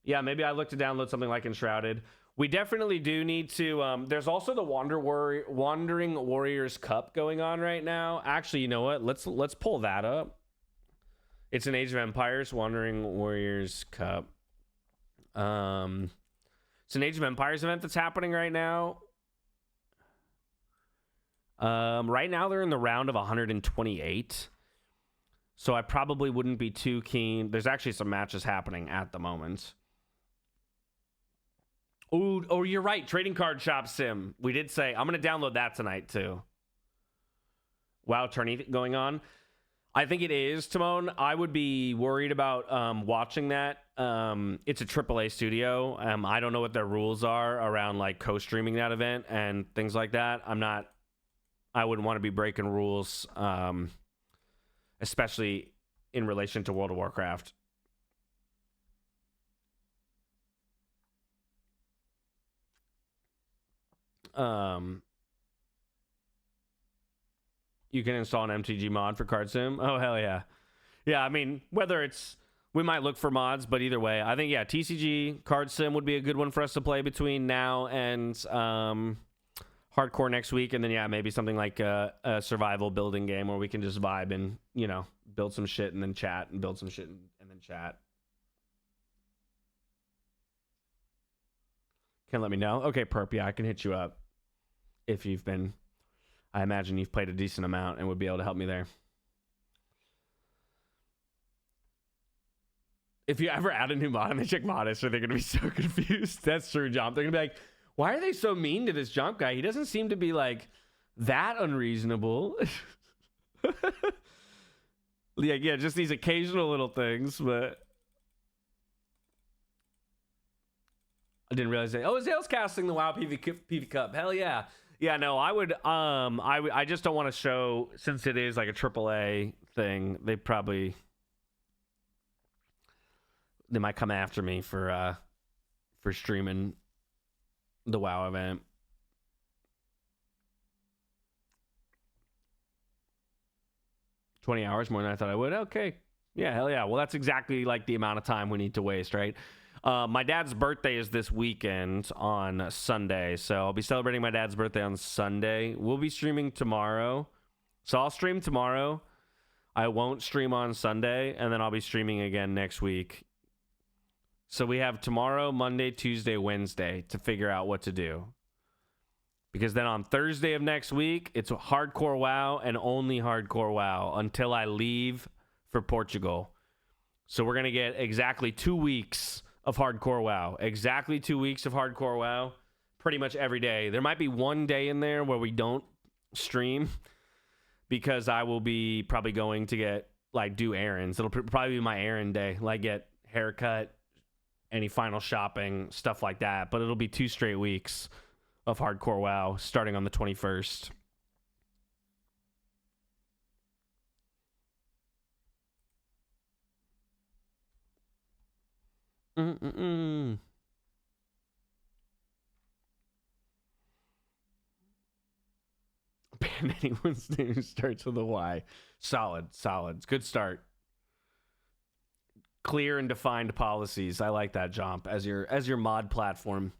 Yeah, maybe I look to download something like Enshrouded. We definitely do need to... there's also the Wandering Warriors Cup going on right now. Actually, you know what? Let's pull that up. It's an Age of Empires Wandering Warriors Cup. It's an Age of Empires event that's happening right now. Right now they're in the round of 128. So I probably wouldn't be too keen. There's actually some matches happening at the moment. Oh, you're right. Trading card shop sim. We did say I'm going to download that tonight too. WoW tourney going on. I think it is, Timon. I would be worried about watching that. It's a AAA studio. I don't know what their rules are around like co-streaming that event and things like that. I wouldn't want to be breaking rules, especially in relation to World of Warcraft. You can install an MTG mod for Card Sim. Oh, hell yeah. Yeah, I mean, we might look for mods, but either way, I think, yeah, TCG, Card Sim would be a good one for us to play between now and Hardcore next week. And then, yeah, maybe something like a survival building game where we can just vibe and, build some shit and then chat and build some shit and then chat. Can let me know? Okay, Perp, yeah, I can hit you up if you've been... I imagine you've played a decent amount and would be able to help me there. If you ever add a new mod and they check modest, they're going to be so confused. That's true, Jump. They're going to be like, why are they so mean to this Jump guy? He doesn't seem to be like that unreasonable. Yeah, just these occasional little things, but I didn't realize that. Oh, Zale's casting the WoW PV Cup. Hell yeah. Yeah, no, I would I just don't want to show, since it is like a AAA thing, they might come after me for streaming the WoW event. 20 hours more than I thought I would. Okay. Yeah, hell yeah. Well, that's exactly like the amount of time we need to waste, right? My dad's birthday is this weekend on Sunday, so I'll be celebrating my dad's birthday on Sunday. We'll be streaming tomorrow. So I'll stream tomorrow. I won't stream on Sunday, and then I'll be streaming again next week. So we have tomorrow, Monday, Tuesday, Wednesday to figure out what to do. Because then on Thursday of next week, it's hardcore WoW and only hardcore WoW until I leave for Portugal. So we're going to get exactly 2 weeks of hardcore WoW. Exactly 2 weeks of hardcore WoW. Pretty much every day. There might be one day in there where we don't stream because I will be probably going to get, like, do errands. It'll probably be my errand day. Like, get haircut, any final shopping, stuff like that. But it'll be 2 straight weeks of hardcore WoW starting on the 21st. Ban anyone's name who starts with a Y. Solid. Good start. Clear and defined policies. I like that, Jomp, as your mod platform.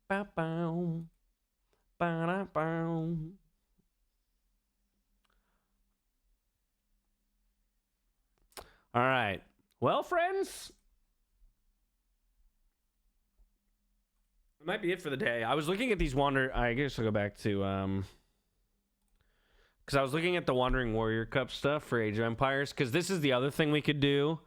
Bow, bow. Bow, bow. All right. Well, friends, it might be it for the day. I was looking at these I guess I'll go back to because I was looking at the Wandering Warrior Cup stuff for Age of Empires, because this is the other thing we could do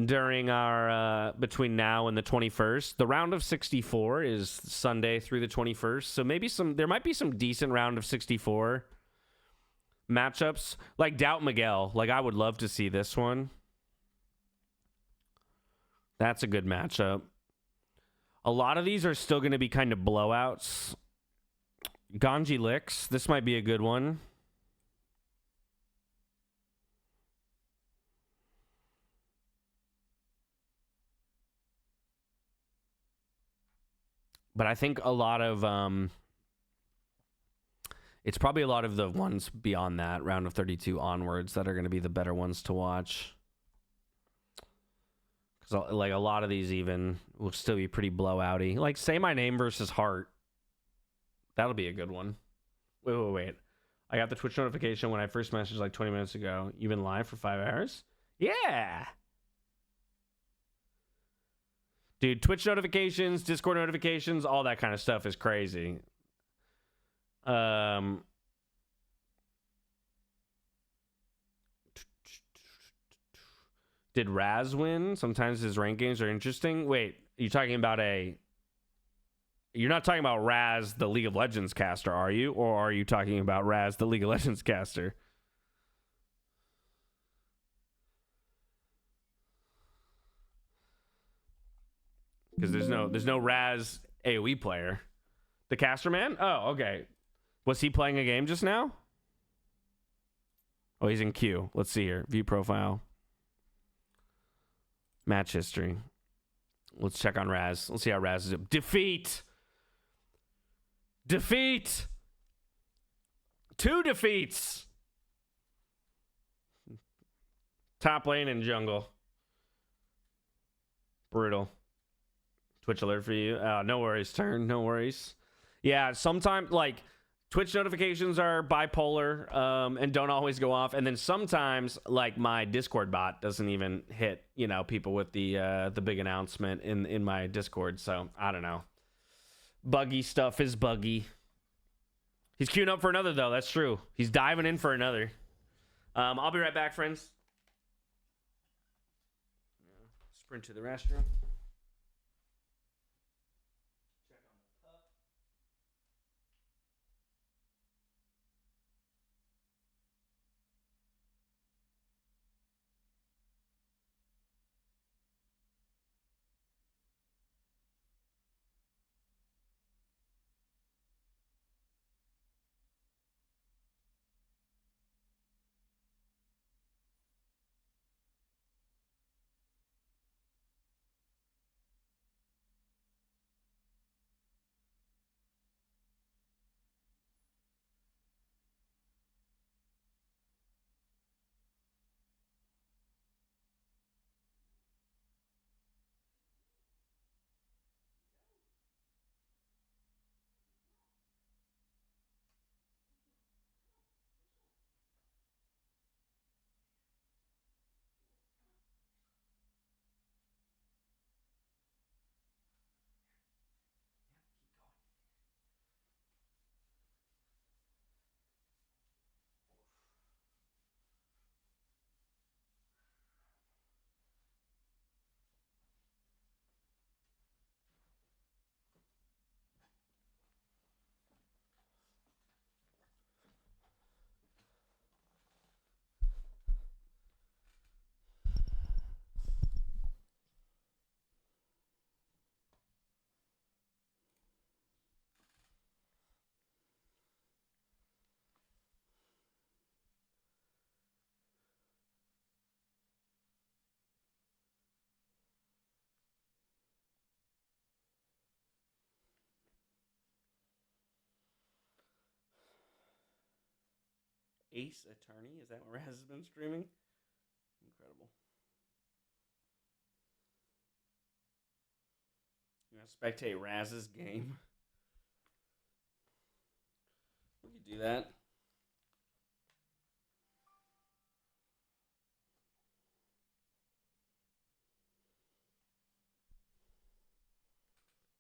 during our between now and the 21st. The round of 64 is Sunday through the 21st, so maybe there might be some decent round of 64 matchups, like Doubt Miguel. Like, I would love to see this one. That's a good matchup. A lot of these are still going to be kind of blowouts. Ganji Licks, this might be a good one. But I think a lot of it's probably a lot of the ones beyond that, round of 32 onwards, that are going to be the better ones to watch. Because, like, a lot of these even will still be pretty blowouty. Like, Say My Name versus Heart. That'll be a good one. Wait. I got the Twitch notification when I first messaged like 20 minutes ago. You've been live for 5 hours? Yeah! Dude, Twitch notifications, Discord notifications, all that kind of stuff is crazy. Did Raz win? Sometimes his rank games are interesting. Wait, you're not talking about Raz, the League of Legends caster, are you? Or are you talking about Raz, the League of Legends caster? Because there's no Raz AoE player. The caster man? Oh, okay. Was he playing a game just now? Oh, he's in queue. Let's see here. View profile. Match history. Let's check on Raz. Let's see how Raz is. Defeat! 2 defeats! Top lane and jungle. Brutal. Twitch alert for you. No worries, Turn. No worries. Yeah, sometimes, like, Twitch notifications are bipolar and don't always go off. And then sometimes, like, my Discord bot doesn't even hit, people with the big announcement in my Discord. So, I don't know. Buggy stuff is buggy. He's queuing up for another, though. That's true. He's diving in for another. I'll be right back, friends. Sprint to the restroom. Ace Attorney. Is that what Raz has been streaming? Incredible. You want to spectate Raz's game? We could do that.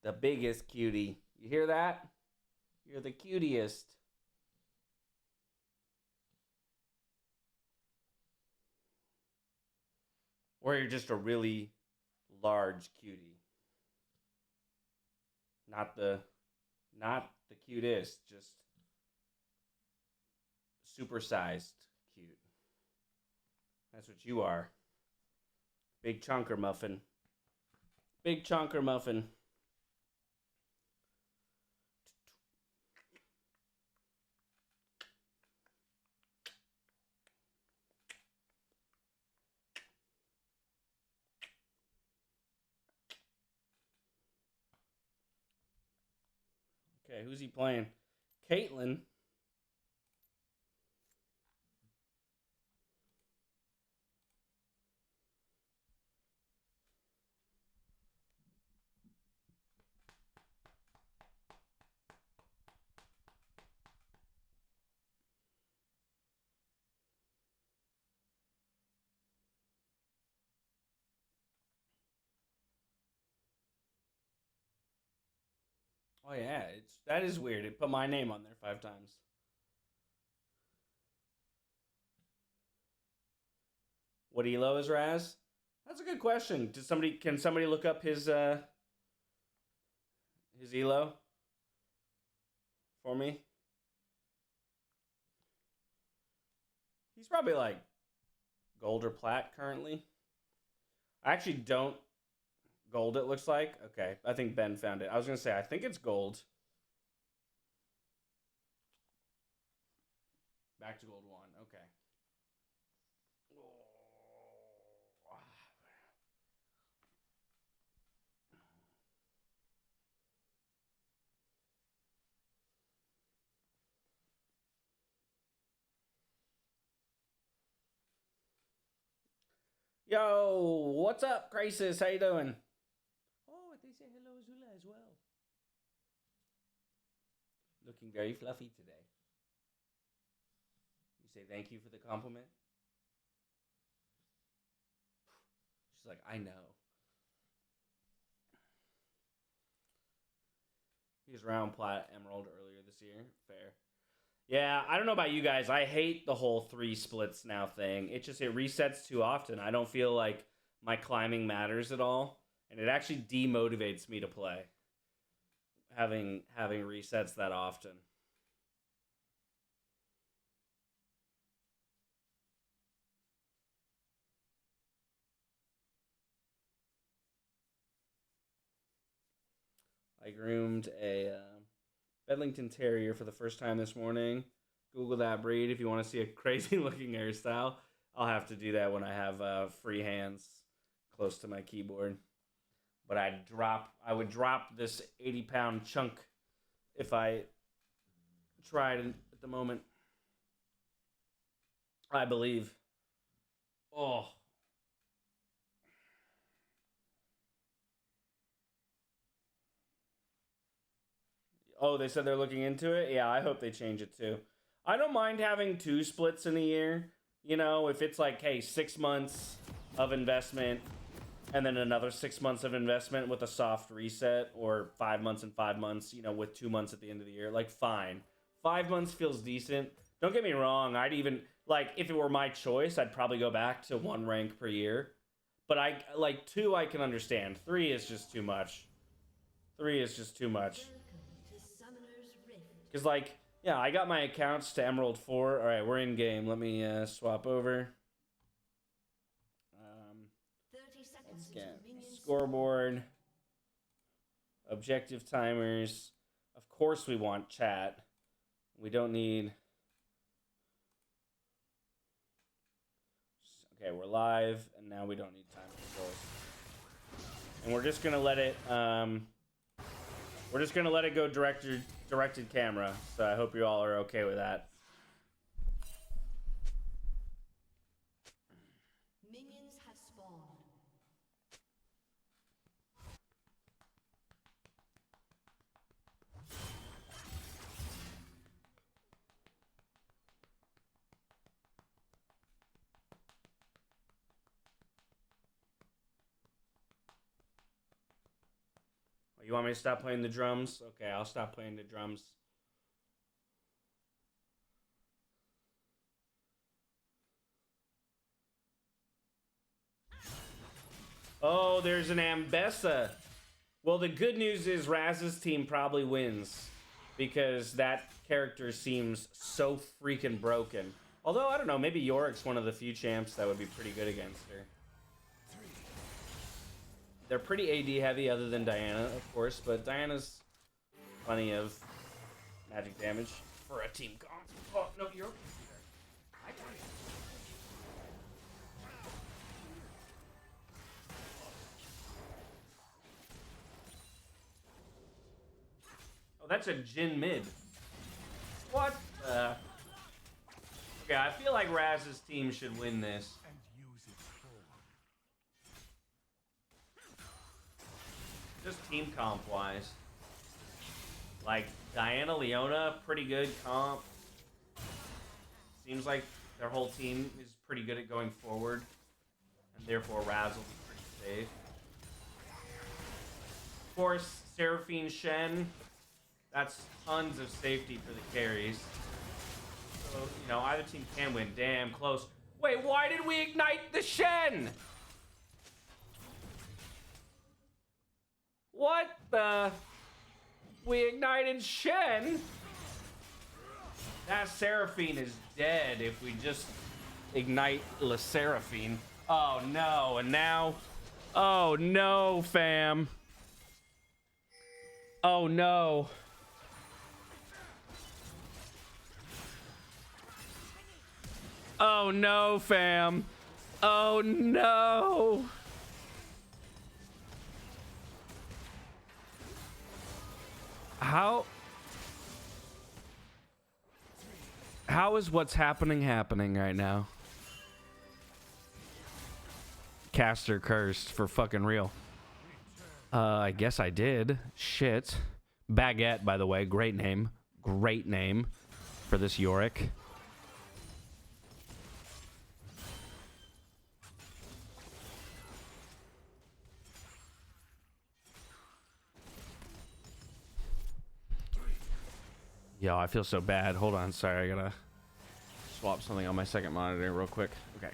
The biggest cutie. You hear that? You're the cutiest. Or you're just a really large cutie. Not the cutest, just supersized cute. That's what you are. Big chunker muffin. Big chunker muffin. Okay, who's he playing? Caitlin. Oh yeah, that is weird. It put my name on there 5 times. What elo is Raz? That's a good question. Can somebody look up his elo for me? He's probably like gold or plat currently. I actually don't gold, it looks like. Okay, I think Ben found it. I was going to say, I think it's gold. Back to gold 1. Okay. Yo, what's up, Crisis? How you doing? Oh, they say hello, Azula, as well. Looking very fluffy today. You say thank you for the compliment? She's like, I know. He was round plat emerald earlier this year. Fair. Yeah, I don't know about you guys. I hate the whole 3 splits now thing. It resets too often. I don't feel like my climbing matters at all. And it actually demotivates me to play. Having resets that often. I groomed a Bedlington Terrier for the first time this morning. Google that breed if you want to see a crazy looking hairstyle. I'll have to do that when I have free hands close to my keyboard. But I would drop this 80-pound chunk if I tried at the moment. I believe. Oh. Oh, they said they're looking into it? Yeah, I hope they change it too. I don't mind having 2 splits in a year. You know, if it's like, hey, 6 months of investment and then another 6 months of investment with a soft reset, or 5 months and 5 months, you know, with 2 months at the end of the year, like, fine. 5 months feels decent. Don't get me wrong. I'd even, like, if it were my choice, I'd probably go back to 1 rank per year. But 2 I can understand. 3 is just too much. 3 is just too much. Because, like, yeah, I got my accounts to Emerald 4. All right, we're in game. Let me swap over. Let's get scoreboard. Objective timers. Of course we want chat. We don't need... Okay, we're live, and now we don't need time controls. And we're just going to let it... We're just going to let it go directed camera, so I hope you all are okay with that. You want me to stop playing the drums? Okay, I'll stop playing the drums. Oh, there's an Ambessa. Well, the good news is Raz's team probably wins because that character seems so freaking broken. Although, I don't know, maybe Yorick's one of the few champs that would be pretty good against her. They're pretty AD heavy other than Diana, of course, but Diana's plenty of magic damage for a team comp. Oh, no, you're okay. I got it. Oh, that's a Jin mid. What? Okay, I feel like Raz's team should win this. Just team comp wise. Like Diana, Leona, pretty good comp. Seems like their whole team is pretty good at going forward. And therefore Raz will be pretty safe. Of course, Seraphine Shen. That's tons of safety for the carries. So, you know, either team can win. Damn close. Wait, why did we ignite the Shen? What the? We ignited Shen? That Seraphine is dead if we just ignite La Seraphine. Oh no, and now... Oh no, fam. Oh no. Oh no, fam. Oh no. How is what's happening right now? Caster cursed for fucking real. I guess I did. Shit. Baguette, by the way, great name. Great name for this Yorick. Yo, I feel so bad. Hold on, sorry, I gotta swap something on my second monitor real quick. Okay.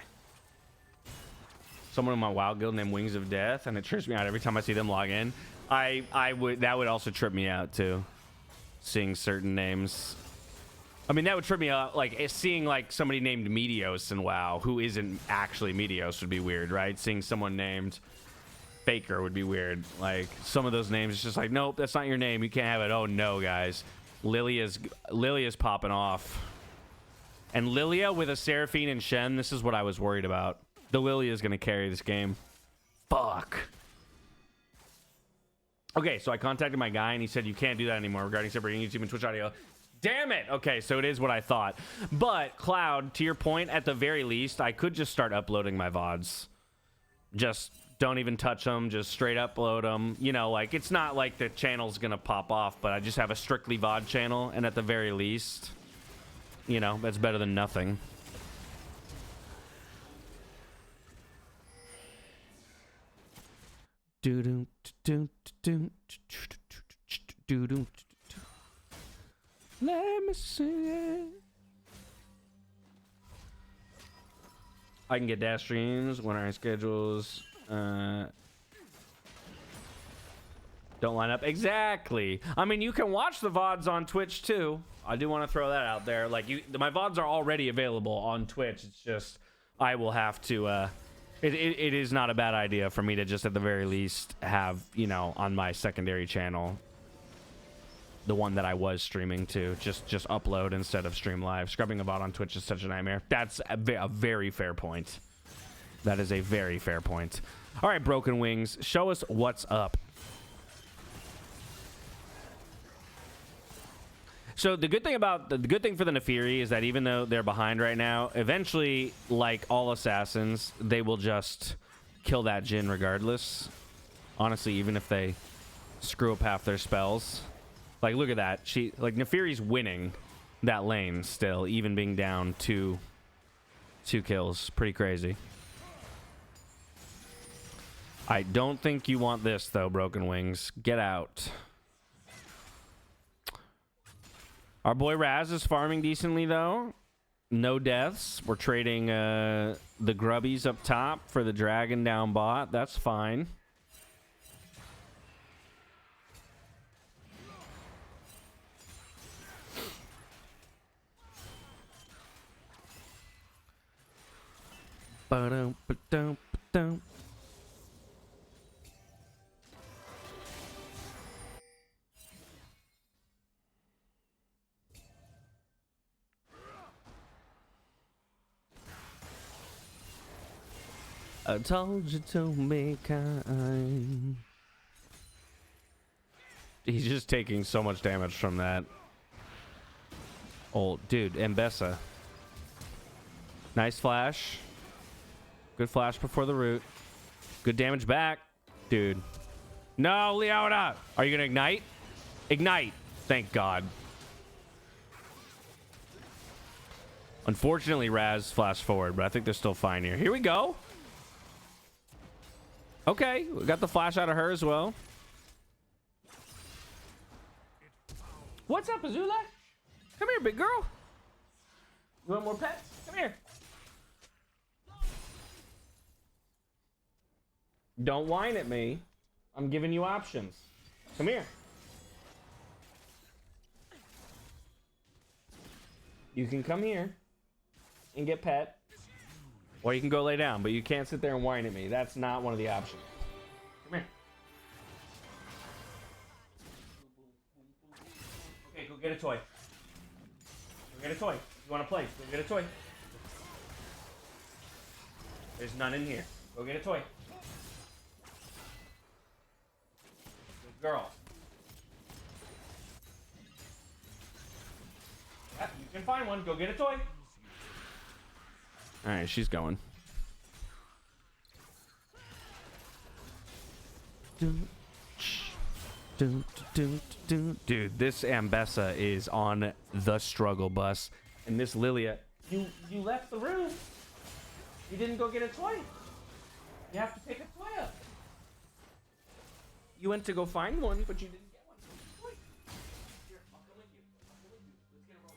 Someone in my WoW guild named Wings of Death, and it trips me out every time I see them log in. That would also trip me out too. Seeing certain names. I mean, that would trip me out. Like seeing like somebody named Meteos in WoW who isn't actually Meteos would be weird, right? Seeing someone named Faker would be weird. Like some of those names, it's just like, nope, that's not your name. You can't have it. Oh no, guys. Lilia's popping off. And Lilia with a Seraphine and Shen, this is what I was worried about. The Lilia's gonna carry this game. Fuck. Okay, so I contacted my guy and he said you can't do that anymore regarding separating YouTube and Twitch audio. Damn it! Okay, so it is what I thought. But, Cloud, to your point, at the very least, I could just start uploading my VODs. Just don't even touch them, just straight upload them. You know, like, it's not like the channel's gonna pop off, but I just have a strictly VOD channel, and at the very least, you know, that's better than nothing. Let me sing it. I can get dash streams when our schedules don't line up. Exactly. I mean, you can watch the VODs on Twitch too. I do want to throw that out there. Like, my VODs are already available on Twitch. It's just I will have to. It is not a bad idea for me to just at the very least have, you know, on my secondary channel, the one that I was streaming to, just upload instead of stream live. Scrubbing a VOD on Twitch is such a nightmare. That's a very fair point. That is a very fair point. All right, Broken Wings, show us what's up. So the good thing for the Nefiri is that even though they're behind right now, eventually, like all assassins, they will just kill that Jhin regardless. Honestly, even if they screw up half their spells. Like, look at that. Nefiri's winning that lane still, even being down two kills. Pretty crazy. I don't think you want this, though, Broken Wings. Get out. Our boy Raz is farming decently, though. No deaths. We're trading the grubbies up top for the dragon down bot. That's fine. Ba-dum, ba-dum, ba-dum. I told you to be kind. He's just taking so much damage from that. Oh, dude, Mbessa. Nice flash. Good flash before the root. Good damage back. Dude. No, Leona! Are you gonna ignite? Ignite! Thank God. Unfortunately, Raz flashed forward, but I think they're still fine here. Here we go. Okay, we got the flash out of her as well. What's up, Azula? Come here, big girl. You want more pets? Come here. Don't whine at me. I'm giving you options. Come here. You can come here and get pet. Or you can go lay down, but you can't sit there and whine at me. That's not one of the options. Come here. Okay, go get a toy. Go get a toy. You want to play? Go get a toy. There's none in here. Go get a toy. Good girl. Yep, you can find one. Go get a toy. All right, she's going. Dude, this Ambessa is on the struggle bus. And this Lilia, you left the room. You didn't go get a toy. You have to pick a toy up. You went to go find one, but you didn't get one. Here, I'll come with you. Let's get a roll.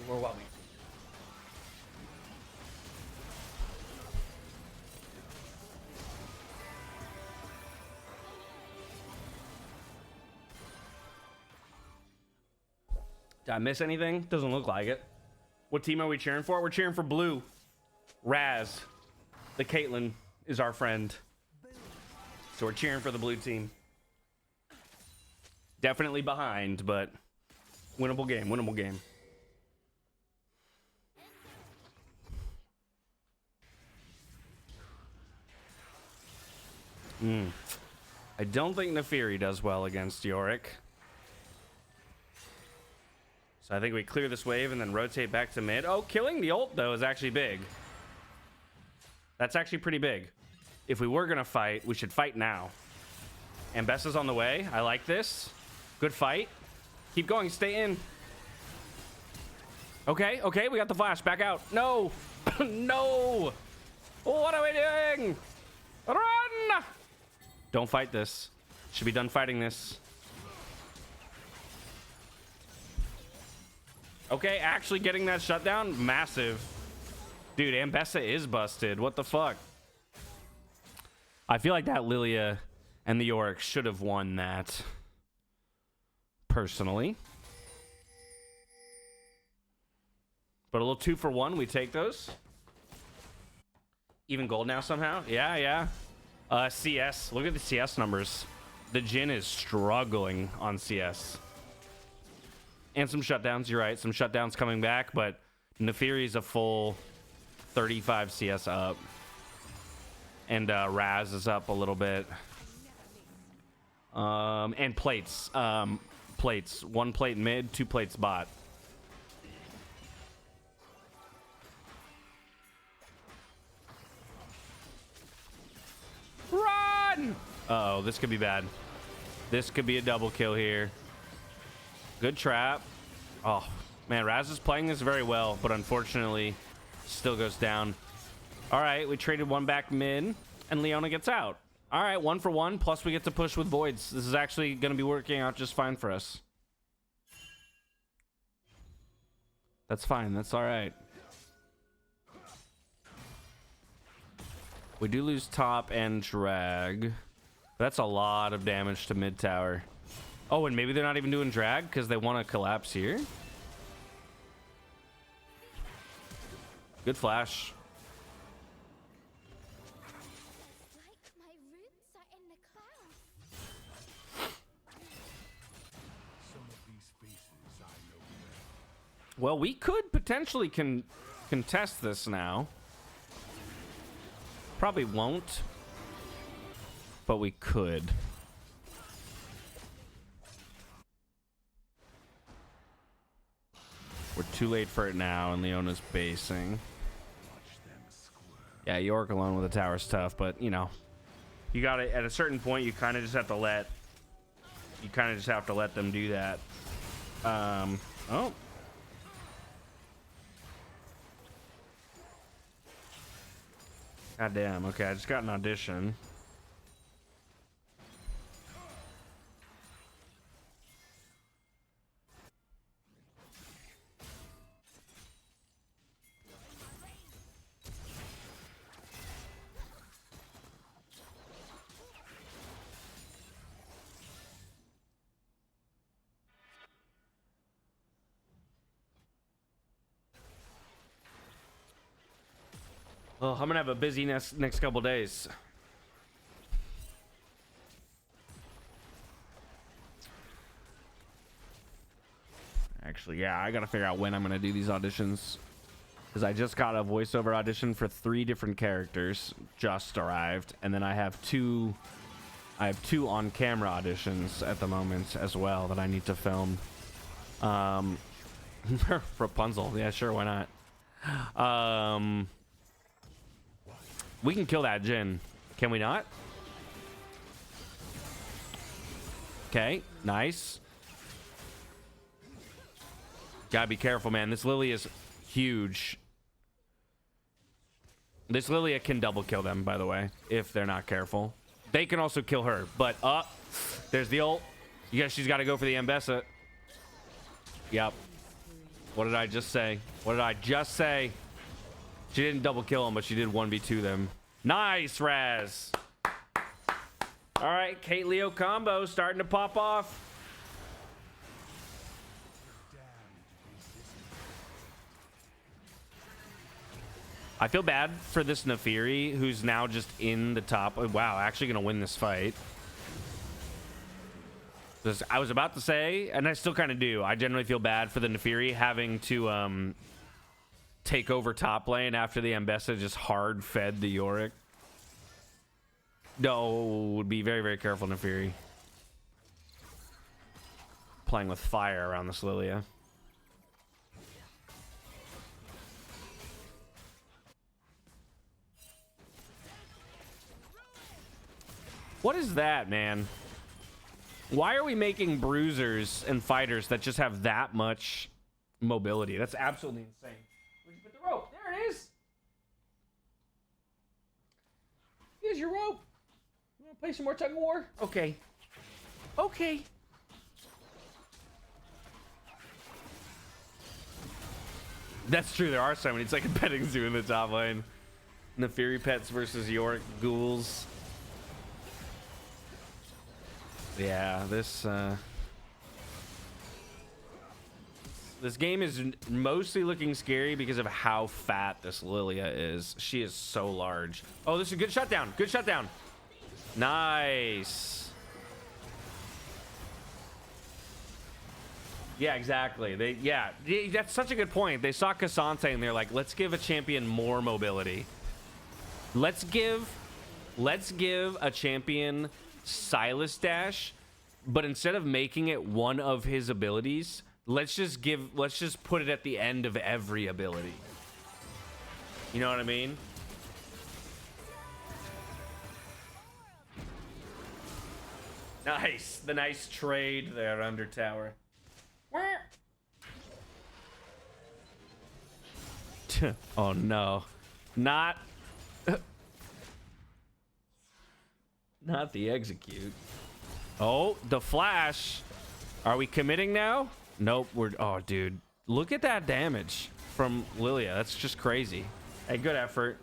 Overwhelming. Did I miss anything? Doesn't look like it. What team are we cheering for? We're cheering for blue. Raz. The Caitlyn is our friend. So we're cheering for the blue team. Definitely behind, but winnable game, winnable game. I don't think Nefiri does well against Yorick. So I think we clear this wave and then rotate back to mid. Oh, killing the ult, though, is actually big. That's actually pretty big. If we were going to fight, we should fight now. Ambessa's on the way. I like this. Good fight. Keep going. Stay in. Okay, okay. We got the flash. Back out. No. No. What are we doing? Run. Don't fight this. Should be done fighting this. Okay, actually getting that shutdown, massive. Dude, Ambessa is busted. What the fuck? I feel like that Lilia and the Yorick should have won that. Personally. But a little 2 for 1, we take those. Even gold now somehow. Yeah. CS. Look at the CS numbers. The Jhin is struggling on CS. And some shutdowns. You're right. Some shutdowns coming back, but Nefiri's a full 35 CS up. And Raz is up a little bit. And plates. Plates. 1 plate mid, 2 plates bot. Run! Uh-oh, this could be bad. This could be a double kill here. Good trap. Oh, man, Raz is playing this very well, but unfortunately still goes down. All right, we traded 1 back mid, and Leona gets out. All right, 1 for 1, plus we get to push with Voids. This is actually going to be working out just fine for us. That's fine. That's all right. We do lose top and drag. That's a lot of damage to mid tower. Oh, and maybe they're not even doing drag because they want to collapse here. Good flash. Well, we could potentially contest this now. Probably won't, but we could. We're too late for it now, and Leona's basing. Yeah, York alone with the tower's tough, but you know, you got to at a certain point. You kind of just have to let. You kind of just have to let them do that. Oh. God damn. Okay, I just got an audition. Well, I'm gonna have a busy next couple days. Actually, yeah, I gotta figure out when I'm gonna do these auditions, because I just got a voiceover audition for 3 different characters, just arrived, and then I have two on-camera auditions at the moment as well that I need to film. Rapunzel, yeah, sure, why not? We can kill that Jhin. Can we not? Okay, nice. Gotta be careful, man. This Lily is huge. This Lilia can double kill them, by the way, if they're not careful. They can also kill her, but there's the ult. Yeah, she's got to go for the Ambessa. Yep. What did I just say? What did I just say? She didn't double kill him, but she did 1v2 them. Nice, Raz. All right, Kate Leo combo starting to pop off. I feel bad for this Nefiri, who's now just in the top. Oh, wow, actually going to win this fight. I was about to say, and I still kind of do, I generally feel bad for the Nefiri having to take over top lane after the Ambessa just hard fed the Yorick. No, would be very, very careful, Nefiri. Playing with fire around this Lilia. What is that, man? Why are we making bruisers and fighters that just have that much mobility? That's absolutely insane. Where'd you put the rope? There it is. Here's your rope. You want to play some more tug of war? Okay. Okay. That's true. There are so many. It's like a petting zoo in the top lane. Nefiri pets versus Yorick ghouls. Yeah, this This game is mostly looking scary because of how fat this Lilia is. She is so large. Oh, this is a good shutdown. Good shutdown. Nice. Yeah, exactly. That's such a good point. They saw Cassante and they're like, let's give a champion more mobility. Let's give a champion Silas Dash, but instead of making it one of his abilities, let's just put it at the end of every ability. You know what I mean? Nice. The nice trade there, Under Tower. Oh no. Not the execute. Oh, the flash. Are we committing now? Nope. Oh, dude. Look at that damage from Lilia. That's just crazy. Hey, good effort.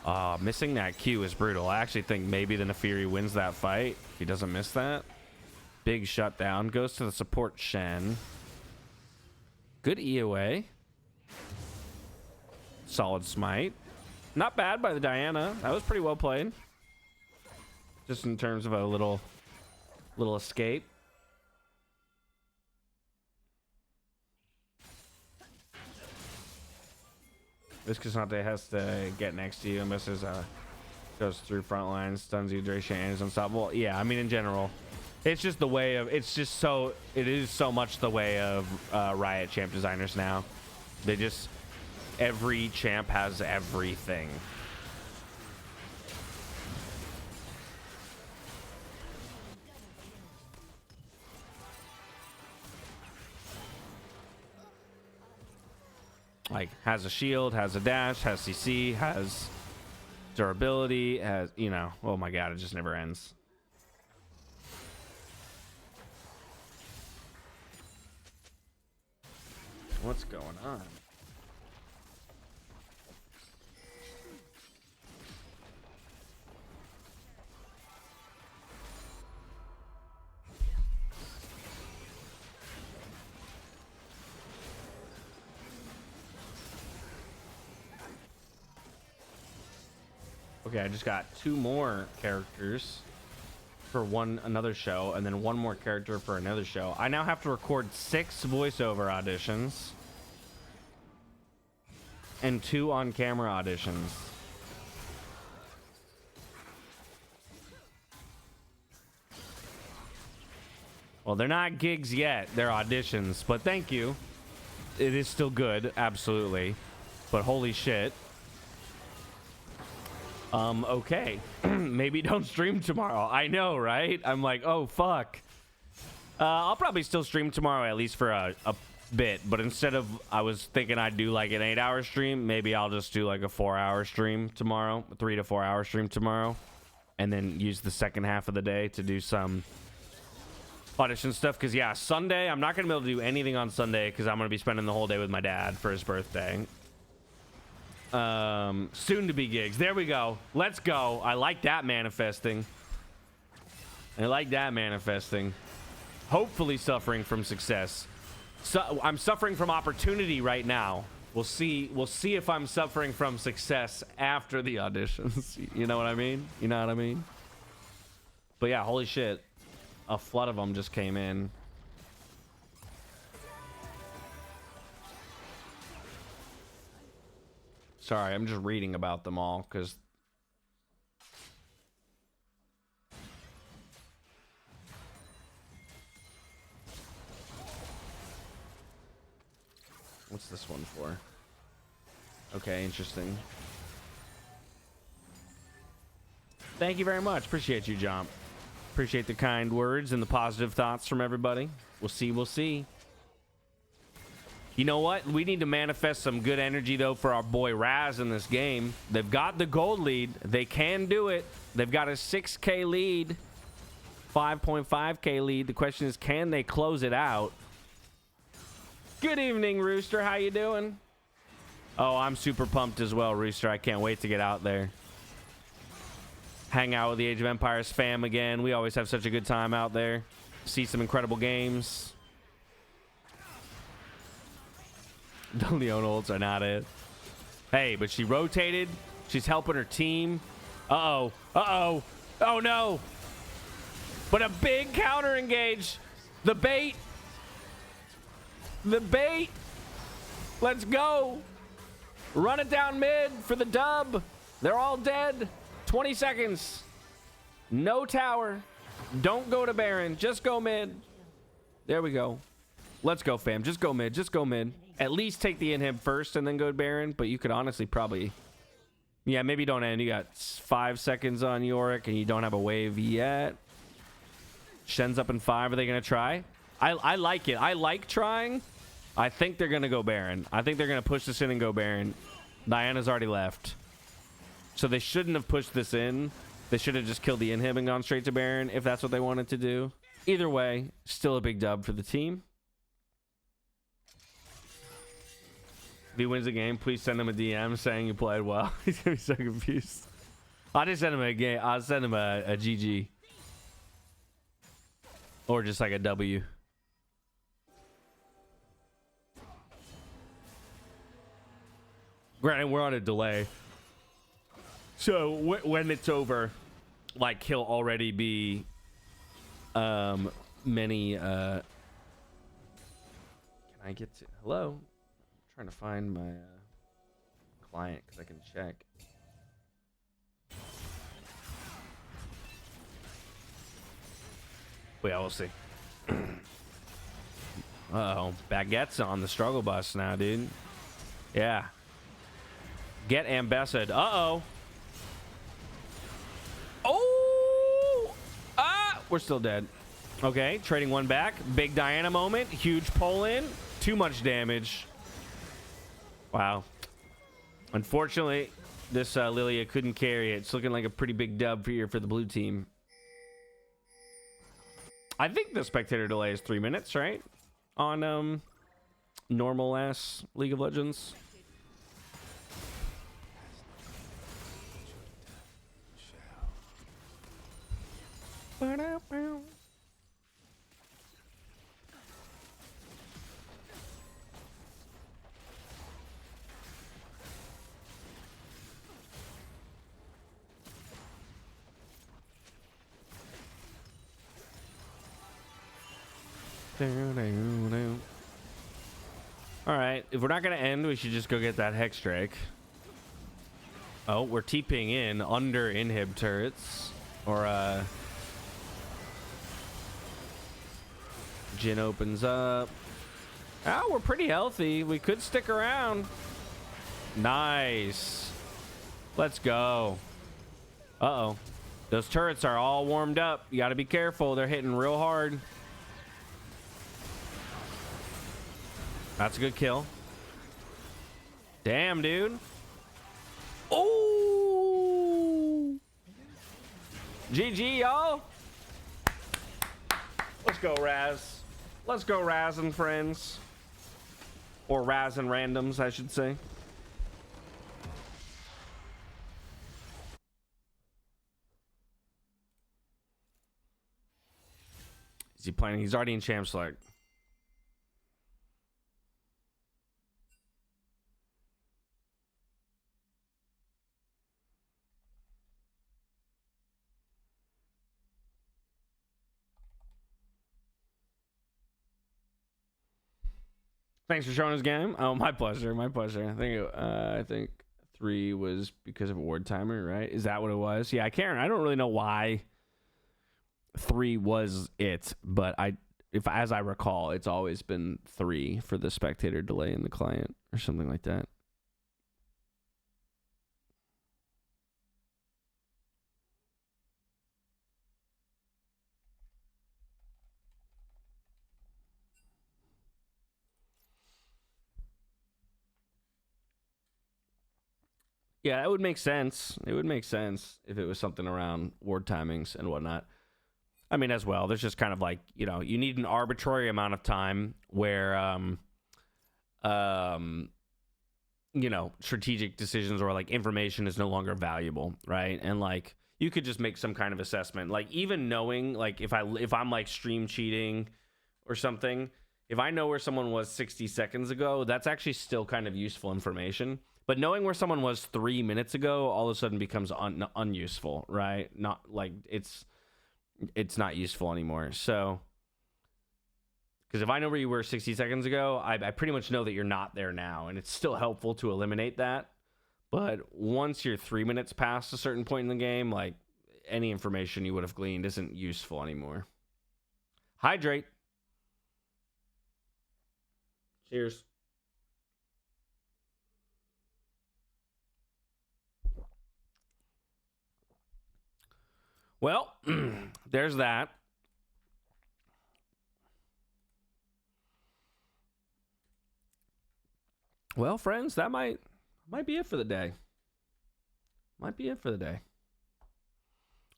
Oh. Missing that Q is brutal. I actually think maybe the Nefiri wins that fight if he doesn't miss that. Big shutdown. Goes to the support Shen. Good EOA. Solid smite. Not bad by the Diana. That was pretty well played. Just in terms of a little escape. This Cassante has to get next to you and misses goes through front lines, stuns you, duration, and is unstoppable. Yeah, I mean in general. It's just the way of it is so much the way of Riot champ designers now. They just every champ has everything. Like has a shield, has a dash, has CC, has durability, has, you know, oh my god, it just never ends. What's going on? Okay, I just got 2 more characters for another show, and then 1 more character for another show. I now have to record 6 voiceover auditions and 2 on-camera auditions. Well, they're not gigs yet. They're auditions, but thank you. It is still good, absolutely. But holy shit. Okay. Maybe don't stream tomorrow. I know, right? I'm like, oh, fuck. I'll probably still stream tomorrow, at least for a bit. But instead of, I was thinking I'd do like an 8-hour stream, maybe I'll just do like a 4-hour stream tomorrow, 3 to 4 hour stream tomorrow. And then use the second half of the day to do some audition stuff. Because, yeah, Sunday, I'm not going to be able to do anything on Sunday because I'm going to be spending the whole day with my dad for his birthday. Soon to be gigs. There we go. Let's go. I like that manifesting. I like that manifesting. Hopefully suffering from success. So I'm suffering from opportunity right now. We'll see if I'm suffering from success after the auditions. You know what I mean? You know what I mean? But yeah, holy shit. A flood of them just came in. Sorry, I'm just reading about them all because what's this one for? Okay, interesting. Thank you very much. Appreciate you, Jomp. Appreciate the kind words and the positive thoughts from everybody. We'll see. We'll see. You know what? We need to manifest some good energy, though, for our boy Raz in this game. They've got the gold lead. They can do it. They've got a 6K lead, 5.5K lead. The question is, can they close it out? Good evening, Rooster. How you doing? Oh, I'm super pumped as well, Rooster. I can't wait to get out there. hang out with the Age of Empires fam again. We always have such a good time out there. See some incredible games. The Leona ults are not it. Hey, but she rotated. She's helping her team. Uh-oh. Uh-oh. Oh, no. But a big counter engage. The bait. The bait. Let's go. Run it down mid for the dub. They're all dead. 20 seconds. No tower. Don't go to Baron. Just go mid. There we go. Let's go, fam. Just go mid. Just go mid. At least take the inhib first and then go to Baron. But you could honestly probably... Yeah, maybe don't end. You got 5 seconds on Yorick and you don't have a wave yet. Shen's up in 5. Are they going to try? I like it. I like trying. I think they're going to go Baron. I think they're going to push this in and go Baron. Diana's already left. So they shouldn't have pushed this in. They should have just killed the inhib and gone straight to Baron if that's what they wanted to do. Either way, still a big dub for the team. If he wins the game, please send him a DM saying you played well. He's going to be so confused. I'll just send him a game. I'll send him a GG. Or just like a W. Granted, we're on a delay. So when it's over, like he'll already be many can I get to hello? I'm trying to find my client because I can check. Yeah, we'll see. Uh-oh. Baguette's on the struggle bus now, dude. Yeah. Get ambassador. Uh-oh. Oh! Ah! We're still dead. Okay, trading one back. Big Diana moment. Huge pull in. Too much damage. Wow. Unfortunately, this Lilia couldn't carry it. It's looking like a pretty big dub for the blue team. I think the spectator delay is 3 minutes, right? On normal ass League of Legends. Alright, if we're not going to end, we should just go get that Hex Drake. Oh, we're TPing in under inhib turrets. Or, Jhin opens up. Oh, we're pretty healthy. We could stick around. Nice. Let's go. Uh-oh. Those turrets are all warmed up. You got to be careful. They're hitting real hard. That's a good kill. Damn, dude. Oh! GG, y'all. Let's go, Raz. Let's go, Raz and friends. Or Raz and randoms, I should say. Is he playing? He's already in champ select. Thanks for showing us game. Oh, my pleasure. My pleasure. I think 3 was because of a ward timer, right? Is that what it was? Yeah, I don't really know why 3 was it, but as I recall, it's always been 3 for the spectator delay in the client or something like that. Yeah, that would make sense. It would make sense if it was something around ward timings and whatnot. I mean, as well, there's just kind of like, you know, you need an arbitrary amount of time where, you know, strategic decisions or like information is no longer valuable, right? And like, you could just make some kind of assessment. Like even knowing like if I'm like stream cheating or something, if I know where someone was 60 seconds ago, that's actually still kind of useful information. But knowing where someone was 3 minutes ago all of a sudden becomes unuseful, right? Not like it's not useful anymore. So because if I know where you were 60 seconds ago, I pretty much know that you're not there now, and it's still helpful to eliminate that. But once you're 3 minutes past a certain point in the game, like any information you would have gleaned isn't useful anymore. Hydrate. Cheers. Well, there's that. Well, friends, that might be it for the day. Might be it for the day.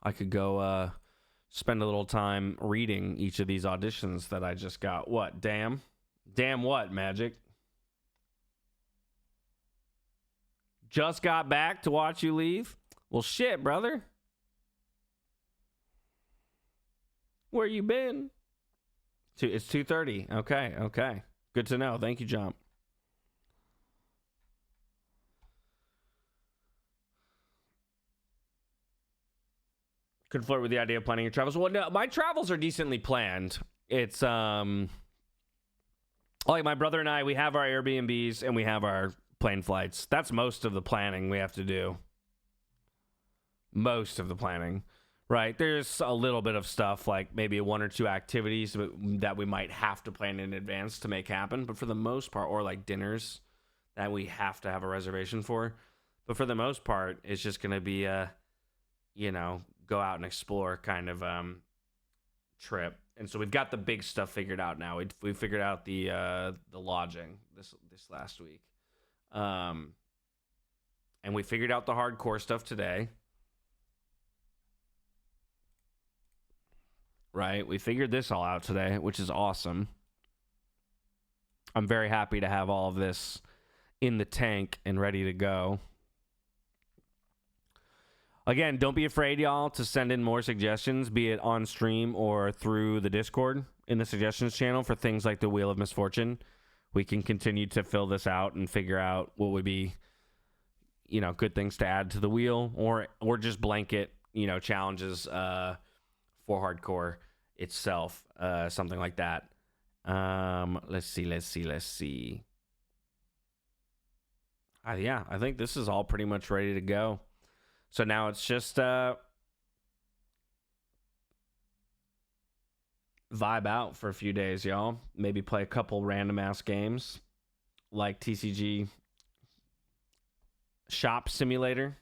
I could go spend a little time reading each of these auditions that I just got. What? Damn what, Magic? Just got back to watch you leave? Well, shit, brother. Where you been? It's 2:30. Okay. Good to know. Thank you, Jump. Could flirt with the idea of planning your travels. Well, no, my travels are decently planned. It's like my brother and I, we have our Airbnbs and we have our plane flights. That's most of the planning we have to do. Most of the planning, right? There's a little bit of stuff like maybe 1 or 2 activities that we might have to plan in advance to make happen. But for the most part, or like dinners that we have to have a reservation for. But for the most part, it's just going to be a, go out and explore kind of trip. And so we've got the big stuff figured out now. We figured out the lodging this last week. And we figured out the hardcore stuff today. Right? We figured this all out today, which is awesome. I'm very happy to have all of this in the tank and ready to go. Again, don't be afraid, y'all, to send in more suggestions, be it on stream or through the Discord in the suggestions channel for things like the Wheel of Misfortune. We can continue to fill this out and figure out what would be, good things to add to the wheel or just blanket, challenges for hardcore itself, something like that. Let's see. Yeah, I think this is all pretty much ready to go. So now it's just vibe out for a few days, y'all. Maybe play a couple random ass games like TCG Shop Simulator.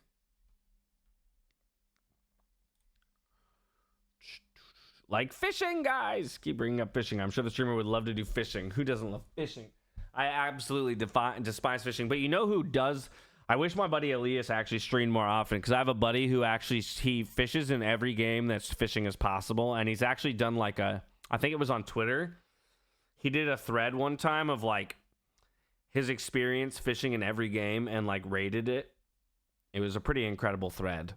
Like fishing, guys. Keep bringing up fishing. I'm sure the streamer would love to do fishing. Who doesn't love fishing? I absolutely despise fishing. But you know who does? I wish my buddy Elias actually streamed more often because I have a buddy who actually he fishes in every game that's fishing as possible, and he's actually done like I think it was on Twitter. He did a thread one time of like his experience fishing in every game and like rated it. It was a pretty incredible thread.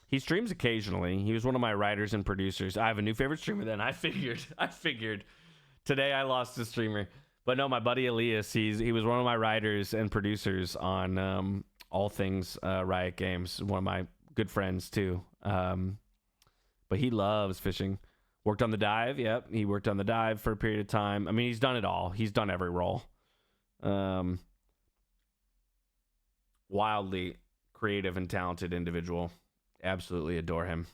He streams occasionally. He was one of my writers and producers. I have a new favorite streamer then. I figured today I lost a streamer. But no, my buddy Elias, he was one of my writers and producers on all things Riot Games. One of my good friends too. But he loves fishing. Worked on the dive. Yep, he worked on the dive for a period of time. I mean, he's done it all. He's done every role. Wildly creative and talented individual. Absolutely adore him.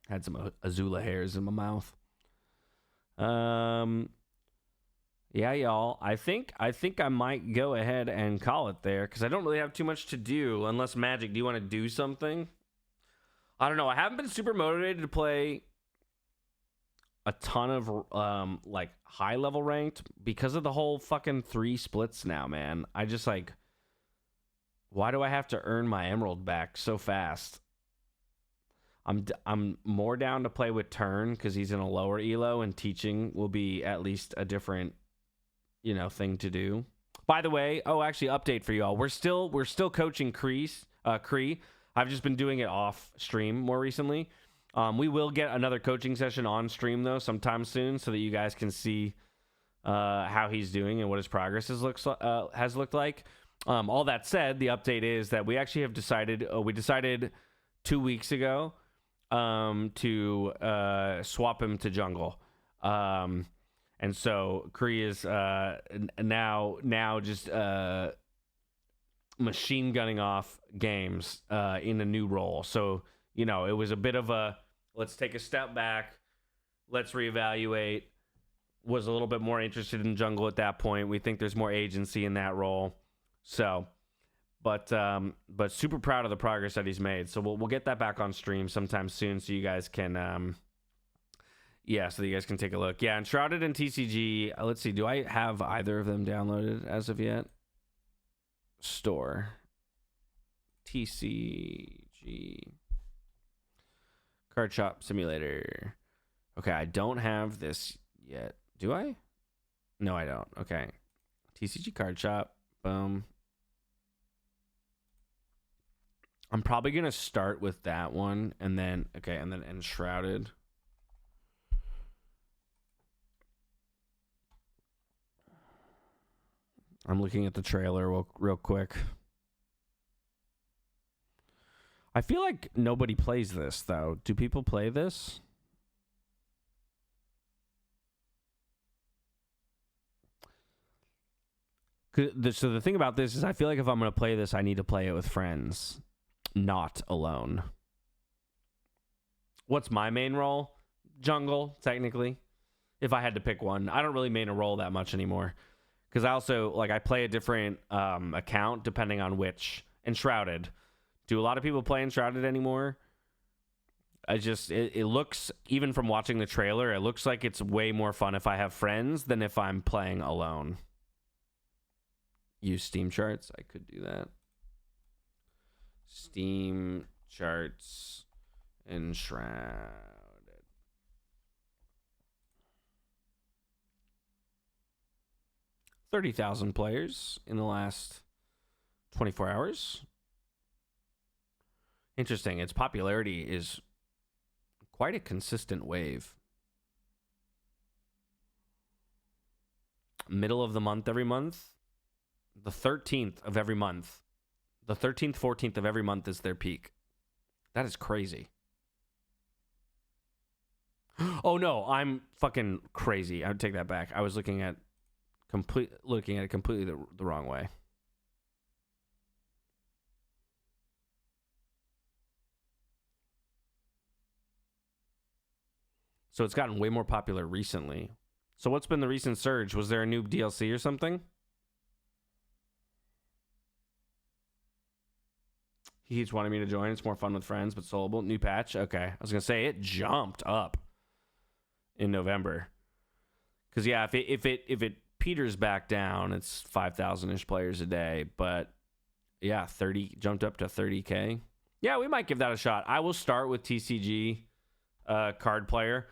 Had some Azula hairs in my mouth. Yeah, y'all. I think I might go ahead and call it there because I don't really have too much to do. Unless Magic, do you want to do something? I don't know. I haven't been super motivated to play a ton of like high level ranked because of the whole fucking 3 splits now, man. I just like, why do I have to earn my emerald back so fast? I'm more down to play with Turn because he's in a lower elo and teaching will be at least a different, thing to do. By the way, actually, update for y'all. We're still coaching Kreese. Cree. I've just been doing it off stream more recently. We will get another coaching session on stream though sometime soon, so that you guys can see how he's doing and what his progress has looked like. All that said, the update is that we actually have decided. We decided 2 weeks ago to swap him to jungle, and so Kree is now just machine gunning off games in a new role. So it was a bit of a let's take a step back, let's reevaluate. Was a little bit more interested in jungle at that point. We think there's more agency in that role. So, but super proud of the progress that he's made. So we'll get that back on stream sometime soon, so you guys can so that you guys can take a look. Yeah, and Shrouded and TCG. Let's see, do I have either of them downloaded as of yet? Store TCG Card Shop Simulator. Okay, I don't have this yet. Do I? No, I don't. Okay. TCG Card Shop. Boom. I'm probably going to start with that one and then Enshrouded. I'm looking at the trailer real quick. I feel like nobody plays this though. Do people play this? So the thing about this is I feel like if I'm going to play this, I need to play it with friends, not alone. What's my main role? Jungle, technically. If I had to pick one. I don't really main a role that much anymore. Because I also, I play a different account depending on which. Enshrouded. Do a lot of people play Enshrouded anymore? It looks, even from watching the trailer, it looks like it's way more fun if I have friends than if I'm playing alone. Use Steam charts. I could do that. Steam charts Enshrouded. 30,000 players in the last 24 hours. Interesting. Its popularity is quite a consistent wave. Middle of the month every month. The 13th of every month. The 13th, 14th of every month is their peak. That is crazy. Oh no, I'm fucking crazy. I would take that back. I was looking at it completely the wrong way. So it's gotten way more popular recently. So what's been the recent surge? Was there a new DLC or something? He keeps wanting me to join. It's more fun with friends, but soloable. New patch. Okay. I was going to say it jumped up in November. Because, yeah, if it peters back down, it's 5,000-ish players a day. But, yeah, 30 jumped up to 30K. Yeah, we might give that a shot. I will start with TCG card player.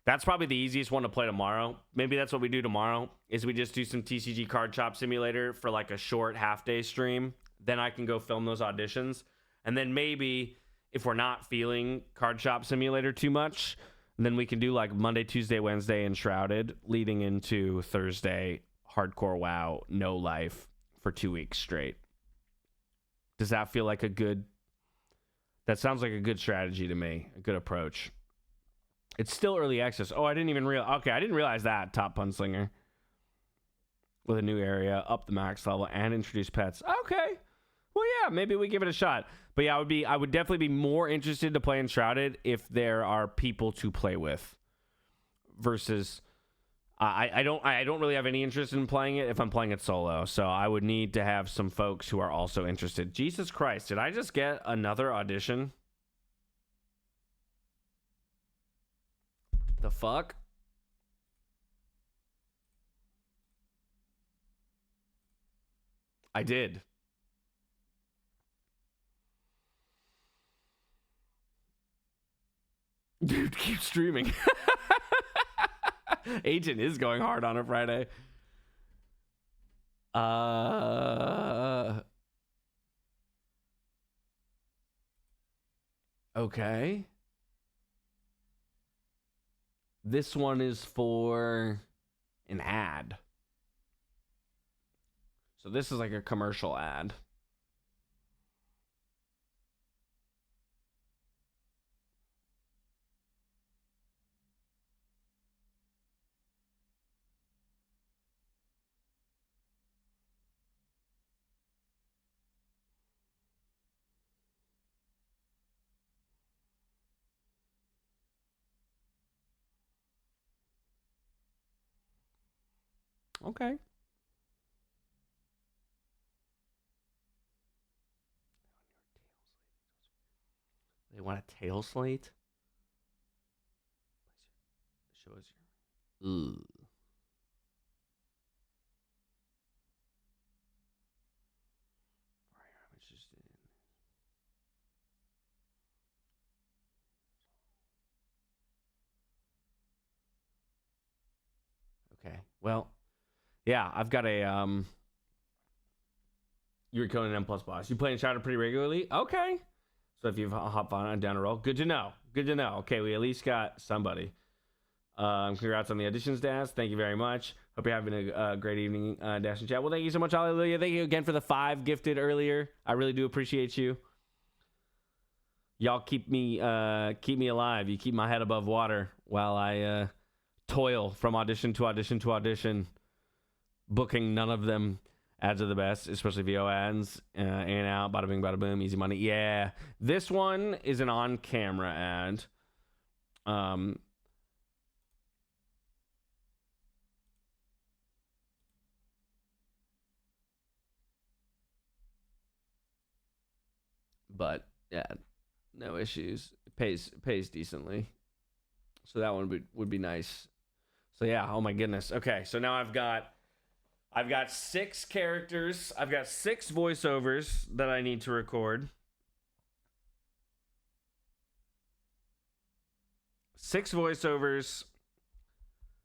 That's probably the easiest one to play tomorrow. Maybe that's what we do tomorrow, is we just do some TCG Card Shop Simulator for like a short half-day stream. Then I can go film those auditions. And then maybe if we're not feeling Card Shop Simulator too much, then we can do like Monday, Tuesday, Wednesday Enshrouded, leading into Thursday Hardcore WoW No Life for 2 weeks straight. Does that feel like that sounds like a good strategy to me, a good approach. It's still early access. Oh, I didn't realize that. Top Punslinger. With a new area, up the max level, and introduce pets. Okay. Well, yeah, maybe we give it a shot. But yeah, I would definitely be more interested to play Enshrouded if there are people to play with. Versus, I don't really have any interest in playing it if I'm playing it solo. So I would need to have some folks who are also interested. Jesus Christ, did I just get another audition? The fuck? I did. Dude, keep streaming. Agent is going hard on a Friday. Okay. This one is for an ad. So this is like a commercial ad. Okay. They want a tail slate? Show us your. Ooh. Okay. Well, yeah, I've got a you're Conan M plus boss. You play in Shadow pretty regularly? Okay. So if you've hop on down a roll, good to know. Good to know. Okay, we at least got somebody. Congrats on the auditions, Daz. Thank you very much. Hope you're having a great evening, Dash and chat. Well, thank you so much, Hallelujah. Thank you again for the 5 gifted earlier. I really do appreciate you. Y'all keep me alive. You keep my head above water while I toil from audition to audition to audition, booking none of them. Ads are the best, especially VO ads. In and out, bada bing, bada boom, easy money. Yeah, this one is an on-camera ad. But yeah, no issues. It pays decently, so that one would be nice. So yeah, oh my goodness. Okay, so now I've got 6 characters. I've got 6 voiceovers that I need to record. 6 voiceovers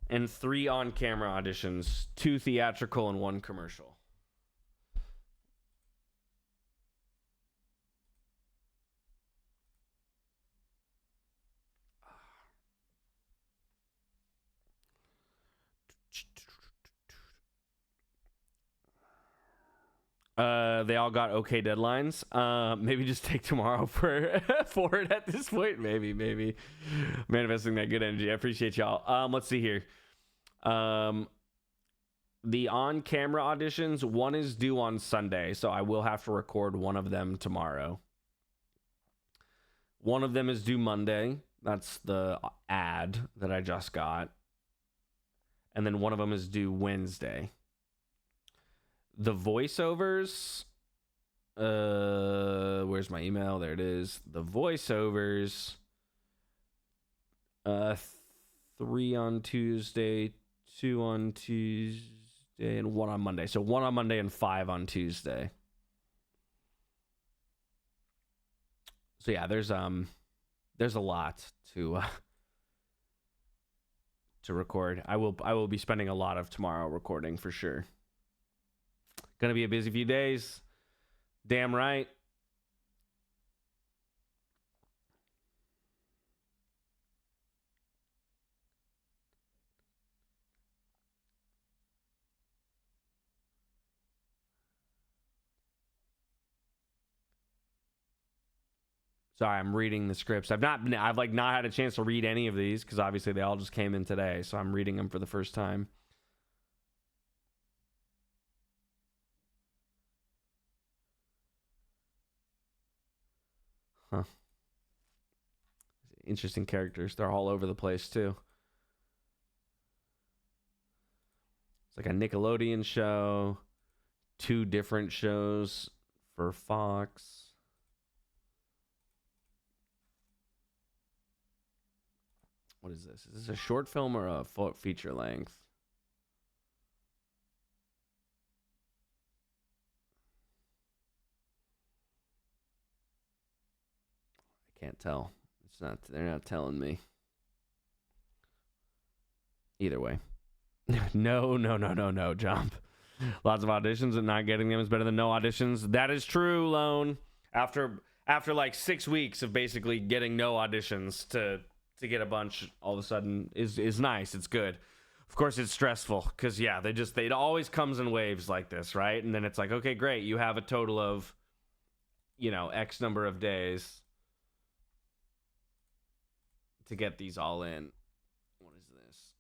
and 3 on-camera auditions, 2 theatrical and 1 commercial. They all got okay deadlines. Maybe just take tomorrow for it at this point. Maybe manifesting that good energy. I appreciate y'all. Let's see here. The on-camera auditions, one is due on Sunday, so I will have to record one of them tomorrow. One of them is due Monday. That's the ad that I just got. And then one of them is due Wednesday. The voiceovers, where's my email? There it is. The voiceovers, 3 on Tuesday, 2 on Tuesday, and 1 on Monday. So 1 on Monday and 5 on Tuesday. So yeah, there's a lot to record. I will be spending a lot of tomorrow recording for sure. Gonna be a busy few days. Damn right. Sorry, I'm reading the scripts. I've not had a chance to read any of these because obviously they all just came in today, so I'm reading them for the first time. Huh. Interesting characters. They're all over the place too. It's like a Nickelodeon show, 2 different shows for Fox. What is this? Is this a short film or a feature length? I can't tell. It's not. They're not telling me. Either way. No, Jump. Lots of auditions and not getting them is better than no auditions. That is true, Lone. After after like 6 weeks of basically getting no auditions to get a bunch all of a sudden is nice. It's good. Of course, it's stressful because, yeah, it always comes in waves like this, right? And then it's like, okay, great. You have a total of, you know, X number of days to get these all in. What is this?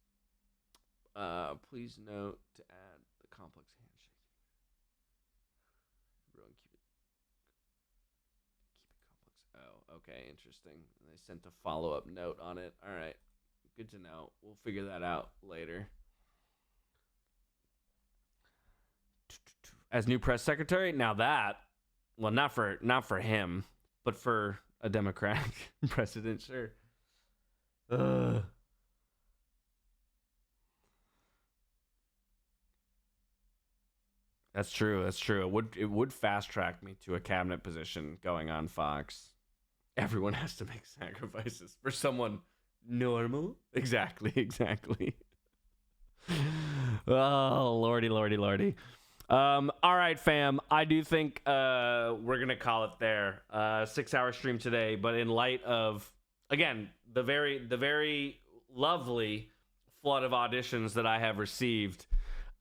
Please note to add the complex handshake. Everyone keep it complex. Oh, okay, interesting. They sent a follow-up note on it. All right. Good to know. We'll figure that out later. As new press secretary, now that, well, not for him, but for a Democratic president, sure. That's true. That's true. It would fast track me to a cabinet position going on Fox. Everyone has to make sacrifices for someone normal. Exactly. Oh, lordy. All right, fam. I do think we're gonna call it there. 6-hour stream today, but in light of, again, the very lovely flood of auditions that I have received,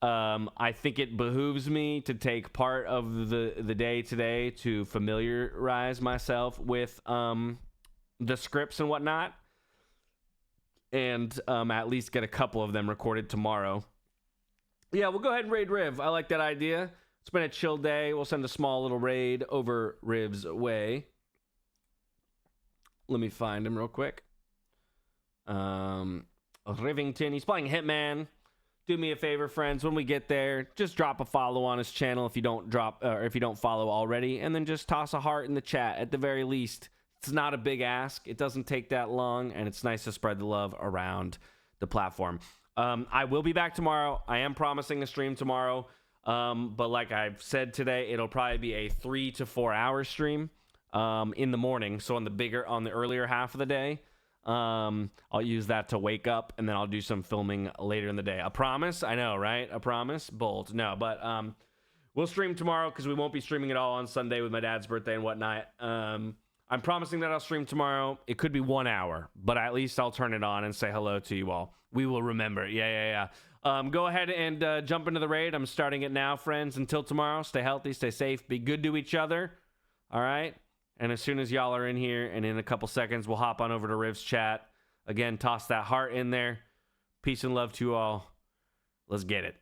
I think it behooves me to take part of the day today to familiarize myself with the scripts and whatnot, and at least get a couple of them recorded tomorrow. Yeah, we'll go ahead and raid Riv. I like that idea. It's been a chill day. We'll send a small little raid over Riv's way. Let me find him real quick. Rivington. He's playing Hitman. Do me a favor, friends. When we get there, just drop a follow on his channel if you don't follow already, and then just toss a heart in the chat at the very least. It's not a big ask. It doesn't take that long, and it's nice to spread the love around the platform. I will be back tomorrow. I am promising a stream tomorrow. But like I've said today, it'll probably be a 3 to 4 hour stream in the morning. So on the earlier half of the day, I'll use that to wake up, and then I'll do some filming later in the day. A promise? I know, right? A promise? Bold. No, but we'll stream tomorrow because we won't be streaming at all on Sunday with my dad's birthday and whatnot. I'm promising that I'll stream tomorrow. It could be 1 hour, but at least I'll turn it on and say hello to you all. We will remember. Yeah. Go ahead and jump into the raid. I'm starting it now, friends. Until tomorrow, stay healthy, stay safe, be good to each other. All right? And as soon as y'all are in here, and in a couple seconds, we'll hop on over to Riv's chat. Again, toss that heart in there. Peace and love to you all. Let's get it.